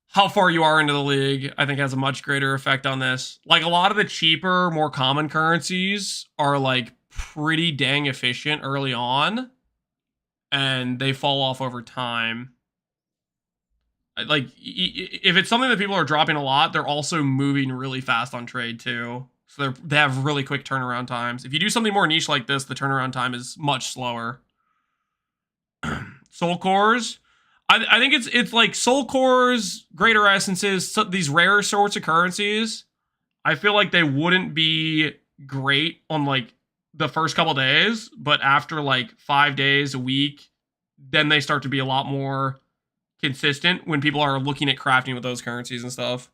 how far you are into the league. I think has a much greater effect on this. Like a lot of the cheaper, more common currencies are like pretty dang efficient early on, and they fall off over time. Like if it's something that people are dropping a lot, they're also moving really fast on trade too. So they have really quick turnaround times. If you do something more niche like this, the turnaround time is much slower. Soul Cores, I think it's like Soul Cores, Greater Essences, these rare sorts of currencies. I feel like they wouldn't be great on like the first couple days, but after like 5 days, a week, then they start to be a lot more consistent when people are looking at crafting with those currencies and stuff.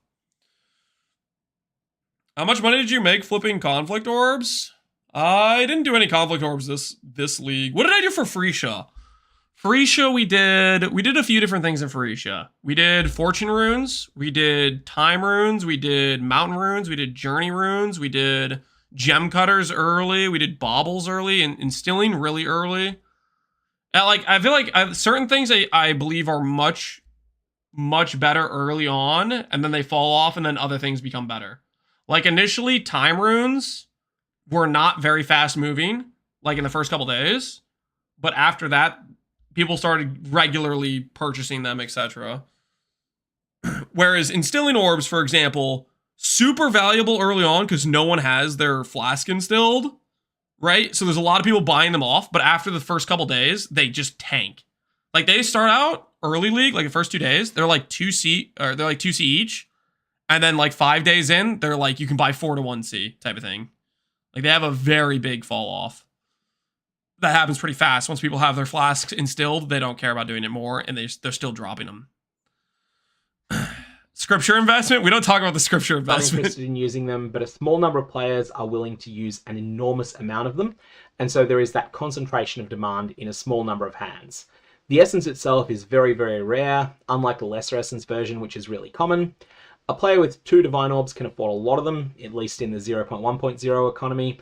How much money did you make flipping conflict orbs? I didn't do any conflict orbs this league. What did I do for Freesia? Freesia, we did a few different things in Freesia. We did fortune runes, we did time runes, we did mountain runes, we did journey runes, we did gem cutters early, we did baubles early, and instilling really early. Like, I feel like certain things I believe are much better early on, and then they fall off, and then other things become better. Like, initially, time runes were not very fast moving, like in the first couple days, but after that, people started regularly purchasing them, etc. Whereas instilling orbs, for example, super valuable early on because no one has their flask instilled, right? So there's a lot of people buying them off, but after the first couple days, they just tank. Like, they start out early league, like the first 2 days, they're like 2C, or they're like 2C each. And then like 5 days in, they're like, you can buy 4 to 1C type of thing. Like, they have a very big fall off. That happens pretty fast. Once people have their flasks instilled, they don't care about doing it more, and they're still dropping them. Scripture investment? We don't talk about the scripture investment. I'm interested in using them, but a small number of players are willing to use an enormous amount of them, and so there is that concentration of demand in a small number of hands. The essence itself is very, very rare, unlike the lesser essence version, which is really common. A player with 2 divine orbs can afford a lot of them, at least in the 0.1.0 economy.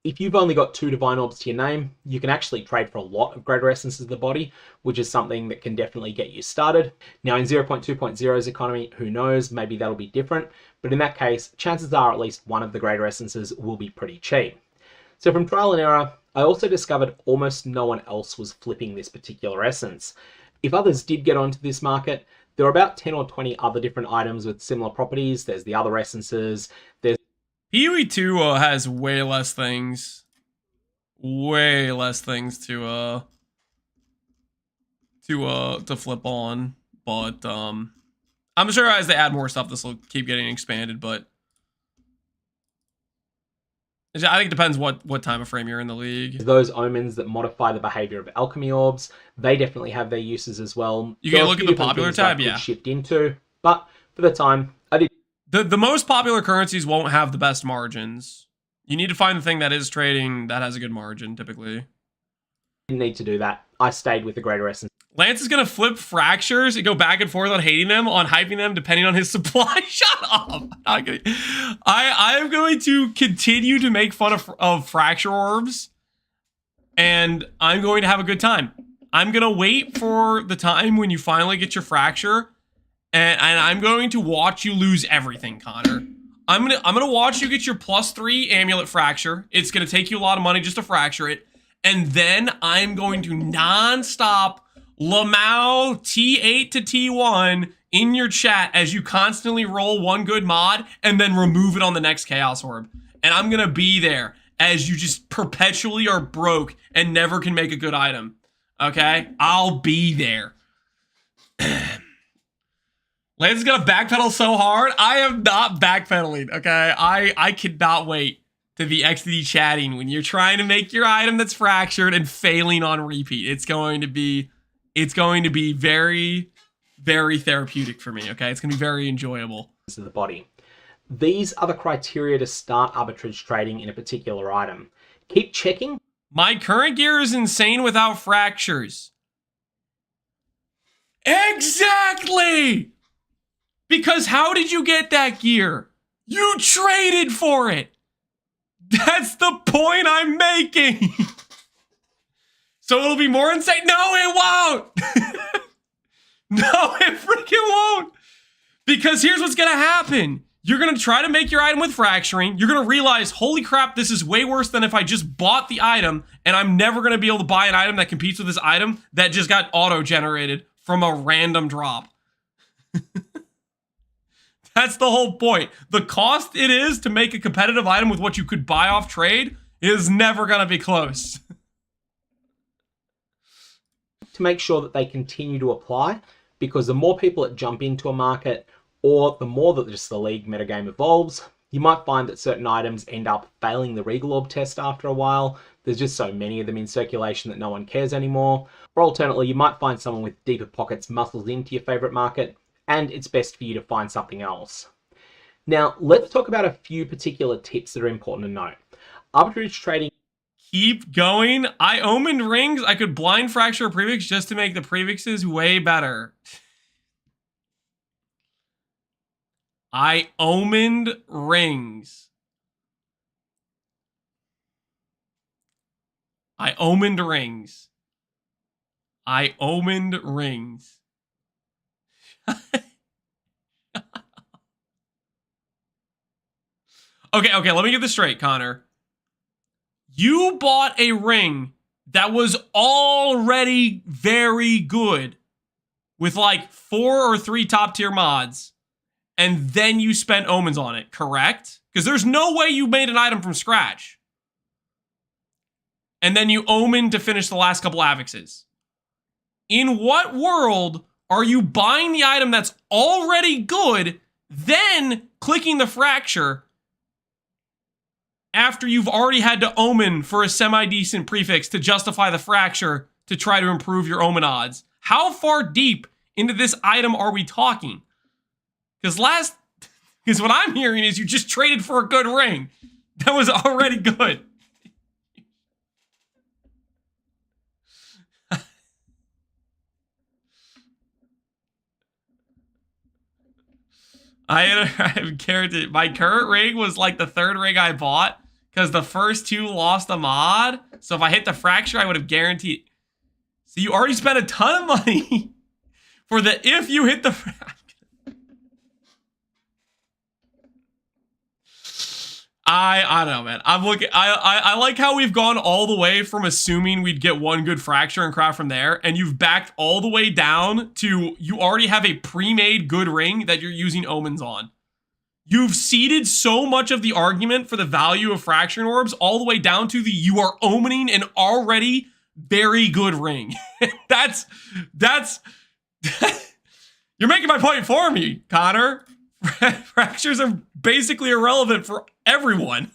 If you've only got 2 divine orbs to your name, you can actually trade for a lot of greater essences of the body, which is something that can definitely get you started. Now in 0.2.0's economy, who knows, maybe that'll be different, but in that case, chances are at least one of the greater essences will be pretty cheap. So from trial and error, I also discovered almost no one else was flipping this particular essence. If others did get onto this market, there are about 10 or 20 other different items with similar properties. There's the other essences, there's PoE 2 has way less things. Way less things to flip on. But I'm sure as they add more stuff, this will keep getting expanded, but I think it depends what time of frame you're in the league. Those omens that modify the behavior of alchemy orbs, they definitely have their uses as well. You can look at the popular tab, yeah. Shift into, but for the time, I did. The most popular currencies won't have the best margins. You need to find the thing that is trading that has a good margin, typically. Didn't need to do that. I stayed with the greater essence. Lance is going to flip fractures and go back and forth on hating them, on hyping them, depending on his supply. Shut up! I am going to continue to make fun of fracture orbs, and I'm going to have a good time. I'm going to wait for the time when you finally get your fracture, and I'm going to watch you lose everything, Connor. I'm gonna watch you get your +3 amulet fracture. It's going to take you a lot of money just to fracture it, and then I'm going to non-stop Lamau T8 to T1 in your chat as you constantly roll one good mod and then remove it on the next Chaos Orb. And I'm going to be there as you just perpetually are broke and never can make a good item. Okay? I'll be there. Lance is going to backpedal so hard. I am not backpedaling, okay? I cannot wait to be XD chatting when you're trying to make your item that's fractured and failing on repeat. It's going to be very, very therapeutic for me, okay? It's going to be very enjoyable. Of the body. These are the criteria to start arbitrage trading in a particular item. Keep checking. My current gear is insane without fractures. Exactly! Because how did you get that gear? You traded for it! That's the point I'm making! So it'll be more insane. No, it won't! No, it freaking won't! Because here's what's gonna happen. You're gonna try to make your item with fracturing. You're gonna realize, holy crap, this is way worse than if I just bought the item, and I'm never gonna be able to buy an item that competes with this item that just got auto-generated from a random drop. That's the whole point. The cost it is to make a competitive item with what you could buy off trade is never gonna be close. To make sure that they continue to apply, because the more people that jump into a market, or the more that just the league metagame evolves, You might find that certain items end up failing the Regal Orb test after a while. There's just so many of them in circulation that no one cares anymore. Or alternately, you might find someone with deeper pockets muscles into your favorite market, and it's best for you to find something else. Now, let's talk about a few particular tips that are important to note. Arbitrage trading. Keep going. I omened rings. I could blind fracture a prefix just to make the prefixes way better. I omened rings. I omened rings. I omened rings. Okay, let me get this straight, Connor. You bought a ring that was already very good with like 4 or 3 top tier mods, and then you spent omens on it, correct? Because there's no way you made an item from scratch. And then you omen to finish the last couple affixes. In what world are you buying the item that's already good, then clicking the fracture after you've already had to omen for a semi-decent prefix to justify the fracture to try to improve your omen odds? How far deep into this item are we talking? Because what I'm hearing is you just traded for a good ring that was already good. I guarantee my current ring was like the 3rd ring I bought because the first 2 lost a mod. So if I hit the fracture, I would have guaranteed. So you already spent a ton of money for the if you hit the fracture. I don't know, man. I'm looking. I like how we've gone all the way from assuming we'd get one good fracture and craft from there, and you've backed all the way down to you already have a pre-made good ring that you're using omens on. You've ceded so much of the argument for the value of fracturing orbs all the way down to the you are omening an already very good ring. that's you're making my point for me, Connor. Fractures are basically irrelevant for everyone.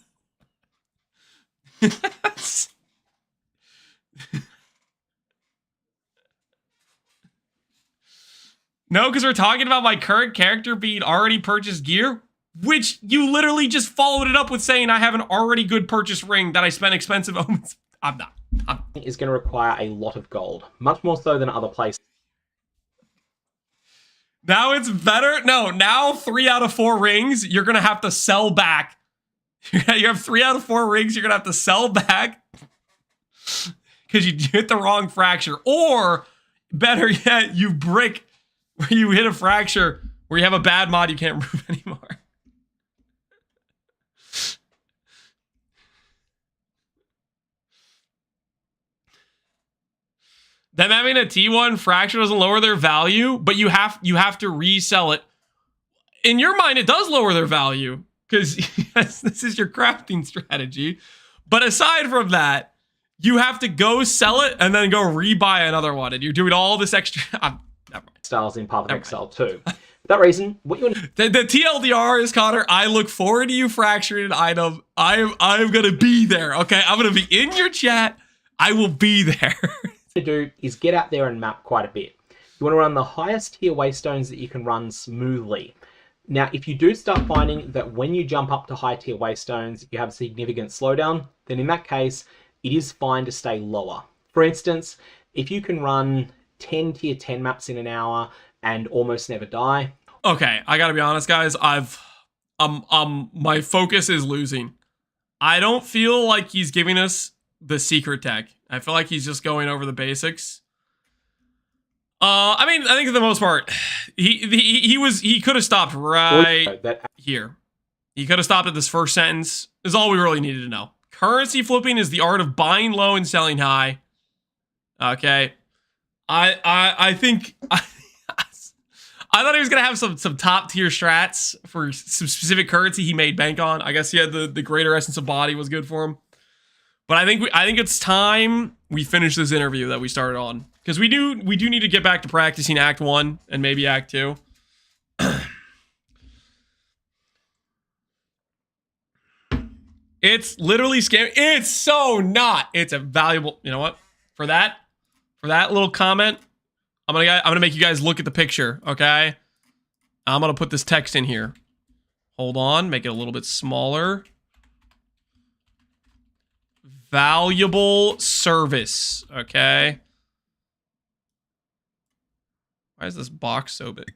No, because we're talking about my current character being already purchased gear, which you literally just followed it up with saying I have an already good purchase ring that I spent expensive omens. I'm not. Is going to require a lot of gold, much more so than other places. Now it's better. No, now 3 out of 4 rings, you're going to have to sell back. You have 3 out of 4 rings, you're going to have to sell back because you hit the wrong fracture. Or, better yet, you brick where you hit a fracture where you have a bad mod you can't remove anymore. Them having a T1 fracture doesn't lower their value, but you have to resell it. In your mind, it does lower their value because yes, this is your crafting strategy. But aside from that, you have to go sell it and then go rebuy another one, and you're doing all this extra. Never mind. Styles in Path of Exile too. For that reason, what you the TLDR is, Connor, I look forward to you fracturing an item. I'm gonna be there. Okay, I'm gonna be in your chat. I will be there. To do is get out there and map quite a bit. You want to run the highest tier waystones that you can run smoothly. Now, if you do start finding that when you jump up to high tier waystones, you have a significant slowdown, then in that case, it is fine to stay lower. For instance, if you can run 10 tier 10 maps in an hour and almost never die. Okay, I gotta be honest, guys. My focus is losing. I don't feel like he's giving us the secret tech. I feel like he's just going over the basics. I mean, I think for the most part, he could have stopped right here. He could have stopped at this first sentence. Is all we really needed to know. Currency flipping is the art of buying low and selling high. Okay, I think I thought he was gonna have some top tier strats for some specific currency he made bank on. I guess he had the greater essence of body was good for him. But I think it's time we finish this interview that we started on, because we do need to get back to practicing Act 1 and maybe Act 2. It's literally scam. It's so not. It's a valuable. You know what? For that little comment, I'm gonna make you guys look at the picture. Okay. I'm gonna put this text in here. Hold on. Make it a little bit smaller. Valuable service. Okay. Why is this box so big?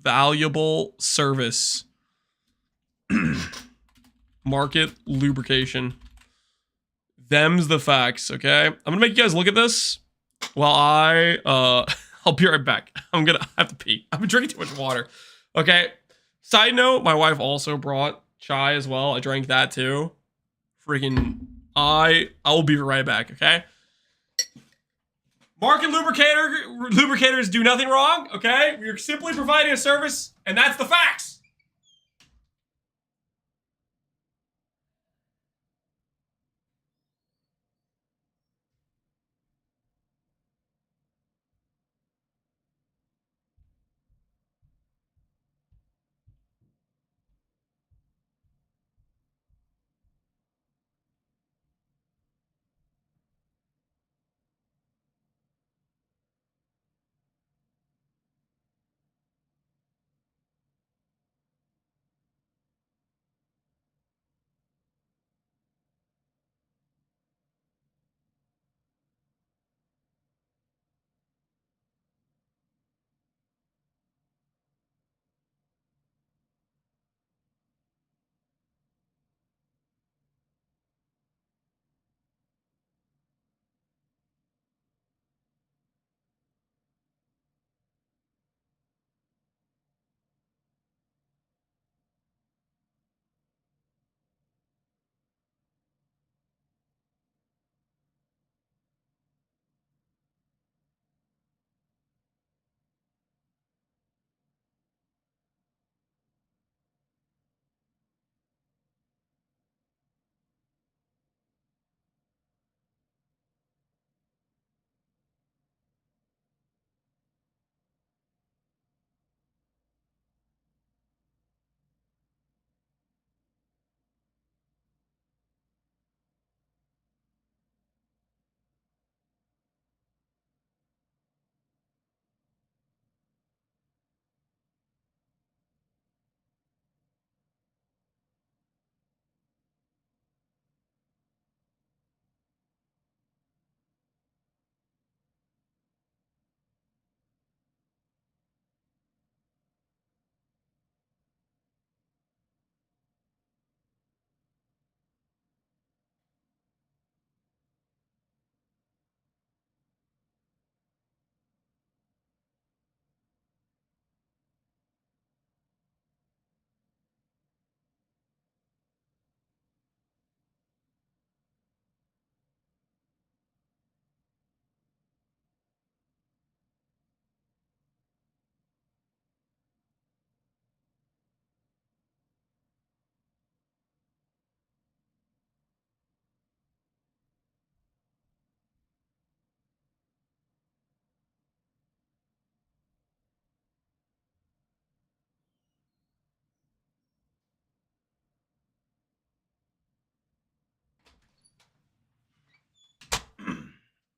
Valuable service. Market lubrication. Them's the facts, okay? I'm gonna make you guys look at this while I'll be right back. I'm gonna have to pee. I've been drinking too much water. Okay. Side note, my wife also brought chai as well. I drank that too. Freaking I will be right back, okay? Market lubricators do nothing wrong, okay? We're simply providing a service, and that's the facts.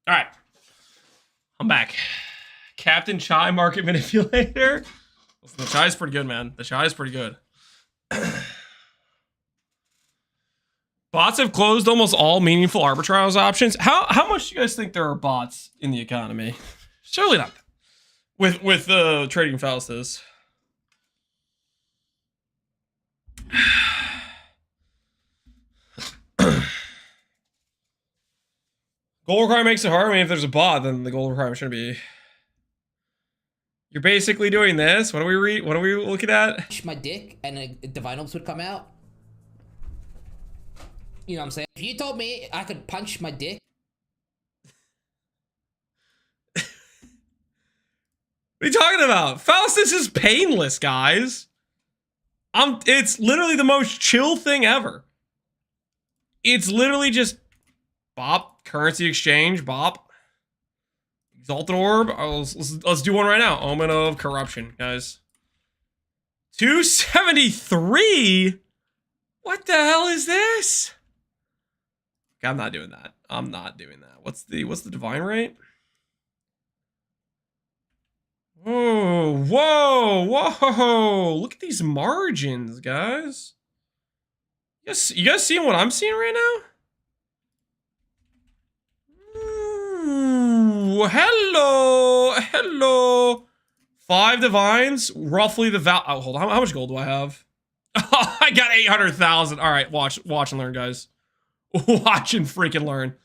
All right. I'm back. Captain Chai Market Manipulator. Listen, the chai is pretty good, man. The chai is pretty good. Bots have closed almost all meaningful arbitrage options. How much do you guys think there are bots in the economy? Surely not. With the trading Faustus. Goal requirement makes it hard. I mean, if there's a bot, then the goal requirement shouldn't be. You're basically doing this. What are we looking at? My dick and Divine Orbs would come out. You know what I'm saying? If you told me I could punch my dick. What are you talking about? Faustus is painless, guys. It's literally the most chill thing ever. It's literally just bop, currency exchange, bop. Exalted Orb. Let's do one right now. Omen of Corruption, guys. 273? What the hell is this? Okay, I'm not doing that. I'm not doing that. What's the divine rate? Oh, whoa, whoa! Look at these margins, guys. You guys seeing what I'm seeing right now? Ooh, hello. 5 divines, roughly the oh, hold on. How much gold do I have? I got 800,000. All right, watch and learn, guys. Watch and freaking learn.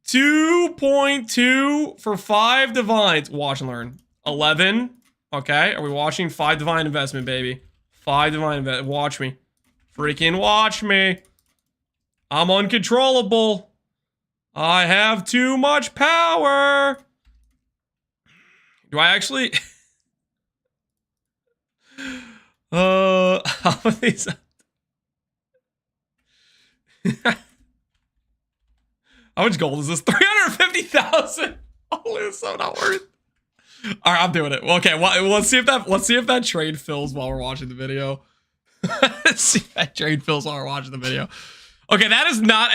2.2 for 5 divines. Watch and learn. 11. Okay, are we watching? 5 divine investment, baby. 5 divine investment. Watch me. Freaking watch me. I'm uncontrollable. I have too much power. Do I actually? How many? How much gold is this? 350,000. Holy, it's so not worth. All right, I'm doing it. Okay, well, let's see if that trade fills while we're watching the video. Let's see if that trade fills while we're watching the video. Okay, that is not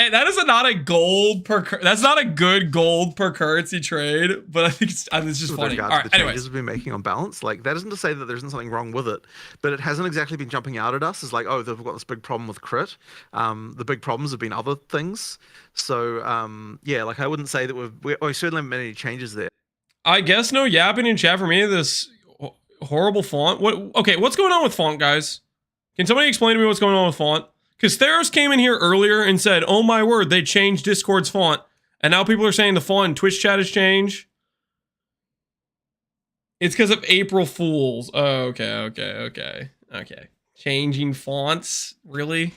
a gold per. That's not a good gold per currency trade, but I think it's just funny. All right, the changes we've been making on balance, like that isn't to say that there isn't something wrong with it, but it hasn't exactly been jumping out at us as like, oh, they've got this big problem with crit. The big problems have been other things. So yeah, like I wouldn't say that we certainly haven't made any changes there. I guess no yapping in chat for me. This horrible font. Okay, what's going on with font, guys? Can somebody explain to me what's going on with font? Because Theros came in here earlier and said, oh my word, they changed Discord's font. And now people are saying the font in Twitch chat has changed. It's because of April Fools. Oh, okay. Changing fonts? Really?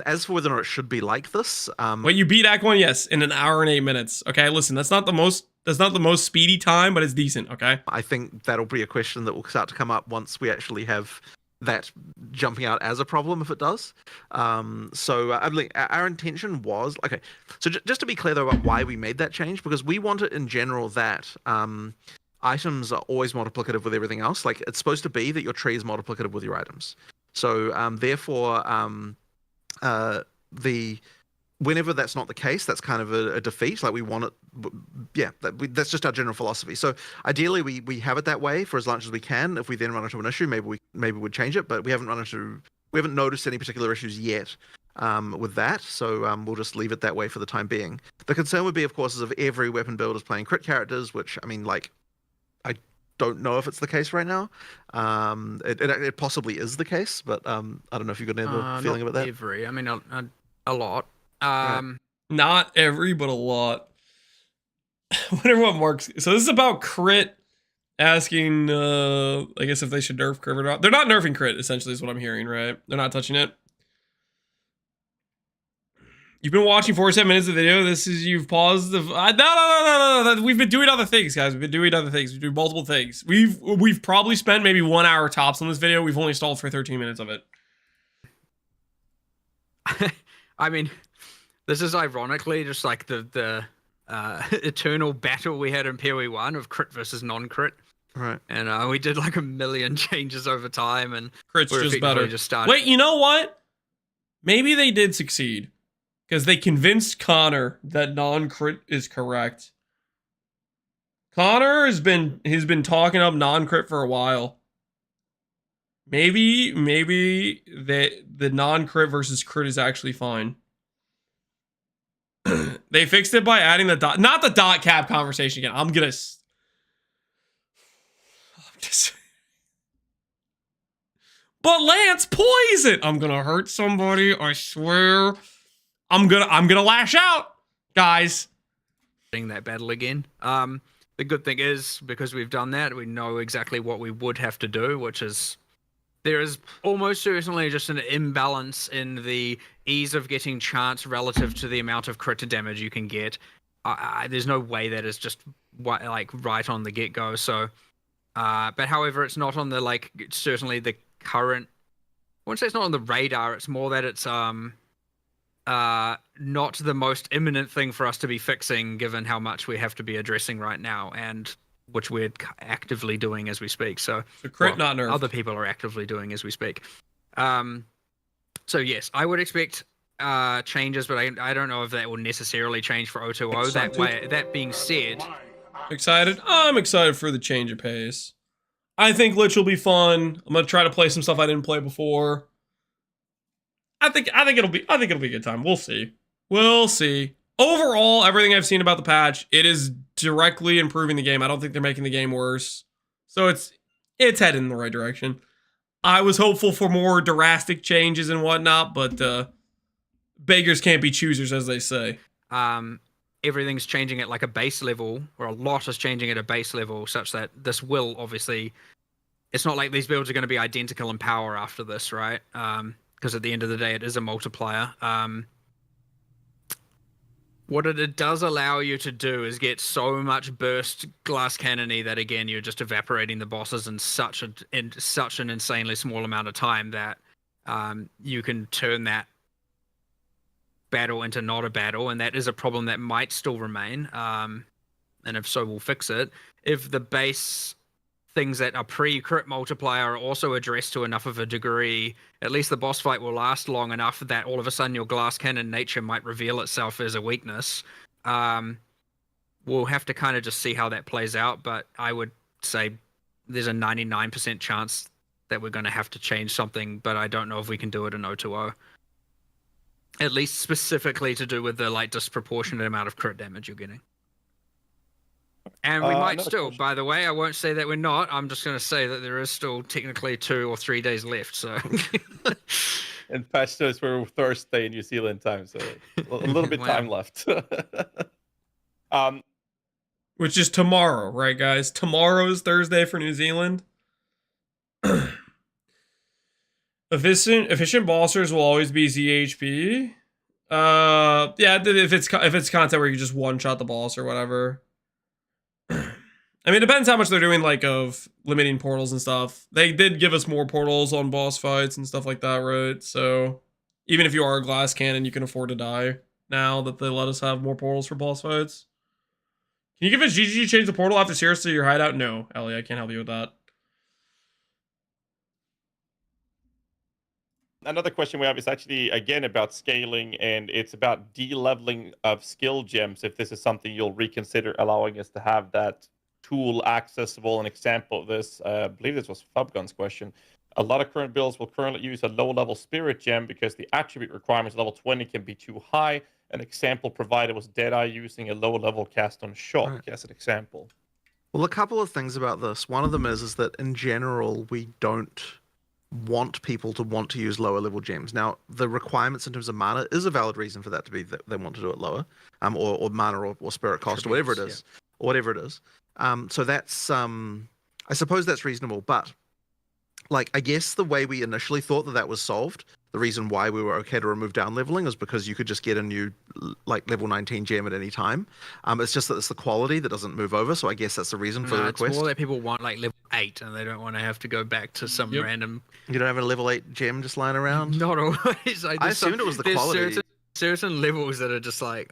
As for whether or not it should be like this, wait, you beat Act 1, yes, in an hour and 8 minutes. Okay, listen, that's not the most speedy time, but it's decent. Okay, I think that'll be a question that will start to come up once we actually have that jumping out as a problem, if it does. So I believe our intention was okay. So just to be clear though about why we made that change, because we want it in general that items are always multiplicative with everything else. Like it's supposed to be that your tree is multiplicative with your items. So therefore, whenever that's not the case, that's kind of a defeat. Like we want it, yeah. That's just our general philosophy. So ideally, we have it that way for as long as we can. If we then run into an issue, maybe we'd change it. But we haven't noticed any particular issues yet with that. So we'll just leave it that way for the time being. The concern would be, of course, is if every weapon build is playing crit characters, which I mean, like, I don't know if it's the case right now. It possibly is the case, but I don't know if you've got any feeling about that. Every, I mean, a lot. Not every, but a lot. Whatever what works. So this is about crit. Asking, I guess if they should nerf crit or not. They're not nerfing crit. Essentially, is what I'm hearing. Right? They're not touching it. You've been watching 47 minutes of the video. You've paused the. No. We've been doing other things, guys. We've been doing other things. We do multiple things. We've probably spent maybe 1 hour tops on this video. We've only stalled for 13 minutes of it. I mean, this is ironically just like the eternal battle we had in PoE1 of crit versus non-crit. Right. And we did like a million changes over time, and crit's just better. Wait, you know what? Maybe they did succeed. Because they convinced Connor that non-crit is correct. Connor has been talking up non-crit for a while. Maybe the non-crit versus crit is actually fine. They fixed it by adding the dot, not the dot cap conversation again. I'm just. But Lance, poison. I'm gonna hurt somebody. I swear. I'm gonna lash out, guys. That battle again. The good thing is, because we've done that, we know exactly what we would have to do, which is there is almost certainly just an imbalance in the ease of getting chance relative to the amount of crit damage you can get. There's no way that is just like right on the get-go. So, but however, it's not on the certainly the current. I wouldn't say it's not on the radar. It's more that it's not the most imminent thing for us to be fixing, given how much we have to be addressing right now, and which we're actively doing as we speak. So crit not nerfed. Other people are actively doing as we speak. So yes, I would expect changes, but I don't know if that will necessarily change for 020. That being said, excited? I'm excited for the change of pace. I think Lich will be fun. I'm gonna try to play some stuff I didn't play before. I think it'll be a good time. We'll see. We'll see. Overall, everything I've seen about the patch, it is directly improving the game. I don't think they're making the game worse. So it's headed in the right direction. I was hopeful for more drastic changes and whatnot, but beggars can't be choosers, as they say. Everything's changing at like a base level, or a lot is changing at a base level, such that this will obviously... It's not like these builds are going to be identical in power after this, right? Because at the end of the day, it is a multiplier. What it does allow you to do is get so much burst glass cannony that, again, you're just evaporating the bosses in such an insanely small amount of time that you can turn that battle into not a battle, and that is a problem that might still remain. And if so, we'll fix it. If the base things that are pre-crit multiplier are also addressed to enough of a degree, at least the boss fight will last long enough that all of a sudden your glass cannon nature might reveal itself as a weakness. We'll have to kind of just see how that plays out, but I would say there's a 99% chance that we're going to have to change something, but I don't know if we can do it in 020. At least specifically to do with the like disproportionate amount of crit damage you're getting. And we might still, by the way, I won't say that we're not. I'm just going to say that there is still technically 2 or 3 days left. So, and patch notes for Thursday in New Zealand time, so a little bit time left. Which is tomorrow, right, guys? Tomorrow is Thursday for New Zealand. Efficient bossers will always be ZHP. Yeah, if it's content where you just one shot the boss or whatever. I mean, it depends how much they're doing, like, of limiting portals and stuff. They did give us more portals on boss fights and stuff like that, right? So, even if you are a glass cannon, you can afford to die now that they let us have more portals for boss fights. Can you give us GG change the portal after Cirrus to your hideout? No, Ellie, I can't help you with that. Another question we have is actually, again, about scaling, and it's about de-leveling of skill gems, if this is something you'll reconsider allowing us to have that tool accessible. An example of this, I believe this was Fubgun's question. A lot of current builds will currently use a low-level spirit gem because the attribute requirements level 20 can be too high. An example provided was Deadeye using a low-level cast on Shock as an example. Well, a couple of things about this. One of them is that in general, we don't want people to want to use lower level gems. Now, the requirements in terms of mana is a valid reason for that to be that they want to do it lower, or mana or spirit cost or whatever it is, so that's I suppose that's reasonable, but like I guess the way we initially thought that was solved, the reason why we were okay to remove down leveling is because you could just get a new like level 19 gem at any time. It's just that it's the quality that doesn't move over, so I guess that's the reason for the request. It's more that people want like level 8 and they don't want to have to go back to some random... You don't have a level 8 gem just lying around? Not always. I assumed it was the quality. Certain levels that are just like,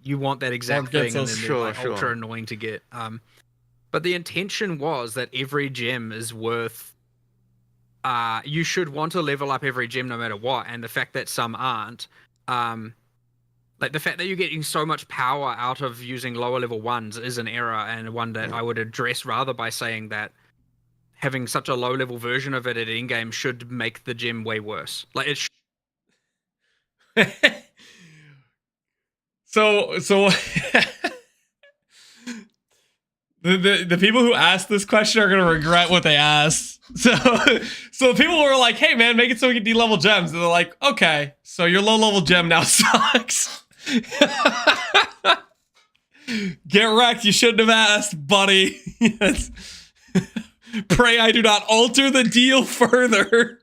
you want that exact thing, and then they're like ultra annoying to get. But the intention was that every gem is worth... you should want to level up every gem no matter what, and the fact that some aren't, like the fact that you're getting so much power out of using lower level ones is an error, and one that I would address rather by saying that having such a low level version of it at endgame should make the gem way worse. Like it. So the people who asked this question are gonna regret what they asked. So the people who are like, "Hey man, make it so we can de-level gems," and they're like, "Okay, so your low-level gem now sucks." Get wrecked. You shouldn't have asked, buddy. Pray I do not alter the deal further.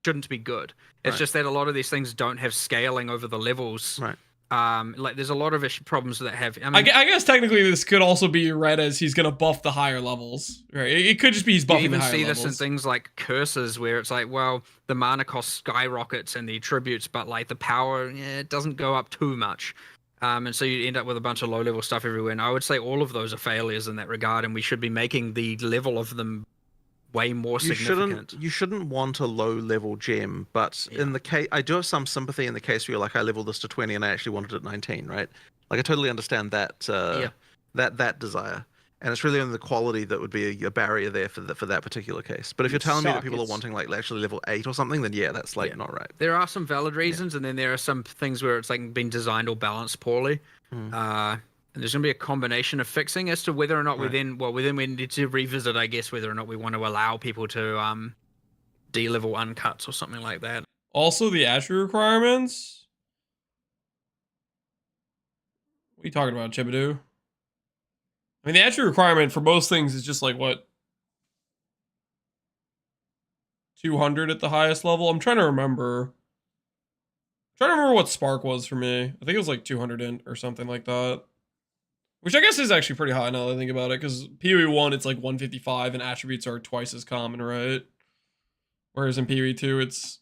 Shouldn't be good. It's just that a lot of these things don't have scaling over the levels. Right. Like there's a lot of problems that have. I I mean, guess technically this could also be read as he's gonna buff the higher levels, right? It could just be he's buffing you even the higher see levels. this in things like curses, where it's like, well, the mana cost skyrockets and the attributes, but like the power, it doesn't go up too much. And so you end up with a bunch of low-level stuff everywhere. And I would say all of those are failures in that regard, and we should be making the level of them way more significant. You shouldn't want a low-level gem, but in the case, I do have some sympathy in the case where you're like, I leveled this to 20 and I actually wanted it at 19, right? Like I totally understand that that desire, and it's really only the quality that would be a barrier there for that particular case. But if you're telling me that people are wanting like actually level 8 or something, then yeah, that's like not right. There are some valid reasons, and then there are some things where it's like been designed or balanced poorly. And there's going to be a combination of fixing as to whether or not we need to revisit, I guess, whether or not we want to allow people to de-level uncuts or something like that. Also, the attribute requirements. What are you talking about, Chibidoo? I mean, the attribute requirement for most things is just like, what? 200 at the highest level? I'm trying to remember. What Spark was for me. I think it was like 200 int or something like that. Which I guess is actually pretty high now that I think about it, because PoE 1 it's like 155 and attributes are twice as common, right? Whereas in PoE 2 it's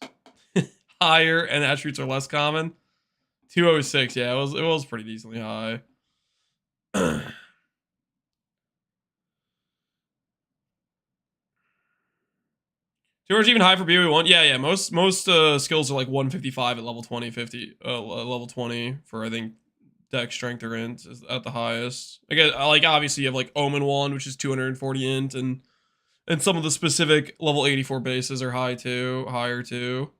higher and attributes are less common. 206, yeah, it was pretty decently high. George even high for PoE 1? Yeah. Most skills are like 155 at level 20, level 20 for I think dex strength or int is at the highest. Again, like obviously you have like Omen 1, which is 240 int, and some of the specific level 84 bases are higher too.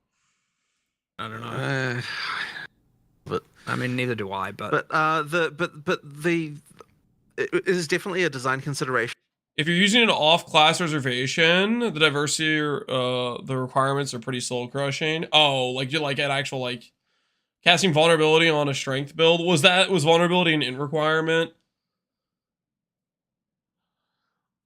I don't know. But I mean, neither do I. But it is definitely a design consideration. If you're using an off-class reservation, the diversity or the requirements are pretty soul-crushing. Oh, like you like at actual like casting vulnerability on a strength build. Was vulnerability an int requirement?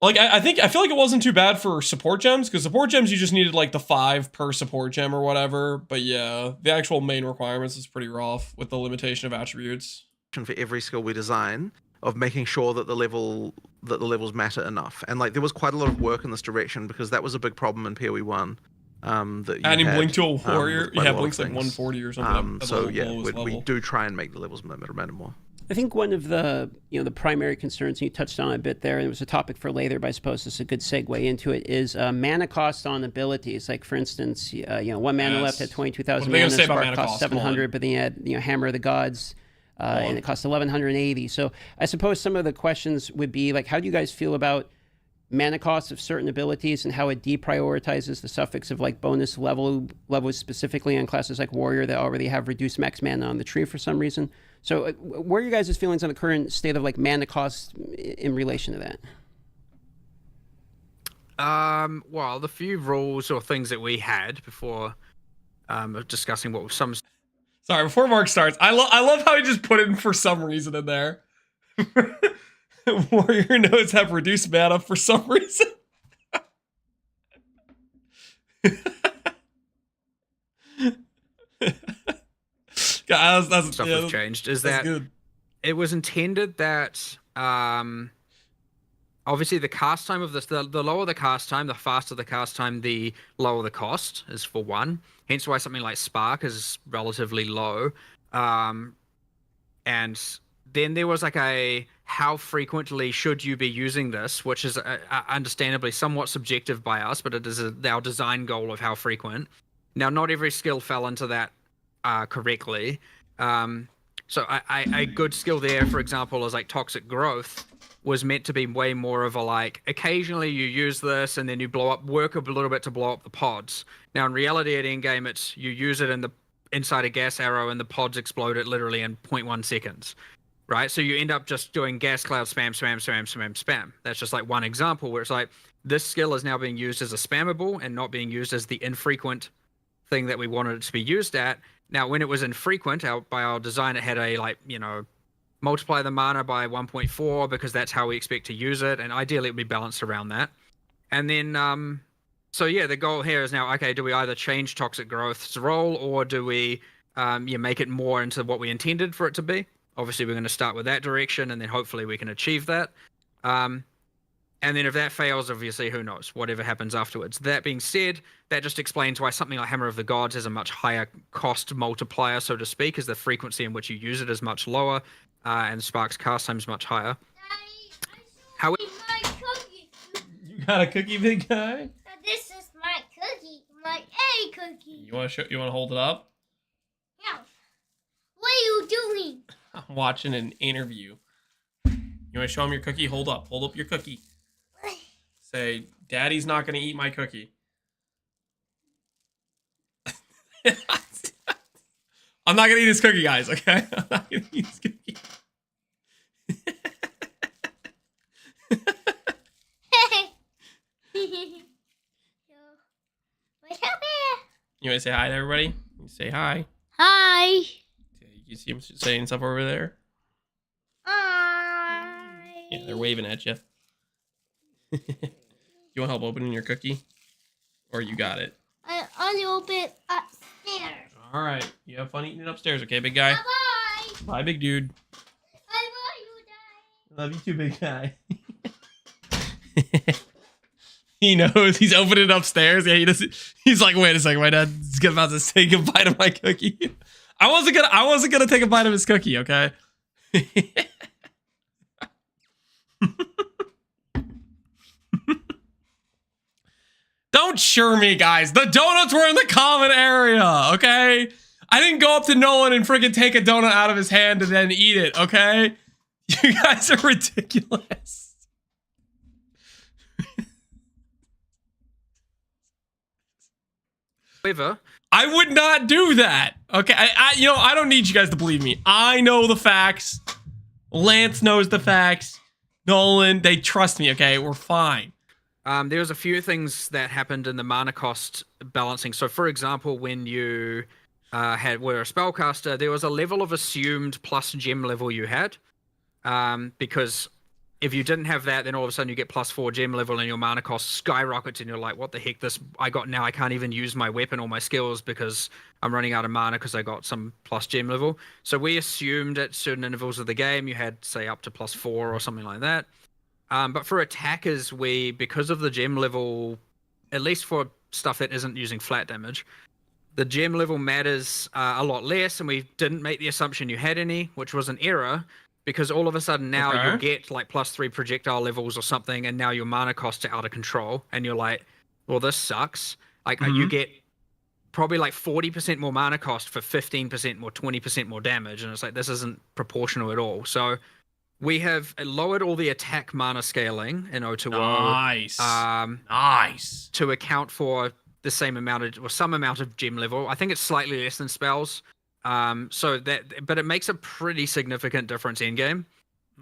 Like I feel like it wasn't too bad for support gems, because support gems you just needed like the 5 per support gem or whatever. But yeah, the actual main requirements is pretty rough with the limitation of attributes. For every skill we design, of making sure that the levels matter enough, and like there was quite a lot of work in this direction, because that was a big problem in PoE 1. Adding Blink to a warrior, Blink's like 140 or something. So yeah, we do try and make the levels matter more. I think one of the the primary concerns, and you touched on it a bit there, and it was a topic for later, but I suppose it's a good segue into it, is mana cost on abilities. Like for instance, 1 mana left at 22,000 mana, Spark cost 700, but then you had Hammer of the Gods. And it costs 1,180. So I suppose some of the questions would be like, how do you guys feel about mana costs of certain abilities and how it deprioritizes the suffix of like bonus levels specifically on classes like Warrior that already have reduced max mana on the tree for some reason? So what are your guys' feelings on the current state of like mana costs in relation to that? Well, the few rules or things that we had before discussing what some... Sorry, before Mark starts, I love how he just put it for some reason in there. Warrior nodes have reduced mana for some reason. Stuff has changed. Is that good. It was intended that obviously the cast time of this, the lower the cast time, the faster the cast time, the lower the cost is for one. Hence why something like Spark is relatively low. And then there was like a how frequently should you be using this, which is understandably somewhat subjective by us, but it is our design goal of how frequent. Now, not every skill fell into that correctly. So a good skill there, for example, is like Toxic Growth, was meant to be way more of a like, occasionally you use this and then you work a little bit to blow up the pods. Now in reality at endgame, it's you use it inside a gas arrow and the pods explode it literally in 0.1 seconds, right? So you end up just doing gas cloud spam. That's just like one example where it's like, this skill is now being used as a spammable and not being used as the infrequent thing that we wanted it to be used at. Now, when it was infrequent, by our design, it had a multiply the mana by 1.4 because that's how we expect to use it, and ideally it would be balanced around that. And then, so yeah, the goal here is now, okay, do we either change Toxic Growth's role, or do we make it more into what we intended for it to be. Obviously, we're going to start with that direction, and then hopefully we can achieve that. And then if that fails, obviously, who knows? Whatever happens afterwards. That being said, that just explains why something like Hammer of the Gods has a much higher cost multiplier, so to speak, as the frequency in which you use it is much lower, and Spark's cast time is much higher. How? You got a cookie, big guy? This is my cookie, my A cookie. You want to hold it up? Yeah. What are you doing? I'm watching an interview. You want to show him your cookie? Hold up your cookie. Say, Daddy's not going to eat my cookie. I'm not going to eat this cookie, guys, okay? I'm not going to eat this cookie. You want to say hi to everybody? You say hi. Hi. You see them saying stuff over there? Hi. Yeah, they're waving at you. You want help opening your cookie? Or you got it? I'll open upstairs. All right. You have fun eating it upstairs, okay, big guy? Bye-bye. Bye, big dude. I love you, Dad. Love you too, big guy. He knows. He's opening it upstairs. Yeah, he doesn't. He's like, wait a second, my dad's about to take a bite of my cookie. I wasn't gonna take a bite of his cookie, okay? Don't sure me, guys. The donuts were in the common area, okay? I didn't go up to Nolan and freaking take a donut out of his hand and then eat it, okay? You guys are ridiculous. However, I would not do that. Okay, I don't need you guys to believe me. I know the facts. Lance knows the facts. Nolan, they trust me. Okay, we're fine. There was a few things that happened in the mana cost balancing. So, for example, when you were a spellcaster, there was a level of assumed plus gem level you had, because if you didn't have that, then all of a sudden you get +4 gem level and your mana cost skyrockets and you're like, what the heck, I can't even use my weapon or my skills because I'm running out of mana because I got some plus gem level. So we assumed at certain intervals of the game you had, say, up to +4 or something like that. But for attackers, because of the gem level, at least for stuff that isn't using flat damage, the gem level matters a lot less, and we didn't make the assumption you had any, which was an error. Because all of a sudden now you get like +3 projectile levels or something, and now your mana costs are out of control, and you're like, well, this sucks. Like you get probably like 40% more mana cost for 15% more, 20% more damage, and it's like, this isn't proportional at all. So we have lowered all the attack mana scaling in O2O. Nice. Nice. To account for the same amount of, or some amount of gem level. I think it's slightly less than spells. But it makes a pretty significant difference in game.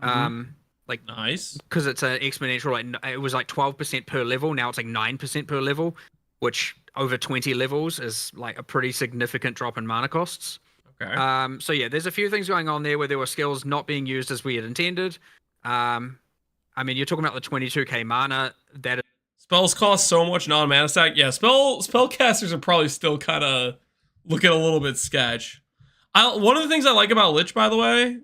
Like nice, because it's an exponential. Like it was like 12% per level. Now it's like 9% per level, which over 20 levels is like a pretty significant drop in mana costs. Okay. So yeah, there's a few things going on there where there were skills not being used as we had intended. I mean, you're talking about the 22k mana. That spells cost so much non-mana stack. Yeah, spellcasters are probably still kind of looking a little bit sketch. One of the things I like about Lich, by the way,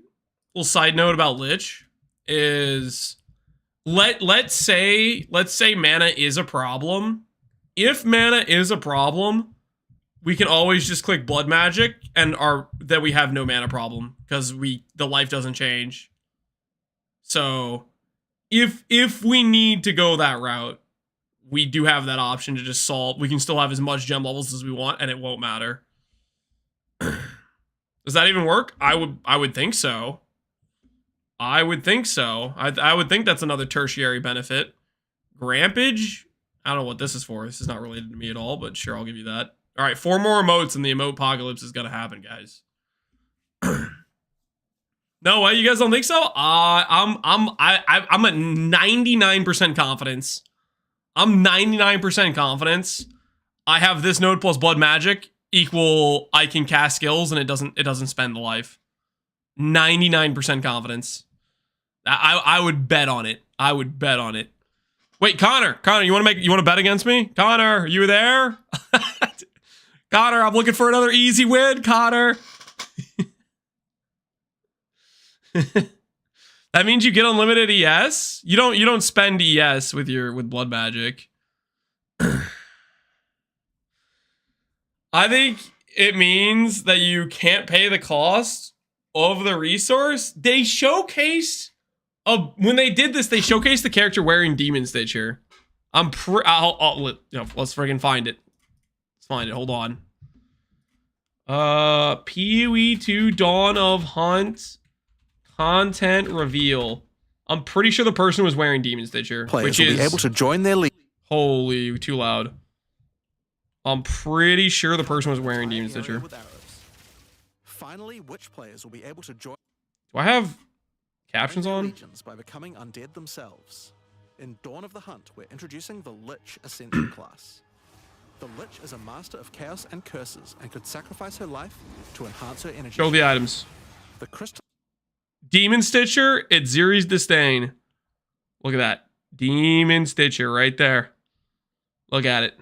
little side note about Lich, is let's say mana is a problem. If mana is a problem, we can always just click blood magic and that we have no mana problem because the life doesn't change. So if we need to go that route, we do have that option to just solve. We can still have as much gem levels as we want, and it won't matter. Does that even work? I would think so. I would think so. I would think that's another tertiary benefit. Grampage? I don't know what this is for. This is not related to me at all, but sure, I'll give you that. All right, 4 more emotes and the emote apocalypse is gonna happen, guys. No way, you guys don't think so? I'm at 99% confidence. I'm 99% confidence. I have this node plus blood magic equal I can cast skills and it doesn't spend the life. 99% confidence. I would bet on it. I would bet on it. Wait, Connor, you want to bet against me? Connor, are you there? Connor, I'm looking for another easy win, Connor. That means you get unlimited ES? You don't spend ES with blood magic. I think it means that you can't pay the cost of the resource. They showcased when they did this, they showcased the character wearing Demon Stitcher. Let's friggin' find it. Let's find it. Hold on. PoE 2 Dawn of Hunt content reveal. I'm pretty sure the person was wearing Demon Stitcher, Players which will is be able to join their league. Holy, too loud. I'm pretty sure the person was wearing Demon Stitcher. Finally, witch players will be able to join. Do I have captions on? Legions by becoming undead themselves. In Dawn of the Hunt, we're introducing the Lich Ascendancy class. The Lich is a master of chaos and curses and could sacrifice her life to enhance her energy. Show the items. The crystal Demon Stitcher, it's Ziri's Disdain. Look at that. Demon Stitcher right there. Look at it.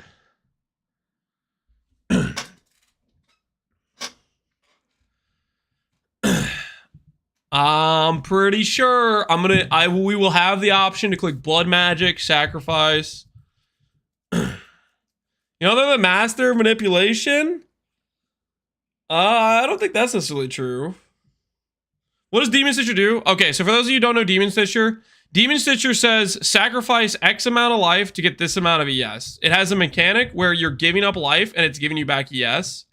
I'm pretty sure we will have the option to click blood magic, sacrifice. You know, they're the master of manipulation. I don't think that's necessarily true. What does Demon Stitcher do? Okay, so for those of you who don't know Demon Stitcher says sacrifice X amount of life to get this amount of ES. It has a mechanic where you're giving up life and it's giving you back ES.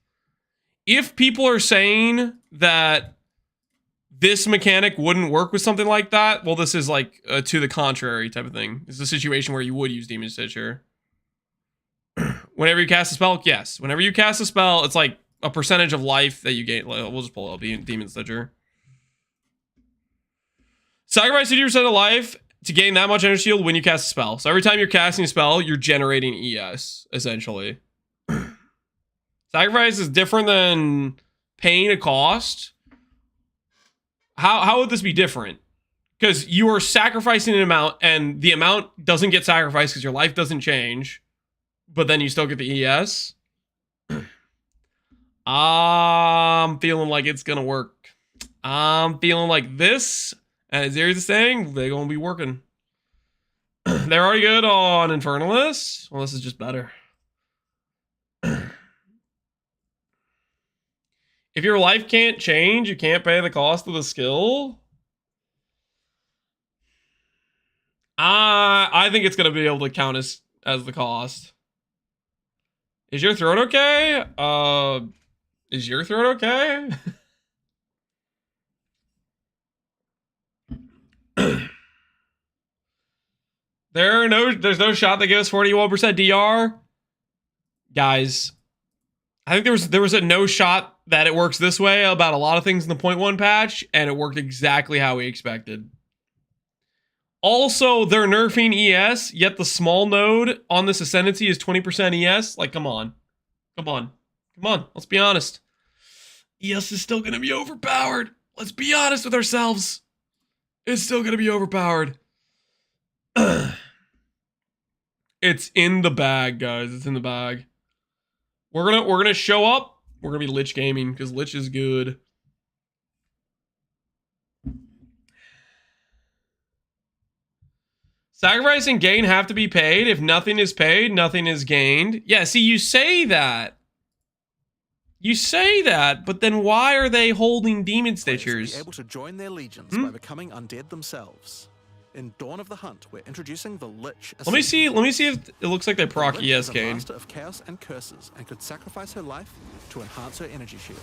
If people are saying that this mechanic wouldn't work with something like that, well, this is like to the contrary type of thing. It's a situation where you would use Demon Stitcher. Whenever you cast a spell, yes. Whenever you cast a spell, it's like a percentage of life that you gain. We'll just pull up Demon Stitcher. Sacrifice 50% of life to gain that much energy shield when you cast a spell. So every time you're casting a spell, you're generating ES, essentially. Sacrifice is different than paying a cost. How would this be different? Because you are sacrificing an amount, and the amount doesn't get sacrificed because your life doesn't change, but then you still get the ES. I'm feeling like it's gonna work. I'm feeling like this, and as Aries is saying, they're gonna be working. They're already good on Infernalist. Well, this is just better. If your life can't change, you can't pay the cost of the skill. I think it's gonna be able to count as the cost. Is your throat okay? Is your throat okay? There's no shot that gives 41% DR. Guys, I think there was a no shot that it works this way about a lot of things in the 0.1 patch, and it worked exactly how we expected. Also, they're nerfing ES, yet the small node on this Ascendancy is 20% ES. Like, come on. Come on. Come on. Let's be honest. ES is still going to be overpowered. Let's be honest with ourselves. It's still going to be overpowered. It's in the bag, guys. It's in the bag. We're gonna show up. We're gonna be Lich gaming because Lich is good. Sacrifice and gain have to be paid. If nothing is paid, nothing is gained. Yeah, see, you say that. You say that, but then why are they holding Demon Stitchers? Be able to join their legions by becoming undead themselves. In Dawn of the Hunt, we're introducing the Lich. Let me see if it looks like they proc ES gain. Master of chaos and curses, and could sacrifice her life to enhance her energy shield.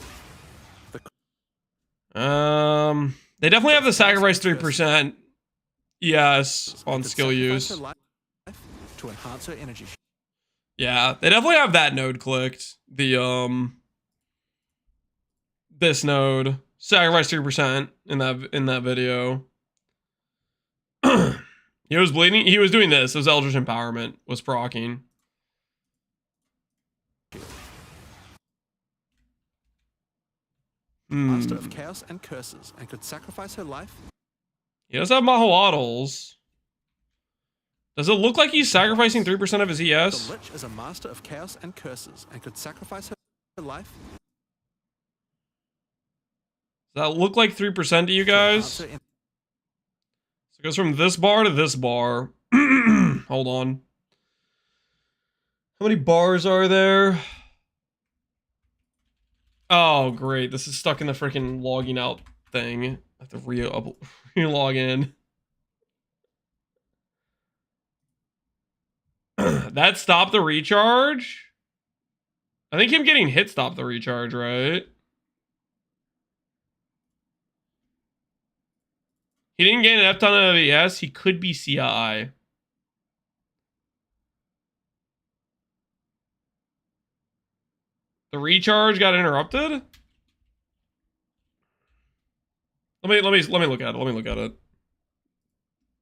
They definitely have the sacrifice 3% ES on skill use. To enhance her energy shield. Yeah, they definitely have that node clicked. The this node sacrifice 3% in that video. He was bleeding. He was doing this. It was Eldritch Empowerment was proccing. Master of chaos and curses, and could sacrifice her life. He does have Mahowaddles. Does it look like he's sacrificing 3% of his ES? The Lich is a master of chaos and curses, and could sacrifice her. life. Does that look like 3% to you guys? So it goes from this bar to this bar. Hold on. How many bars are there? Oh, great. This is stuck in the freaking logging out thing. I have to re-log in. That stopped the recharge? I think him getting hit stopped the recharge, right? He didn't gain an F ton of ES. He could be CI. The recharge got interrupted? Let me look at it. Let me look at it.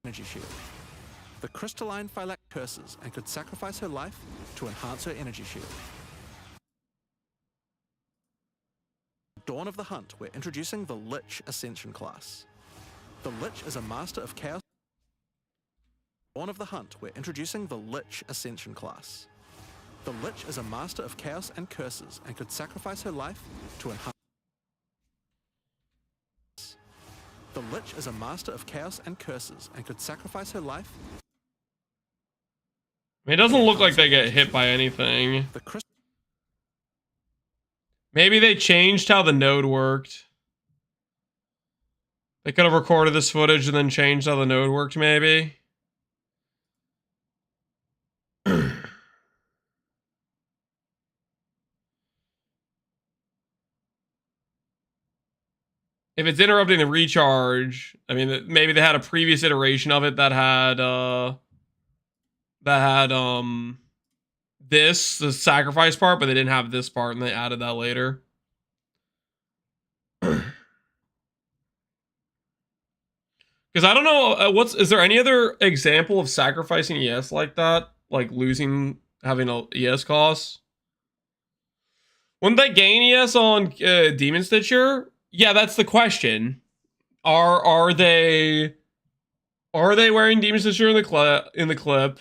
Energy shield. The crystalline Phylax curses and could sacrifice her life to enhance her energy shield. Dawn of the Hunt, we're introducing the Lich Ascension class. The Lich is a master of chaos. Dawn of the Hunt, we're introducing the Lich Ascension class. The Lich is a master of chaos and curses and could sacrifice her life to enhance. The Lich is a master of chaos and curses and could sacrifice her life. I mean, it doesn't look like they get hit by anything. Maybe they changed how the node worked. They could have recorded this footage and then changed how the node worked, maybe. If it's interrupting the recharge, I mean, maybe they had a previous iteration of it that had, this, the sacrifice part, but they didn't have this part and they added that later. Because I don't know, is there any other example of sacrificing ES like that? Like losing, having a ES cost? Wouldn't they gain ES on Demon Stitcher? Yeah, that's the question. Are they wearing Demon Stitcher in the clip?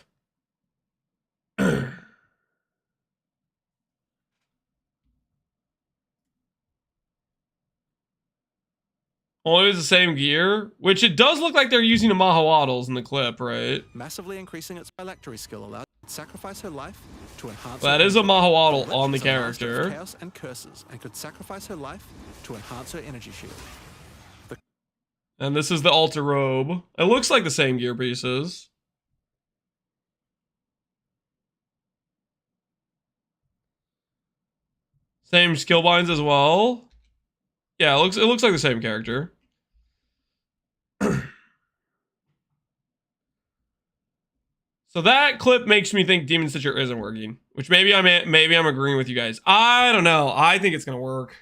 Only it's the same gear, which it does look like they're using the Mahawaddles in the clip, right? Massively increasing its phylactery skill allowed to sacrifice her life to enhance. That is a Mahawaddle on the character. Chaos and curses and could sacrifice her life to enhance her energy shield. And this is the altar robe. It looks like the same gear pieces. Same skill binds as well. Yeah, it looks like the same character. So that clip makes me think Demon Stitcher isn't working, which maybe I'm agreeing with you guys. I don't know. I think it's gonna work.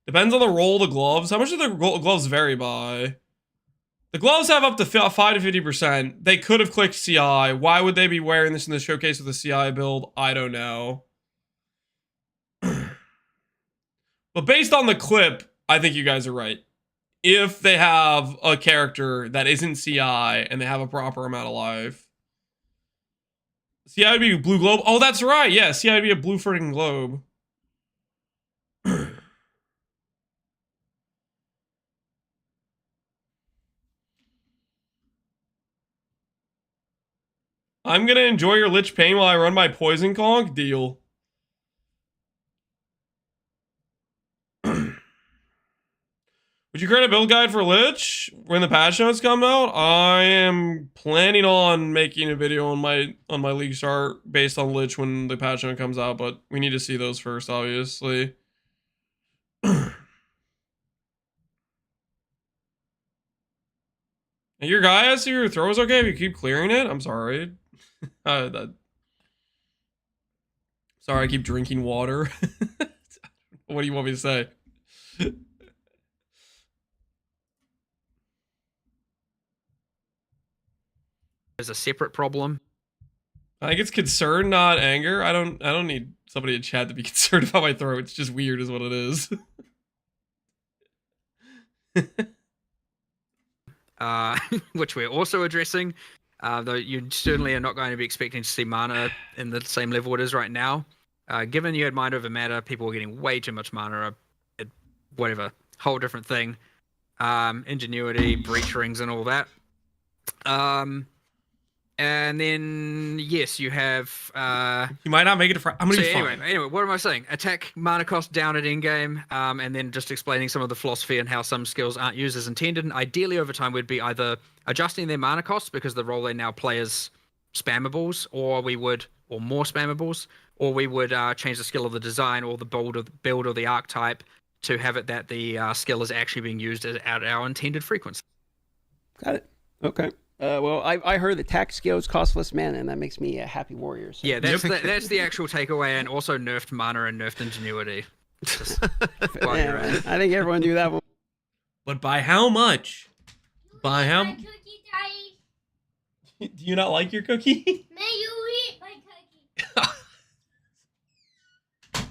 Depends on the roll of the gloves. How much do the gloves vary by? The gloves have up to 5 to 50%. They could have clicked CI. Why would they be wearing this in the showcase with a CI build? I don't know. But based on the clip, I think you guys are right. If they have a character that isn't CI and they have a proper amount of life. CI would be a blue globe. Oh, that's right. Yeah, CI would be a blue freaking globe. I'm gonna enjoy your Lich Pain while I run my Poison Conk? Deal. Would you create a build guide for Lich when the patch notes come out? I am planning on making a video on my League chart based on Lich when the patch note comes out, but we need to see those first, obviously. Your guy asks if your throw is okay if you keep clearing it? I'm sorry. Sorry, I keep drinking water. What do you want me to say? There's a separate problem. I think it's concern, not anger. I don't need somebody in chat to be concerned about my throat. It's just weird is what it is. Which we're also addressing. though you certainly are not going to be expecting to see mana in the same level it is right now. Given you had mind over matter, people were getting way too much mana, whatever, whole different thing. Ingenuity, breach rings, and all that. And then yes, you have. You might not make it. I'm gonna be fine. Anyway, what am I saying? Attack mana cost down at endgame, and then just explaining some of the philosophy and how some skills aren't used as intended. And ideally, over time, we'd be either adjusting their mana costs because the role they now play is spammables, or more spammables, or we would change the skill of the design or the build or the archetype to have it that the skill is actually being used at our intended frequency. Got it. Okay. Well, I heard that attack skills cost less mana, and that makes me a happy warrior. So. Yeah, that's the actual takeaway, and also nerfed mana and nerfed ingenuity. Yeah, I think everyone knew that one. But by how much? By how? My cookie, Daddy. Do you not like your cookie? May you eat my cookie?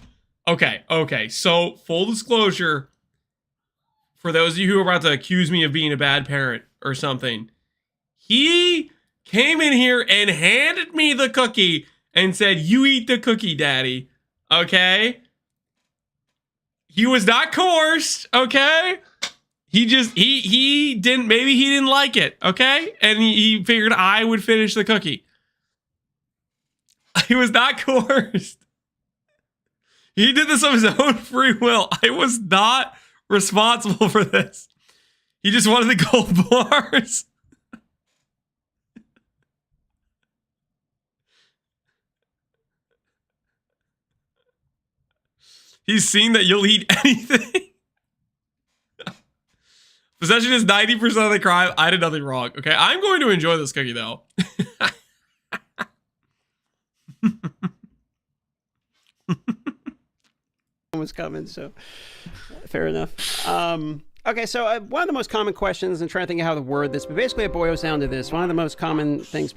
Okay. So, full disclosure, for those of you who are about to accuse me of being a bad parent or something, he came in here and handed me the cookie and said, "You eat the cookie, Daddy." Okay? He was not coerced, okay? He didn't, maybe he didn't like it, okay? And he figured I would finish the cookie. He was not coerced. He did this of his own free will. I was not responsible for this. He just wanted the gold bars. He's seen that you'll eat anything. Possession is 90% of the crime. I did nothing wrong. Okay, I'm going to enjoy this cookie though. Was coming, so fair enough. Okay, so one of the most common questions, and trying to think of how to word this, but basically it boils down to this. One of the most common things.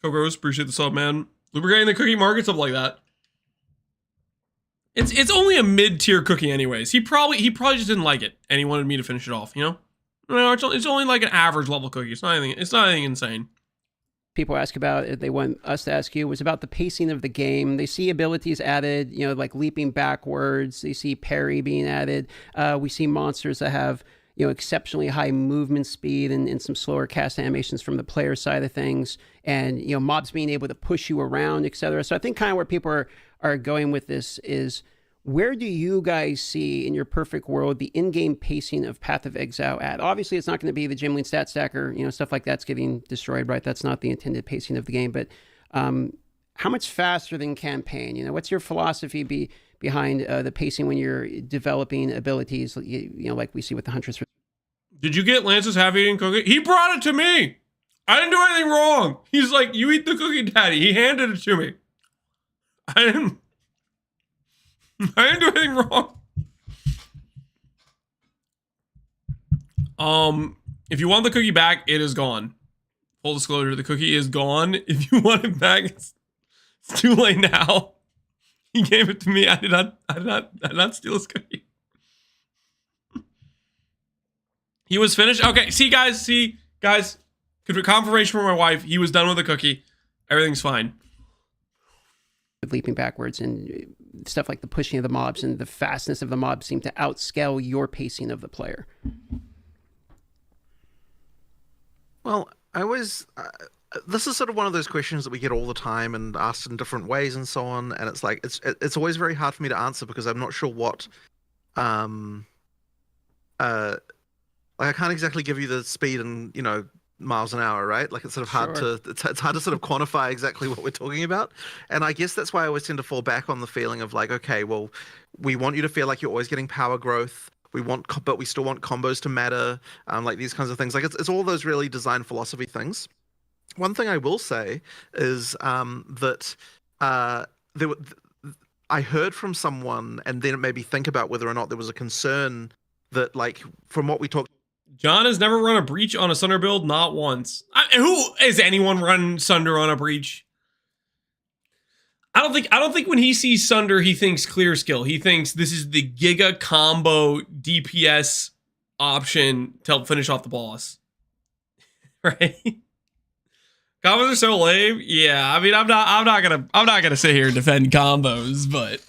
Cogros, appreciate the sub, man. Lubricating the cookie market, something like that. It's only a mid-tier cookie anyways. He probably just didn't like it and he wanted me to finish it off, you know? No, it's only like an average level cookie. It's not anything insane. People ask about, they want us to ask you, was about the pacing of the game. They see abilities added, you know, like leaping backwards. They see parry being added. We see monsters that have, you know, exceptionally high movement speed and some slower cast animations from the player side of things. And, you know, mobs being able to push you around, etc. So I think kind of where people are going with this is, where do you guys see in your perfect world the in-game pacing of Path of Exile at? Obviously, it's not going to be the Gimlin stat stacker, you know, stuff like that's getting destroyed, right? That's not the intended pacing of the game. But how much faster than campaign? You know, what's your philosophy behind the pacing when you're developing abilities? You know, like we see with the Huntress. Did you get Lance's half-eaten cookie? He brought it to me. I didn't do anything wrong. He's like, "You eat the cookie, Daddy." He handed it to me. I didn't do anything wrong. If you want the cookie back, it is gone. Full disclosure, the cookie is gone. If you want it back, it's too late now. He gave it to me. I did not steal his cookie. He was finished. Okay, see guys, confirmation from my wife. He was done with the cookie. Everything's fine. Leaping backwards and stuff like the pushing of the mobs and the fastness of the mobs seem to outscale your pacing of the player. Well, this is sort of one of those questions that we get all the time and asked in different ways and so on. And it's like, it's always very hard for me to answer because I'm not sure what, like I can't exactly give you the speed and, you know, miles an hour, right? Like it's sort of hard it's hard to sort of quantify exactly what we're talking about. And I guess that's why I always tend to fall back on the feeling of like, okay, well, we want you to feel like you're always getting power growth. But we still want combos to matter, like these kinds of things. Like it's all those really design philosophy things. One thing I will say is that I heard from someone, and then it made me think about whether or not there was a concern that, like, from what we talked. John has never run a breach on a Sunder build, not once. Who has anyone run Sunder on a breach? I don't think when he sees Sunder, he thinks clear skill. He thinks this is the giga combo DPS option to help finish off the boss. Right? Combos are so lame. Yeah, I mean, I'm not gonna sit here and defend combos, but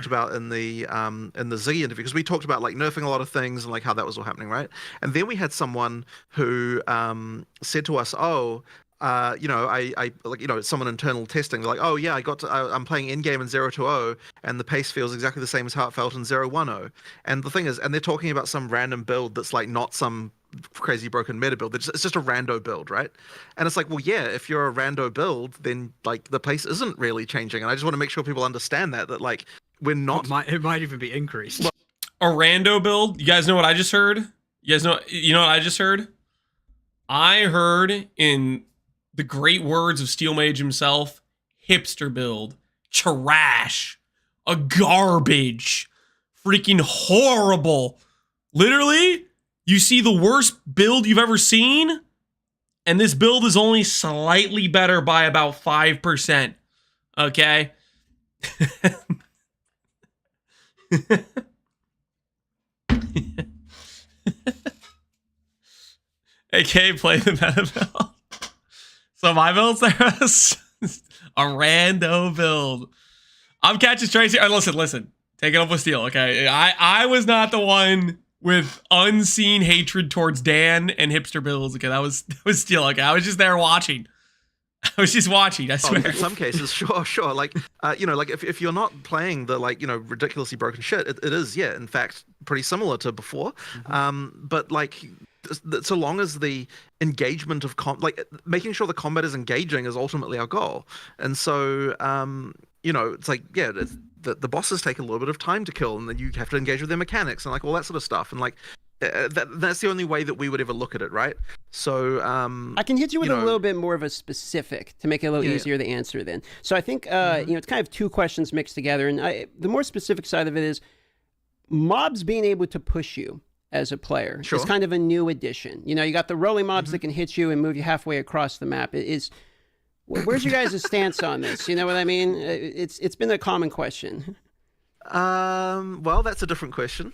about in the Ziggy interview, because we talked about like nerfing a lot of things and like how that was all happening, right? And then we had someone who said to us, oh, you know, I like, you know, someone internal testing, they're like, oh yeah, I'm playing Endgame in 0-0 and the pace feels exactly the same as how it felt in 0-1-0. And the thing is, and they're talking about some random build that's like not some crazy broken meta build. It's just a rando build, right? And it's like, well, yeah, if you're a rando build, then like the pace isn't really changing. And I just want to make sure people understand that like we're not. It might even be increased. A rando build. You guys know what I just heard? You know what I just heard? I heard in the great words of Steel Mage himself, hipster build, trash, a garbage, freaking horrible. Literally, you see the worst build you've ever seen, and this build is only slightly better by about 5%. Okay? AK, play the meta build. So my build's there. A rando build. I'm catching strays here. Listen. Take it up with Steel, okay? I was not the one with unseen hatred towards Dan and hipster builds. Okay, that was Steel. Okay, I was just there watching. I was just watching, I swear. In some cases, sure. Like, you know, like if you're not playing the like, you know, ridiculously broken shit, it is, yeah, in fact, pretty similar to before. But like, so long as the engagement of like making sure the combat is engaging is ultimately our goal. And so, you know, it's like, yeah, the bosses take a little bit of time to kill, and then you have to engage with their mechanics and like all that sort of stuff. And like, that's the only way that we would ever look at it, right? So I can hit you with a little bit more of a specific to make it a little easier to answer then. So I think you know, it's kind of two questions mixed together, and the more specific side of it is mobs being able to push you as a player. It's kind of a new addition. You know, you got the rolling mobs that can hit you and move you halfway across the map. Where's your guys' stance on this? You know what I mean? It's been a common question. Well, that's a different question.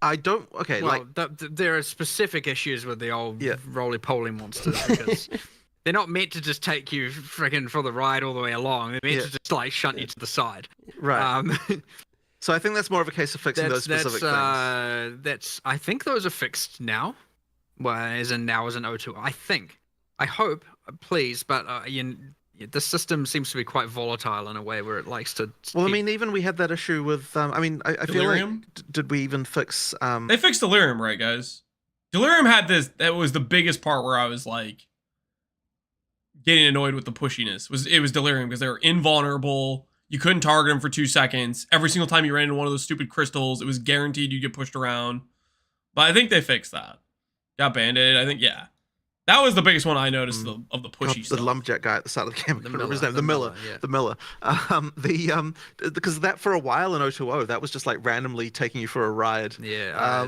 I don't. Okay, well, like there are specific issues with the old roly-poly monsters because they're not meant to just take you freaking for the ride all the way along. They're meant to just like shunt you to the side. Right. So I think that's more of a case of fixing those specific things. I think those are fixed now. Well, as in now as an O2. I think. I hope. Please, but the system seems to be quite volatile in a way where it likes to. Well, I mean, even we had that issue with. I mean, I feel like did we even fix? They fixed Delirium, right, guys? Delirium had this. That was the biggest part where I was like getting annoyed with the pushiness. It was Delirium because they were invulnerable. You couldn't target them for 2 seconds. Every single time you ran into one of those stupid crystals, it was guaranteed you get pushed around. But I think they fixed that. Got Band-Aid. I think that was the biggest one I noticed of the pushy stuff. The lumberjack guy at the start of the game. The Miller. Because that for a while in 020, that was just like randomly taking you for a ride. Yeah. I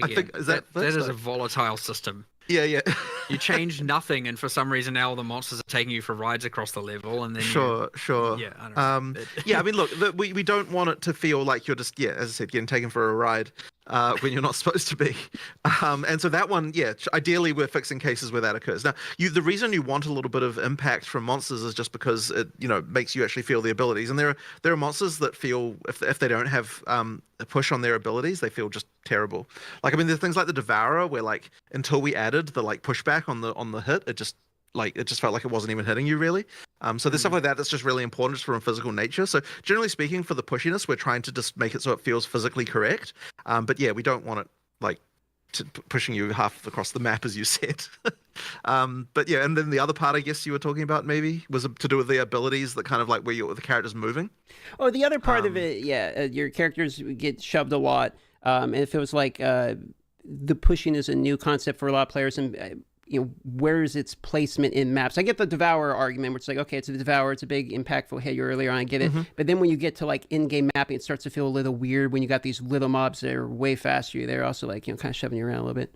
think that is a volatile system. Yeah. You change nothing, and for some reason now all the monsters are taking you for rides across the level, and then sure. Yeah, I don't know. Yeah, I mean, look, we don't want it to feel like you're just as I said, getting taken for a ride when you're not supposed to be. And so that one, ideally we're fixing cases where that occurs. Now, the reason you want a little bit of impact from monsters is just because it makes you actually feel the abilities. And there are monsters that feel if they don't have a push on their abilities, they feel just terrible. Like, I mean, there's things like the Devourer where like until we added the like pushback on the hit, it just felt like it wasn't even hitting you really. So there's stuff like that that's just really important just from a physical nature. So generally speaking, for the pushiness, we're trying to just make it so it feels physically correct. But yeah, we don't want it like pushing you half across the map, as you said. But yeah, and then the other part I guess you were talking about maybe was to do with the abilities that kind of like where the character's moving. Oh, the other part of it, your characters get shoved a lot. And it feels like the pushing is a new concept for a lot of players, and where is its placement in maps? I get the Devourer argument, where it's like, okay, it's a Devourer, it's a big impactful hit you earlier on, I get it. But then when you get to like in-game mapping, it starts to feel a little weird when you got these little mobs that are way faster. They're also like, kind of shoving you around a little bit.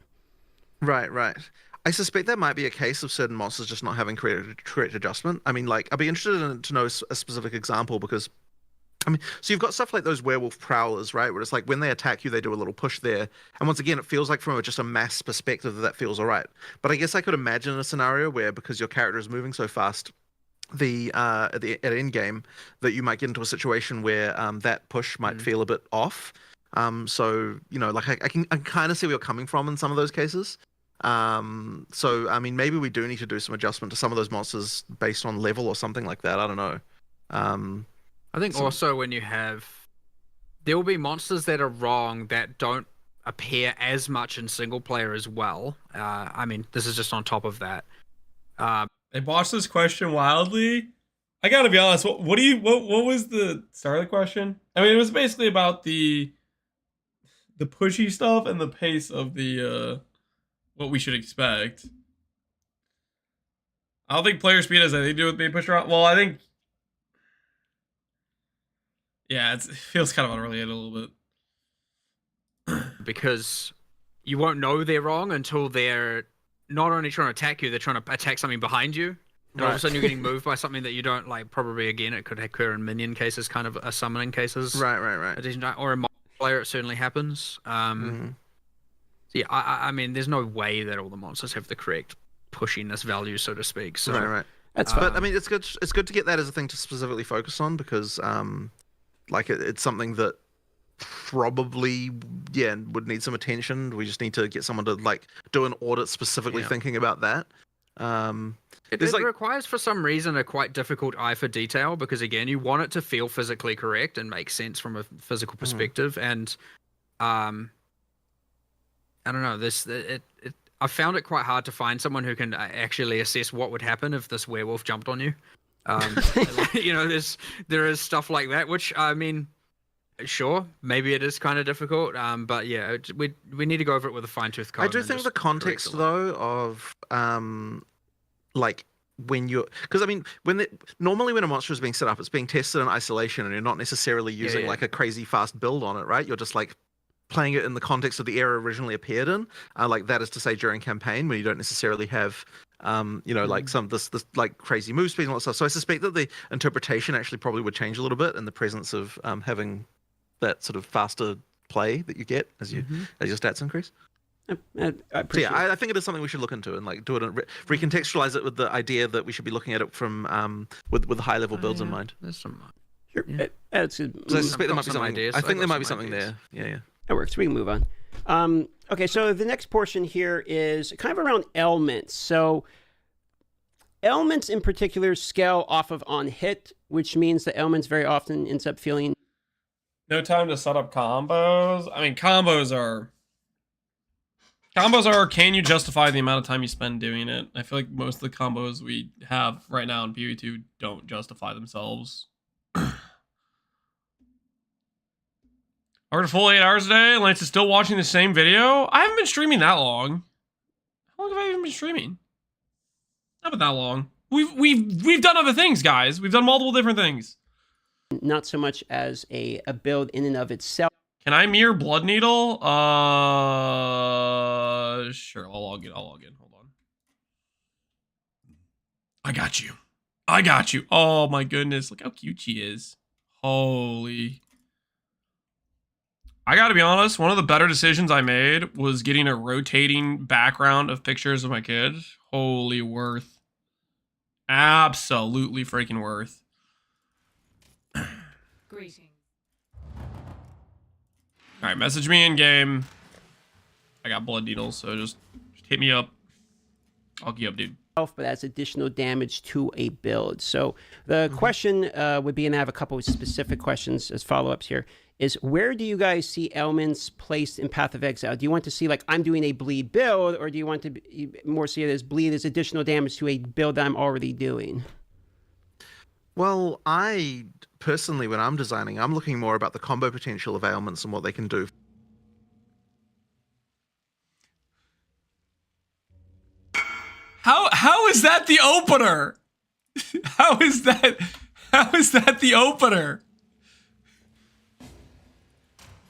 Right. I suspect that might be a case of certain monsters just not having correct adjustment. I mean, like, I'd be interested to know a specific example because I mean, so you've got stuff like those werewolf prowlers, right? Where it's like when they attack you, they do a little push there. And once again, it feels like from just a mass perspective that feels all right. But I guess I could imagine a scenario where, because your character is moving so fast, at endgame, that you might get into a situation where that push might feel a bit off. So, you know, like I can kind of see where you're coming from in some of those cases. So, I mean, maybe we do need to do some adjustment to some of those monsters based on level or something like that. I don't know. I think also when you have, there will be monsters that are wrong that don't appear as much in single player as well. I mean, this is just on top of that. They botched this question wildly. I gotta be honest. What was the start of the question? I mean, it was basically about the pushy stuff and the pace of the what we should expect. I don't think player speed has anything to do with being pushed around. Well, I think. Yeah, it feels kind of unrelated a little bit. Because you won't know they're wrong until they're not only trying to attack you, they're trying to attack something behind you. And all of a sudden you're getting moved by something that you don't like. Probably, again, it could occur in minion cases, kind of a summoning cases. Right. Or in multiplayer, it certainly happens. So yeah, I mean, there's no way that all the monsters have the correct pushiness value, so to speak. So Right. That's But I mean, it's good. It's good to get that as a thing to specifically focus on because, like, it's something that probably would need some attention. We just need to get someone to like do an audit specifically thinking about that. It requires, for some reason, a quite difficult eye for detail because, again, you want it to feel physically correct and make sense from a physical perspective. And I don't know, I found it quite hard to find someone who can actually assess what would happen if this werewolf jumped on you. You know, there is stuff like that, which, I mean, sure, maybe it is kind of difficult, but yeah, we need to go over it with a fine-tooth comb. I do think the context, though, of like when you're, because I mean, normally when a monster is being set up, it's being tested in isolation, and you're not necessarily using like a crazy fast build on it, right? You're just like playing it in the context of the era originally appeared in, like that is to say during campaign when you don't necessarily have you know, like some this like crazy move speed and all that stuff. So I suspect that the interpretation actually probably would change a little bit in the presence of having that sort of faster play that you get as your stats increase. I appreciate I think it is something we should look into and like do it, recontextualize it with the idea that we should be looking at it from with high level builds in mind. There's some. Sure. Yeah. I suspect there might be something. Ideas. I think there might be some something ideas. there. Yeah. That works. We can move on. Okay, so the next portion here is kind of around ailments. So ailments in particular scale off of on hit, which means that ailments very often ends up feeling no time to set up combos. I mean, combos are can you justify the amount of time you spend doing it? I feel like most of the combos we have right now in PvE2 don't justify themselves. I worked a full 8 hours a day. Lance is still watching the same video. I haven't been streaming that long. How long have I even been streaming? Not been that long. We've done other things, guys. We've done multiple different things. Not so much as a build in and of itself. Can I mirror Blood Needle? Sure. I'll log in. Hold on. I got you. Oh my goodness. Look how cute she is. Holy. I gotta be honest, one of the better decisions I made was getting a rotating background of pictures of my kids. Holy worth. Absolutely freaking worth. Greetings. Alright, message me in game. I got blood needles, so just hit me up. I'll get you up, dude. But that's additional damage to a build. So the question would be, and I have a couple of specific questions as follow-ups here, is where do you guys see ailments placed in Path of Exile? Do you want to see, like, I'm doing a bleed build, or do you want to more see it as bleed as additional damage to a build I'm already doing? Well, I personally, when I'm designing, I'm looking more about the combo potential of ailments and what they can do. How is that the opener? How is that the opener?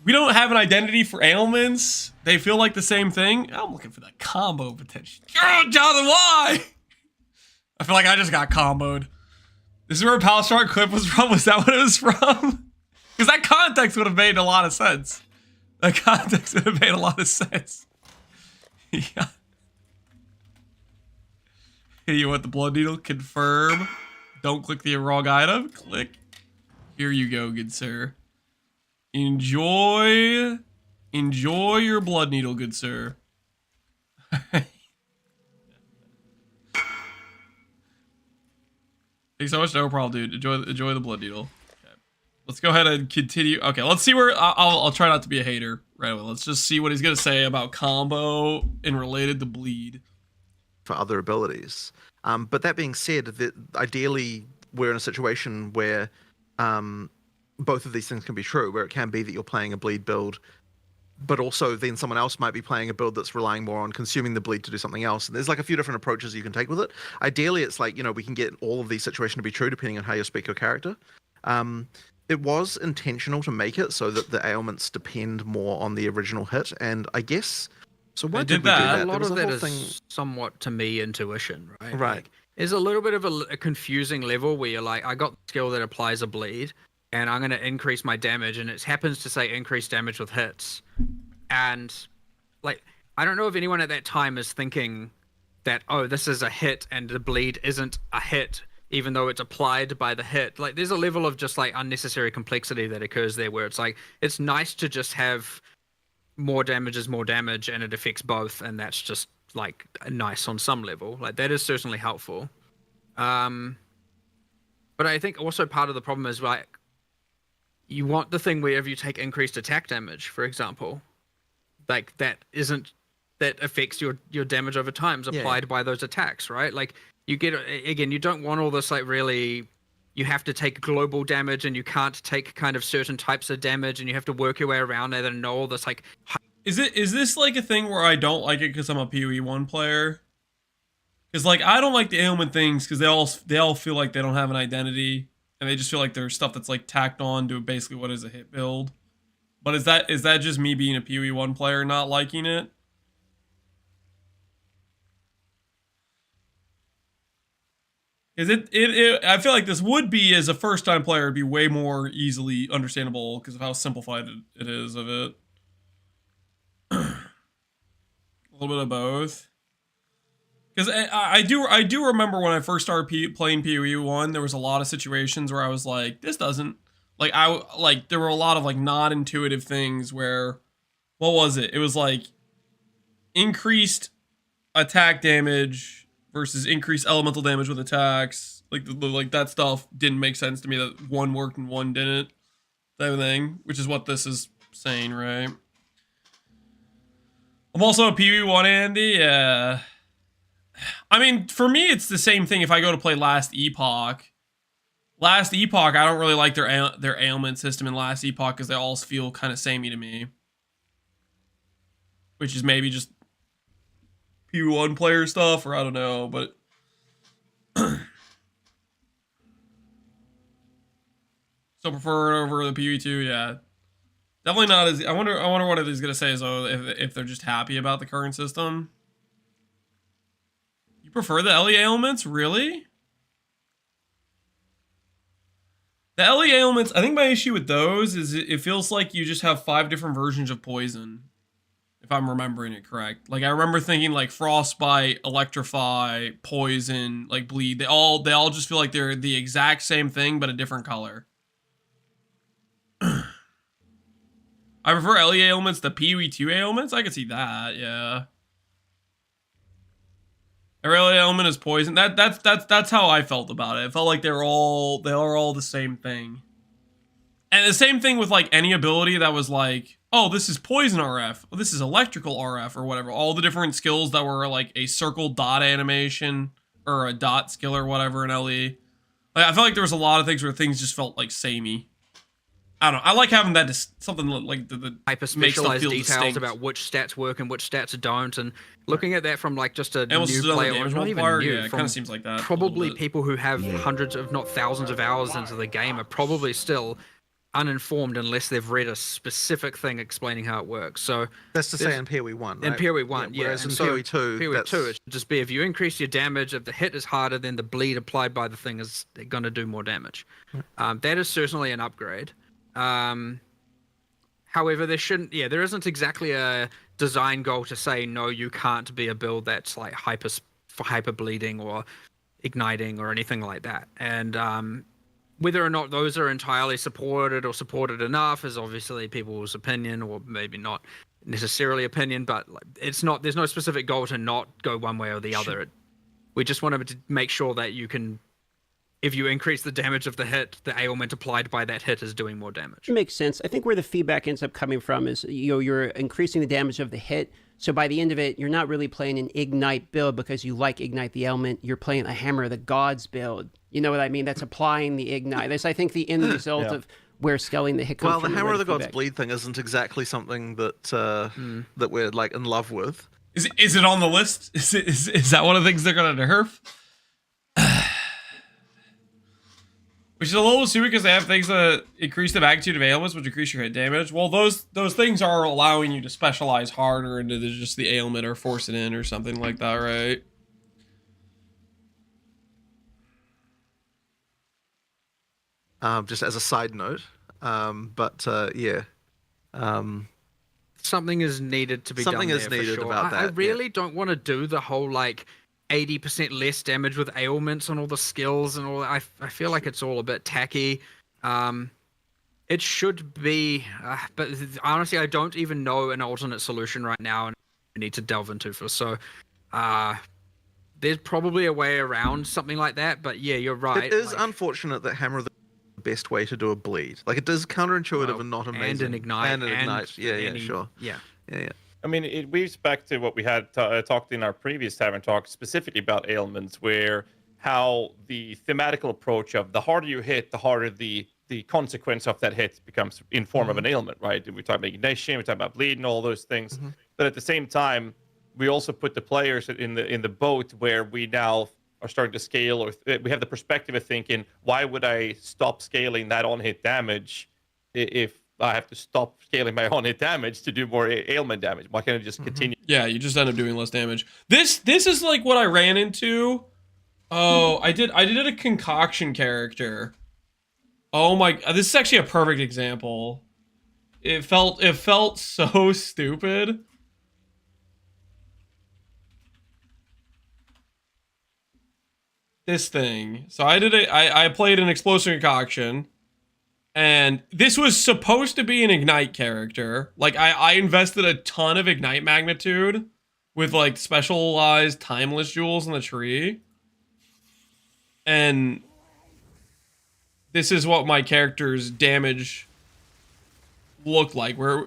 We don't have an identity for ailments. They feel like the same thing. I'm looking for that combo potential. Oh, Jonathan, why? I feel like I just got comboed. This is where a Palestron clip was from. Was that what it was from? Because that context would have made a lot of sense. That context would have made a lot of sense. Yeah. Hey, you want the blood needle? Confirm. Don't click the wrong item. Click. Here you go, good sir. Enjoy your blood needle, good sir. Thanks so much. No problem, dude. Enjoy the blood needle. Okay. Let's go ahead and continue. Okay, let's see where I'll try not to be a hater right away. Let's just see what he's gonna say about combo and related to bleed for other abilities. But that being said, that ideally we're in a situation where both of these things can be true, where it can be that you're playing a bleed build, but also then someone else might be playing a build that's relying more on consuming the bleed to do something else. And there's like a few different approaches you can take with it. Ideally, it's like, you know, we can get all of these situations to be true depending on how you spec your character. It was intentional to make it so that the ailments depend more on the original hit, and I guess... So why did we do that? A lot of that thing... is somewhat, to me, intuition, right? Right. Like, there's a little bit of a confusing level where you're like, I got the skill that applies a bleed, and I'm going to increase my damage, and it happens to say increase damage with hits. And, like, I don't know if anyone at that time is thinking that, oh, this is a hit, and the bleed isn't a hit, even though it's applied by the hit. Like, there's a level of just, like, unnecessary complexity that occurs there where it's like, it's nice to just have... more damage is more damage and it affects both, and that's just like nice on some level. Like that is certainly helpful. But I think also part of the problem is like you want the thing wherever you take increased attack damage, for example, like that affects your damage over time applied by those attacks, right? Like you get, again, you don't want all this like really, you have to take global damage and you can't take kind of certain types of damage and you have to work your way around it and know all this like... Is this like a thing where I don't like it because I'm a PoE 1 player? Because like I don't like the ailment things because they all feel like they don't have an identity and they just feel like there's stuff that's like tacked on to basically what is a hit build. But is that just me being a PoE 1 player not liking it? Is it I feel like this would be, as a first time player, it'd be way more easily understandable because of how simplified it is of it. A little bit of both. Because I do remember when I first started playing PoE 1, there was a lot of situations where I was like, this doesn't, like there were a lot of like not intuitive things where, what was it? It was like increased attack damage versus increased elemental damage with attacks. Like that stuff didn't make sense to me, that one worked and one didn't, type of thing, which is what this is saying, right? I'm also a PoE 1 Andy, yeah. I mean, for me, it's the same thing if I go to play Last Epoch. Last Epoch, I don't really like their ailment system in Last Epoch because they all feel kind of samey to me. Which is maybe just PoE 1 player stuff, or I don't know, but... So prefer it over the PoE 2, yeah. Definitely not as... I wonder what he's going to say, though, if they're just happy about the current system. You prefer the LE ailments? Really? The LE ailments, I think my issue with those is it feels like you just have 5 different versions of poison. If I'm remembering it correct. Like, I remember thinking, like, frostbite, electrify, poison, like, bleed. They all just feel like they're the exact same thing, but a different color. I prefer LE ailments to PoE 2 ailments? I could see that, yeah. Every LE ailment is poison. That's how I felt about it. It felt like they are all the same thing. And the same thing with, like, any ability that was like, oh, this is poison RF, oh, this is electrical RF, or whatever. All the different skills that were, like, a circle dot animation, or a dot skill or whatever in LE. Like, I felt like there was a lot of things where things just felt, like, samey. I don't know. I like having that, something like the hyper-specialized details about which stats work and which stats don't, and looking at that from, like, just a new player, or not even new, yeah, it kind of seems like that. Probably people who have hundreds, if not thousands of hours into the game are probably still uninformed unless they've read a specific thing explaining how it works. So that's to say in PoE 1, right? In PoE 1, yeah. Whereas in PoE 2, PoE 2, it should just be if you increase your damage, if the hit is harder, then the bleed applied by the thing is going to do more damage. That is certainly an upgrade. However, there isn't exactly a design goal to say, no, you can't be a build that's like hyper bleeding or igniting or anything like that. And whether or not those are entirely supported or supported enough is obviously people's opinion, or maybe not necessarily opinion, but there's no specific goal to not go one way or the other. We just wanted to make sure that you can, if you increase the damage of the hit, the ailment applied by that hit is doing more damage. It makes sense. I think where the feedback ends up coming from is, you're increasing the damage of the hit. So by the end of it, you're not really playing an Ignite build because you like Ignite the Ailment. You're playing a Hammer of the Gods build. You know what I mean? That's applying the Ignite. That's, I think, the end result of where scaling the hit comes from. Well, the Hammer of the Gods bleed thing isn't exactly something that that we're like in love with. Is it on the list? Is that one of the things they're gonna nerf? Which is a little stupid because they have things that increase the magnitude of ailments, which increase your hit damage. Well, those things are allowing you to specialize harder into just the ailment or force it in or something like that, right? Just as a side note, yeah. Something is needed to be done. Something is needed about that. I really don't want to do the whole like 80% less damage with ailments and all the skills and all that. I feel like it's all a bit tacky. It should be, but honestly, I don't even know an alternate solution right now, and we need to delve into for. So, there's probably a way around something like that. But yeah, you're right. It is unfortunate that Hammer of the best way to do a bleed. Like, it is counterintuitive and not amazing. And an ignite. And an ignite. Yeah, sure. Yeah. I mean, it weaves back to what we had talked in our previous Tavern Talk, specifically about ailments, where how the thematical approach of the harder you hit, the harder the consequence of that hit becomes in form of an ailment, right? We talk about ignition, we talk about bleeding, all those things. But at the same time, we also put the players in the boat where we now are starting to scale, or we have the perspective of thinking, why would I stop scaling that on-hit damage if I have to stop scaling my on-hit damage to do more ailment damage? Why can't I just continue? Yeah, you just end up doing less damage. This is like what I ran into. Oh, I did a concoction character. Oh my, this is actually a perfect example. It felt so stupid. This thing. So I played an explosive concoction, and this was supposed to be an ignite character. Like, I invested a ton of ignite magnitude with like specialized timeless jewels in the tree. And this is what my character's damage looked like. Where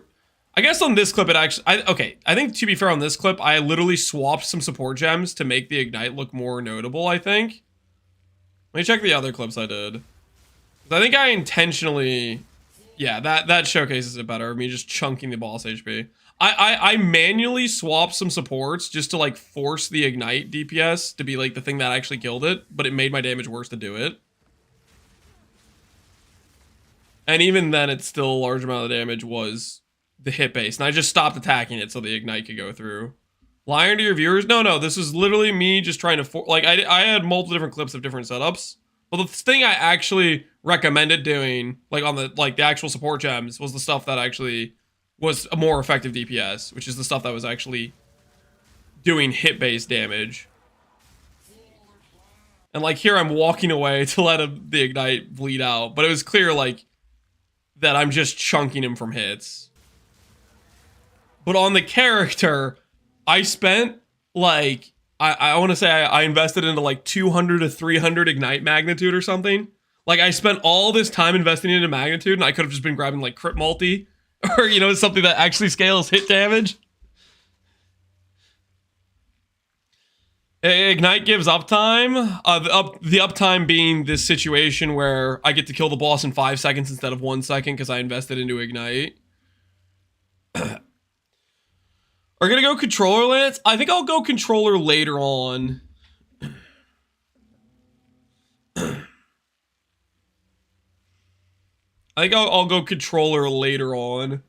I guess on this clip it actually I think to be fair, on this clip I literally swapped some support gems to make the ignite look more notable, I think. Let me check the other clips I did. I think I intentionally, yeah, that showcases it better. Me just chunking the boss HP. I manually swapped some supports just to like force the ignite DPS to be like the thing that actually killed it, but it made my damage worse to do it. And even then, it's still a large amount of the damage was the hit base, and I just stopped attacking it so the ignite could go through. Lying to your viewers? No, this is literally me just trying to like I had multiple different clips of different setups. But the thing I actually recommended doing, like on the actual support gems, was the stuff that actually was a more effective DPS, which is the stuff that was actually doing hit-based damage. And like here, I'm walking away to let the ignite bleed out, but it was clear like that I'm just chunking him from hits. But on the character, I spent like I want to say I invested into like 200 to 300 ignite magnitude or something. Like I spent all this time investing into magnitude, and I could have just been grabbing like crit multi or, you know, something that actually scales hit damage. Ignite gives uptime. The uptime being this situation where I get to kill the boss in 5 seconds instead of 1 second because I invested into ignite. Are gonna go controller, Lance? I think I'll go controller later on. I think I'll go controller later on.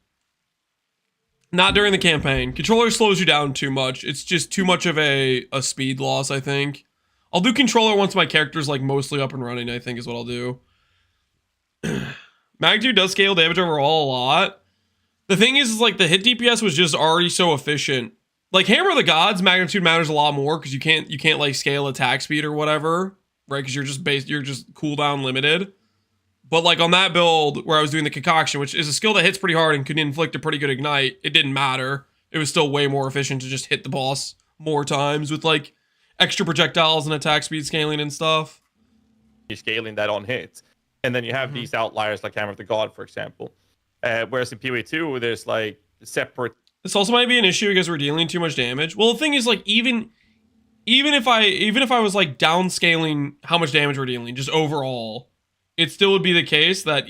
Not during the campaign. Controller slows you down too much. It's just too much of a speed loss, I think. I'll do controller once my character's like mostly up and running, I think is what I'll do. Magnitude does scale damage overall a lot. The thing is like the hit DPS was just already so efficient. Like Hammer of the Gods, magnitude matters a lot more because you can't like scale attack speed or whatever, right? Because you're just cooldown limited. But like on that build where I was doing the concoction, which is a skill that hits pretty hard and could inflict a pretty good ignite, it didn't matter. It was still way more efficient to just hit the boss more times with like extra projectiles and attack speed scaling and stuff. You're scaling that on hits. And then you have these outliers like Hammer of the God, for example. Whereas in PoE2, there's like separate. This also might be an issue because we're dealing too much damage. Well, the thing is like even if I was like downscaling how much damage we're dealing just overall, it still would be the case that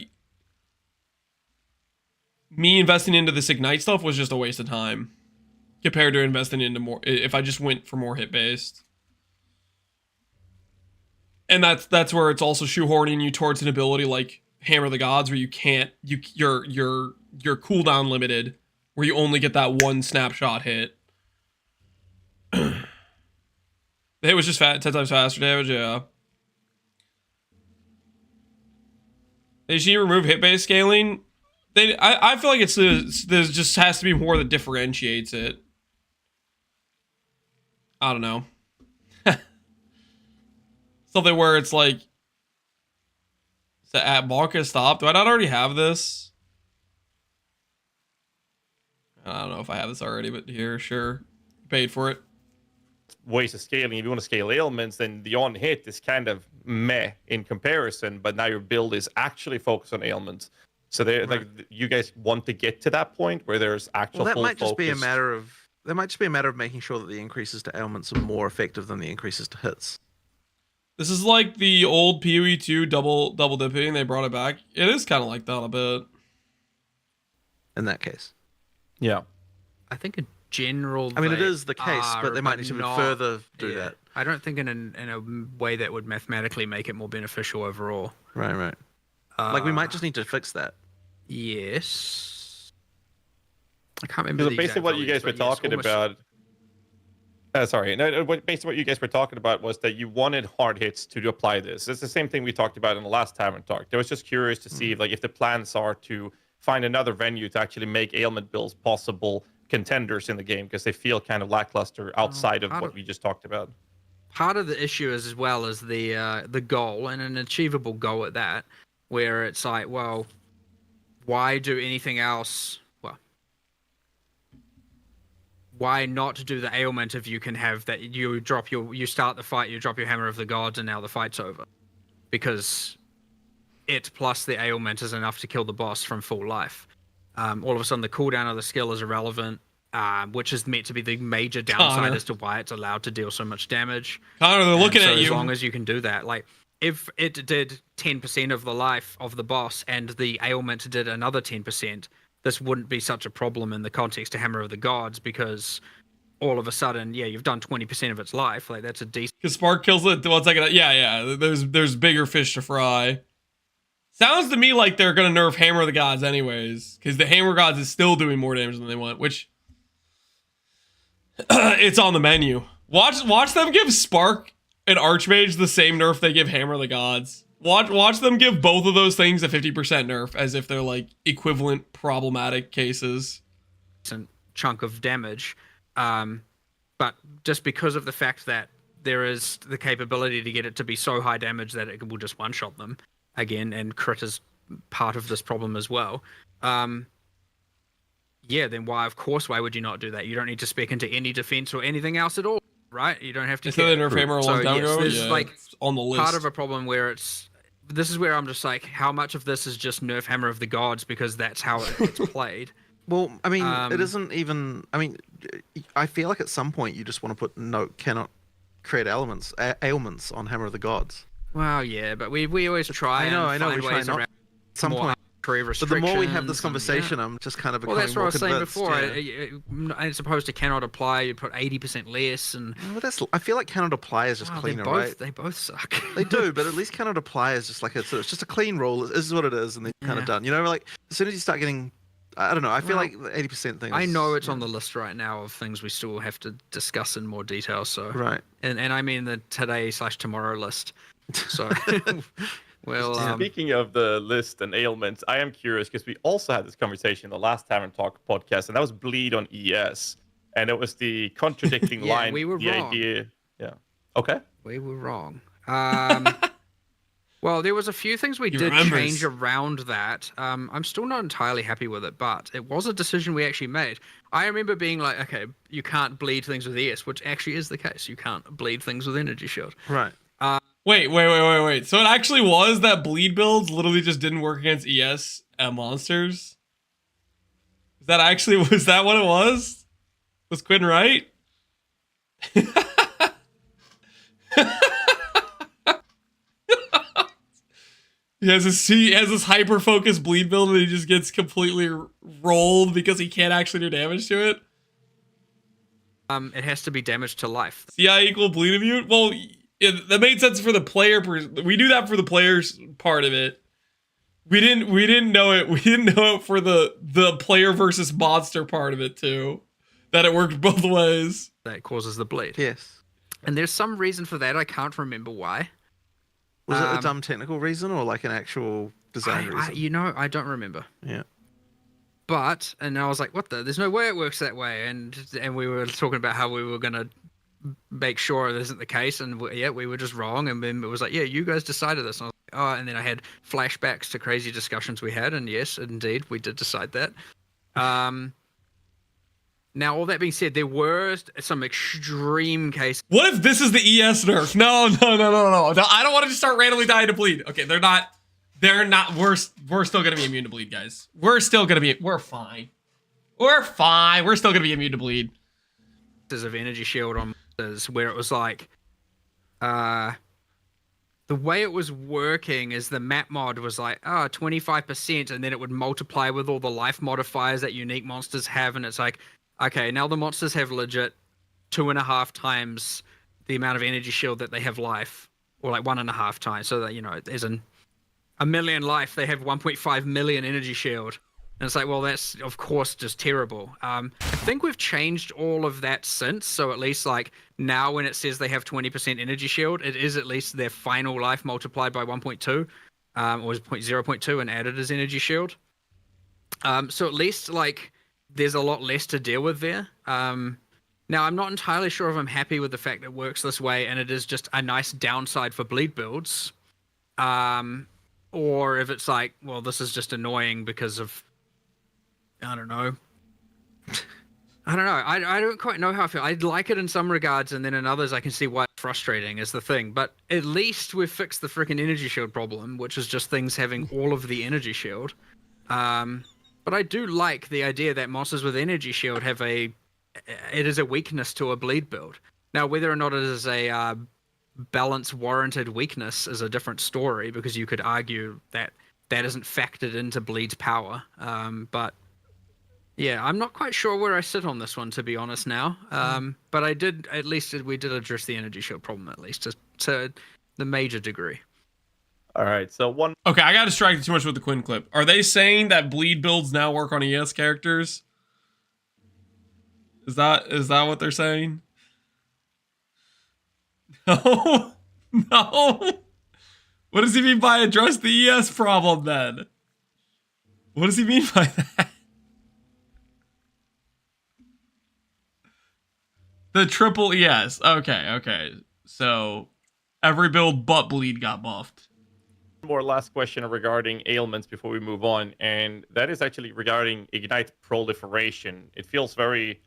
me investing into this ignite stuff was just a waste of time compared to investing into more if I just went for more hit based. And that's where it's also shoehorning you towards an ability like Hammer of the Gods where you're cooldown limited, where you only get that one snapshot hit. The hit was just 10 times faster damage, yeah. They should remove hit-based scaling. I feel like there just has to be more that differentiates it. I don't know. Something where it's like, at Bonka stop. Do I not already have this? I don't know if I have this already, but here, sure. Paid for it. Ways of scaling. If you want to scale ailments, then the on hit is kind of meh in comparison, but now your build is actually focused on ailments. So like you guys want to get to that point where there's actual that full might just focus. be a matter of making sure that the increases to ailments are more effective than the increases to hits. This is like the old PoE2 double dipping. They brought it back. It is kind of like that a bit. In that case. Yeah. I think in general. I mean, it is the case, but they might need to further do that. I don't think in a way that would mathematically make it more beneficial overall. Right. Like we might just need to fix that. Yes. I can't remember. Basically, what you guys were talking about. Sorry, no. Basically, what you guys were talking about was that you wanted hard hits to apply this. It's the same thing we talked about in the last Tavern Talk. I was just curious to see if the plans are to find another venue to actually make ailment builds possible contenders in the game, because they feel kind of lackluster outside of what we just talked about. Part of the issue is, as well as the goal, and an achievable goal at that, where it's like, well, why do anything else? Why not do the ailment if you can have that? You start the fight, you drop your Hammer of the Gods, and now the fight's over, because it plus the ailment is enough to kill the boss from full life. All of a sudden, the cooldown of the skill is irrelevant, which is meant to be the major downside as to why it's allowed to deal so much damage. Connor, they're looking at you. As long as you can do that, like if it did 10% of the life of the boss and the ailment did another 10%. This wouldn't be such a problem in the context of Hammer of the Gods, because all of a sudden, you've done 20% of its life. Like, that's a decent. Because Spark kills it 1 second. Yeah. There's bigger fish to fry. Sounds to me like they're gonna nerf Hammer of the Gods anyways, because the Hammer of Gods is still doing more damage than they want, which it's on the menu. Watch them give Spark and Archmage the same nerf they give Hammer of the Gods. Watch them give both of those things a 50% nerf, as if they're like equivalent problematic cases. Chunk of damage, but just because of the fact that there is the capability to get it to be so high damage that it will just one-shot them again, and crit is part of this problem as well. Then why would you not do that? You don't need to spec into any defense or anything else at all. Right, you don't have to. They nerf Hammer a long time ago. This is like on the list. Part of a problem where this is where I'm just like, how much of this is just nerf Hammer of the Gods because that's how it's played. Well, I mean, it isn't even. I mean, I feel like at some point you just want to put cannot create ailments on Hammer of the Gods. Well, yeah, but we always try. I know. We try not. At some point. But the more we have this conversation, I'm just kind of becoming that's what I was saying before. Yeah. As opposed to cannot apply, you put 80% less, and I feel like cannot apply is just cleaner, right? They both suck. They do, but at least cannot apply is just like it's just a clean rule. This is what it is, and they're kind of done. You know, like as soon as you start getting, I don't know. I feel like the 80% thing. I know it's on the list right now of things we still have to discuss in more detail. So right, and I mean the today/tomorrow list. So. Well, speaking of the list and ailments, I am curious because we also had this conversation in the last Tavern Talk podcast, and that was bleed on ES, and it was the contradicting yeah, line. we were the wrong. idea, yeah. Okay. We were wrong. Well, there was a few things we did change around that. I'm still not entirely happy with it, but it was a decision we actually made. I remember being like, okay, you can't bleed things with ES, which actually is the case. You can't bleed things with Energy Shield. Right. Wait. So it actually was that bleed builds literally just didn't work against ES monsters? Was that what it was? Was Quinn right? He has this hyper focused bleed build and he just gets completely rolled because he can't actually do damage to it. It has to be damage to life. CI equal bleed immune? Well, that made sense for the player. We do that for the players part of it. We didn't know it. We didn't know it for the player versus monster part of it too. That it worked both ways. That causes the bleed. Yes. And there's some reason for that. I can't remember why. Was it a dumb technical reason or like an actual design reason? I don't remember. Yeah. But, and I was like, what the? There's no way it works that way. And we were talking about how we were going to make sure it isn't the case. And we were just wrong. And then it was like, yeah, you guys decided this. And I was like, oh, and then I had flashbacks to crazy discussions we had. And yes, indeed, we did decide that. Now, all that being said, there were some extreme cases. What if this is the ES nerf? No. I don't want to just start randomly dying to bleed. Okay, they're not, we're still going to be immune to bleed, guys. We're fine. We're still going to be immune to bleed. Of energy shield on monsters where it was like, the way it was working is the map mod was like, 25%, and then it would multiply with all the life modifiers that unique monsters have, and it's like, okay, now the monsters have legit 2.5 times the amount of energy shield that they have life, or like 1.5 times. So that, there's a million life, they have 1.5 million energy shield. And it's like, well, that's of course just terrible. I think we've changed all of that since. So at least like now when it says they have 20% energy shield, it is at least their final life multiplied by 1.2, or 0.2 and added as energy shield. So at least like, there's a lot less to deal with there. Now, I'm not entirely sure if I'm happy with the fact that it works this way and it is just a nice downside for bleed builds. Or if it's like, well, this is just annoying because of, I don't know. I don't quite know how I feel. I like it in some regards, and then in others I can see why it's frustrating is the thing. But at least we've fixed the freaking energy shield problem, which is just things having all of the energy shield. But I do like the idea that monsters with energy shield it is a weakness to a bleed build. Now, whether or not it is a balance warranted weakness is a different story, because you could argue that that isn't factored into bleed's power. But yeah, I'm not quite sure where I sit on this one, to be honest now. But we did address the energy shield problem, at least to the major degree. All right, so one. Okay, I got distracted too much with the Quinn clip. Are they saying that bleed builds now work on ES characters? Is that what they're saying? No. What does he mean by address the ES problem then? What does he mean by that? The triple ES. Okay. So every build but bleed got buffed. More last question regarding ailments before we move on, and that is actually regarding ignite proliferation. It feels very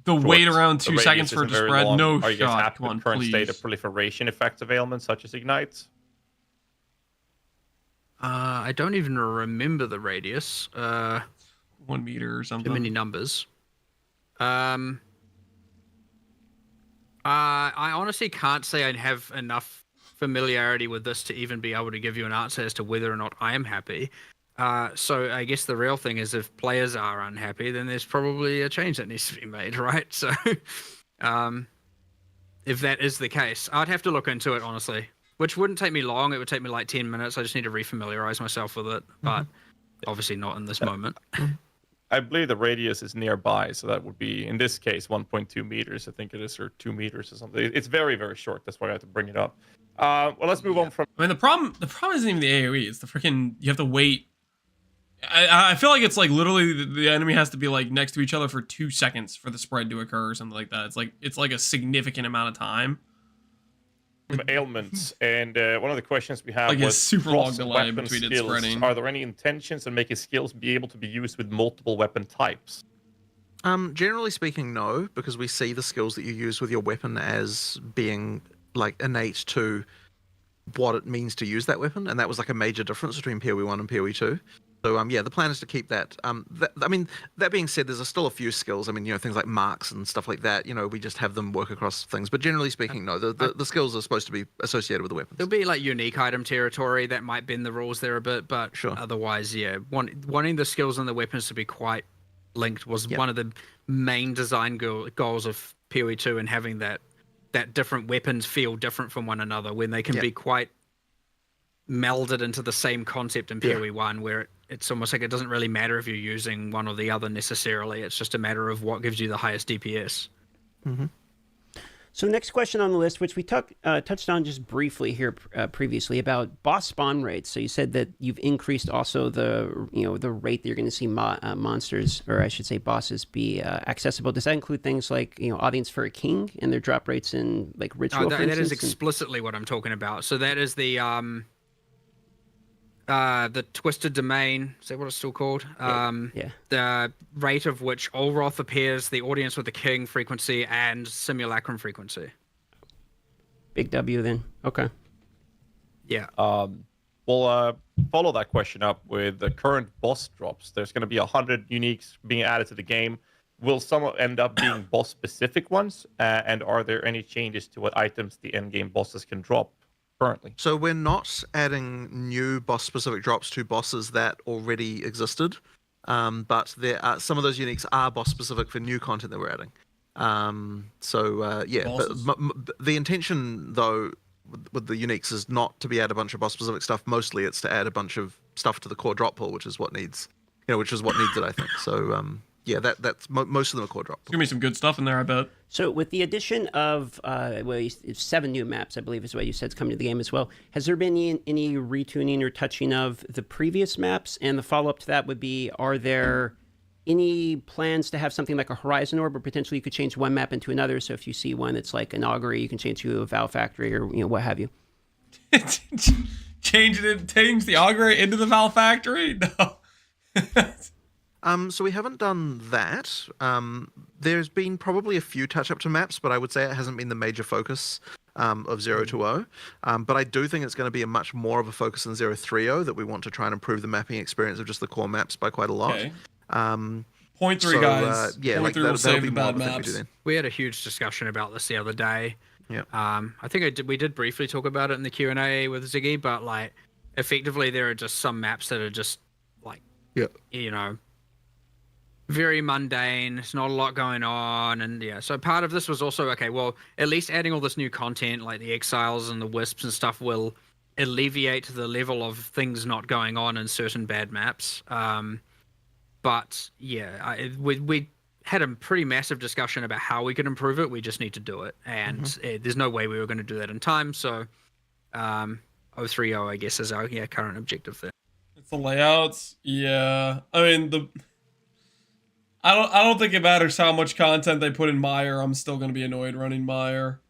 wait around 2 seconds for it to spread. Long. No Are you guys shot. happy Come on, with current please. state of proliferation effects of ailments such as ignite? I don't even remember the radius. 1 meter or something. Too many numbers. I honestly can't say I have enough familiarity with this to even be able to give you an answer as to whether or not I am happy. So I guess the real thing is if players are unhappy, then there's probably a change that needs to be made, right? So if that is the case, I'd have to look into it, honestly, which wouldn't take me long. It would take me like 10 minutes. I just need to refamiliarize myself with it, but obviously not in this moment. I believe the radius is nearby, so that would be, in this case, 1.2 meters. I think it is, or 2 meters or something. It's very, very short. That's why I had to bring it up. Well, let's move on from. I mean, the problem isn't even the AOE. It's the freaking you have to wait. I feel like it's like literally the enemy has to be like next to each other for 2 seconds for the spread to occur or something like that. It's like a significant amount of time. Ailments, and one of the questions we have like was a super long cross delay weapon between it skills. spreading. Are there any intentions in making skills be able to be used with multiple weapon types? Generally speaking, no, because we see the skills that you use with your weapon as being like innate to what it means to use that weapon, and that was like a major difference between PoE 1 and PoE 2. So yeah, the plan is to keep that. I mean, that being said, there's still a few skills. I mean, things like marks and stuff like that. We just have them work across things. But generally speaking, no, the skills are supposed to be associated with the weapons. There'll be like unique item territory that might bend the rules there a bit, but otherwise, yeah, wanting the skills and the weapons to be quite linked was one of the main design goals of PoE 2, and having that different weapons feel different from one another when they can be quite melded into the same concept in PoE 1, where it's almost like it doesn't really matter if you're using one or the other necessarily. It's just a matter of what gives you the highest DPS. Mm-hmm. So next question on the list, which we touched on just briefly here previously, about boss spawn rates. So you said that you've increased also the rate that you're going to see monsters, or I should say bosses, be accessible. Does that include things like Audience for a King and their drop rates in like Ritual? That is explicitly what I'm talking about. So that is the Twisted Domain, is that what it's still called? The rate of which Olroth appears, the Audience with the King frequency, and Simulacrum frequency. Big W then. Okay. Yeah. We'll follow that question up with the current boss drops. There's going to be 100 uniques being added to the game. Will some end up being boss-specific ones? And are there any changes to what items the endgame bosses can drop currently? So we're not adding new boss-specific drops to bosses that already existed, but there are some of those uniques are boss-specific for new content that we're adding. Yeah, but the intention though with the uniques is not to be add a bunch of boss-specific stuff. Mostly, it's to add a bunch of stuff to the core drop pool, which is what needs, which is what needs it, I think. So yeah, that's most of them are core drop. There's gonna be some good stuff in there, I bet. So with the addition of 7 new maps, I believe is what you said, is coming to the game as well. Has there been any retuning or touching of the previous maps? And the follow-up to that would be: are there any plans to have something like a Horizon Orb, or potentially you could change one map into another? So if you see one that's like an Augury, you can change to a Val Factory, or what have you. Change the Augury into the Val Factory? No. So we haven't done that. There's been probably a few touch-up to maps, but I would say it hasn't been the major focus of 020. But I do think it's going to be a much more of a focus in 030, that we want to try and improve the mapping experience of just the core maps by quite a lot. Okay. Point 3, guys. Yeah, Point 3 will save the bad maps. We had a huge discussion about this the other day. Yeah. I think we did briefly talk about it in the Q&A with Ziggy, but like, effectively there are just some maps that are just like, very mundane. It's not a lot going on, and yeah. So part of this was also at least adding all this new content, like the Exiles and the Wisps and stuff, will alleviate the level of things not going on in certain bad maps. But yeah, we had a pretty massive discussion about how we could improve it. We just need to do it, and there's no way we were going to do that in time. So 030, I guess, is our current objective there. It's the layouts. Yeah, I mean I don't think it matters how much content they put in Mire. I'm still going to be annoyed running Mire.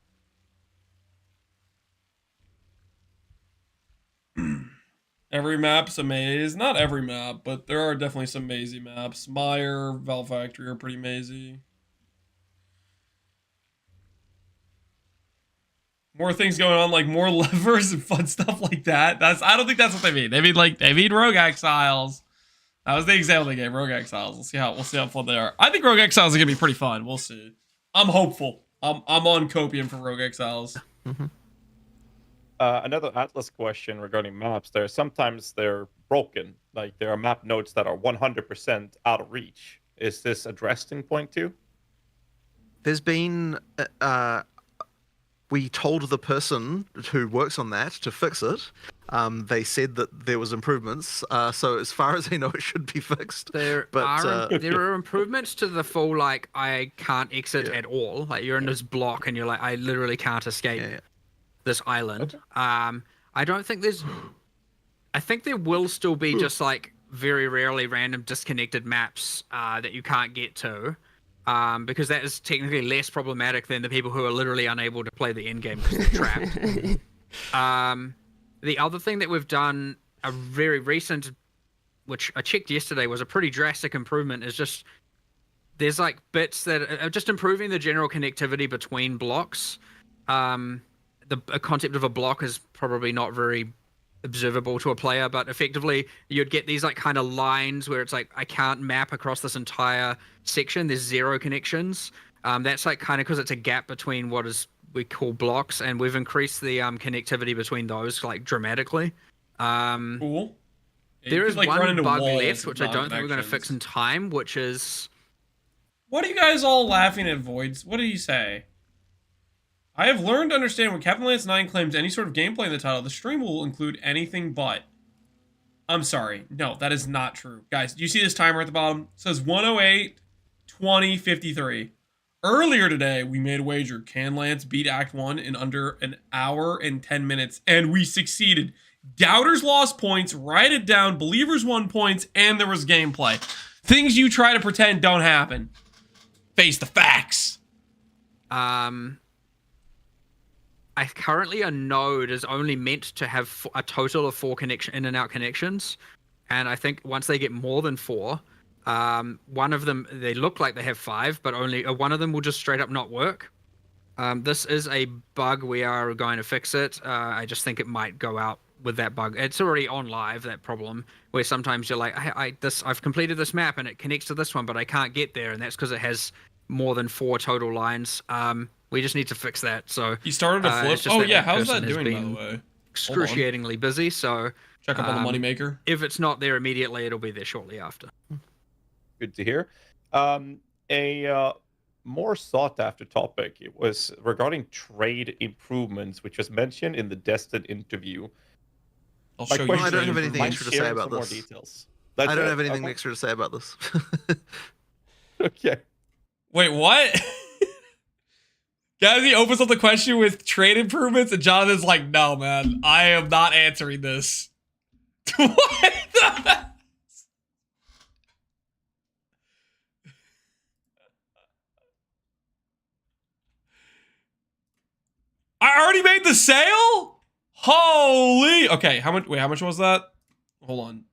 Every map's a maze. Not every map, but there are definitely some mazy maps. Mire, Val Factory are pretty mazy. More things going on, like more levers and fun stuff like that. I don't think that's what they mean. They mean Rogue Exiles. That was the example they gave, Rogue Exiles. We'll see how fun they are. I think Rogue Exiles are gonna be pretty fun. We'll see. I'm hopeful. I'm on Copium for Rogue Exiles. Another Atlas question regarding maps. Sometimes they're broken. Like there are map nodes that are 100% out of reach. Is this addressed in point 2? There's been we told the person who works on that to fix it. They said that there was improvements. So as far as I know, it should be fixed. There are improvements to the full, like, I can't exit at all. Like, you're in this block and you're like, I literally can't escape. this island. I don't think there's. I think there will still be just like very rarely random disconnected maps that you can't get to, because that is technically less problematic than the people who are literally unable to play the end game because they're trapped. The other thing that we've done, a very recent, which I checked yesterday, was a pretty drastic improvement, is just there's like bits that are just improving the general connectivity between blocks. The concept of a block is probably not very observable to a player, but effectively you'd get these like kind of lines where it's like I can't map across this entire section. There's 0 connections. That's like kind of because it's a gap between what is we call blocks, and we've increased the connectivity between those like dramatically. Cool. There is like one bug left, which I don't think we're going to fix in time, which is... What are you guys all laughing at, Voids? What did he say? I have learned to understand when Captain Lance 9 claims any sort of gameplay in the title, the stream will include anything but. I'm sorry. No, that is not true. Guys, do you see this timer at the bottom? It says 108, 20, 53. Earlier today, we made a wager. Can Lance beat Act 1 in under an hour and 10 minutes? And we succeeded. Doubters lost points. Write it down. Believers won points. And there was gameplay. Things you try to pretend don't happen. Face the facts. Currently a node is only meant to have a total of 4 in and out connections. And I think once they get more than 4... one of them, they look like they have 5, but only one of them will just straight up not work. This is a bug. We are going to fix it. I just think it might go out with that bug. It's already on live, that problem, where sometimes you're like, I've completed this map and it connects to this one, but I can't get there, and that's because it has more than 4 total lines. We just need to fix that. So he started to flip. Oh yeah, how's that doing, by the way? Excruciatingly busy. So check up on the moneymaker. If it's not there immediately, it'll be there shortly after. Good to hear. A more sought after topic, it was regarding trade improvements, which was mentioned in the Destin interview. I don't have anything extra to say about this. I don't have anything extra to say about this. Okay. Wait, what? Guys, he opens up the question with trade improvements, and Jonathan's like, no, man, I am not answering this. What the? I already made the sale? Holy. Okay, how much? Wait, how much was that? Hold on.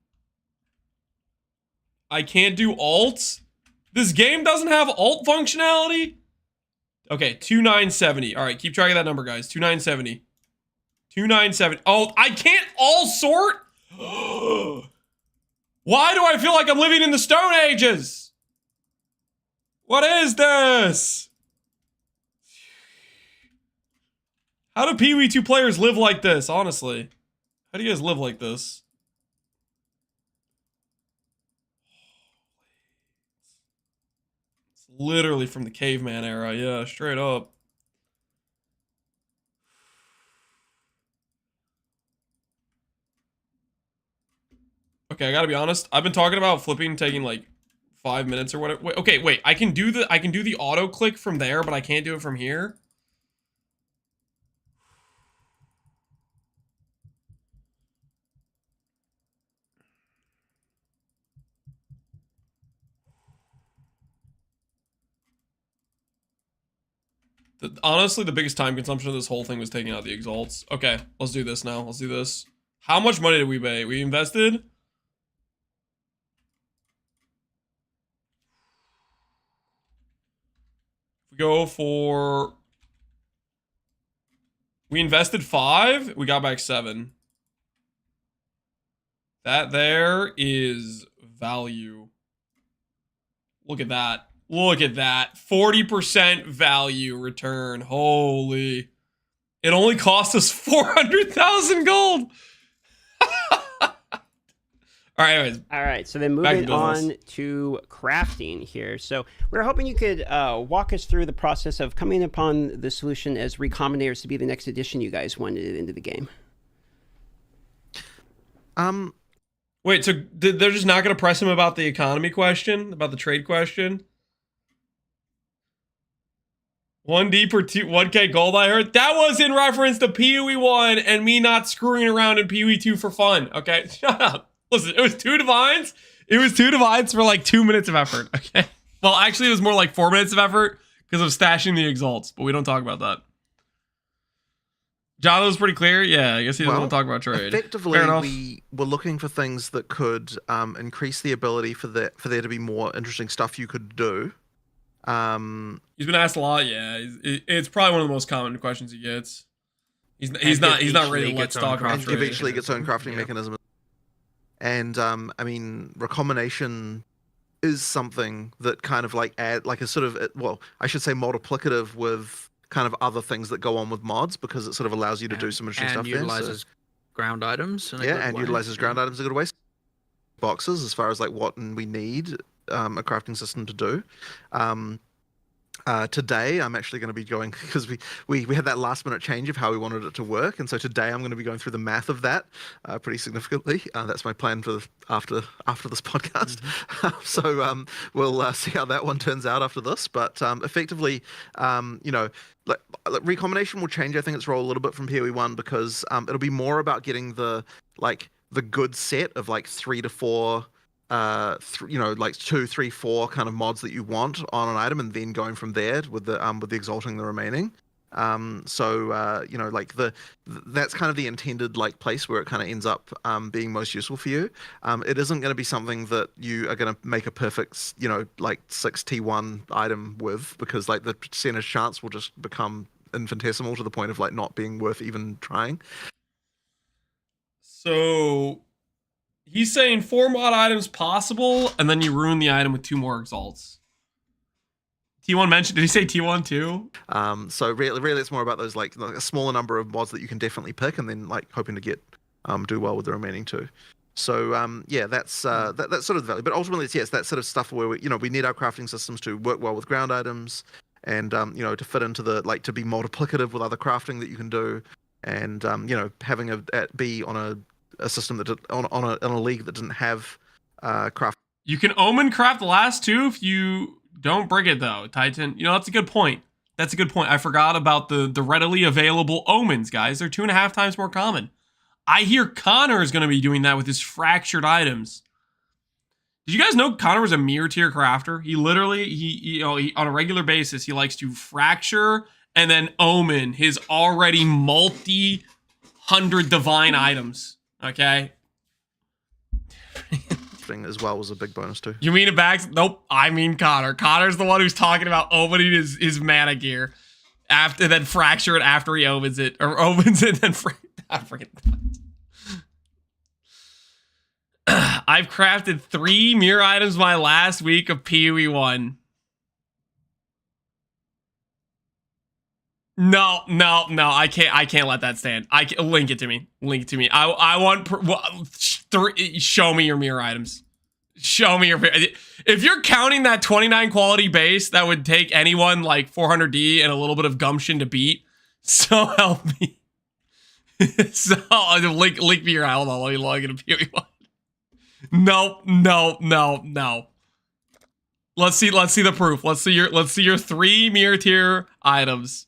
I can't do alts? This game doesn't have alt functionality? Okay, 2970. All right, keep track of that number, guys. 2970. 2970. Oh, I can't all sort? Why do I feel like I'm living in the Stone Ages? What is this? How do Pee-wee 2 players live like this, honestly? How do you guys live like this? It's literally from the caveman era, yeah, straight up. Okay, I gotta be honest. I've been talking about flipping taking like 5 minutes or whatever. Wait, okay, wait. I can do the auto click from there, but I can't do it from here. Honestly, the biggest time consumption of this whole thing was taking out the exalts. Okay, let's do this now. Let's do this. How much money did we pay? We invested? We go for... We invested 5. We got back 7. That there is value. Look at that. Look at that. 40% value return. Holy. It only cost us 400,000 gold. All right, anyways. All right, so then moving on to crafting here. So we're hoping you could walk us through the process of coming upon the solution as Recombinators to be the next addition you guys wanted into the game. Wait, so they're just not going to press him about the economy question? About the trade question? 1D per 1k gold, I heard. That was in reference to PoE 1 and me not screwing around in PoE 2 for fun. Okay, shut up. Listen, it was 2 divines. It was 2 divines for like 2 minutes of effort. Okay. Well, actually, it was more like 4 minutes of effort because of stashing the exalts, but we don't talk about that. John was pretty clear. Yeah, I guess he doesn't want to talk about trade. Effectively, we were looking for things that could increase the ability for there to be more interesting stuff you could do. He's been asked a lot. Yeah, it's probably one of the most common questions he gets. He's not ready to let's talk about trade. Give each league its own crafting mechanism. And I mean, recombination is something that kind of like a sort of, well, I should say multiplicative with kind of other things that go on with mods, because it sort of allows you to do some interesting stuff. And utilizes ground items. Utilizes ground items in a good way. Boxes as far as like what we need a crafting system to do. Today I'm actually going to be going, because we had that last minute change of how we wanted it to work, and so today I'm going to be going through the math of that pretty significantly. That's my plan for after this podcast. So we'll see how that one turns out after this. But effectively, you know, like recombination will change, I think, its role a little bit from PoE 1, because it'll be more about getting the good set of like 3 to 4. You know, like 2, 3, 4 kind of mods that you want on an item, and then going from there with the exalting the remaining. So you know, like that's kind of the intended like place where it kind of ends up being most useful for you. It isn't going to be something that you are going to make a perfect, you know, like 6 T1 item with, because like the percentage chance will just become infinitesimal to the point of like not being worth even trying. So he's saying 4 mod items possible, and then you ruin the item with 2 more exalts. T1 mentioned, did he say T1 too? So really it's more about those like a smaller number of mods that you can definitely pick, and then like hoping to get do well with the remaining 2. So yeah, that's sort of the value. But ultimately it's that sort of stuff where we need our crafting systems to work well with ground items, and you know, to fit into the to be multiplicative with other crafting that you can do, and you know, having it be on a system that on a league that didn't have craft. You can omen craft the last 2 if you don't bring it though, Titan. You know, that's a good point. That's a good point. I forgot about the readily available omens, guys. They're 2.5 times more common. I hear Connor is going to be doing that with his fractured items. Did you guys know Connor was a mirror tier crafter? He literally, he on a regular basis, he likes to fracture and then omen his already multi-100 divine items. Okay. Thing as well was a big bonus too. You mean it back? Nope. I mean Connor. Connor's the one who's talking about opening his mana gear after, then fracture it after he opens it, or opens it then I've crafted 3 mirror items my last week of PoE 1. No, I can't let that stand. Link it to me. I want show me your mirror items. Show me your, if you're counting that 29 quality base that would take anyone like 400D and a little bit of gumption to beat, so help me. So link me your, hold on, let me log into PoE 1. No. Let's see the proof. Let's see your 3 mirror tier items.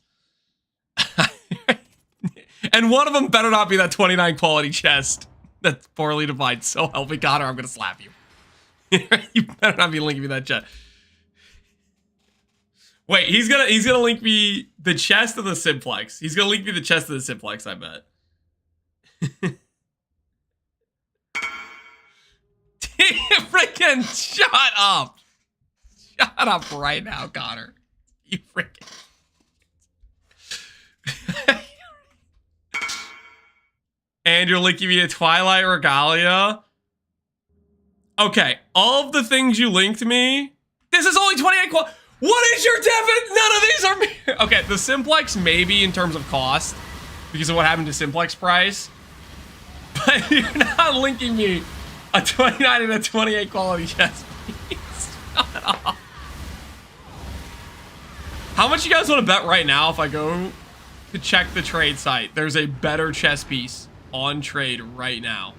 And one of them better not be that 29 quality chest that's poorly defined. So help me God, or I'm gonna slap you. You better not be linking me that chest. Wait, he's gonna link me the chest of the simplex. He's gonna link me the chest of the simplex, I bet. Freaking shut up. Shut up right now, Connor. You freaking. And you're linking me to Twilight Regalia. Okay, all of the things you linked me. This is only 28 qual. What is your definite? None of these are me. Okay, the simplex maybe in terms of cost because of what happened to simplex price. But you're not linking me a 29 and a 28 quality chest. Shut up. How much you guys want to bet right now if I go to check the trade site? There's a better chess piece on trade right now.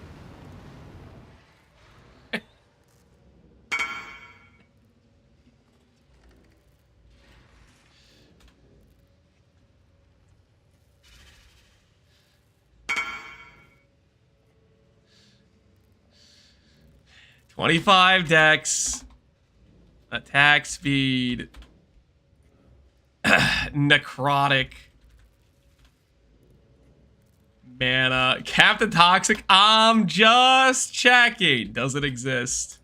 25 dex. Attack speed. Necrotic. Mana. Captain Toxic. I'm just checking. Does it exist?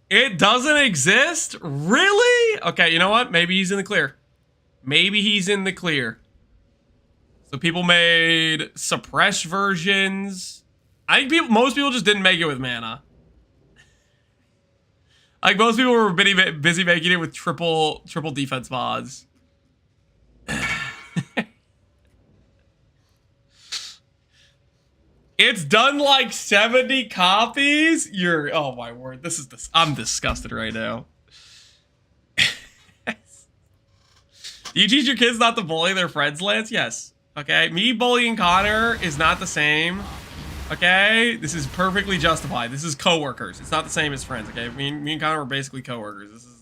It doesn't exist? Really? Okay, you know what? Maybe he's in the clear. Maybe he's in the clear. So people made suppressed versions. I think most people just didn't make it with mana. Like most people were busy making it with triple defense mods. It's done like 70 copies. Oh my word, this is I'm disgusted right now. Do you teach your kids not to bully their friends, Lance? Yes. Okay, me bullying Connor is not the same. Okay, this is perfectly justified. This is coworkers. It's not the same as friends. Okay, me and Connor were basically coworkers. This is.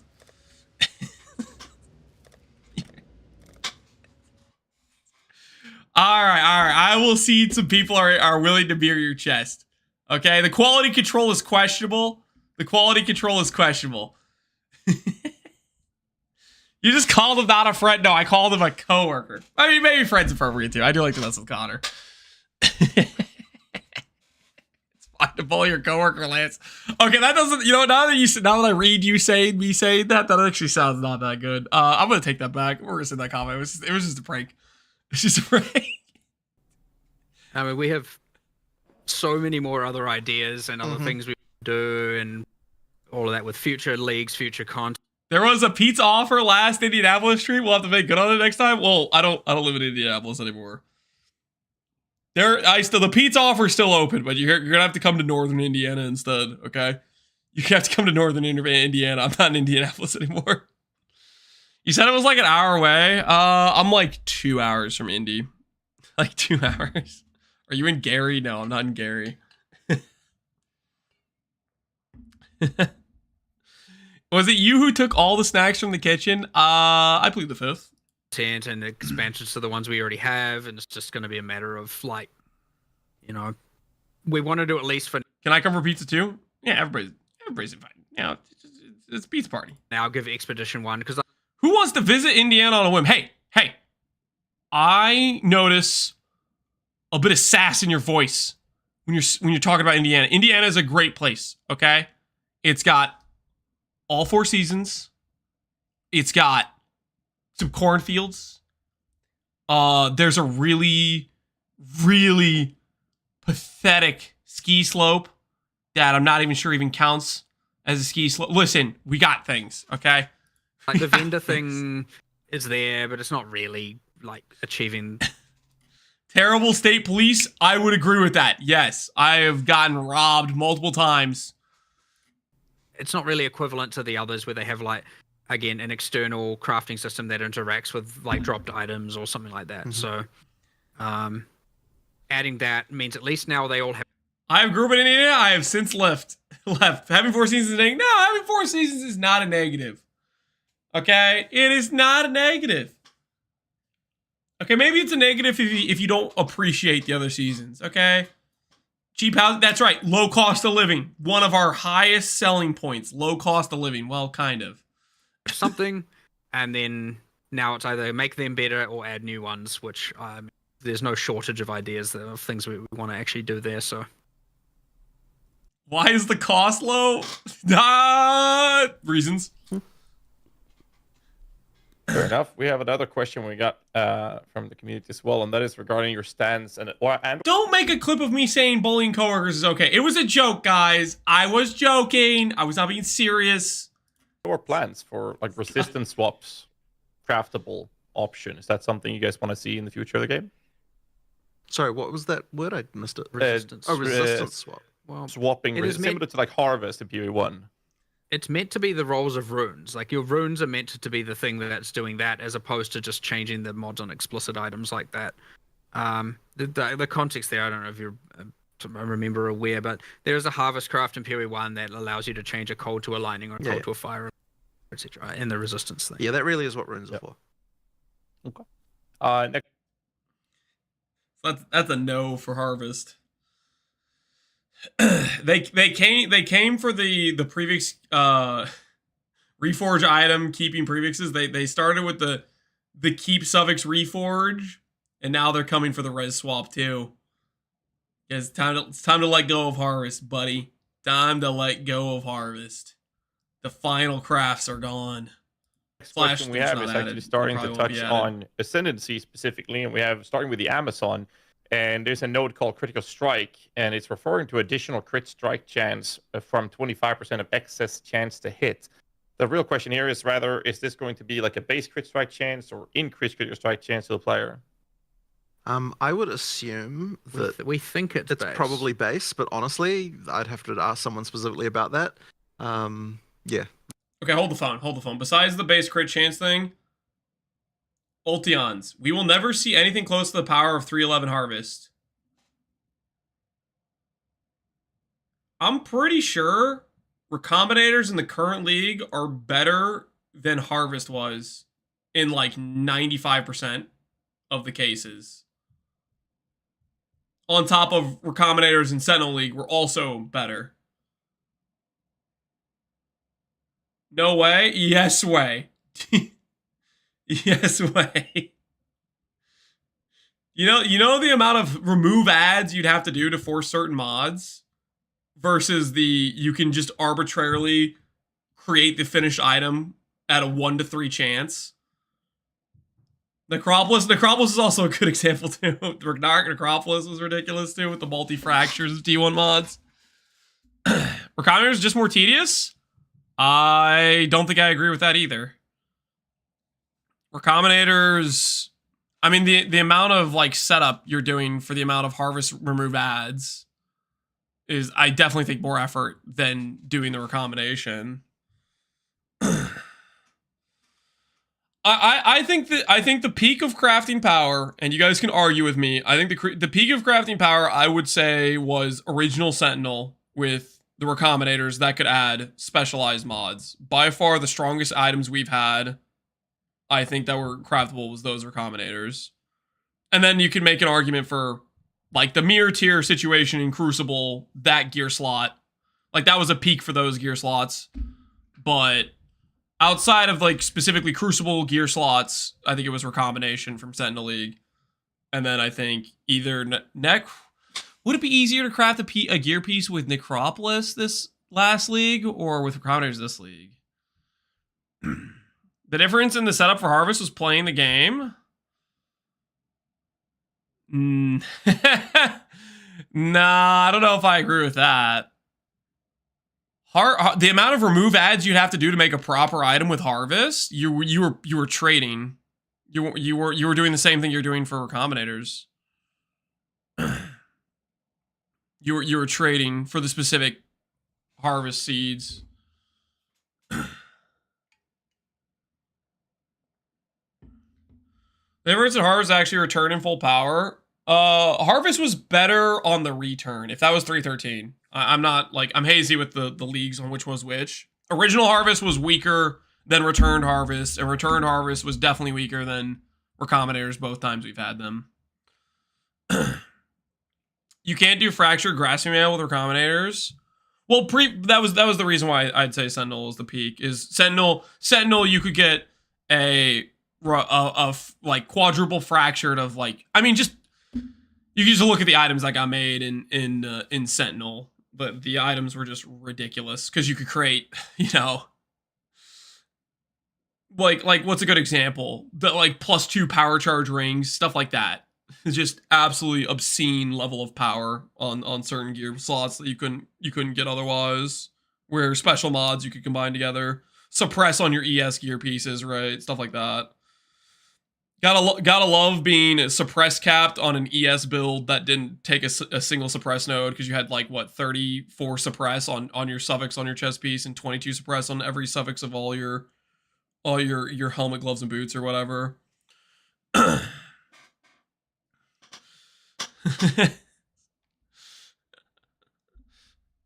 All right. I will see some people are willing to beer your chest. Okay, the quality control is questionable. You just called him not a friend. No, I called him a coworker. I mean, maybe friend's appropriate too. I do like to mess with Connor. It's fine to bully your coworker, Lance. Okay, that doesn't. You know, now that I read you saying me saying that actually sounds not that good. I'm gonna take that back. We're gonna send that comment. It was just a prank. It's just a prank. I mean, we have so many more other ideas and other things we do, and all of that with future leagues, future content. There was a pizza offer last Indianapolis stream. We'll have to make good on it next time. Well, I don't live in Indianapolis anymore. The pizza offer is still open, but you're gonna have to come to Northern Indiana instead. Okay, you have to come to Northern Indiana. I'm not in Indianapolis anymore. You said it was like an hour away. I'm like 2 hours from Indy. Like 2 hours. Are you in Gary? No, I'm not in Gary. Was it you who took all the snacks from the kitchen? I plead the fifth. And expansions to the ones we already have, and it's just going to be a matter of like, we want to do at least for. Can I come for pizza too? Yeah, everybody's invited. Yeah, it's a pizza party. Now I'll give Expedition 1 because. Who wants to visit Indiana on a whim? Hey, I notice a bit of sass in your voice when you're talking about Indiana. Indiana is a great place, okay? It's got all 4 seasons. It's got some cornfields. There's a really, really pathetic ski slope that I'm not even sure even counts as a ski slope. Listen, we got things, okay? Like the vendor thing is there, but it's not really like achieving. Terrible state police. I would agree with that. Yes, I have gotten robbed multiple times. It's not really equivalent to the others where they have like, again, an external crafting system that interacts with like dropped items or something like that. So, adding that means at least now they all have. I have grew up in Indiana. I have since left. Having 4 seasons is a negative. No, having 4 seasons is not a negative. Okay, it is not a negative. Okay, maybe it's a negative if you don't appreciate the other seasons. Okay, cheap housing. That's right. Low cost of living. One of our highest selling points. Low cost of living. Well, kind of. Something, and then now it's either make them better or add new ones. Which there's no shortage of ideas of things we want to actually do there. So. Why is the cost low? Reasons. Fair enough. We have another question we got from the community as well, and that is regarding your stance and don't make a clip of me saying bullying coworkers is okay. It was a joke, guys. I was joking. I was not being serious. Or plans for like resistance swaps, craftable option. Is that something you guys want to see in the future of the game? Sorry, what was that word? I missed it. Resistance. Resistance swap. Well, swapping is similar to like harvest in PoE1. It's meant to be the roles of runes. Like your runes are meant to be the thing that's doing that, as opposed to just changing the mods on explicit items like that. The context there, I don't know if you're aware, but there is a harvest craft in PoE1 that allows you to change a cold to a lightning or a cold to a fire, etc. In the resistance thing. Yeah, that really is what runes are for. Okay. Next. That's a no for Harvest. they came for the prefix reforge item keeping prefixes. They started with the keep suffix reforge, and now they're coming for the res swap too. It's time to let go of Harvest, buddy. Time to let go of Harvest. The final crafts are gone. Next question we have is actually starting to touch on Ascendancy specifically, and we have starting with the Amazon. And there's a node called Critical Strike, and it's referring to additional crit strike chance from 25% of excess chance to hit. The real question here is rather, is this going to be like a base crit strike chance or increased critical strike chance to the player? I would assume that we think it's base. Probably base, but honestly, I'd have to ask someone specifically about that. Yeah. Okay, hold the phone. Besides the base crit chance thing, Ultions, we will never see anything close to the power of 311 Harvest. I'm pretty sure Recombinators in the current league are better than Harvest was in like 95% of the cases. On top of Recombinators in Sentinel League were also better. No way? Yes way. Yes way. You know the amount of remove ads you'd have to do to force certain mods versus you can just arbitrarily create the finished item at a 1 to 3 chance. Necropolis is also a good example too. Necropolis was ridiculous too with the multi-fractures of T1 mods. Recombinators is just more tedious? I don't think I agree with that either. Recombinators, I mean, the amount of like setup you're doing for the amount of Harvest remove ads is, I definitely think, more effort than doing the recombination. I think the peak of crafting power, and you guys can argue with me, I think the peak of crafting power, I would say, was original Sentinel with the recombinators that could add specialized mods. By far the strongest items we've had, I think, that were craftable was those recombinators. And then you can make an argument for like the mirror tier situation in Crucible, that gear slot. Like that was a peak for those gear slots. But outside of like specifically Crucible gear slots, I think it was recombination from Sentinel League. And then I think either would it be easier to craft a gear piece with Necropolis this last league or with recombinators this league? The difference in the setup for Harvest was playing the game. Nah, I don't know if I agree with that. The amount of remove ads you'd have to do to make a proper item with Harvest, you were trading. You were doing the same thing you're doing for recombinators. You were trading for the specific Harvest seeds. The difference in Harvest actually returned in full power. Harvest was better on the return, if that was 313. I'm not, like, I'm hazy with the leagues on which was which. Original Harvest was weaker than Returned Harvest, and Returned Harvest was definitely weaker than Recombinators both times we've had them. You can't do Fractured Grasping Mail with Recombinators. Well, that was the reason why I'd say Sentinel was the peak. Is Sentinel you could get a like quadruple fractured of like, I mean, just you can just look at the items that got made in Sentinel, but the items were just ridiculous because you could create, you know, like what's a good example? The like +2 power charge rings, stuff like that. It's just absolutely obscene level of power on certain gear slots that you couldn't get otherwise. Where special mods you could combine together, suppress on your ES gear pieces, right? Stuff like that. Gotta love being suppress capped on an ES build that didn't take a single suppress node because you had like what 34 suppress on your suffix on your chest piece and 22 suppress on every suffix of all your helmet, gloves, and boots or whatever.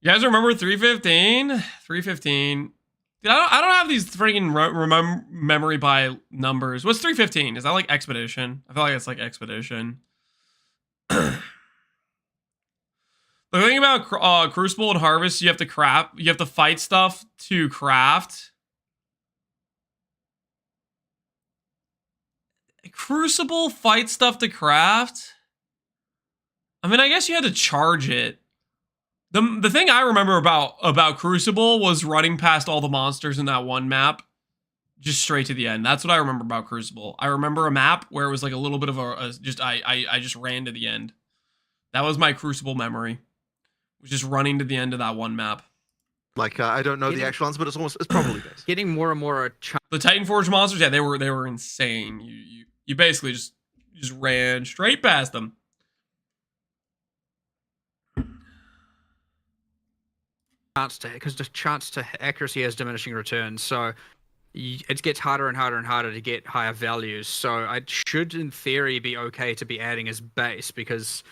You guys remember 315? 315. Dude, I don't have these freaking memory by numbers. What's 315? Is that like Expedition? I feel like it's like Expedition. The thing about Crucible and Harvest, you have to fight stuff to craft. Crucible fight stuff to craft? I mean, I guess you had to charge it. The thing I remember about Crucible was running past all the monsters in that one map, just straight to the end. That's what I remember about Crucible. I remember a map where it was like a little bit of I just ran to the end. That was my Crucible memory. Was just running to the end of that one map. Like I don't know the actual answer, but it's probably this. Getting more and more the Titanforge monsters, yeah, they were insane. You basically just ran straight past them. Because the chance to accuracy has diminishing returns, so it gets harder and harder and harder to get higher values. So I should, in theory, be okay to be adding as base because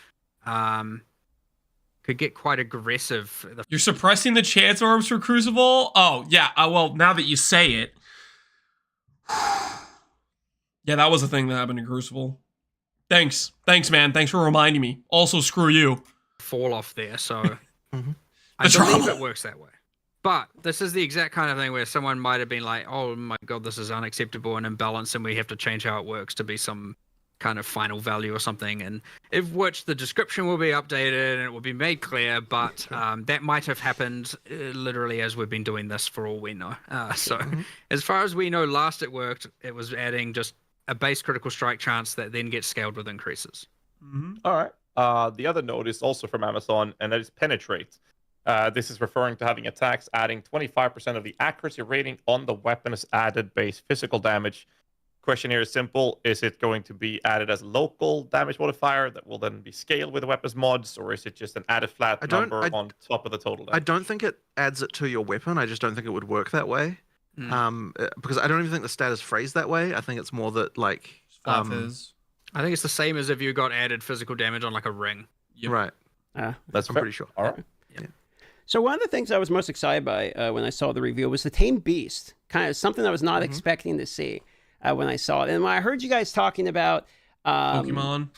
could get quite aggressive. You're suppressing the chance orbs for Crucible? Oh, yeah. Well, now that you say it. Yeah, that was a thing that happened in Crucible. Thanks, man. Thanks for reminding me. Also, screw you. Fall off there, so I believe it works that way. But this is the exact kind of thing where someone might have been like, oh my god, this is unacceptable and imbalanced, and we have to change how it works to be some kind of final value or something, and if which the description will be updated and it will be made clear, but that might have happened literally as we've been doing this for all we know. So as far as we know, last it worked, it was adding just a base critical strike chance that then gets scaled with increases. All right. The other note is also from Amazon, and that is penetrate. This is referring to having attacks adding 25% of the accuracy rating on the weapon's added base physical damage. Question here is simple. Is it going to be added as local damage modifier that will then be scaled with the weapon's mods, or is it just an added flat number on top of the total damage? I don't think it adds it to your weapon. I just don't think it would work that way. Because I don't even think the stat is phrased that way. I think it's more that like I think it's the same as if you got added physical damage on like a ring. Yep. Right. That's I'm pretty sure. All right. Yeah. So one of the things I was most excited by when I saw the reveal was the Tame Beast. Kind of something I was not expecting to see when I saw it. And when I heard you guys talking about Pokemon,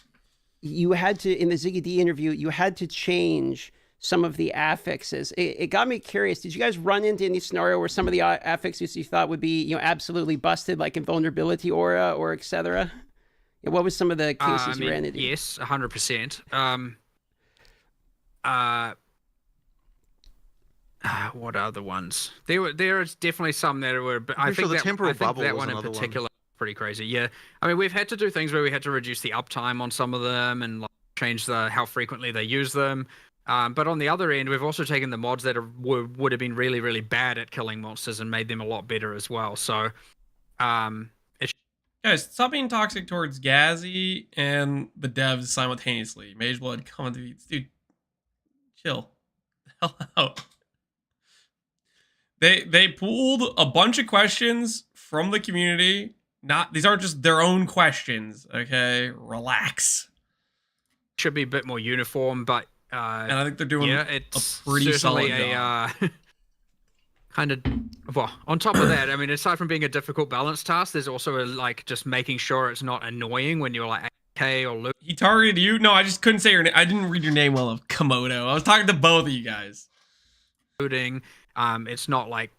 you had to, in the Ziggy D interview, you had to change some of the affixes. It got me curious. Did you guys run into any scenario where some of the affixes you thought would be, absolutely busted, like invulnerability aura or etc.? What was some of the cases you ran into? Yes, 100%. What other ones? There's definitely some that were. But I think the temporal bubble that was one in another particular was pretty crazy. Yeah, I mean we've had to do things where we had to reduce the uptime on some of them and like, change how frequently they use them. But on the other end, we've also taken the mods that would have been really, really bad at killing monsters and made them a lot better as well. So, guys, stop being toxic towards Gazzy and the devs simultaneously. Mageblood coming to beats. Dude, chill. The hell out. They pulled a bunch of questions from the community. These aren't just their own questions, okay? Relax. Should be a bit more uniform, but and I think they're doing a pretty solid job. Kind of, well, on top of that, I mean, aside from being a difficult balance task, there's also like just making sure it's not annoying when you're like AK or Luke. He targeted you? No, I just couldn't say your name. I didn't read your name well of Komodo. I was talking to both of you guys. It's not like,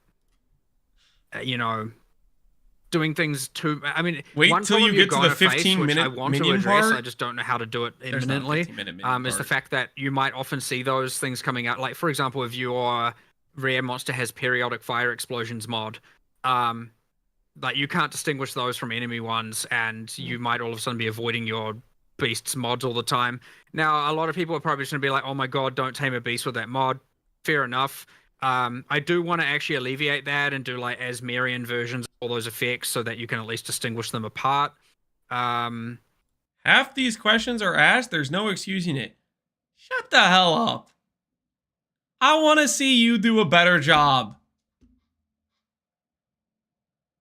doing things too. I mean, wait till you get to the 15-minute I want to address. I just don't know how to do it imminently. Is the fact that you might often see those things coming out. Like, for example, if your rare monster has periodic fire explosions mod, like you can't distinguish those from enemy ones, and you might all of a sudden be avoiding your beast's mods all the time. Now, a lot of people are probably just gonna be like, "Oh my god, don't tame a beast with that mod." Fair enough. I do want to actually alleviate that and do like Asmerian versions of all those effects so that you can at least distinguish them apart. Half these questions are asked, there's no excusing it. Shut the hell up. I want to see you do a better job.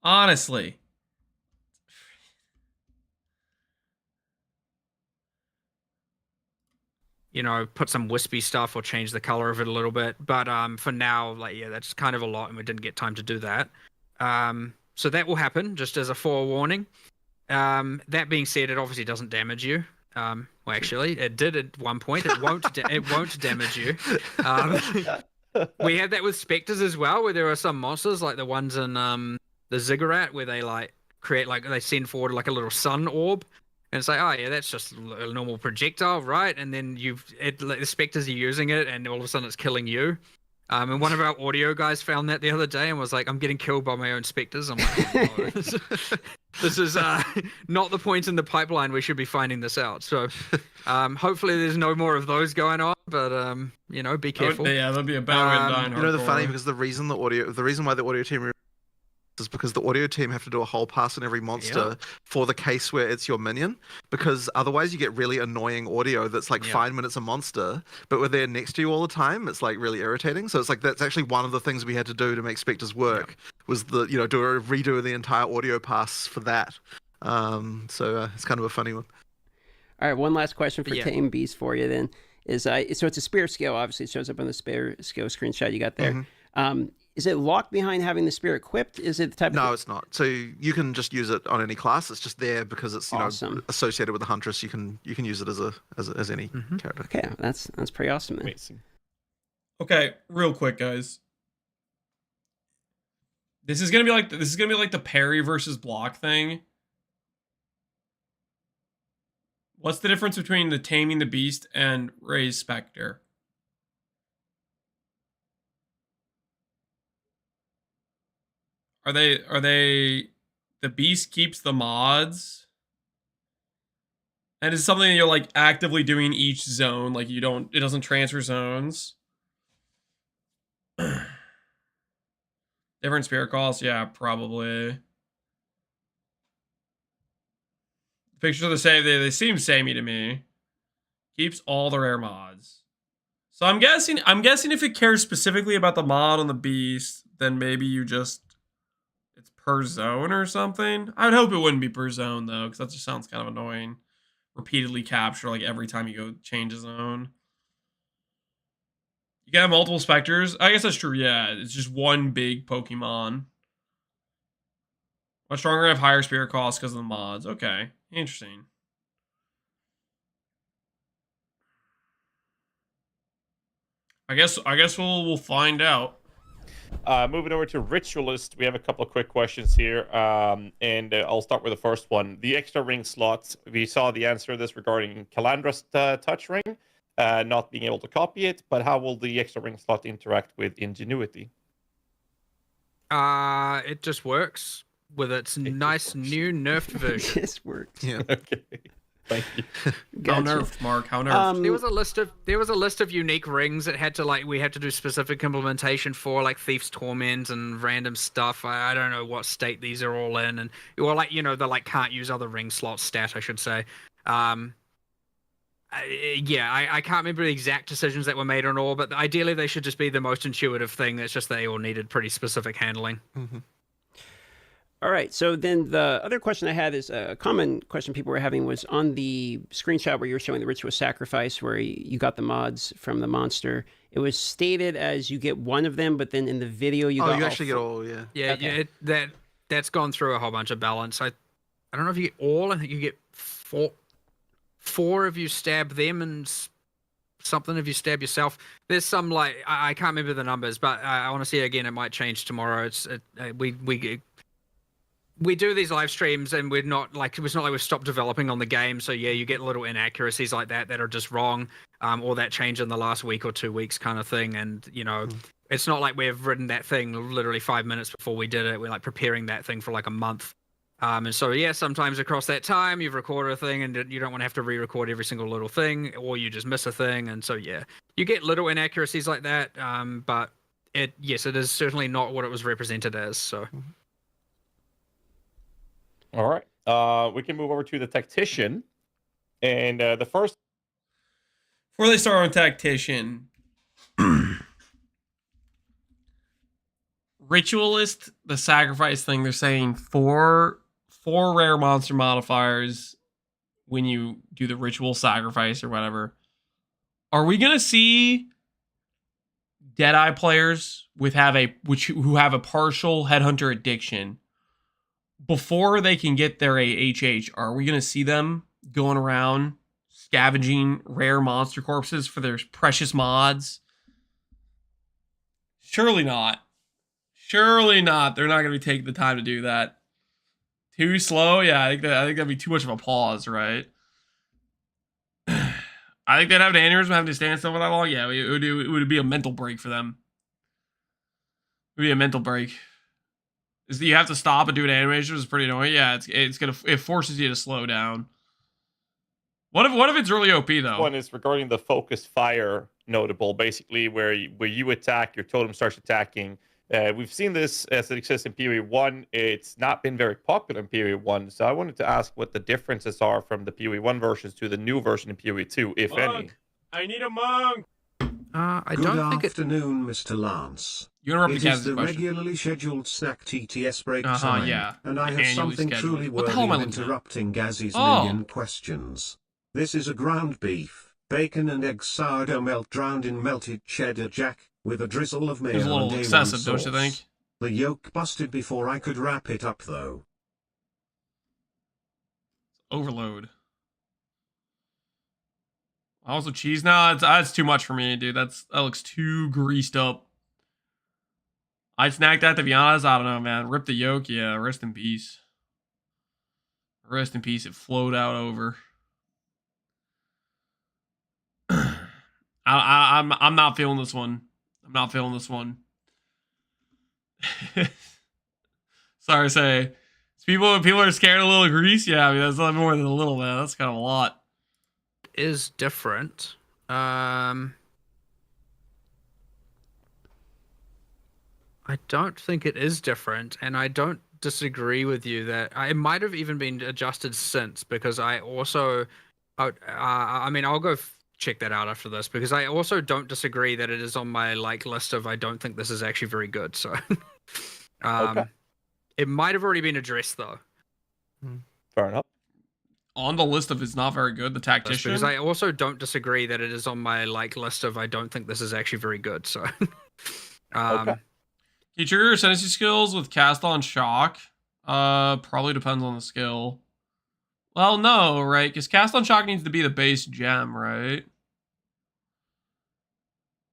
Honestly. Put some wispy stuff or change the color of it a little bit. But for now, that's kind of a lot, and we didn't get time to do that. So that will happen, just as a forewarning. That being said, it obviously doesn't damage you. Well, actually, it did at one point. It won't. It won't damage you. We had that with specters as well, where there are some monsters like the ones in the Ziggurat, where they like create they send forward like a little sun orb, and it's like, oh yeah, that's just a normal projectile, right? And then the specters are using it, and all of a sudden it's killing you. And one of our audio guys found that the other day and was like, I'm getting killed by my own specters. I'm like, oh, no. This is not the point in the pipeline we should be finding this out. So hopefully there's no more of those going on, but be careful. That'd be a bad way to die in You know, the funny, hardcore. because the reason why the audio team is because the audio team have to do a whole pass on every monster for the case where it's your minion, because otherwise you get really annoying audio that's like 5 minutes a monster, but when they're next to you all the time, it's like really irritating. So it's like that's actually one of the things we had to do to make specters work was do a redo of the entire audio pass for that. So it's kind of a funny one. All right, one last question for Tame Beast for you then is so it's a spear skill. Obviously, it shows up on the spear skill screenshot you got there. Is it locked behind having the spear equipped? Is it the type? No, it's not. So you can just use it on any class. It's just there because it's associated with the huntress. You can use it as any character. Okay, that's pretty awesome. Then. Amazing. Okay, real quick, guys. This is gonna be like the parry versus block thing. What's the difference between the Taming the Beast and Raise Spectre? Are they the beast keeps the mods? And it's something that you're like actively doing each zone, like it doesn't transfer zones. Different spirit costs, yeah, probably. The pictures are the same, they seem samey to me. Keeps all the rare mods. So I'm guessing if it cares specifically about the mod on the beast, then maybe it's per zone or something. I would hope it wouldn't be per zone though, because that just sounds kind of annoying. Repeatedly capture like every time you go change a zone. You can have multiple specters. I guess that's true. Yeah, it's just one big Pokemon. Much stronger, have higher spirit costs because of the mods. Okay, interesting. I guess we'll find out. Moving over to Ritualist, we have a couple of quick questions here, and I'll start with the first one. The extra ring slots, we saw the answer to this regarding Calandra's touch ring, not being able to copy it, but how will the extra ring slot interact with Ingenuity? It just works with its nice new nerfed version. It just works. Yeah. Okay. Thank you. How nerfed, Mark? How nerfed? There was a list of unique rings that had to we had to do specific implementation for, like Thief's Torment and random stuff. I don't know what state these are all in, and the can't use other ring slots stat, I should say. I can't remember the exact decisions that were made on all, but ideally they should just be the most intuitive thing. It's just they all needed pretty specific handling. All right, so then the other question I had is a common question people were having was on the screenshot where you were showing the ritual sacrifice where you got the mods from the monster. It was stated as you get one of them, but then in the video you got you actually get all, yeah. Yeah, okay. That's gone through a whole bunch of balance. I don't know if you get all. I think you get four if you stab them and something if you stab yourself. There's some I can't remember the numbers, but I want to see it again. It might change tomorrow. We do these live streams and it's not like we've stopped developing on the game. So yeah, you get little inaccuracies like that are just wrong, or that change in the last week or 2 weeks kind of thing. And it's not like we've written that thing literally 5 minutes before we did it. We're like preparing that thing for like a month. And so yeah, sometimes across that time you've recorded a thing and you don't want to have to re-record every single little thing, or you just miss a thing. And so yeah, you get little inaccuracies like that. But it is certainly not what it was represented as. So. All right. We can move over to the Tactician. And the first... Before they start on Tactician, Ritualist, the sacrifice thing, they're saying four rare monster modifiers when you do the ritual sacrifice or whatever. Are we going to see Deadeye players who have a partial Headhunter addiction before they can get their AHH? Are we going to see them going around scavenging rare monster corpses for their precious mods? Surely not. Surely not. They're not going to be taking the time to do that. Too slow? Yeah, I think that'd be too much of a pause, right? I think they'd have an aneurysm having to stand still for that long. Yeah, it would be a mental break for them. It would be a mental break. Is that you have to stop and do an animation, which is pretty annoying. Yeah, it forces you to slow down. What if it's really OP though? One is regarding the focus fire notable, basically where you attack, your totem starts attacking. We've seen this as it exists in Period 1. It's not been very popular in Period 1, so I wanted to ask what the differences are from the Period 1 versions to the new version in Period 2, if any. I need a monk! Good afternoon, Mr. Lance. You interrupted It is the question. regularly scheduled snack TTS break Uh-huh, time, yeah. and I have Annually something scheduled. truly What the worthy hell am I of looking at? interrupting Gazzy's Oh. million questions. This is a ground beef, bacon and egg sourdough melt drowned in melted cheddar jack, with a drizzle of mayo It's a little and A1 excessive, don't you sauce. think? The yolk busted before I could wrap it up though. Overload. Also cheese now, that's too much for me, dude. That looks too greased up. I'd snack that, to be honest. I don't know, man. Rip the yolk, yeah. Rest in peace. Rest in peace. It flowed out over. I'm not feeling this one. I'm not feeling this one. Sorry to say. People are scared of a little grease. Yeah, I mean that's a lot more than a little, man. That's kind of a lot. Is different. I don't think it is different, and I don't disagree with you that it might have even been adjusted since, because I also, I mean, I'll go check that out after this, because I also don't disagree that it is on my list of I don't think this is actually very good. So, Okay. It might have already been addressed though. Fair enough. On the list of it's not very good, the tactician. Because I also don't disagree that it is on my list of I don't think this is actually very good. So, Okay. Can you trigger your ascendancy skills with cast on shock? Probably depends on the skill. Well, no, right? Because cast on shock needs to be the base gem, right?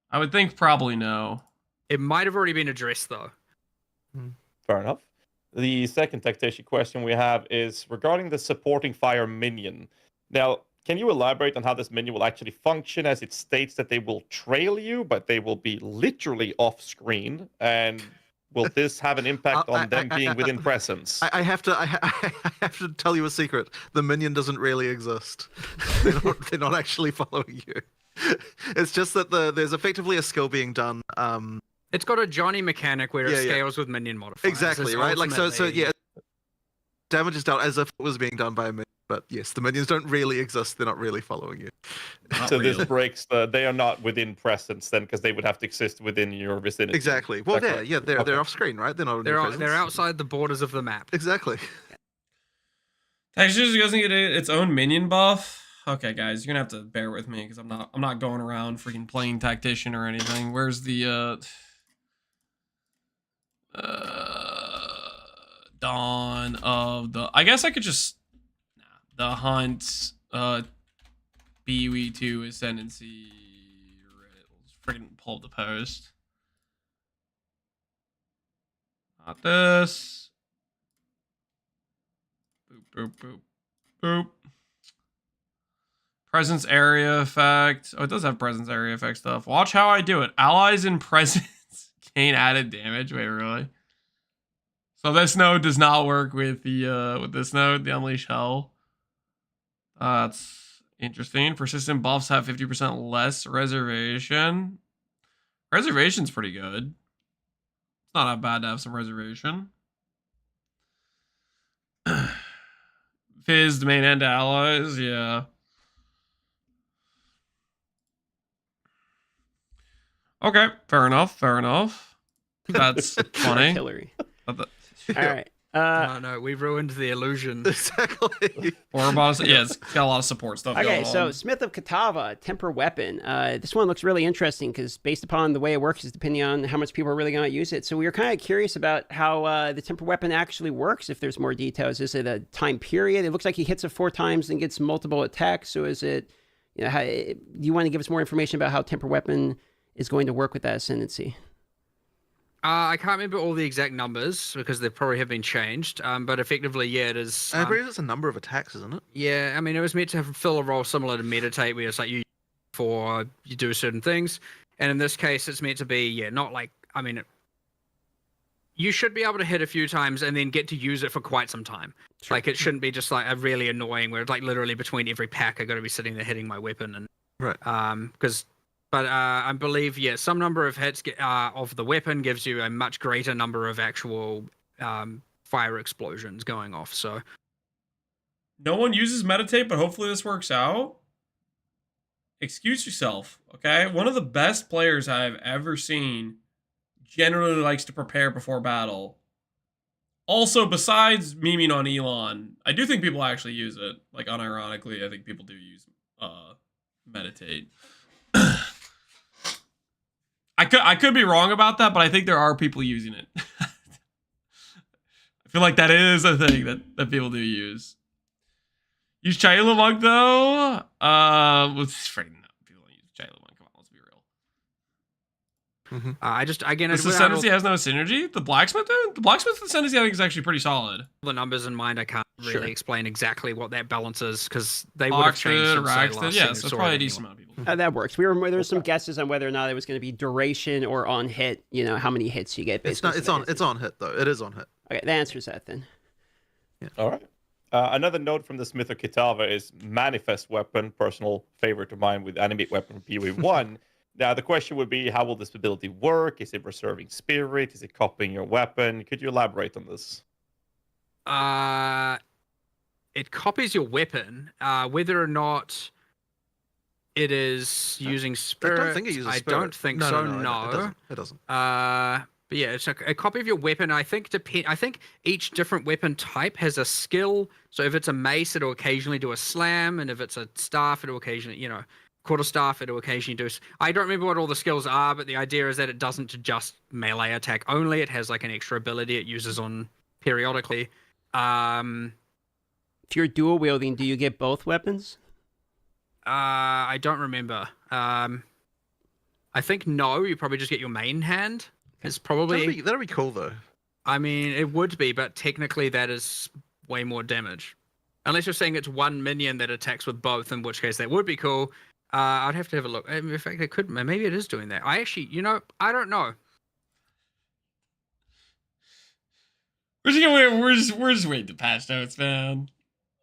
I would think probably no. It might have already been addressed though. Fair enough. The second tactician question we have is regarding the supporting fire minion. Now, can you elaborate on how this minion will actually function, as it states that they will trail you, but they will be literally off screen? And will this have an impact on them being within presence? I have to tell you a secret. The minion doesn't really exist. They're not actually following you. It's just that there's effectively a skill being done. It's got a Johnny mechanic where it Yeah, yeah. scales with minion modifiers. Exactly, It's right? So ultimately- yeah, damage is dealt as if it was being done by a minion. But yes, the minions don't really exist. They're not really following you. So this breaks they are not within presence then, because they would have to exist within your vicinity. Exactly. Well, they're off screen, right? They're not. They're outside the borders of the map. Exactly. Tactician doesn't get its own minion buff. Okay, guys, you're gonna have to bear with me because I'm not going around freaking playing tactician or anything. Where's the Dawn of the? I guess I could just the hunt BUE2 Ascendancy. Let's freaking pull up the post. Not this. Boop boop boop boop. Presence area effect. Oh, it does have presence area effect stuff. Watch how I do it. Allies in presence gain added damage. Wait, really? So this node does not work with the with this node, the Unleash Hell. That's interesting. Persistent buffs have 50% less reservation. Reservation's pretty good. It's not that bad to have some reservation. Fizz main end allies, yeah. Okay, fair enough. Fair enough. That's funny. Artillery. All right. No, we ruined the illusion. Exactly. Or about yeah, it's got a lot of support stuff. Okay, going so on. Smith of Katava, Temper Weapon. This one looks really interesting because based upon the way it works is depending on how much people are really going to use it. So we were kind of curious about how the Temper Weapon actually works, if there's more details. Is it a time period? It looks like he hits it 4 times and gets multiple attacks. So is it You know, do you want to give us more information about how Temper Weapon is going to work with that Ascendancy? I can't remember all the exact numbers because they probably have been changed. But effectively, yeah, it is. I believe it's a number of attacks, isn't it? Yeah, I mean, it was meant to fill a role similar to Meditate, where it's like you do certain things, and in this case, it's meant to be not like, I mean, you should be able to hit a few times and then get to use it for quite some time. Sure. Like it shouldn't be just like a really annoying where it's like literally between every pack I got to be sitting there hitting my weapon and right. But I believe, some number of hits of the weapon gives you a much greater number of actual fire explosions going off. So no one uses Meditate, but hopefully this works out. Excuse yourself, okay? One of the best players I've ever seen generally likes to prepare before battle. Also, besides memeing on Elon, I do think people actually use it. Like, unironically, I think people do use Meditate. I could be wrong about that, but I think there are people using it. I feel like that is a thing that people do use. Use Chayla Monk though? Let's freaking no. People don't use Chayla Monk. Come on, let's be real. This Ascendancy has no synergy? The Blacksmith do? The Blacksmith Ascendancy I think is actually pretty solid. The numbers in mind, I can't really explain exactly what that balance is because they would have changed since I last yeah, so it's probably a decent amount of people. That works. There were some guesses on whether or not it was going to be duration or on hit. You know how many hits you get. It's on hit though. It is on hit. Okay, that answers that then. Yeah. All right. Another note from the Smith of Kitava is Manifest Weapon, personal favorite of mine with Animate Weapon PoE 1. Now, the question would be, how will this ability work? Is it reserving spirit? Is it copying your weapon? Could you elaborate on this? It copies your weapon. Whether or not it is using spirit, I don't think it uses spirit. I don't think so. No, it doesn't. But yeah, it's a copy of your weapon. I think each different weapon type has a skill. So if it's a mace, it'll occasionally do a slam, and if it's a staff, it'll occasionally, quarterstaff, it'll occasionally do. I don't remember what all the skills are, but the idea is that it doesn't just melee attack only. It has like an extra ability it uses on periodically. If you're dual wielding, do you get both weapons? I don't remember. I think no. You probably just get your main hand. It's probably that'd be cool though. I mean, it would be, but technically that is way more damage. Unless you're saying it's one minion that attacks with both, in which case that would be cool. I'd have to have a look. In fact, it could. Maybe it is doing that. I actually, I don't know. We're just waiting to patch notes, man.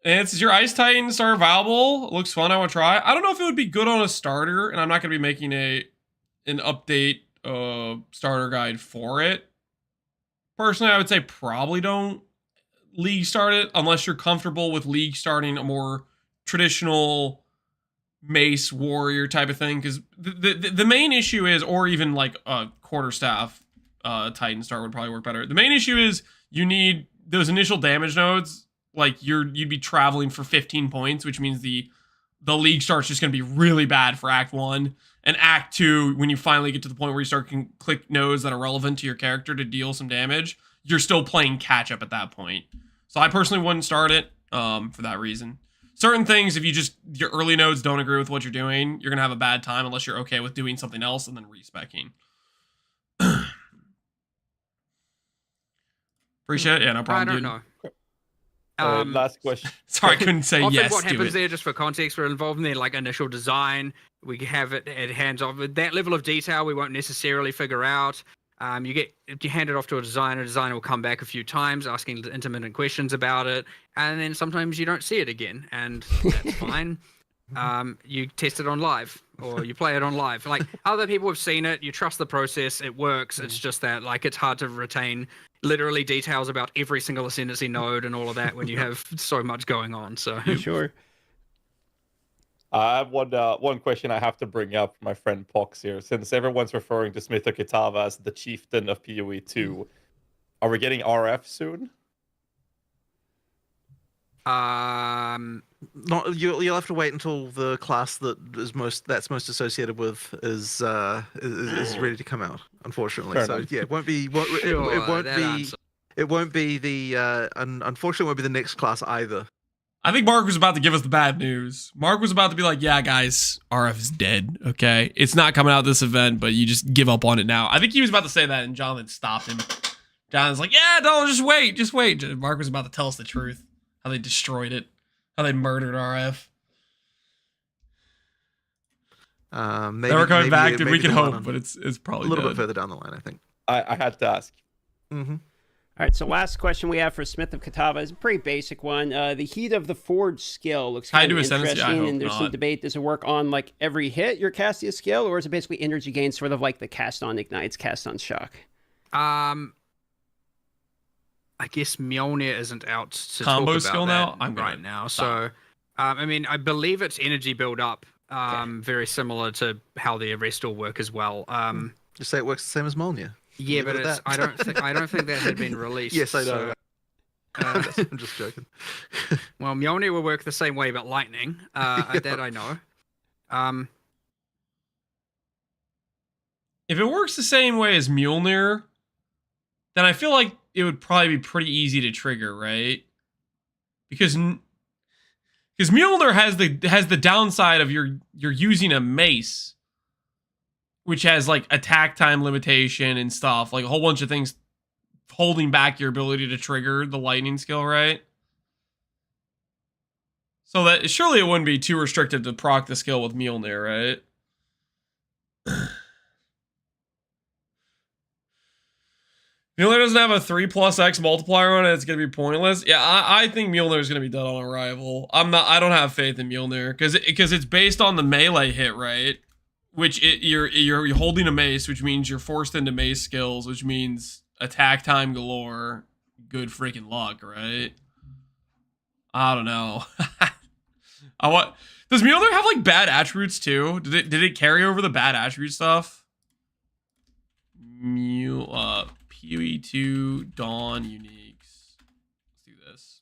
And it's your Ice Titan survivable. It looks fun. I want to try. I don't know if it would be good on a starter, and I'm not going to be making an update starter guide for it. Personally, I would say probably don't league start it unless you're comfortable with league starting a more traditional mace warrior type of thing, because the main issue is, or even like a quarterstaff Titan start would probably work better. The main issue is you need those initial damage nodes. Like you'd be traveling for 15 points, which means the league start's just going to be really bad for Act 1. And Act 2, when you finally get to the point where you start can click nodes that are relevant to your character to deal some damage, you're still playing catch up at that point. So I personally wouldn't start it for that reason. Certain things, if your early nodes don't agree with what you're doing, you're going to have a bad time unless you're okay with doing something else and then respecking. Appreciate it. Yeah, no problem, I don't dude. know. Last question. Sorry, I couldn't say often yes what to happens it. there, just for context, we're involved in their like initial design. We have it at hands off. That level of detail we won't necessarily figure out. You hand it off to a designer will come back a few times asking intermittent questions about it, and then sometimes you don't see it again, and that's fine. You test it on live, or you play it on live. Like other people have seen it, you trust the process, it works. It's just that like it's hard to retain literally details about every single Ascendancy node and all of that when you have so much going on. So sure. I have one question I have to bring up from my friend Pox here. Since everyone's referring to Smith Kitava as the chieftain of PoE 2, are we getting RF soon? You'll have to wait until the class that's most associated with is ready to come out. Unfortunately, yeah, it won't be. It won't be the. Unfortunately, it won't be the next class either. I think Mark was about to give us the bad news. Mark was about to be like, yeah, guys, RF is dead, okay? It's not coming out this event, but you just give up on it now. I think he was about to say that, and Jonathan stopped him. Jonathan's like, yeah, no, just wait, just wait. Mark was about to tell us the truth. How they destroyed it. How they murdered RF. Maybe, Never coming back, dude. We can hope, on, but it's probably a little dead. bit further down the line, I think. I had to ask. Mm-hmm. All right, so last question we have for Smith of Katava is a pretty basic one. The Heat of the Forge skill looks kind of interesting, and there's some debate. Does it work on like every hit you're casting a skill, or is it basically energy gain, sort of like the cast on ignites, cast on shock? I guess Mjolnir isn't out to combo talk about skill that now. I'm right now, so I mean, I believe it's energy build up, very similar to how the rest all work as well. Just say it works the same as Mjolnir. Yeah, but it's, I don't think that had been released. Yes, I know. So, I'm just joking. Well, Mjolnir will work the same way, but lightning. That I know. If it works the same way as Mjolnir, then I feel like it would probably be pretty easy to trigger, right? Because Mjolnir has the downside of you're using a mace, which has like attack time limitation and stuff, like a whole bunch of things holding back your ability to trigger the lightning skill, right? So that surely it wouldn't be too restrictive to proc the skill with Mjolnir, right? Mjolnir doesn't have a 3+X multiplier on it. It's gonna be pointless. Yeah, I think Mjolnir is gonna be dead on arrival. I don't have faith in Mjolnir because it's based on the melee hit, right? Which you're holding a mace, which means you're forced into mace skills, which means attack time galore. Good freaking luck, right? I don't know. Does Mjolnir have like bad attributes too? Did it carry over the bad attribute stuff? PoE2 Dawn uniques. Let's do this.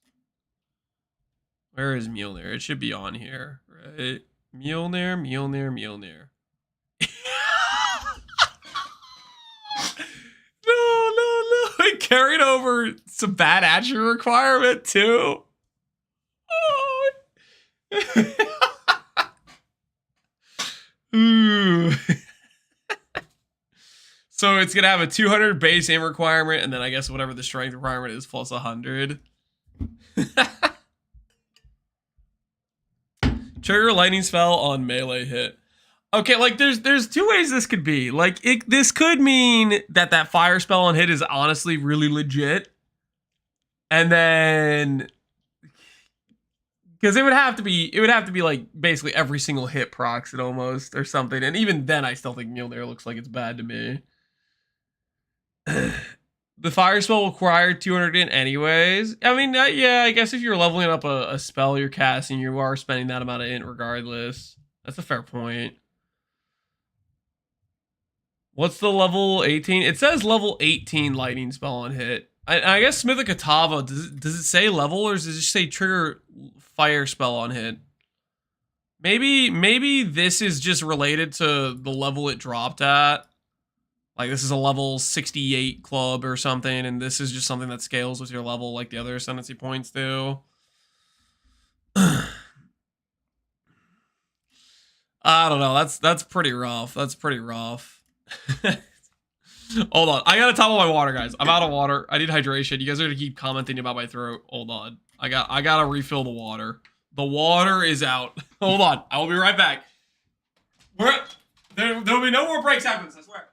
Where is Mjolnir? It should be on here, right? Mjolnir. No. It carried over some bad attribute requirement too. Oh. Ooh. So it's gonna have a 200 base aim requirement, and then I guess whatever the strength requirement is plus 100. Trigger lightning spell on melee hit. Okay, like there's two ways this could be. Like this could mean that fire spell on hit is honestly really legit, and then because it would have to be like basically every single hit procs it almost or something, and even then I still think Mjolnir looks like it's bad to me. The fire spell will require 200 in anyways. I mean, yeah, I guess if you're leveling up a spell you're casting, you are spending that amount of int regardless. That's a fair point. What's the level 18? It says level 18 lightning spell on hit. I guess Smith of Katava, does it say level or does it just say trigger fire spell on hit? Maybe this is just related to the level it dropped at. Like this is a level 68 club or something, and this is just something that scales with your level like the other ascendancy points do. I don't know. That's pretty rough. That's pretty rough. Hold on. I gotta top up my water, guys. I'm out of water. I need hydration. You guys are gonna keep commenting about my throat. Hold on. I gotta refill the water. The water is out. Hold on. I will be right back. There'll be no more breaks after this, I swear.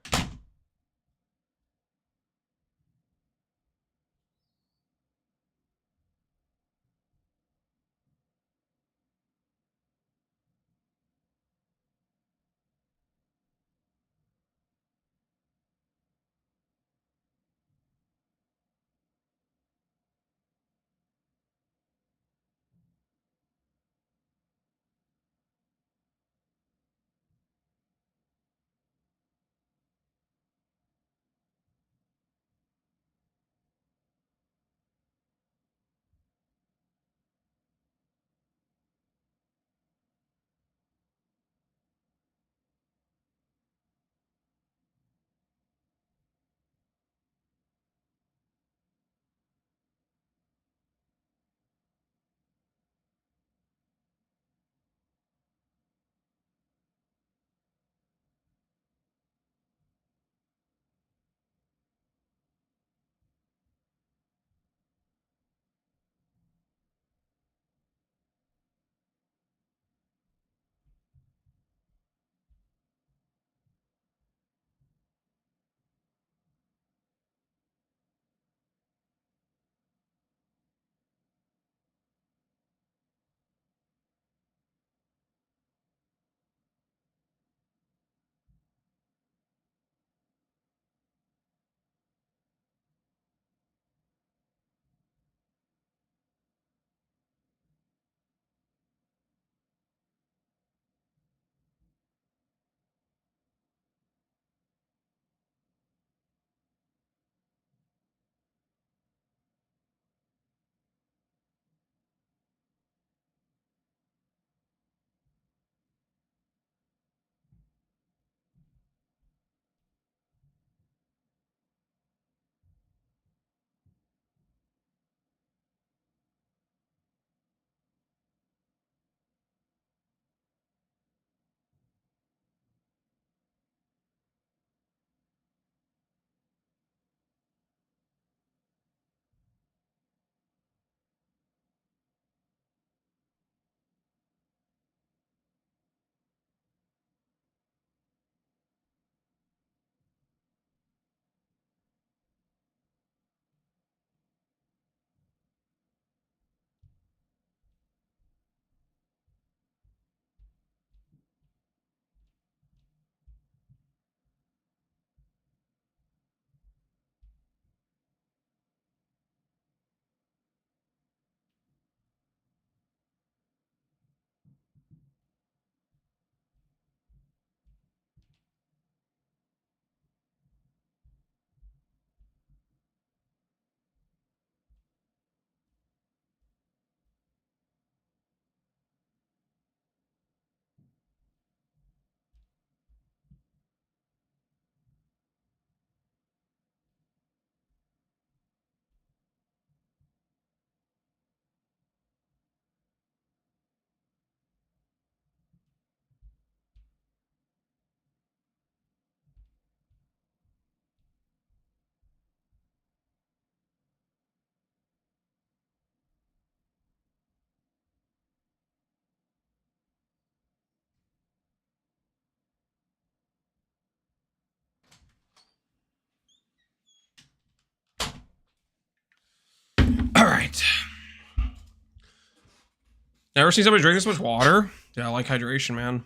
Never seen somebody drink this much water. Yeah, I like hydration, man.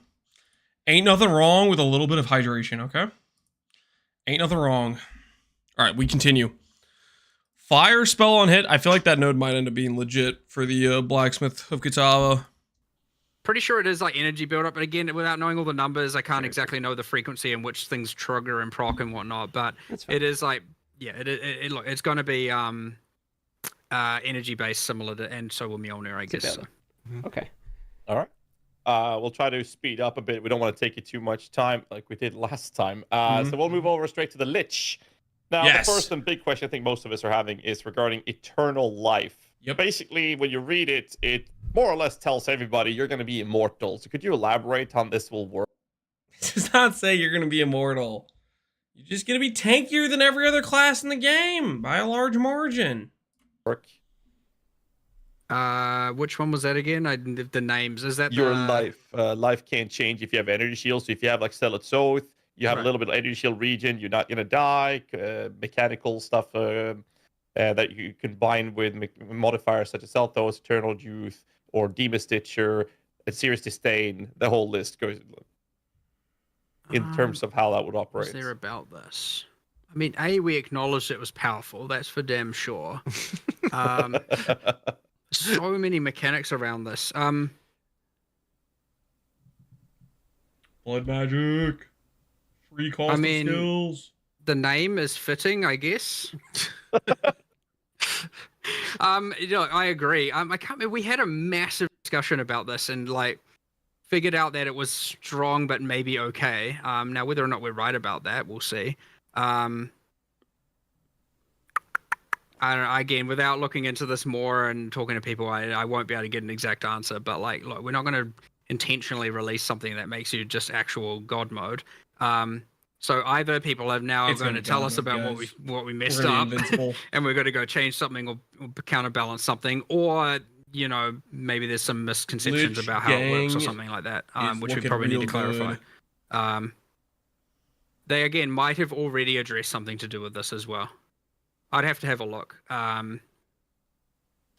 Ain't nothing wrong with a little bit of hydration, okay? Ain't nothing wrong. All right, we continue. Fire spell on hit. I feel like that node might end up being legit for the Blacksmith of Kitava. Pretty sure it is like energy buildup, but again, without knowing all the numbers, I can't exactly know the frequency in which things trigger and proc and whatnot. But it is like, yeah, look, it's going to be energy based, similar to, and so will Mjolnir, I guess. So. Okay. All right. We'll try to speed up a bit. We don't want to take you too much time like we did last time. So we'll move over straight to the Lich. Now, the first and big question I think most of us are having is regarding eternal life. Yep. Basically, when you read it, it more or less tells everybody you're going to be immortal. So could you elaborate on this will work? It does not say you're going to be immortal. You're just going to be tankier than every other class in the game by a large margin. Work. Which one was that again? The names. Is that your life? Life can't change if you have energy shields. So if you have like Zealot's Oath, you have a little bit of energy shield region, you're not going to die. Mechanical stuff that you combine with modifiers such as Zelthos, Eternal Youth, or Demon Stitcher, Serious Disdain. The whole list goes in terms of how that would operate. What's there about this? I mean, we acknowledged it was powerful. That's for damn sure. So many mechanics around this. Blood magic. Free cost of skills. The name is fitting, I guess. I agree. I can't remember, we had a massive discussion about this and like figured out that it was strong but maybe okay. Now whether or not we're right about that, we'll see. I don't know, again, without looking into this more and talking to people, I won't be able to get an exact answer. But like, look, we're not going to intentionally release something that makes you just actual God mode. So either people are now going to tell us about what we messed up, and we're going to go change something or counterbalance something, or maybe there's some misconceptions about how it works or something like that, which we probably need to clarify. They again might have already addressed something to do with this as well. I'd have to have a look. I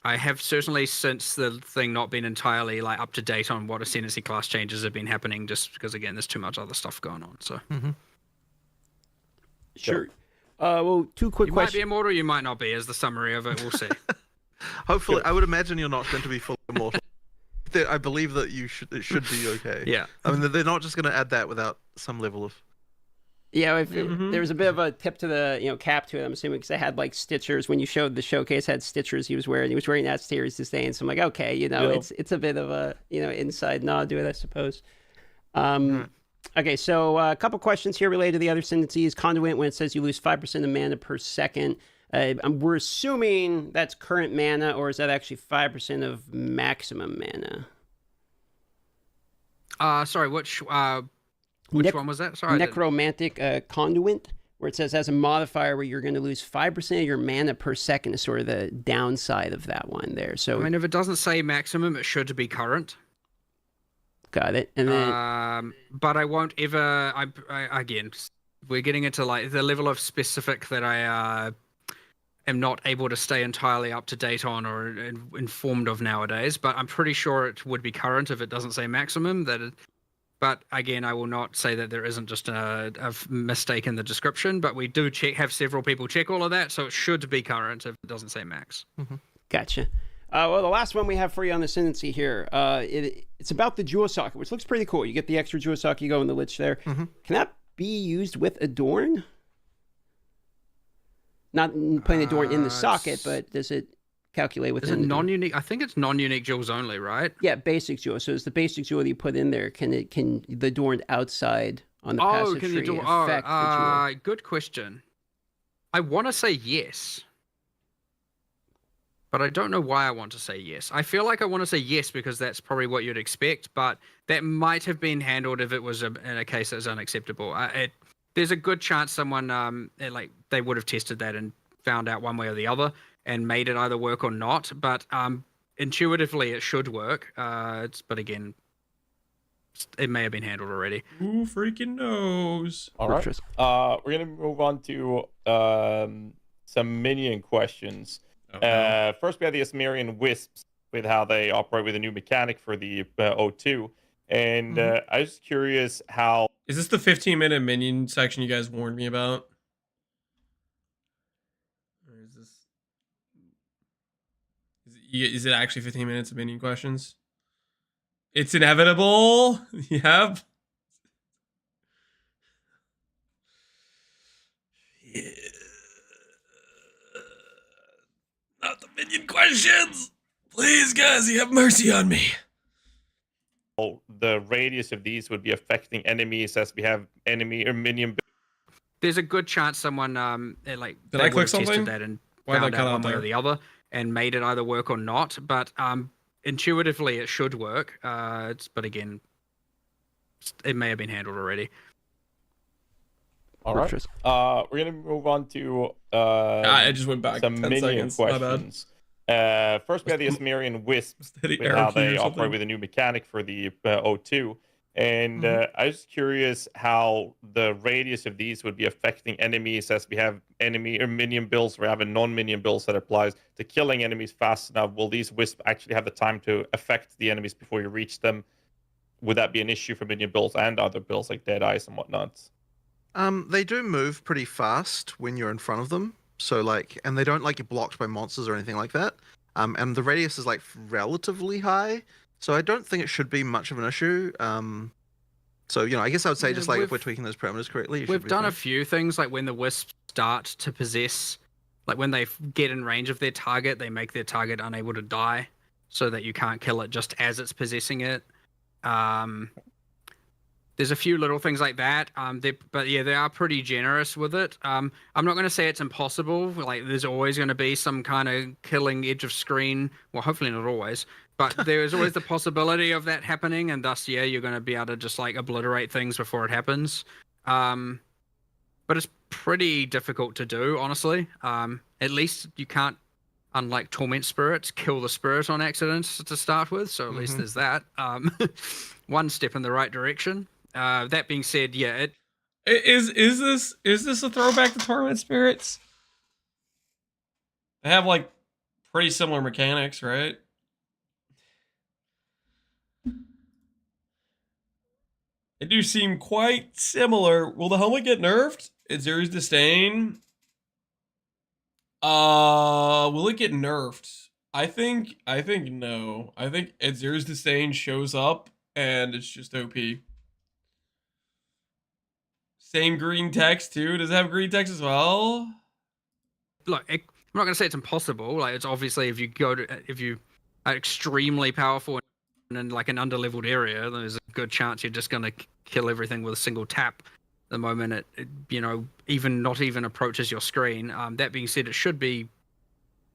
have certainly, since the thing, not been entirely like up to date on what Ascendancy class changes have been happening, just because again there's too much other stuff going on. So. Sure. Well, two quick questions. You might be immortal, you might not be, as the summary of it. We'll see. Hopefully, I would imagine you're not going to be fully immortal. I believe that it should be okay. Yeah. I mean, they're not just going to add that without some level of. Yeah, there was a bit of a tip to the cap to it. I'm assuming because they had like stitchers when you showed the showcase had stitchers he was wearing. He was wearing that Serious Disdain. So I'm like, okay, it's a bit of a inside nod to it, I suppose. Okay, so a couple questions here related to the other ascendancies. Conduit, when it says you lose 5% of mana per second, we're assuming that's current mana, or is that actually 5% of maximum mana? Sorry, which one was that? Sorry, Necromantic Conduit, where it says as a modifier where you're going to lose 5% of your mana per second is sort of the downside of that one there. So I mean, if it doesn't say maximum, it should be current. Got it. And then, but I won't ever. Again, we're getting into like the level of specific that I am not able to stay entirely up to date on or informed of nowadays. But I'm pretty sure it would be current if it doesn't say maximum. But again, I will not say that there isn't just a mistake in the description. But we do have several people check all of that, so it should be current if it doesn't say max. Gotcha. Well, the last one we have for you on the Ascendancy here, it's about the jewel socket, which looks pretty cool. You get the extra jewel socket, you go in the Lich there. Can that be used with Adorn? Not putting Adorn in the socket, but does it calculate with? Is it non-unique? I think it's non-unique jewels only, right? Yeah, basic jewel. So it's the basic jewel that you put in there. Can the Adorn outside on the passive tree affect the jewel? Good question. I want to say yes. But I don't know why I want to say yes. I feel like I want to say yes because that's probably what you'd expect, but that might have been handled if it was in a case that was unacceptable. There's a good chance someone, they would have tested that and found out one way or the other and made it either work or not. But intuitively, it should work. But again, it may have been handled already. Who freaking knows? All right. We're going to move on to some minion questions. First, we have the Asmerian Wisps. with how they operate with a new mechanic for the O2. And I was curious how... Is this the 15-minute minion section you guys warned me about? Or is this... Is it actually 15 minutes of minion questions? It's inevitable. Yep. Yeah. Not the minion questions. Please, guys, you have mercy on me. The radius of these would be affecting enemies as we have enemy or minion. There's a good chance someone Did I click something? tested that and found out one way or the other and made it either work or not. But intuitively, it should work. But again, it may have been handled already. All right. We're gonna move on to I just went back some 10 minion seconds. My bad. questions. First, we have the Asmerian Wisps with how they operate with a new mechanic for the O2. And I was curious how the radius of these would be affecting enemies as we have enemy or minion builds. We have a non-minion builds that applies to killing enemies fast enough. Will these wisps actually have the time to affect the enemies before you reach them? Would that be an issue for minion builds and other builds like Dead Eyes and whatnot? They do move pretty fast when you're in front of them. So like, and they don't like get blocked by monsters or anything like that. And the radius is like relatively high. So I don't think it should be much of an issue. So, you know, I guess I would say just like if we're tweaking those parameters correctly, We've done a few things like when the wisps start to possess, like when they get in range of their target, they make their target unable to die so that you can't kill it just as it's possessing it. There's a few little things like that, but yeah, they are pretty generous with it. I'm not going to say it's impossible. Like, there's always going to be some kind of killing edge of screen. Well, hopefully not always, but there is always the possibility of that happening, and thus, yeah, you're going to be able to just like obliterate things before it happens. But it's pretty difficult to do, honestly. At least you can't, unlike Torment Spirits, kill the spirit on accident to start with. So at least there's that. One step in the right direction. That being said, yeah, is this a throwback to Torment Spirits? They have like pretty similar mechanics, right? They do seem quite similar. Will the helmet get nerfed? It's Zero's Disdain. Will it get nerfed? I think no. I think Zero's Disdain shows up and it's just OP. Same green text too. Does it have green text as well? Look, I'm not going to say it's impossible. Like, it's obviously if you are extremely powerful in like an underleveled area, there's a good chance you're just going to kill everything with a single tap. The moment it you know, not even approaches your screen. That being said, it should be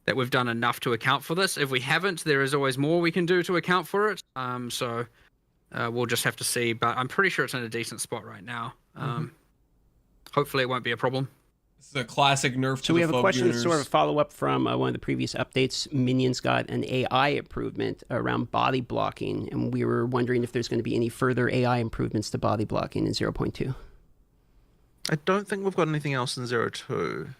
that we've done enough to account for this. If we haven't, there is always more we can do to account for it. So we'll just have to see. But I'm pretty sure it's in a decent spot right now. Hopefully it won't be a problem. This is a classic nerf. So we have a question that's sort of a follow-up from one of the previous updates. Minions got an AI improvement around body blocking, and we were wondering if there's going to be any further AI improvements to body blocking in 0.2. I don't think we've got anything else in 0.2.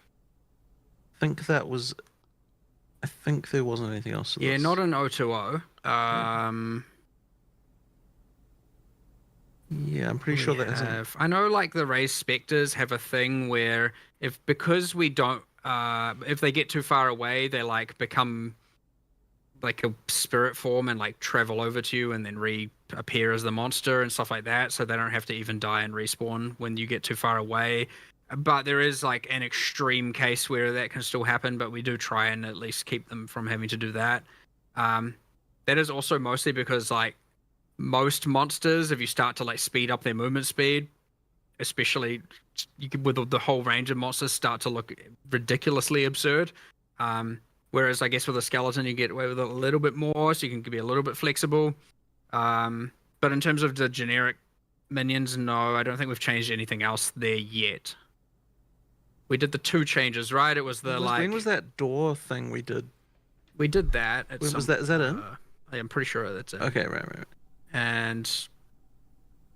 I think there wasn't anything else. Yeah, not in 0.2.0. Yeah, I'm pretty sure that isn't. I know, like, the raised specters have a thing where because we don't, if they get too far away, they like become like a spirit form and like travel over to you and then reappear as the monster and stuff like that, so they don't have to even die and respawn when you get too far away. But there is like an extreme case where that can still happen, but we do try and at least keep them from having to do that. That is also mostly because like most monsters, if you start to like speed up their movement speed, especially you could, with the whole range of monsters, start to look ridiculously absurd. Whereas I guess with a skeleton, you get away with it a little bit more, so you can be a little bit flexible. But in terms of the generic minions, no, I don't think we've changed anything else there yet. We did the 2 changes, right? It was when was that door thing we did? We did that. When was that? Is that in? I'm pretty sure that's it. Okay, right. And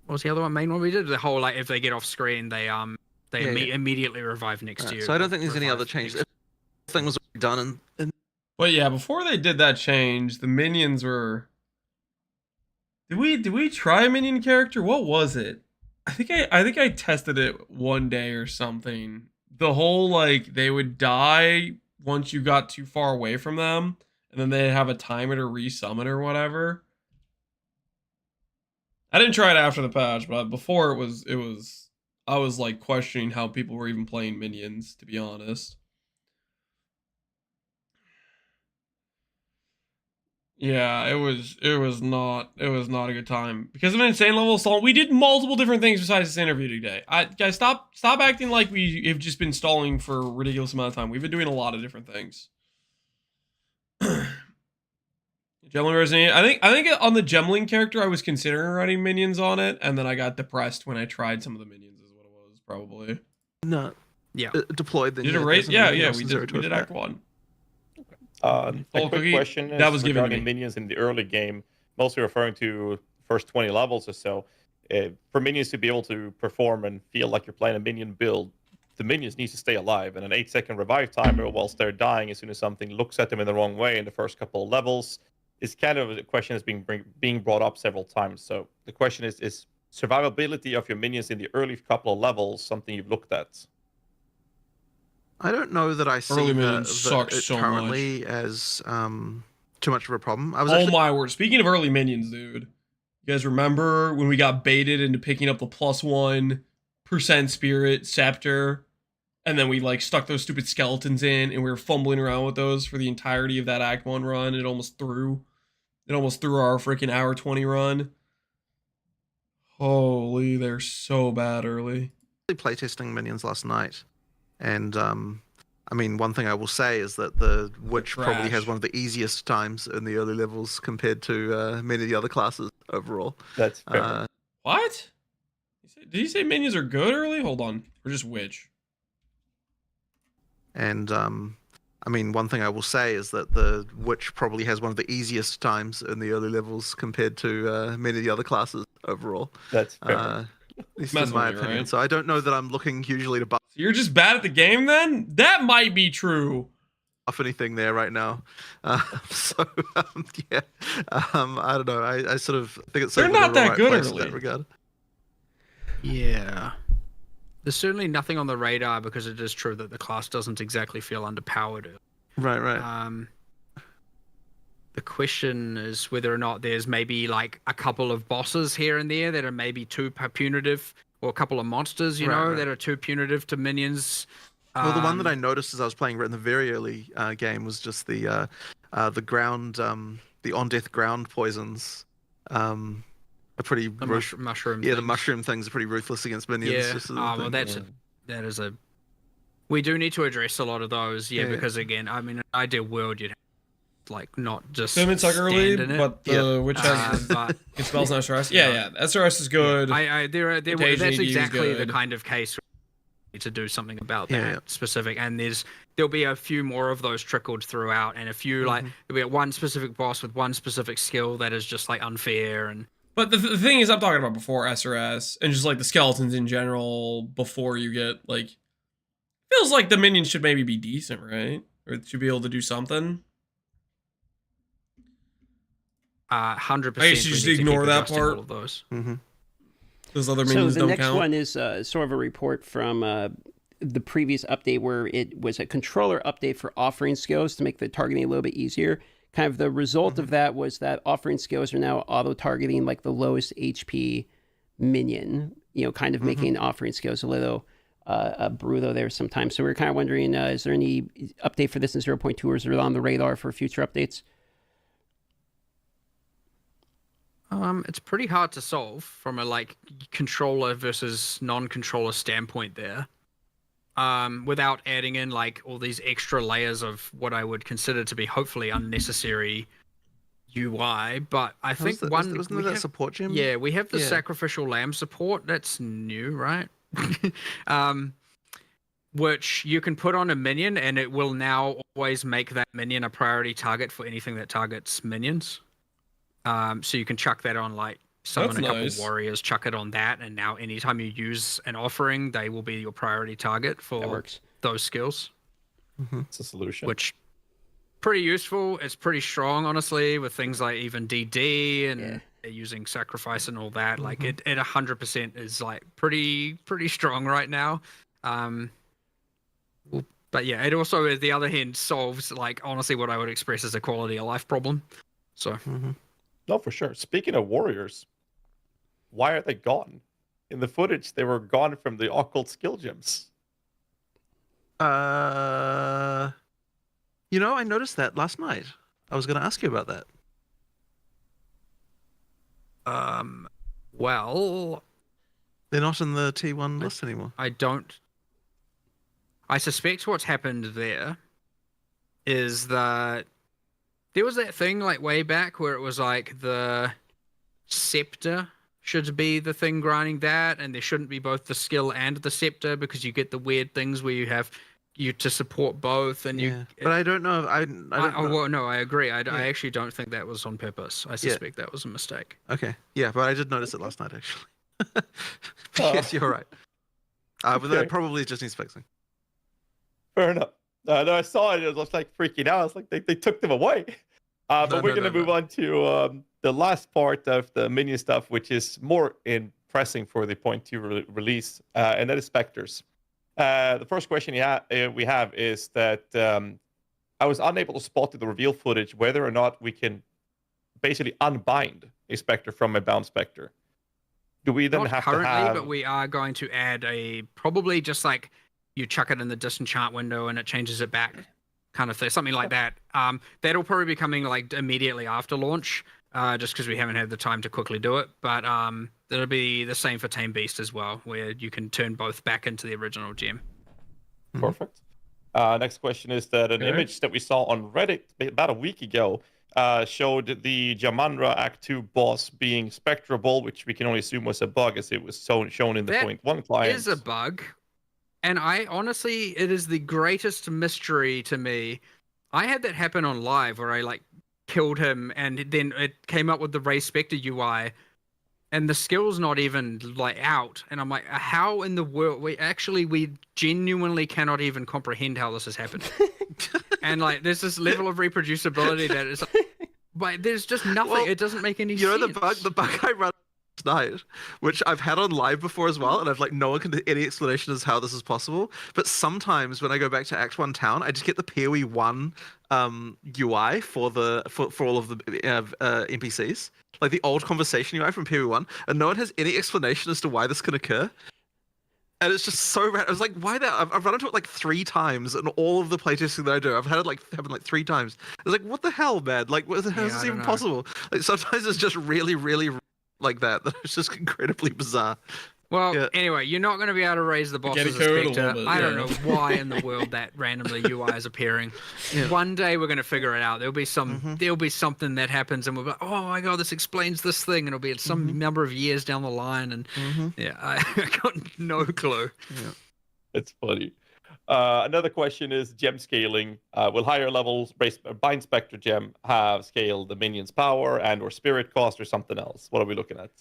what was the other one? Main one we did? The whole like if they get off screen, they immediately revive next to you. So I don't think there's any other changes. The thing was done in But yeah, before they did that change, the minions were. Did we try a minion character? What was it? I think I tested it one day or something. The whole like they would die once you got too far away from them, and then they'd have a timer to resummon or whatever. I didn't try it after the patch, but before it was I was like questioning how people were even playing minions, to be honest. Yeah, it was not a good time because of an insane level assault. We did multiple different things besides this interview today. Guys, stop acting like we have just been stalling for a ridiculous amount of time. We've been doing a lot of different things. Gemling Resident. I think on the Gemling character, I was considering running minions on it, and then I got depressed when I tried some of the minions. Is what it was probably. No. Yeah. Deployed. Then did it raise? Yeah, we did Act 1. A quick question that was given to regarding me. minions in the early game, mostly referring to first 20 levels or so. For minions to be able to perform and feel like you're playing a minion build, the minions need to stay alive, and an 8-second revive timer whilst they're dying as soon as something looks at them in the wrong way in the first couple of levels is kind of a question that's being brought up several times. So the question is survivability of your minions in the early couple of levels something you've looked at? I don't know that I see Early that minions suck so currently as too much of a problem. Oh my word! Speaking of early minions, dude, you guys remember when we got baited into picking up the +1% spirit scepter, and then we like stuck those stupid skeletons in, and we were fumbling around with those for the entirety of that Act 1 run. It almost threw our freaking hour 20 run. Holy, they're so bad early. Playtesting minions last night. And I mean, one thing I will say is that the Witch probably has one of the easiest times in the early levels compared to many of the other classes overall. That's fair. What? Did he say minions are good early? Hold on. Or just Witch? And I mean, one thing I will say is that the Witch probably has one of the easiest times in the early levels compared to many of the other classes overall. That's fair. At least in my opinion. Right? So I don't know that I'm looking hugely to buff. So you're just bad at the game then? That might be true. Off anything there right now. Yeah. I don't know. I sort of think it's they're not that good early. In that regard. Yeah. There's certainly nothing on the radar because it is true that the class doesn't exactly feel underpowered. Right. The question is whether or not there's maybe like a couple of bosses here and there that are maybe too punitive, or a couple of monsters, you know, that are too punitive to minions. Well, the one that I noticed as I was playing in the very early game was just the ground, the on-death ground poisons. Are pretty mushroom. Yeah, things. the mushroom things are pretty ruthless against minions. Yeah. Well, that is a. We do need to address a lot of those. Yeah, because again, I mean, in an ideal world, you'd have, like not just Summons like early, but the witch has it spells no SRS. Yeah, SRS is good. That's exactly the kind of case to do something about that specific, and there'll be a few more of those trickled throughout, and a few like there'll be one specific boss with one specific skill that is just like unfair. And but the thing is, I'm talking about before SRS and just like the skeletons in general. Before you get like, feels like the minions should maybe be decent, right? Or it should be able to do something. 100%. I should just ignore that part. All of those. Those other minions don't count. So the next one is sort of a report from the previous update where it was a controller update for offering skills to make the targeting a little bit easier. Kind of the result of that was that offering skills are now auto-targeting like the lowest HP minion, you know, kind of making offering skills a little brutal there sometimes. So we're kind of wondering, is there any update for this in 0.2 or is it on the radar for future updates? It's pretty hard to solve from a like controller versus non-controller standpoint there. Without adding in like all these extra layers of what I would consider to be hopefully unnecessary UI. But I think wasn't there that support gem? Yeah, we have the sacrificial lamb support. That's new, right? Which you can put on a minion and it will now always make that minion a priority target for anything that targets minions. So you can chuck that on, like, summon a couple warriors, chuck it on that, and now anytime you use an offering, they will be your priority target for those skills. It's a solution. Which pretty useful. It's pretty strong, honestly, with things like even DD and using sacrifice and all that. Like it 100% is like pretty strong right now. But yeah, it also, at the other hand, solves like honestly what I would express as a quality of life problem. So no, for sure. Speaking of warriors, why are they gone? In the footage, they were gone from the occult skill gems. I noticed that last night. I was going to ask you about that. Well, they're not in the T1 list anymore. I suspect what's happened there is that there was that thing like way back where it was like the scepter should be the thing grinding that, and there shouldn't be both the skill and the scepter because you get the weird things where you have to support both, and But I don't know. I don't know. Well, no, I agree. I actually don't think that was on purpose. I suspect that was a mistake. Okay. Yeah, but I did notice it last night actually. Yes, you're right. But that probably just needs fixing. Fair enough. No, I saw it. I was like freaking out. I was like, they took them away. But we're going to move on to the last part of the minion stuff, which is more pressing for the 0.2 release, and that is specters. The first question we have is that I was unable to spot in the reveal footage whether or not we can basically unbind a specter from a bound specter. Do we then Not have currently, to have... but we are going to add probably just like you chuck it in the disenchant window and it changes it back, kind of thing, something like that. That'll probably be coming like immediately after launch, just because we haven't had the time to quickly do it. But it'll be the same for Tame Beast as well, where you can turn both back into the original gem. Perfect. Next question is that an image that we saw on Reddit about a week ago showed the Jamandra Act 2 boss being spectrable, which we can only assume was a bug as it was shown in the 0.1 client. It is a bug. And I honestly, it is the greatest mystery to me. I had that happen on live where I like killed him and then it came up with the Ray Spectre UI and the skill's not even like out. And I'm like, how in the world? We genuinely cannot even comprehend how this has happened. And like, there's this level of reproducibility that is, but there's just nothing. Well, it doesn't make any sense. You know, the bug I run night, which I've had on live before as well, and I've like no one can do any explanation as how this is possible. But sometimes when I go back to Act 1 Town, I just get the PoE 1 UI for all of the NPCs, like the old conversation UI from PoE 1, and no one has any explanation as to why this can occur. And it's just so random. I was like, why that? I've run into it like 3 times in all of the playtesting that I do. I've had it like happen like 3 times. I was like, what the hell, man? Like, how is this even possible? Like sometimes it's just really, really like that. It's just incredibly bizarre. Well, anyway, you're not going to be able to raise the boss as a spectre. I don't know why in the world that randomly UI is appearing. One day we're going to figure it out. There'll be something that happens, and we'll be like, oh my god, this explains this thing, and it'll be at some number of years down the line, and I got no clue. Yeah, it's funny. Another question is gem scaling. Will higher levels bind spectre gem have scaled the minion's power and or spirit cost or something else? What are we looking at?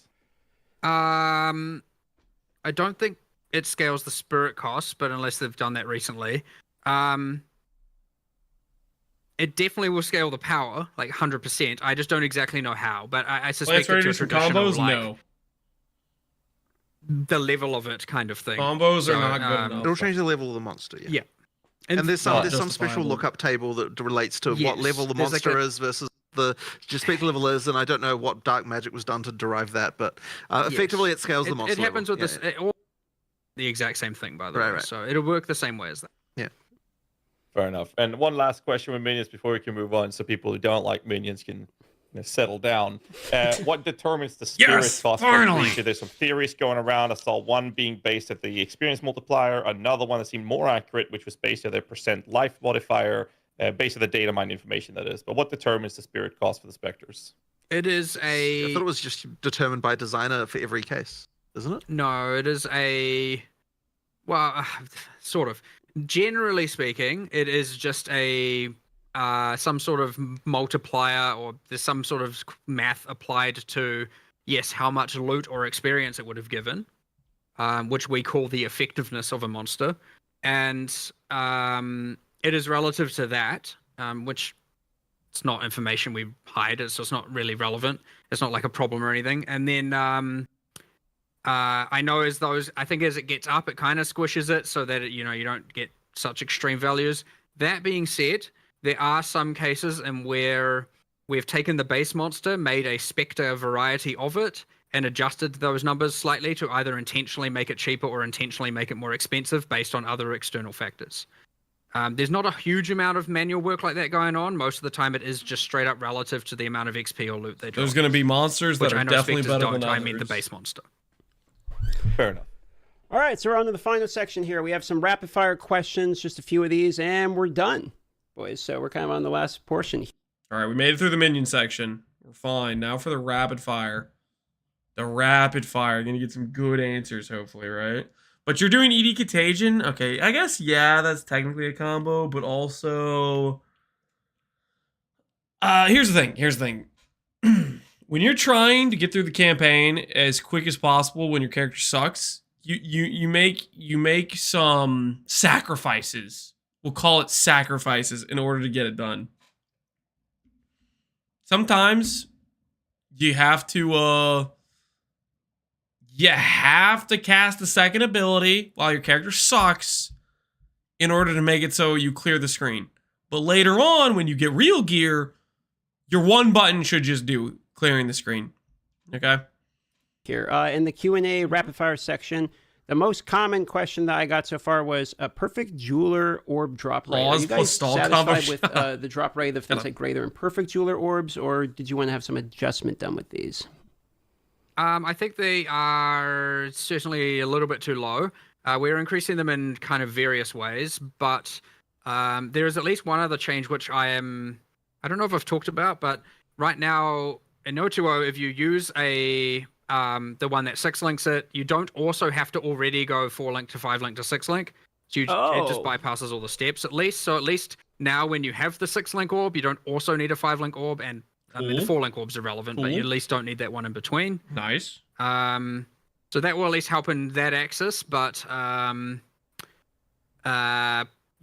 I don't think it scales the spirit cost, but unless they've done that recently, it definitely will scale the power, like 100%. I just don't exactly know how, but I suspect it's a traditional, combos, like, no. The level of it kind of thing. Combos are not good enough. It'll change the level of the monster. Yeah. And there's some special lookup table that relates to what level the monster is versus the spectre level is, and I don't know what dark magic was done to derive that, but effectively it scales the monster. It happens level. with this, the exact same thing, by the way. Right. So it'll work the same way as that. Yeah. Fair enough. And one last question with minions before we can move on, so people who don't like minions can settle down. What determines the spirit cost? There's some theories going around. I saw one being based at the experience multiplier, another one that seemed more accurate, which was based at the % life modifier, based on the data mine information, that is. But what determines the spirit cost for the specters? It is I thought it was just determined by designer for every case, isn't it? No, it is sort of. Generally speaking, it is just some sort of multiplier, or there's some sort of math applied to, how much loot or experience it would have given, which we call the effectiveness of a monster. And it is relative to that, which it's not information we hide. It's just not really relevant. It's not like a problem or anything. And then I know as it gets up, it kind of squishes it so that you don't get such extreme values. That being said, there are some cases in where we've taken the base monster, made a specter variety of it, and adjusted those numbers slightly to either intentionally make it cheaper or intentionally make it more expensive based on other external factors. There's not a huge amount of manual work like that going on. Most of the time, it is just straight up relative to the amount of XP or loot they drop. There's going to be monsters that are definitely better than others. I mean the base monster. Fair enough. All right, so we're on to the final section here. We have some rapid fire questions, just a few of these, and we're done, boys. So we're kind of on the last portion. All right, we made it through the minion section. We're fine. Now for the rapid fire. The rapid fire. You're going to get some good answers, hopefully, right? But you're doing ED Contagion? Okay, I guess, yeah, that's technically a combo, but also... Here's the thing. When you're trying to get through the campaign as quick as possible when your character sucks, you make some sacrifices. We'll call it sacrifices in order to get it done. Sometimes you have to cast a second ability while your character sucks in order to make it so you clear the screen. But later on, when you get real gear, your one button should just do clearing the screen. Okay? Here, in the Q&A rapid fire section, the most common question that I got so far was a perfect jeweler orb drop rate. Are you guys satisfied with the drop rate of things like greater and perfect jeweler orbs, or did you want to have some adjustment done with these? I think they are certainly a little bit too low. We're increasing them in kind of various ways, but there is at least one other change which I don't know if I've talked about, but right now in 020, if you use the one that 6-links it, you don't also have to already go 4-link to 5-link to 6-link. So it just bypasses all the steps at least. So at least now when you have the 6-link orb, you don't also need a 5-link orb, and I mean, the 4-link orbs are relevant, but you at least don't need that one in between. Nice. So that will at least help in that axis, but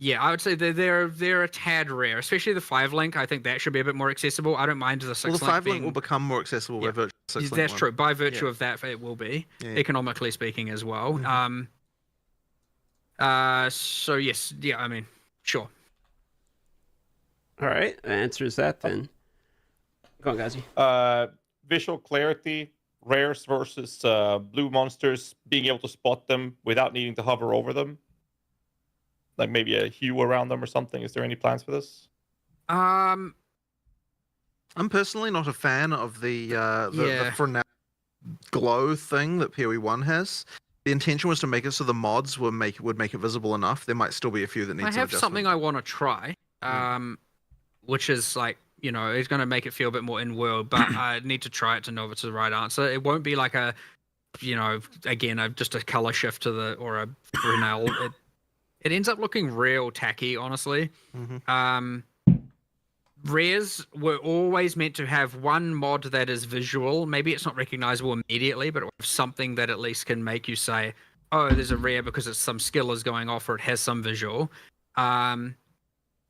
yeah, I would say they're a tad rare, especially the 5-link. I think that should be a bit more accessible. I don't mind the 6-link. Well, the 5-link will become more accessible by virtue of 6-link. That's true. By virtue of that, it will be, economically speaking as well. So yes, yeah, I mean, sure. All right, that answers that then. Go on, Gazi. Visual clarity, rares versus blue monsters, being able to spot them without needing to hover over them. Like maybe a hue around them or something. Is there any plans for this? I'm personally not a fan of the Fresnel glow thing that PoE1 has. The intention was to make it so the mods would make it visible enough. There might still be a few that need some adjustment. I have something I want to try, which is like, it's going to make it feel a bit more in-world, but I need to try it to know if it's the right answer. It won't be like a, again, just a color shift to or a Fresnel. It ends up looking real tacky, honestly. Rares were always meant to have one mod that is visual. Maybe it's not recognizable immediately, but something that at least can make you say, oh, there's a rare because some skill is going off or it has some visual.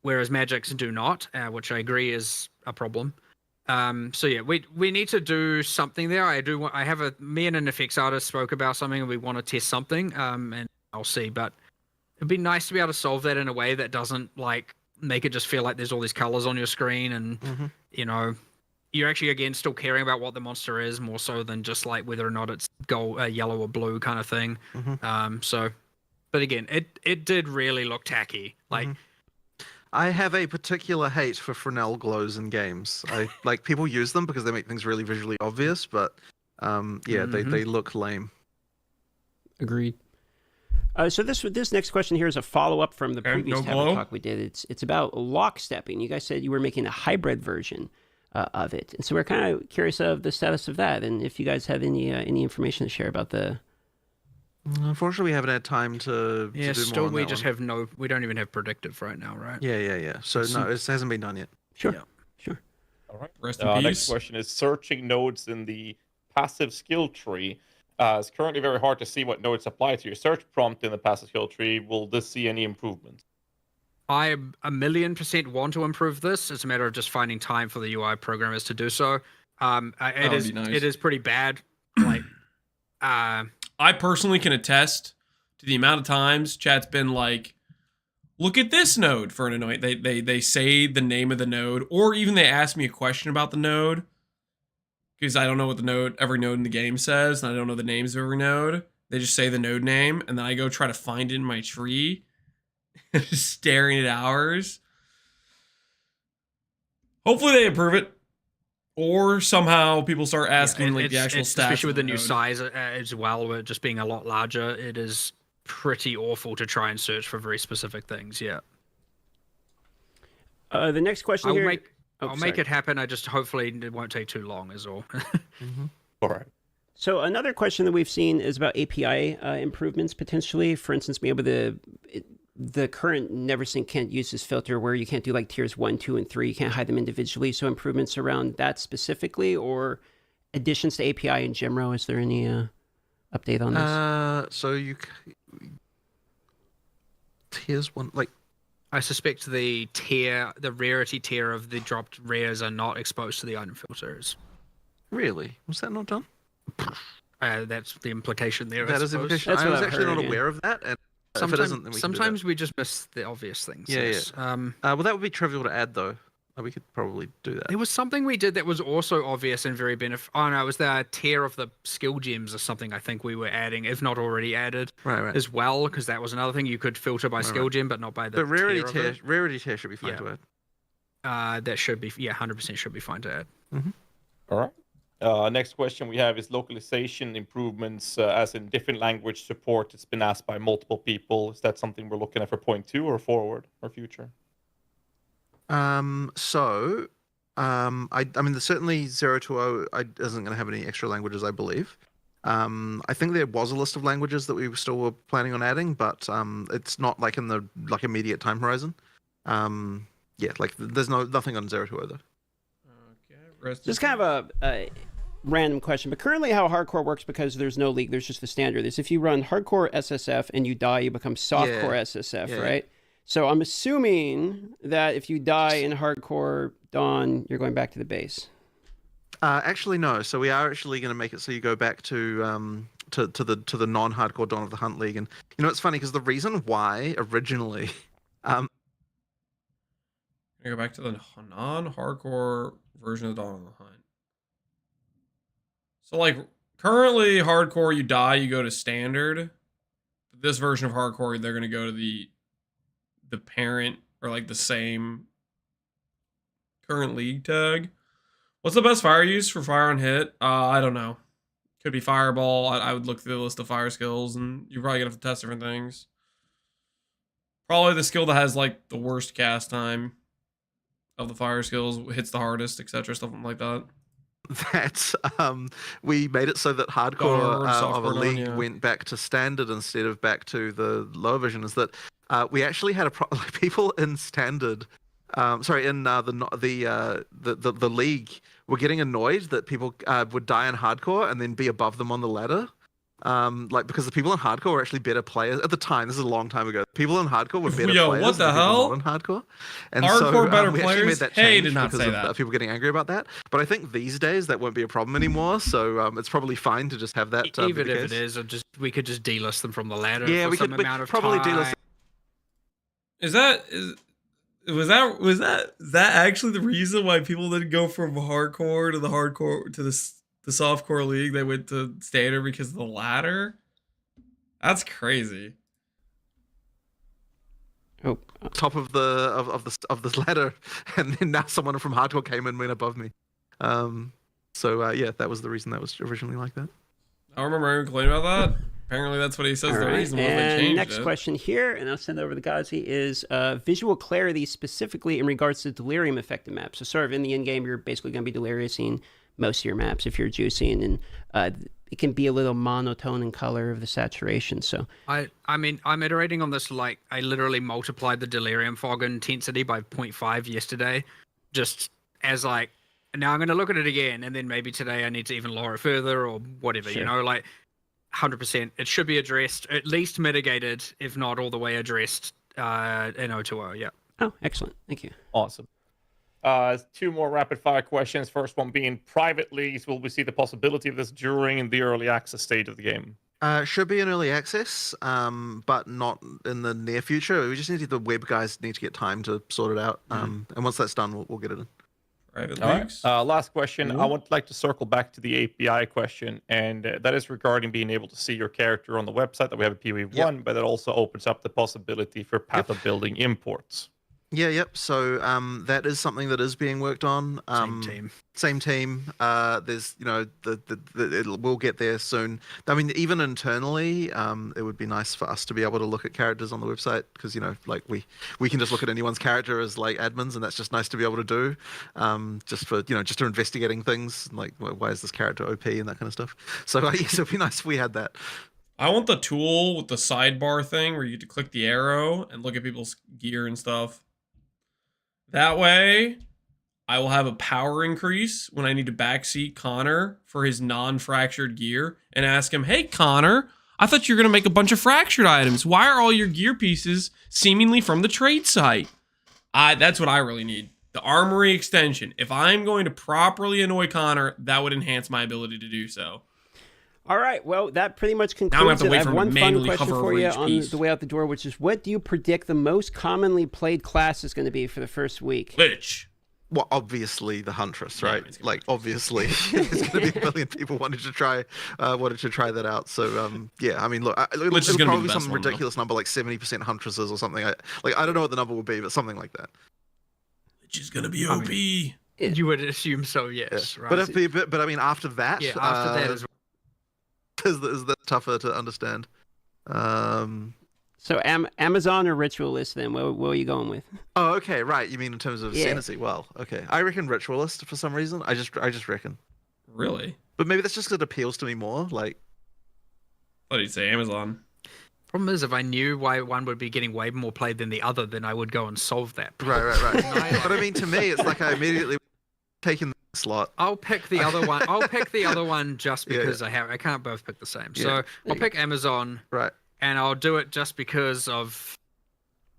Whereas magics do not, which I agree is a problem. So yeah, we need to do something there. Me and an effects artist spoke about something and we want to test something, and I'll see, but it'd be nice to be able to solve that in a way that doesn't like make it just feel like there's all these colors on your screen and you're actually again still caring about what the monster is more so than just like whether or not it's gold, yellow or blue kind of thing. But again, it did really look tacky. Like I have a particular hate for Fresnel glows in games. I like people use them because they make things really visually obvious, but they look lame. Agreed. So this next question here is a follow-up from the previous tablet talk we did. It's about lockstepping. You guys said you were making a hybrid version of it, and so we're kind of curious of the status of that, and if you guys have any information to share about the. Unfortunately, we haven't had time to. Yeah, to do still more on we that just one. have no. We don't even have predictive right now, right? Yeah. So no, it hasn't been done yet. Sure. Yeah. Sure. All right. Rest in peace. Next question is searching nodes in the passive skill tree. It's currently very hard to see what nodes apply to your search prompt in the passive skill tree. Will this see any improvements? I 1,000,000% want to improve this. It's a matter of just finding time for the UI programmers to do so. It is pretty bad. Like, I personally can attest to the amount of times chat's been like, look at this node for an annoying. They say the name of the node, or even they ask me a question about the node because I don't know what every node in the game says, and I don't know the names of every node. They just say the node name, and then I go try to find it in my tree, just staring at hours. Hopefully they improve it, or somehow people start asking the actual stats, especially with the new size as well, with it just being a lot larger. It is pretty awful to try and search for very specific things. Yeah. The next question here. I'll make it happen. I just hopefully it won't take too long. Is all. All right. So another question that we've seen is about API improvements potentially. For instance, being able to the current NeverSync can't use this filter where you can't do like tiers 1, 2, and 3. You can't hide them individually. So improvements around that specifically, or additions to API in general. Is there any update on this? So you tiers 1, like I suspect the rarity tier of the dropped rares are not exposed to the item filters. Really? Was that not done? That's the implication there. That is the implication. I was actually not aware of that. And sometimes we just miss the obvious things. Yeah, yes. yeah. Well, that would be trivial to add, though. We could probably do that. There was something we did that was also obvious and very beneficial. Oh no, it was the tier of the skill gems or something. I think we were adding, if not already added, right. as well, because that was another thing you could filter by skill gem, but not by the. But rarity tier should be fine to add. That should be 100% should be fine to add. Mm-hmm. All right. Next question we have is localization improvements, as in different language support. It's been asked by multiple people. Is that something we're looking at for 0.2 or forward or future? I mean, certainly 0 to 0 isn't going to have any extra languages, I believe. I think there was a list of languages that we still were planning on adding, but it's not like in the immediate time horizon. There's nothing on 0 to 0 though. Okay. Just kind of a random question, but currently how hardcore works, because there's no league, there's just the standard, is if you run hardcore SSF and you die, you become softcore SSF, right? So I'm assuming that if you die in hardcore Dawn, you're going back to the base. Actually, no. So we are actually going to make it so you go back to the non-hardcore Dawn of the Hunt League. And you know, it's funny because the reason why originally, go back to the non-hardcore version of Dawn of the Hunt. So like currently hardcore, you die, you go to standard. This version of hardcore, they're going to go to the parent or like the same current league tag. What's the best fire use for fire on hit? I don't know. Could be fireball. I would look through the list of fire skills, and you're probably gonna have to test different things. Probably the skill that has like the worst cast time of the fire skills, hits the hardest, etc. Stuff like that. That we made it so that hardcore of a league went back to standard instead of back to the lower version. Is that we actually had people in standard, in the league were getting annoyed that people would die in hardcore and then be above them on the ladder. Because the people in hardcore were actually better players at the time. This is a long time ago. People in hardcore were better players. What the hell? In hardcore, and hardcore better we players. Made that Did not because say of that. People getting angry about that. But I think these days that won't be a problem anymore. So it's probably fine to just have that. Even if it is, we could just delist them from the ladder. Yeah, for we some could amount of probably time. delist. Was that actually the reason why people didn't go from hardcore to the softcore league? They went to standard because of the ladder. That's crazy. Oh, top of this ladder, and then now someone from hardcore came and went above me. That was the reason that was originally like that. I don't remember complaining about that. Apparently, that's what he says. All the right. reason was they And changed next it. question here, and I'll send it over to Gazi, is visual clarity specifically in regards to delirium affected maps. So sort of in the end game, you're basically going to be deliriousing most of your maps if you're juicing, and it can be a little monotone in color of the saturation. So I mean, I'm iterating on this. Like, I literally multiplied the delirium fog intensity by 0.5 yesterday, just as like, now I'm going to look at it again, and then maybe today I need to even lower it further or whatever, Sure. you know, like 100%. It should be addressed, at least mitigated, if not all the way addressed in 020, yeah. Oh, excellent. Thank you. Awesome. 2 more rapid fire questions. First one being private leagues. Will we see the possibility of this during the early access stage of the game? Should be in early access, but not in the near future. We just the web guys need to get time to sort it out. And once that's done, we'll get it in. Private leagues. Last question. I would like to circle back to the API question, and that is regarding being able to see your character on the website that we have at PoE1, but it also opens up the possibility for path of building imports. Yeah, yep. So that is something that is being worked on. Same team. There's, we'll get there soon. I mean, even internally, it would be nice for us to be able to look at characters on the website because, we can just look at anyone's character as like admins, and that's just nice to be able to do. Just for investigating things like why is this character OP and that kind of stuff. So yes, it'd be nice if we had that. I want the tool with the sidebar thing where you get to click the arrow and look at people's gear and stuff. That way, I will have a power increase when I need to backseat Connor for his non-fractured gear and ask him, hey, Connor, I thought you were going to make a bunch of fractured items. Why are all your gear pieces seemingly from the trade site? That's what I really need. The armory extension. If I'm going to properly annoy Connor, that would enhance my ability to do so. All right, well, that pretty much concludes it. I have one fun question for you on the way out the door, which is, what do you predict the most commonly played class is going to be for the first week? Lich. Well, obviously the Huntress, right? Like, obviously, there's going to be a million people wanted to try that out. So, yeah, I mean, look, it'll probably be some ridiculous number, like 70% Huntresses or something. I don't know what the number will be, but something like that. Lich is going to be OP. You would assume so, yes. Yeah. Right? But I mean, after that, after that is that tougher to understand? So Amazon or Ritualist then? What are you going with? Oh, okay, right. You mean in terms of Ascendancy? Well, okay. I reckon Ritualist for some reason. I just reckon. Really? But maybe that's just because it appeals to me more. Like, what did you say, Amazon? Problem is, if I knew why one would be getting way more played than the other, then I would go and solve that. Right. But I mean, to me, it's like I immediately taken the slot. I'll pick the other one. I'll pick the other one just because I can't both pick the same. So I'll pick Amazon. Right. And I'll do it just because of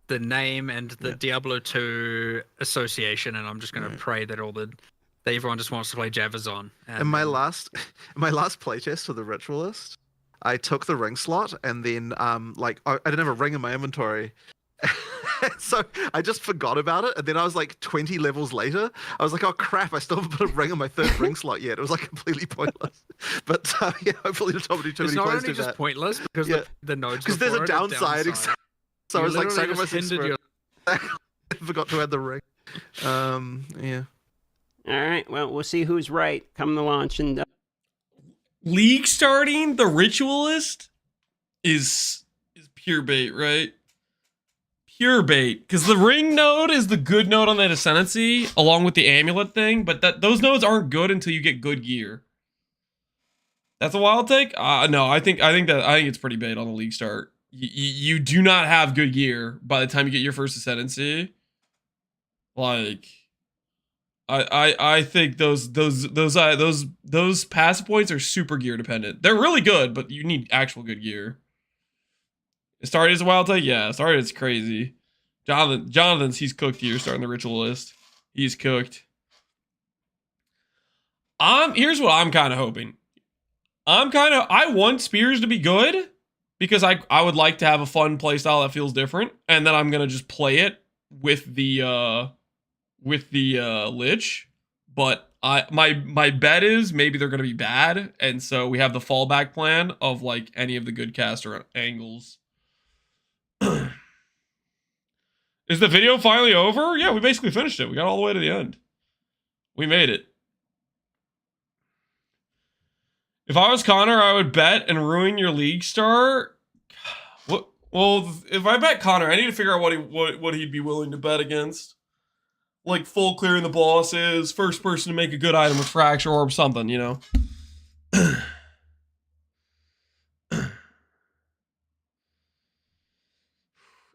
the name and the Diablo 2 association, and I'm just going to pray that that everyone just wants to play Javazon. In my last playtest for the Ritualist, I took the ring slot, and then I didn't have a ring in my inventory. So I just forgot about it, and then I was like 20 levels later, I was like, oh crap, I still haven't put a ring on my third ring slot yet. It was like completely pointless. But hopefully the top too many players do that. It's not only just pointless because the nodes. Because there's a downside. So I was like sacrificing. Forgot to add the ring. Yeah. All right. Well, we'll see who's right come the launch. And League starting the Ritualist is pure bait, right? Pure bait, because the ring node is the good node on that Ascendancy, along with the amulet thing, but those nodes aren't good until you get good gear. That's a wild take? No, I think it's pretty bait on the League start. You do not have good gear by the time you get your first Ascendancy. Like, I think those passive points are super gear dependent. They're really good, but you need actual good gear. Started as a wild take? Yeah, started as crazy. Jonathan's, he's cooked here starting the Ritualist. He's cooked. Here's what I'm kind of hoping. I want Spears to be good because I would like to have a fun playstyle that feels different, and then I'm gonna just play it with the Lich. But my bet is maybe they're gonna be bad, and so we have the fallback plan of like any of the good caster angles. Is the video finally over? Yeah, we basically finished it. We got all the way to the end. We made it. If I was Connor, I would bet and ruin your League start. Well, if I bet Connor, I need to figure out what he'd be willing to bet against. Like full clearing the bosses, first person to make a good item with Fracture Orb, something, you know?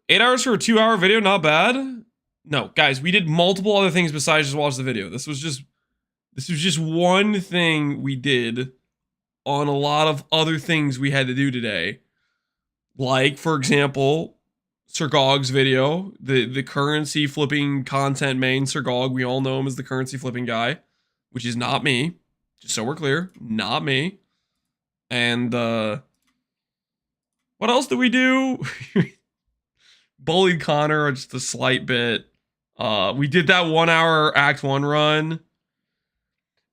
8 hours for a 2-hour video, not bad. No, guys, we did multiple other things besides just watch the video. This was just one thing we did on a lot of other things we had to do today. Like, for example, Sirgog's video, the currency flipping content main Sirgog. We all know him as the currency flipping guy, which is not me. Just so we're clear, not me. And what else did we do? Bullied Connor just a slight bit. We did that 1 hour Act 1 run.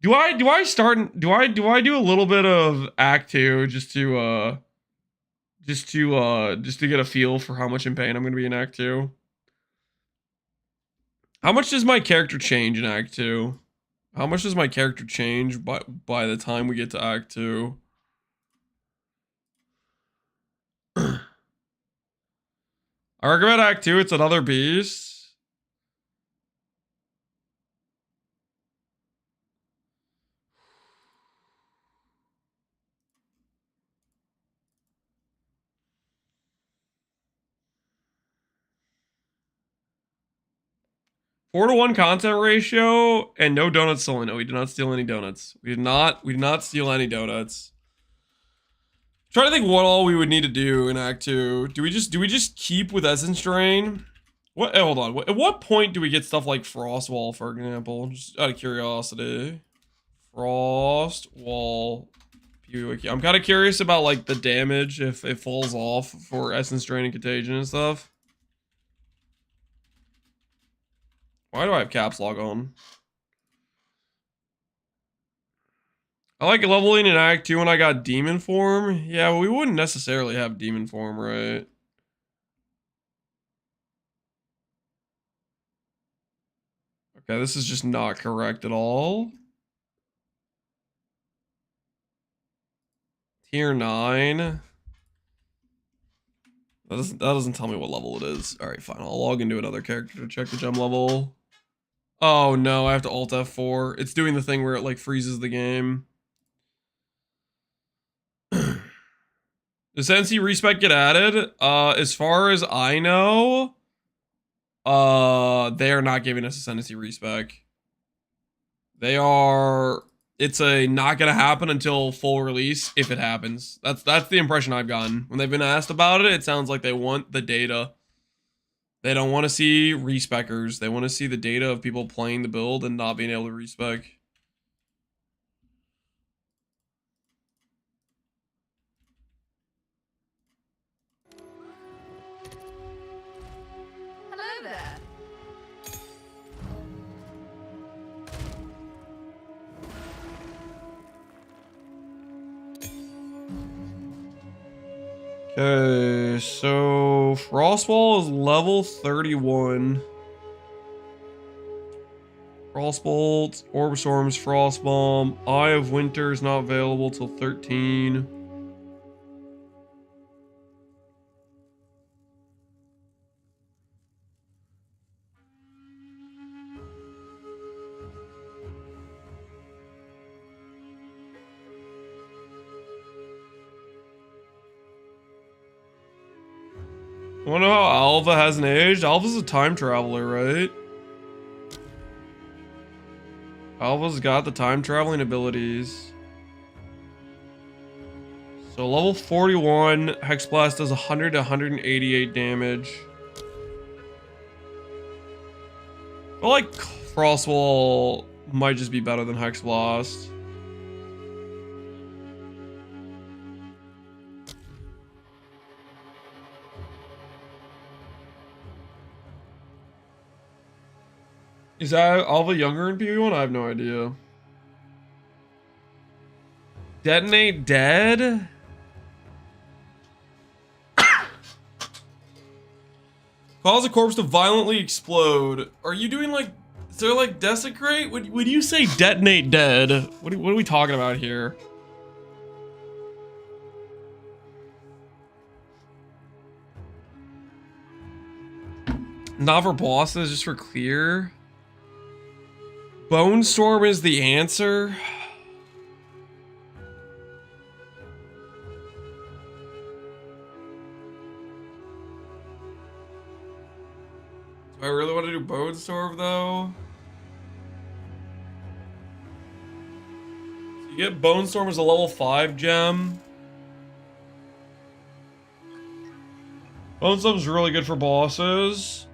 Do I do a little bit of Act 2 just to get a feel for how much in pain I'm gonna be in Act 2? How much does my character change in Act 2? How much does my character change by the time we get to Act 2? I recommend Act 2, it's another beast. Four to 1 content ratio and no donuts stolen. No, we did not steal any donuts. We did not steal any donuts. I'm trying to think what all we would need to do in Act 2. Do we just keep with Essence Drain? What? Hold on. At what point do we get stuff like Frost Wall, for example? Just out of curiosity. Frost Wall. I'm kind of curious about like the damage if it falls off for Essence Drain and Contagion and stuff. Why do I have caps lock on? I like leveling in Act 2 when I got Demon Form. Yeah, well, we wouldn't necessarily have Demon Form, right? Okay, this is just not correct at all. Tier 9. That doesn't tell me what level it is. Alright, fine. I'll log into another character to check the gem level. Oh no, I have to Alt F4. It's doing the thing where it like freezes the game. Does NC respec get added? As far as I know, they are not giving us Ascendancy respec. They are. It's a not gonna happen until full release if it happens. That's the impression I've gotten when they've been asked about it. It sounds like they want the data. They don't want to see respeckers. They want to see the data of people playing the build and not being able to respec. Hello there. Okay, so Frostwall is level 31. Frostbolt, Orb Storms, Frostbomb, Eye of Winter is not available till 13. I wanna know how Alva hasn't aged? Alva's a time traveler, right? Alva's got the time traveling abilities. So level 41, Hex Blast does 100 to 188 damage. I feel like Frostwall might just be better than Hex Blast. Is that Alva younger in PV1? I have no idea. Detonate dead? Cause a corpse to violently explode. Are you doing like, is there like desecrate? When you say detonate dead, what are we talking about here? Not for bosses, just for clear. Bone Storm is the answer. Do I really want to do Bone Storm though? So you get Bone Storm as a level 5 gem. Bone Stump's really good for bosses.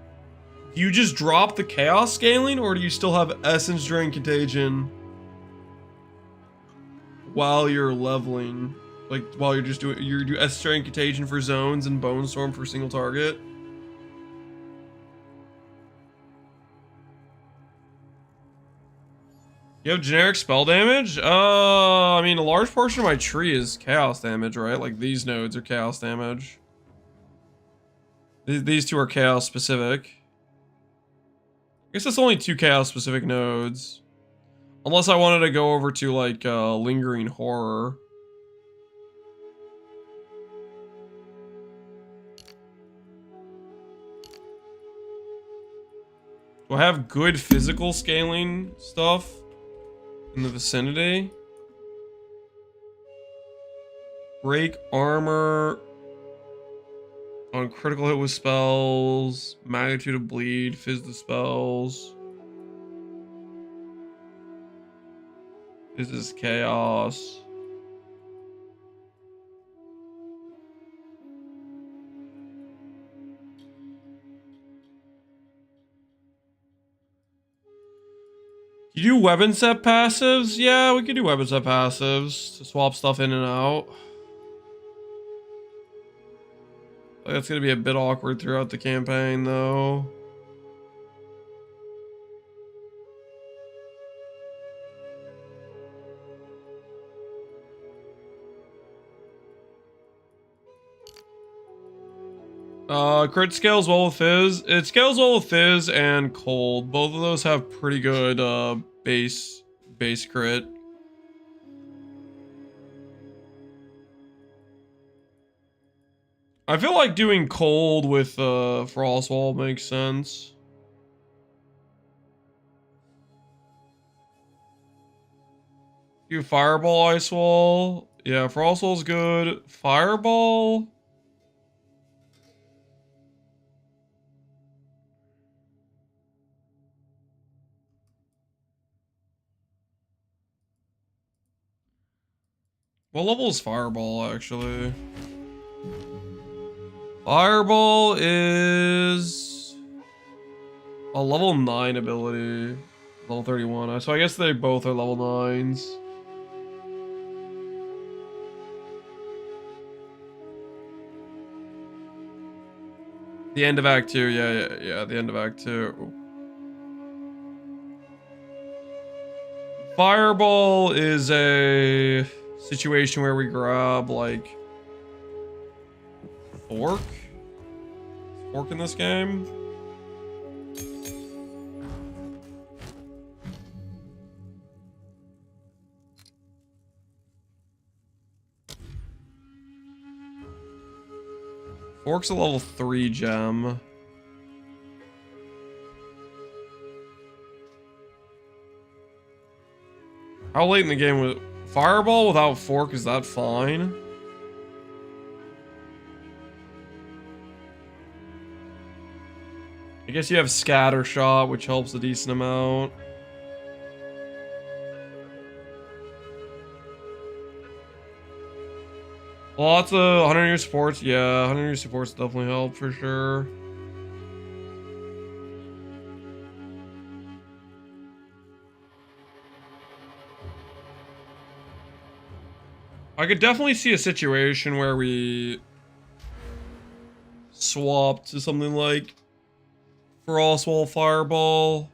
Do you just drop the chaos scaling, or do you still have Essence Drain Contagion while you're leveling? Like, while you're just doing, you do Essence Drain Contagion for zones and Bone Storm for single target? You have generic spell damage? I mean, a large portion of my tree is chaos damage, right? Like, these nodes are chaos damage. These two are chaos specific. I guess that's only 2 chaos specific nodes. Unless I wanted to go over to, like, Lingering Horror. Do I have good physical scaling stuff in the vicinity? Break armor on critical hit with spells, magnitude of bleed, fizz the spells. This is chaos. You do weapon set passives? Yeah, we could do weapon set passives to swap stuff in and out. That's gonna be a bit awkward throughout the campaign, though. Crit scales well with Fizz. It scales well with Fizz and Cold. Both of those have pretty good base crit. I feel like doing Cold with Frostwall makes sense. Do Fireball, Ice Wall. Yeah, Frostwall's good. Fireball. What level is Fireball, actually? Fireball is a level 9 ability. Level 31. So I guess they both are level 9s. The end of Act 2. Yeah. The end of Act 2. Fireball is a situation where we grab, like, Fork in this game. Fork's a level 3 gem. How late in the game was Fireball without Fork? Is that fine? I guess you have Scatter Shot, which helps a decent amount. Lots of 100-year supports. Yeah, 100-year supports definitely help for sure. I could definitely see a situation where we swap to something like Frostwall Fireball.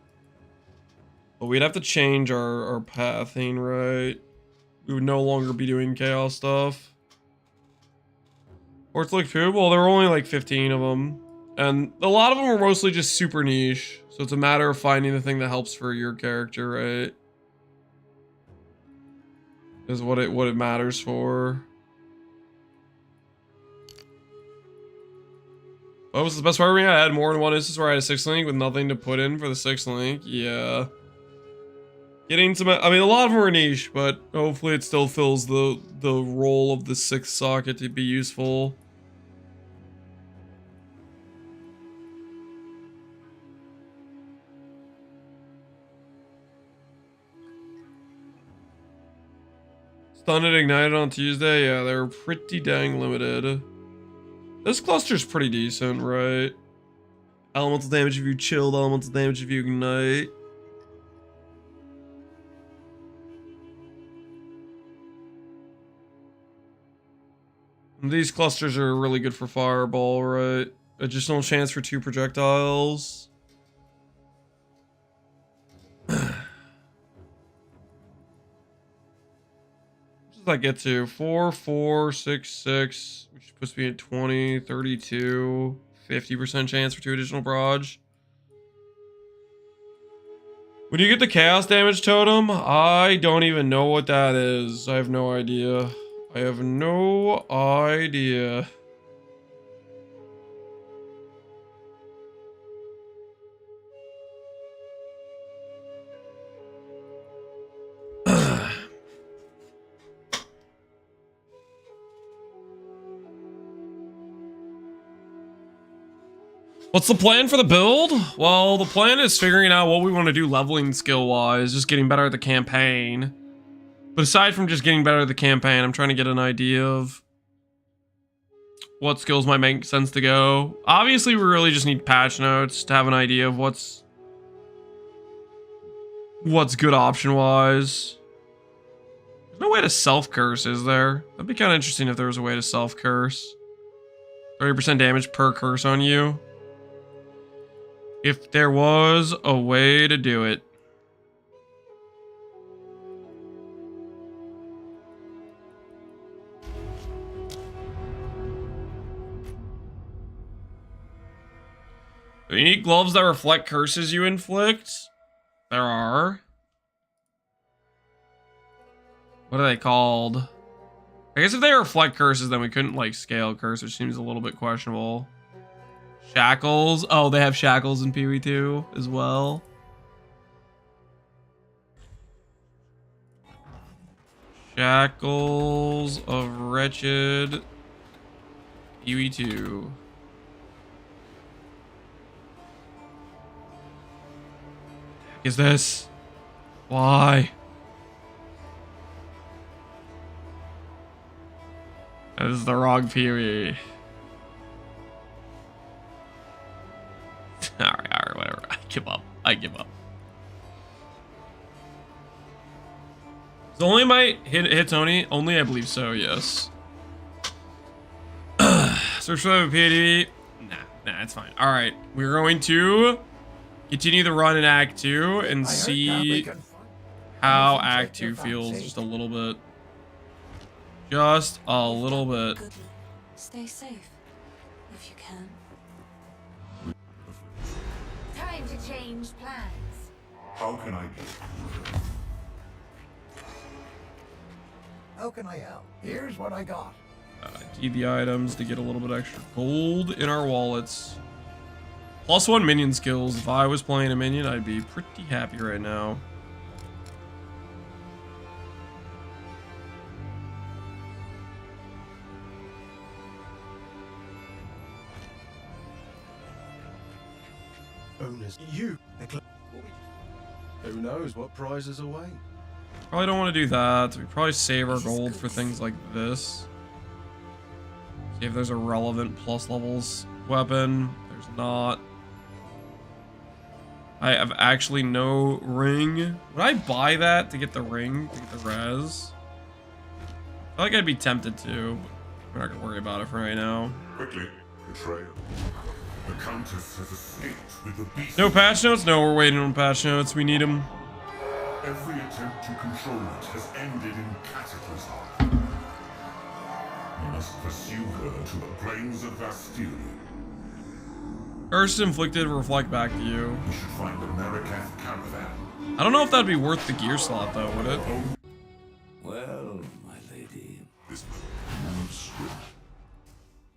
But we'd have to change our pathing, right? We would no longer be doing chaos stuff. Or it's like food. Well, there were only like 15 of them. And a lot of them were mostly just super niche. So it's a matter of finding the thing that helps for your character, right? Is what it matters for. What was the best part for me? I had more than one instance where I had a 6th link with nothing to put in for the 6th link. Yeah. Getting some, I mean, a lot of them are niche, but hopefully it still fills the role of the 6th socket to be useful. Stunned and Ignited on Tuesday? Yeah, they were pretty dang limited. This cluster's pretty decent, right? Elemental damage if you chilled, elemental damage if you ignite. These clusters are really good for fireball, right? Additional chance for 2 projectiles. What does that get to? 4, 4, 6, 6, which puts me at 20, 32, 50% chance for 2 additional barrage. When you get the chaos damage totem, I don't even know what that is. I have no idea. I have no idea. What's the plan for the build? Well, the plan is figuring out what we want to do leveling skill-wise, just getting better at the campaign. But aside from just getting better at the campaign, I'm trying to get an idea of what skills might make sense to go. Obviously, we really just need patch notes to have an idea of what's good option-wise. There's no way to self-curse, is there? That'd be kind of interesting if there was a way to self-curse. 30% damage per curse on you. If there was a way to do it. Do you need gloves that reflect curses you inflict? There are. What are they called? I guess if they reflect curses, then we couldn't like scale curse, which seems a little bit questionable. Shackles. Oh, they have shackles in PvE2 as well. Shackles of Wretched PvE2. Is this? Why? That is the wrong PvE. Alright, whatever. I give up. I give up. Does only might hit Tony? Only I believe so, yes. Search for the PvE. Nah, it's fine. Alright, we're going to continue the run in Act 2 and see how Act 2 feels just a little bit. Just a little bit. Stay safe, if you can. Time to change plans. How can I How can I help? Here's what I got. Need the items to get a little bit extra gold in our wallets. +1 minion skills. If I was playing a minion, I'd be pretty happy right now. Bonus. You. Who knows what prizes await? Probably don't want to do that. We probably save our gold for things like this. See if there's a relevant plus levels weapon. There's not. I have actually no ring. Would I buy that to get the ring, to get the res? I feel like I'd be tempted to, but we're not gonna worry about it for right now. Quickly, betrayal. The Countess has escaped with the beast. No patch notes? No, we're waiting on patch notes. We need them. Every attempt to control it has ended in cataclysm. You must pursue her to the plains of Vastilia. Curses inflicted reflect back to you. We should find a Marikath caravan. I don't know if that'd be worth the gear slot though, would it? Well, my lady. This moves swift.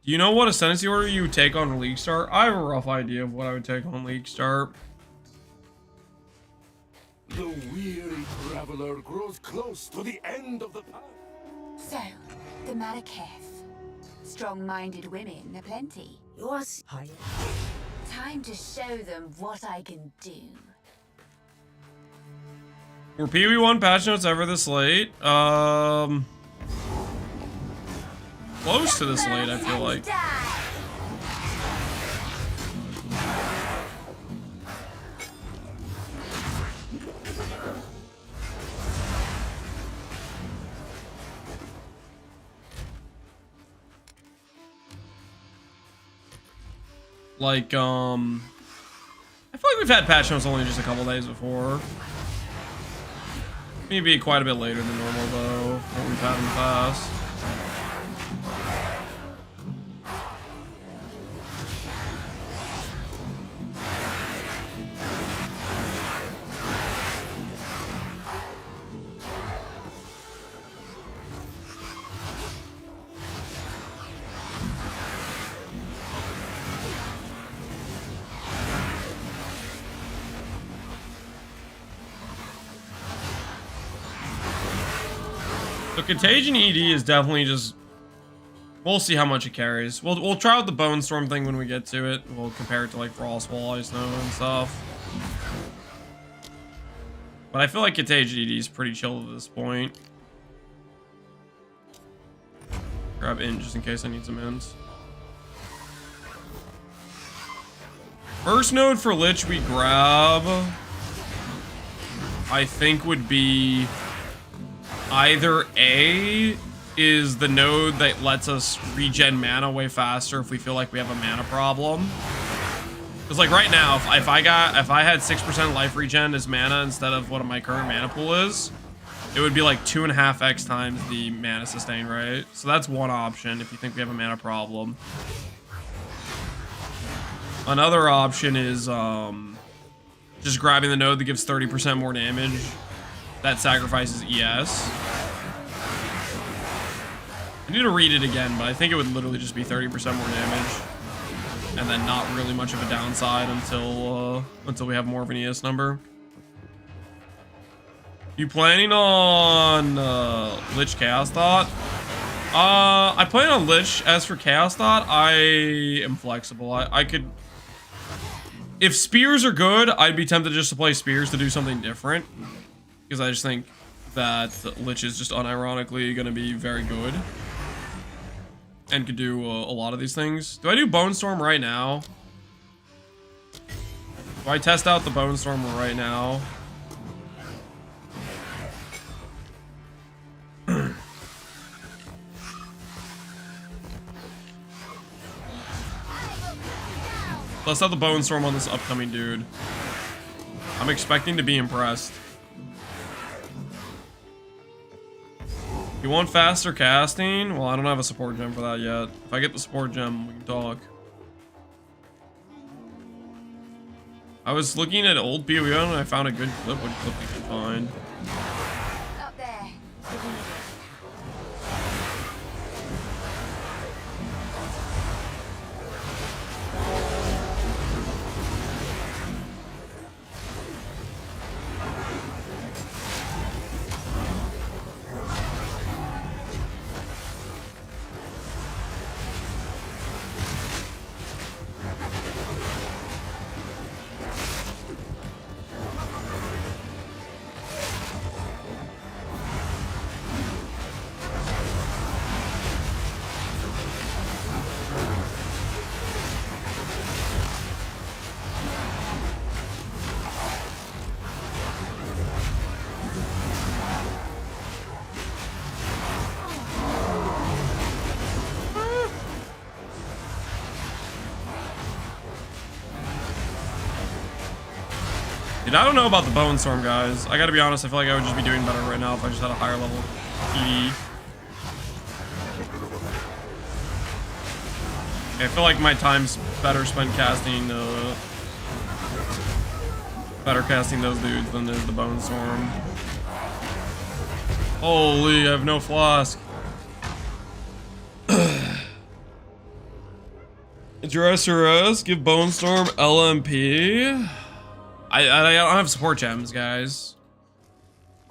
Do you know what Ascendancy order you would take on League Start? I have a rough idea of what I would take on League Start. The weary traveler grows close to the end of the path. So, the Marikath. Strong-minded women aplenty. Yours higher. Time to show them what I can do. Were PvE1 patch notes ever this late? Close to this late, I feel like. Like, I feel like we've had patch notes only just a couple days before. Maybe quite a bit later than normal, though, what we've had in the past. So Contagion ED is definitely just... We'll see how much it carries. We'll try out the Bone Storm thing when we get to it. We'll compare it to like Frost Wall, Ice Nova and stuff. But I feel like Contagion ED is pretty chill at this point. Grab Int just in case I need some Ints. First node for Lich we grab, I think would be either A is the node that lets us regen mana way faster if we feel like we have a mana problem. Because like right now, if I had 6% life regen as mana instead of what my current mana pool is, it would be like 2.5x times the mana sustain, right? So that's one option if you think we have a mana problem. Another option is just grabbing the node that gives 30% more damage. That sacrifices ES. I need to read it again, but I think it would literally just be 30% more damage. And then not really much of a downside until we have more of an ES number. You planning on Lich Chaos Thought? I plan on Lich. As for Chaos Thought, I am flexible. I could... If Spears are good, I'd be tempted just to play Spears to do something different. Because I just think that Lich is just unironically going to be very good. And could do a lot of these things. Do I do Bone Storm right now? Do I test out the Bone Storm right now? Let's have the Bone Storm on this upcoming dude. I'm expecting to be impressed. You want faster casting? Well, I don't have a support gem for that yet. If I get the support gem, we can talk. I was looking at old PoE and I found a good clip. What clip you can find? Up there. Dude, I don't know about the Bone Storm, guys. I gotta be honest, I feel like I would just be doing better right now if I just had a higher level ED. I feel like my time's better spent casting, those dudes than the Bone Storm. Holy, I have no flask. It's your SRS, give Bone Storm LMP. I don't have support gems, guys.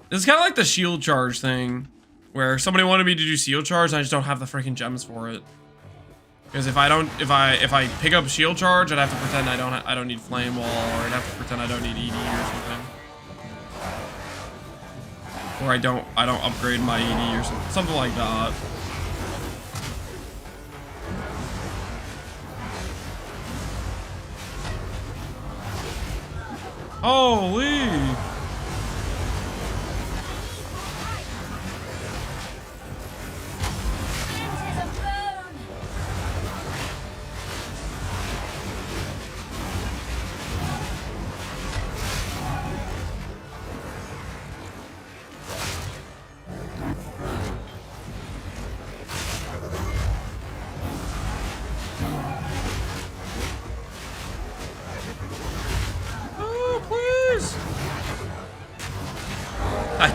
This is kind of like the shield charge thing, where somebody wanted me to do shield charge, and I just don't have the freaking gems for it. Because if I pick up shield charge, I'd have to pretend I don't need flame wall, or I'd have to pretend I don't need ED or something. Or I don't upgrade my ED or something like that. Holy! I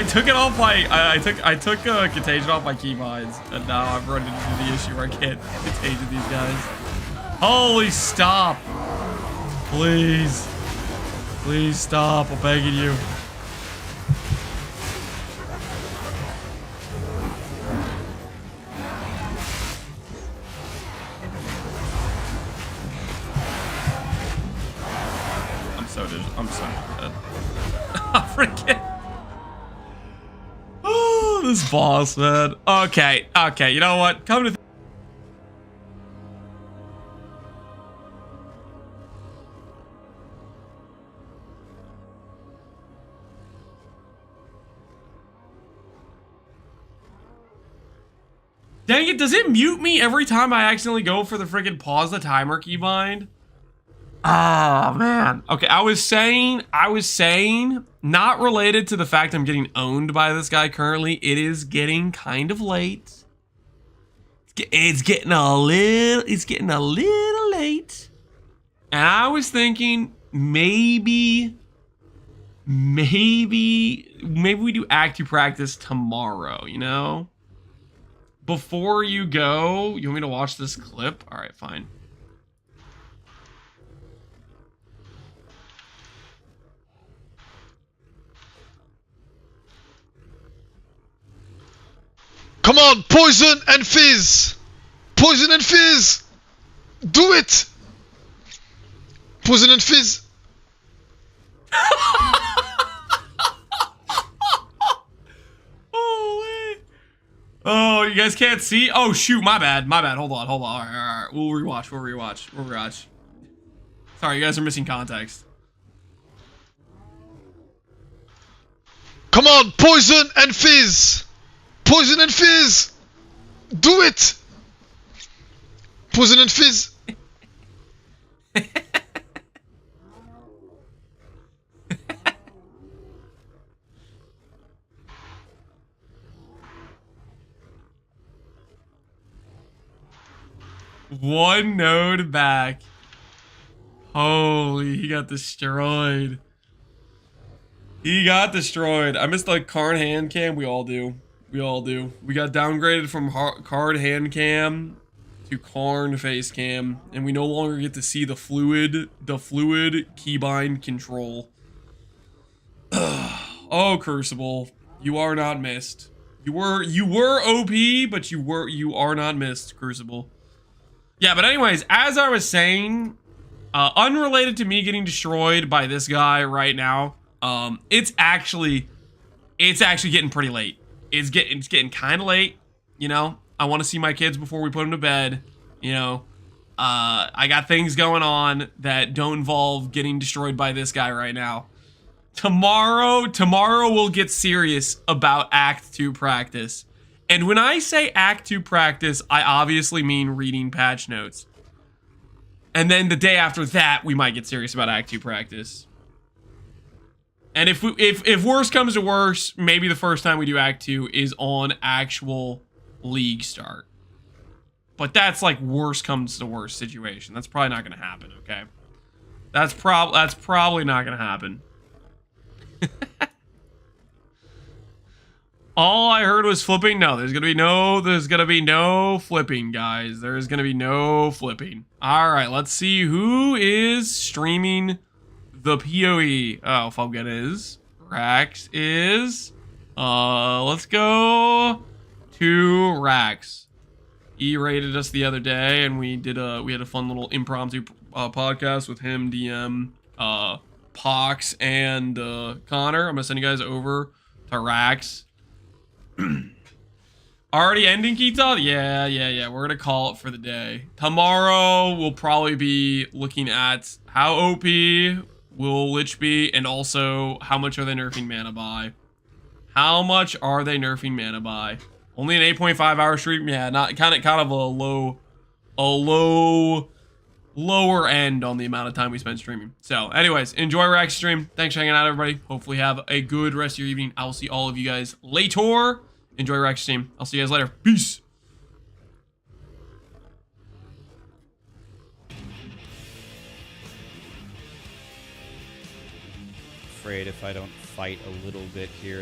took it off my I took contagion off my keybinds, and now I'm running into the issue where I can't contagion these guys. Holy stop! Please, please stop! I'm begging you. I'm so dead. Freaking. Oh, this boss, man. Okay, okay. You know what? Come to. Dang it! Does it mute me every time I accidentally go for the freaking pause the timer keybind? Oh man. Okay, I was saying, not related to the fact I'm getting owned by this guy currently. It is getting kind of late. It's getting a little late. And I was thinking maybe we do Act 2 practice tomorrow, you know? Before you go, you want me to watch this clip? All right, fine. Come on, poison and fizz! Poison and fizz! Do it! Poison and fizz! Oh, you guys can't see? Oh, shoot, my bad. Hold on. All right. We'll rewatch. Sorry, you guys are missing context. Come on, poison and fizz! Poison and fizz! Do it! Poison and fizz! One node back. Holy, he got destroyed. I missed the card hand cam. We all do. We got downgraded from card hand cam to Karn face cam, and we no longer get to see the fluid keybind control. Oh, Crucible, you are not missed. You were OP, but you are not missed, Crucible. Yeah, but anyways, as I was saying, unrelated to me getting destroyed by this guy right now, it's actually getting pretty late. It's getting kind of late, you know. I want to see my kids before we put them to bed, you know. I got things going on that don't involve getting destroyed by this guy right now. Tomorrow we'll get serious about Act 2 practice. And when I say Act 2 practice, I obviously mean reading patch notes. And then the day after that, we might get serious about Act 2 practice. And if worse comes to worse, maybe the first time we do Act 2 is on actual league start. But that's like worst comes to worst situation. That's probably not going to happen, okay? That's probably not going to happen. All I heard was flipping. No, there's gonna be no flipping, guys. There's gonna be no flipping. All right, let's see who is streaming the PoE. Oh, Foggen is. Rax is. Let's go to Rax. He rated us the other day, and we had a fun little impromptu podcast with him, DM, Pox, and Connor. I'm gonna send you guys over to Rax. Already ending, Kita? Yeah. We're gonna call it for the day. Tomorrow we'll probably be looking at how OP will Lich be, and also how much are they nerfing mana by. How much are they nerfing mana by? Only an 8.5 hour stream? Yeah, not kind of lower end on the amount of time we spend streaming. So anyways, enjoy Rax stream. Thanks for hanging out, everybody. Hopefully have a good rest of your evening. I'll see all of you guys later. Enjoy Rax stream. I'll see you guys later. Peace. Afraid if I don't fight a little bit here.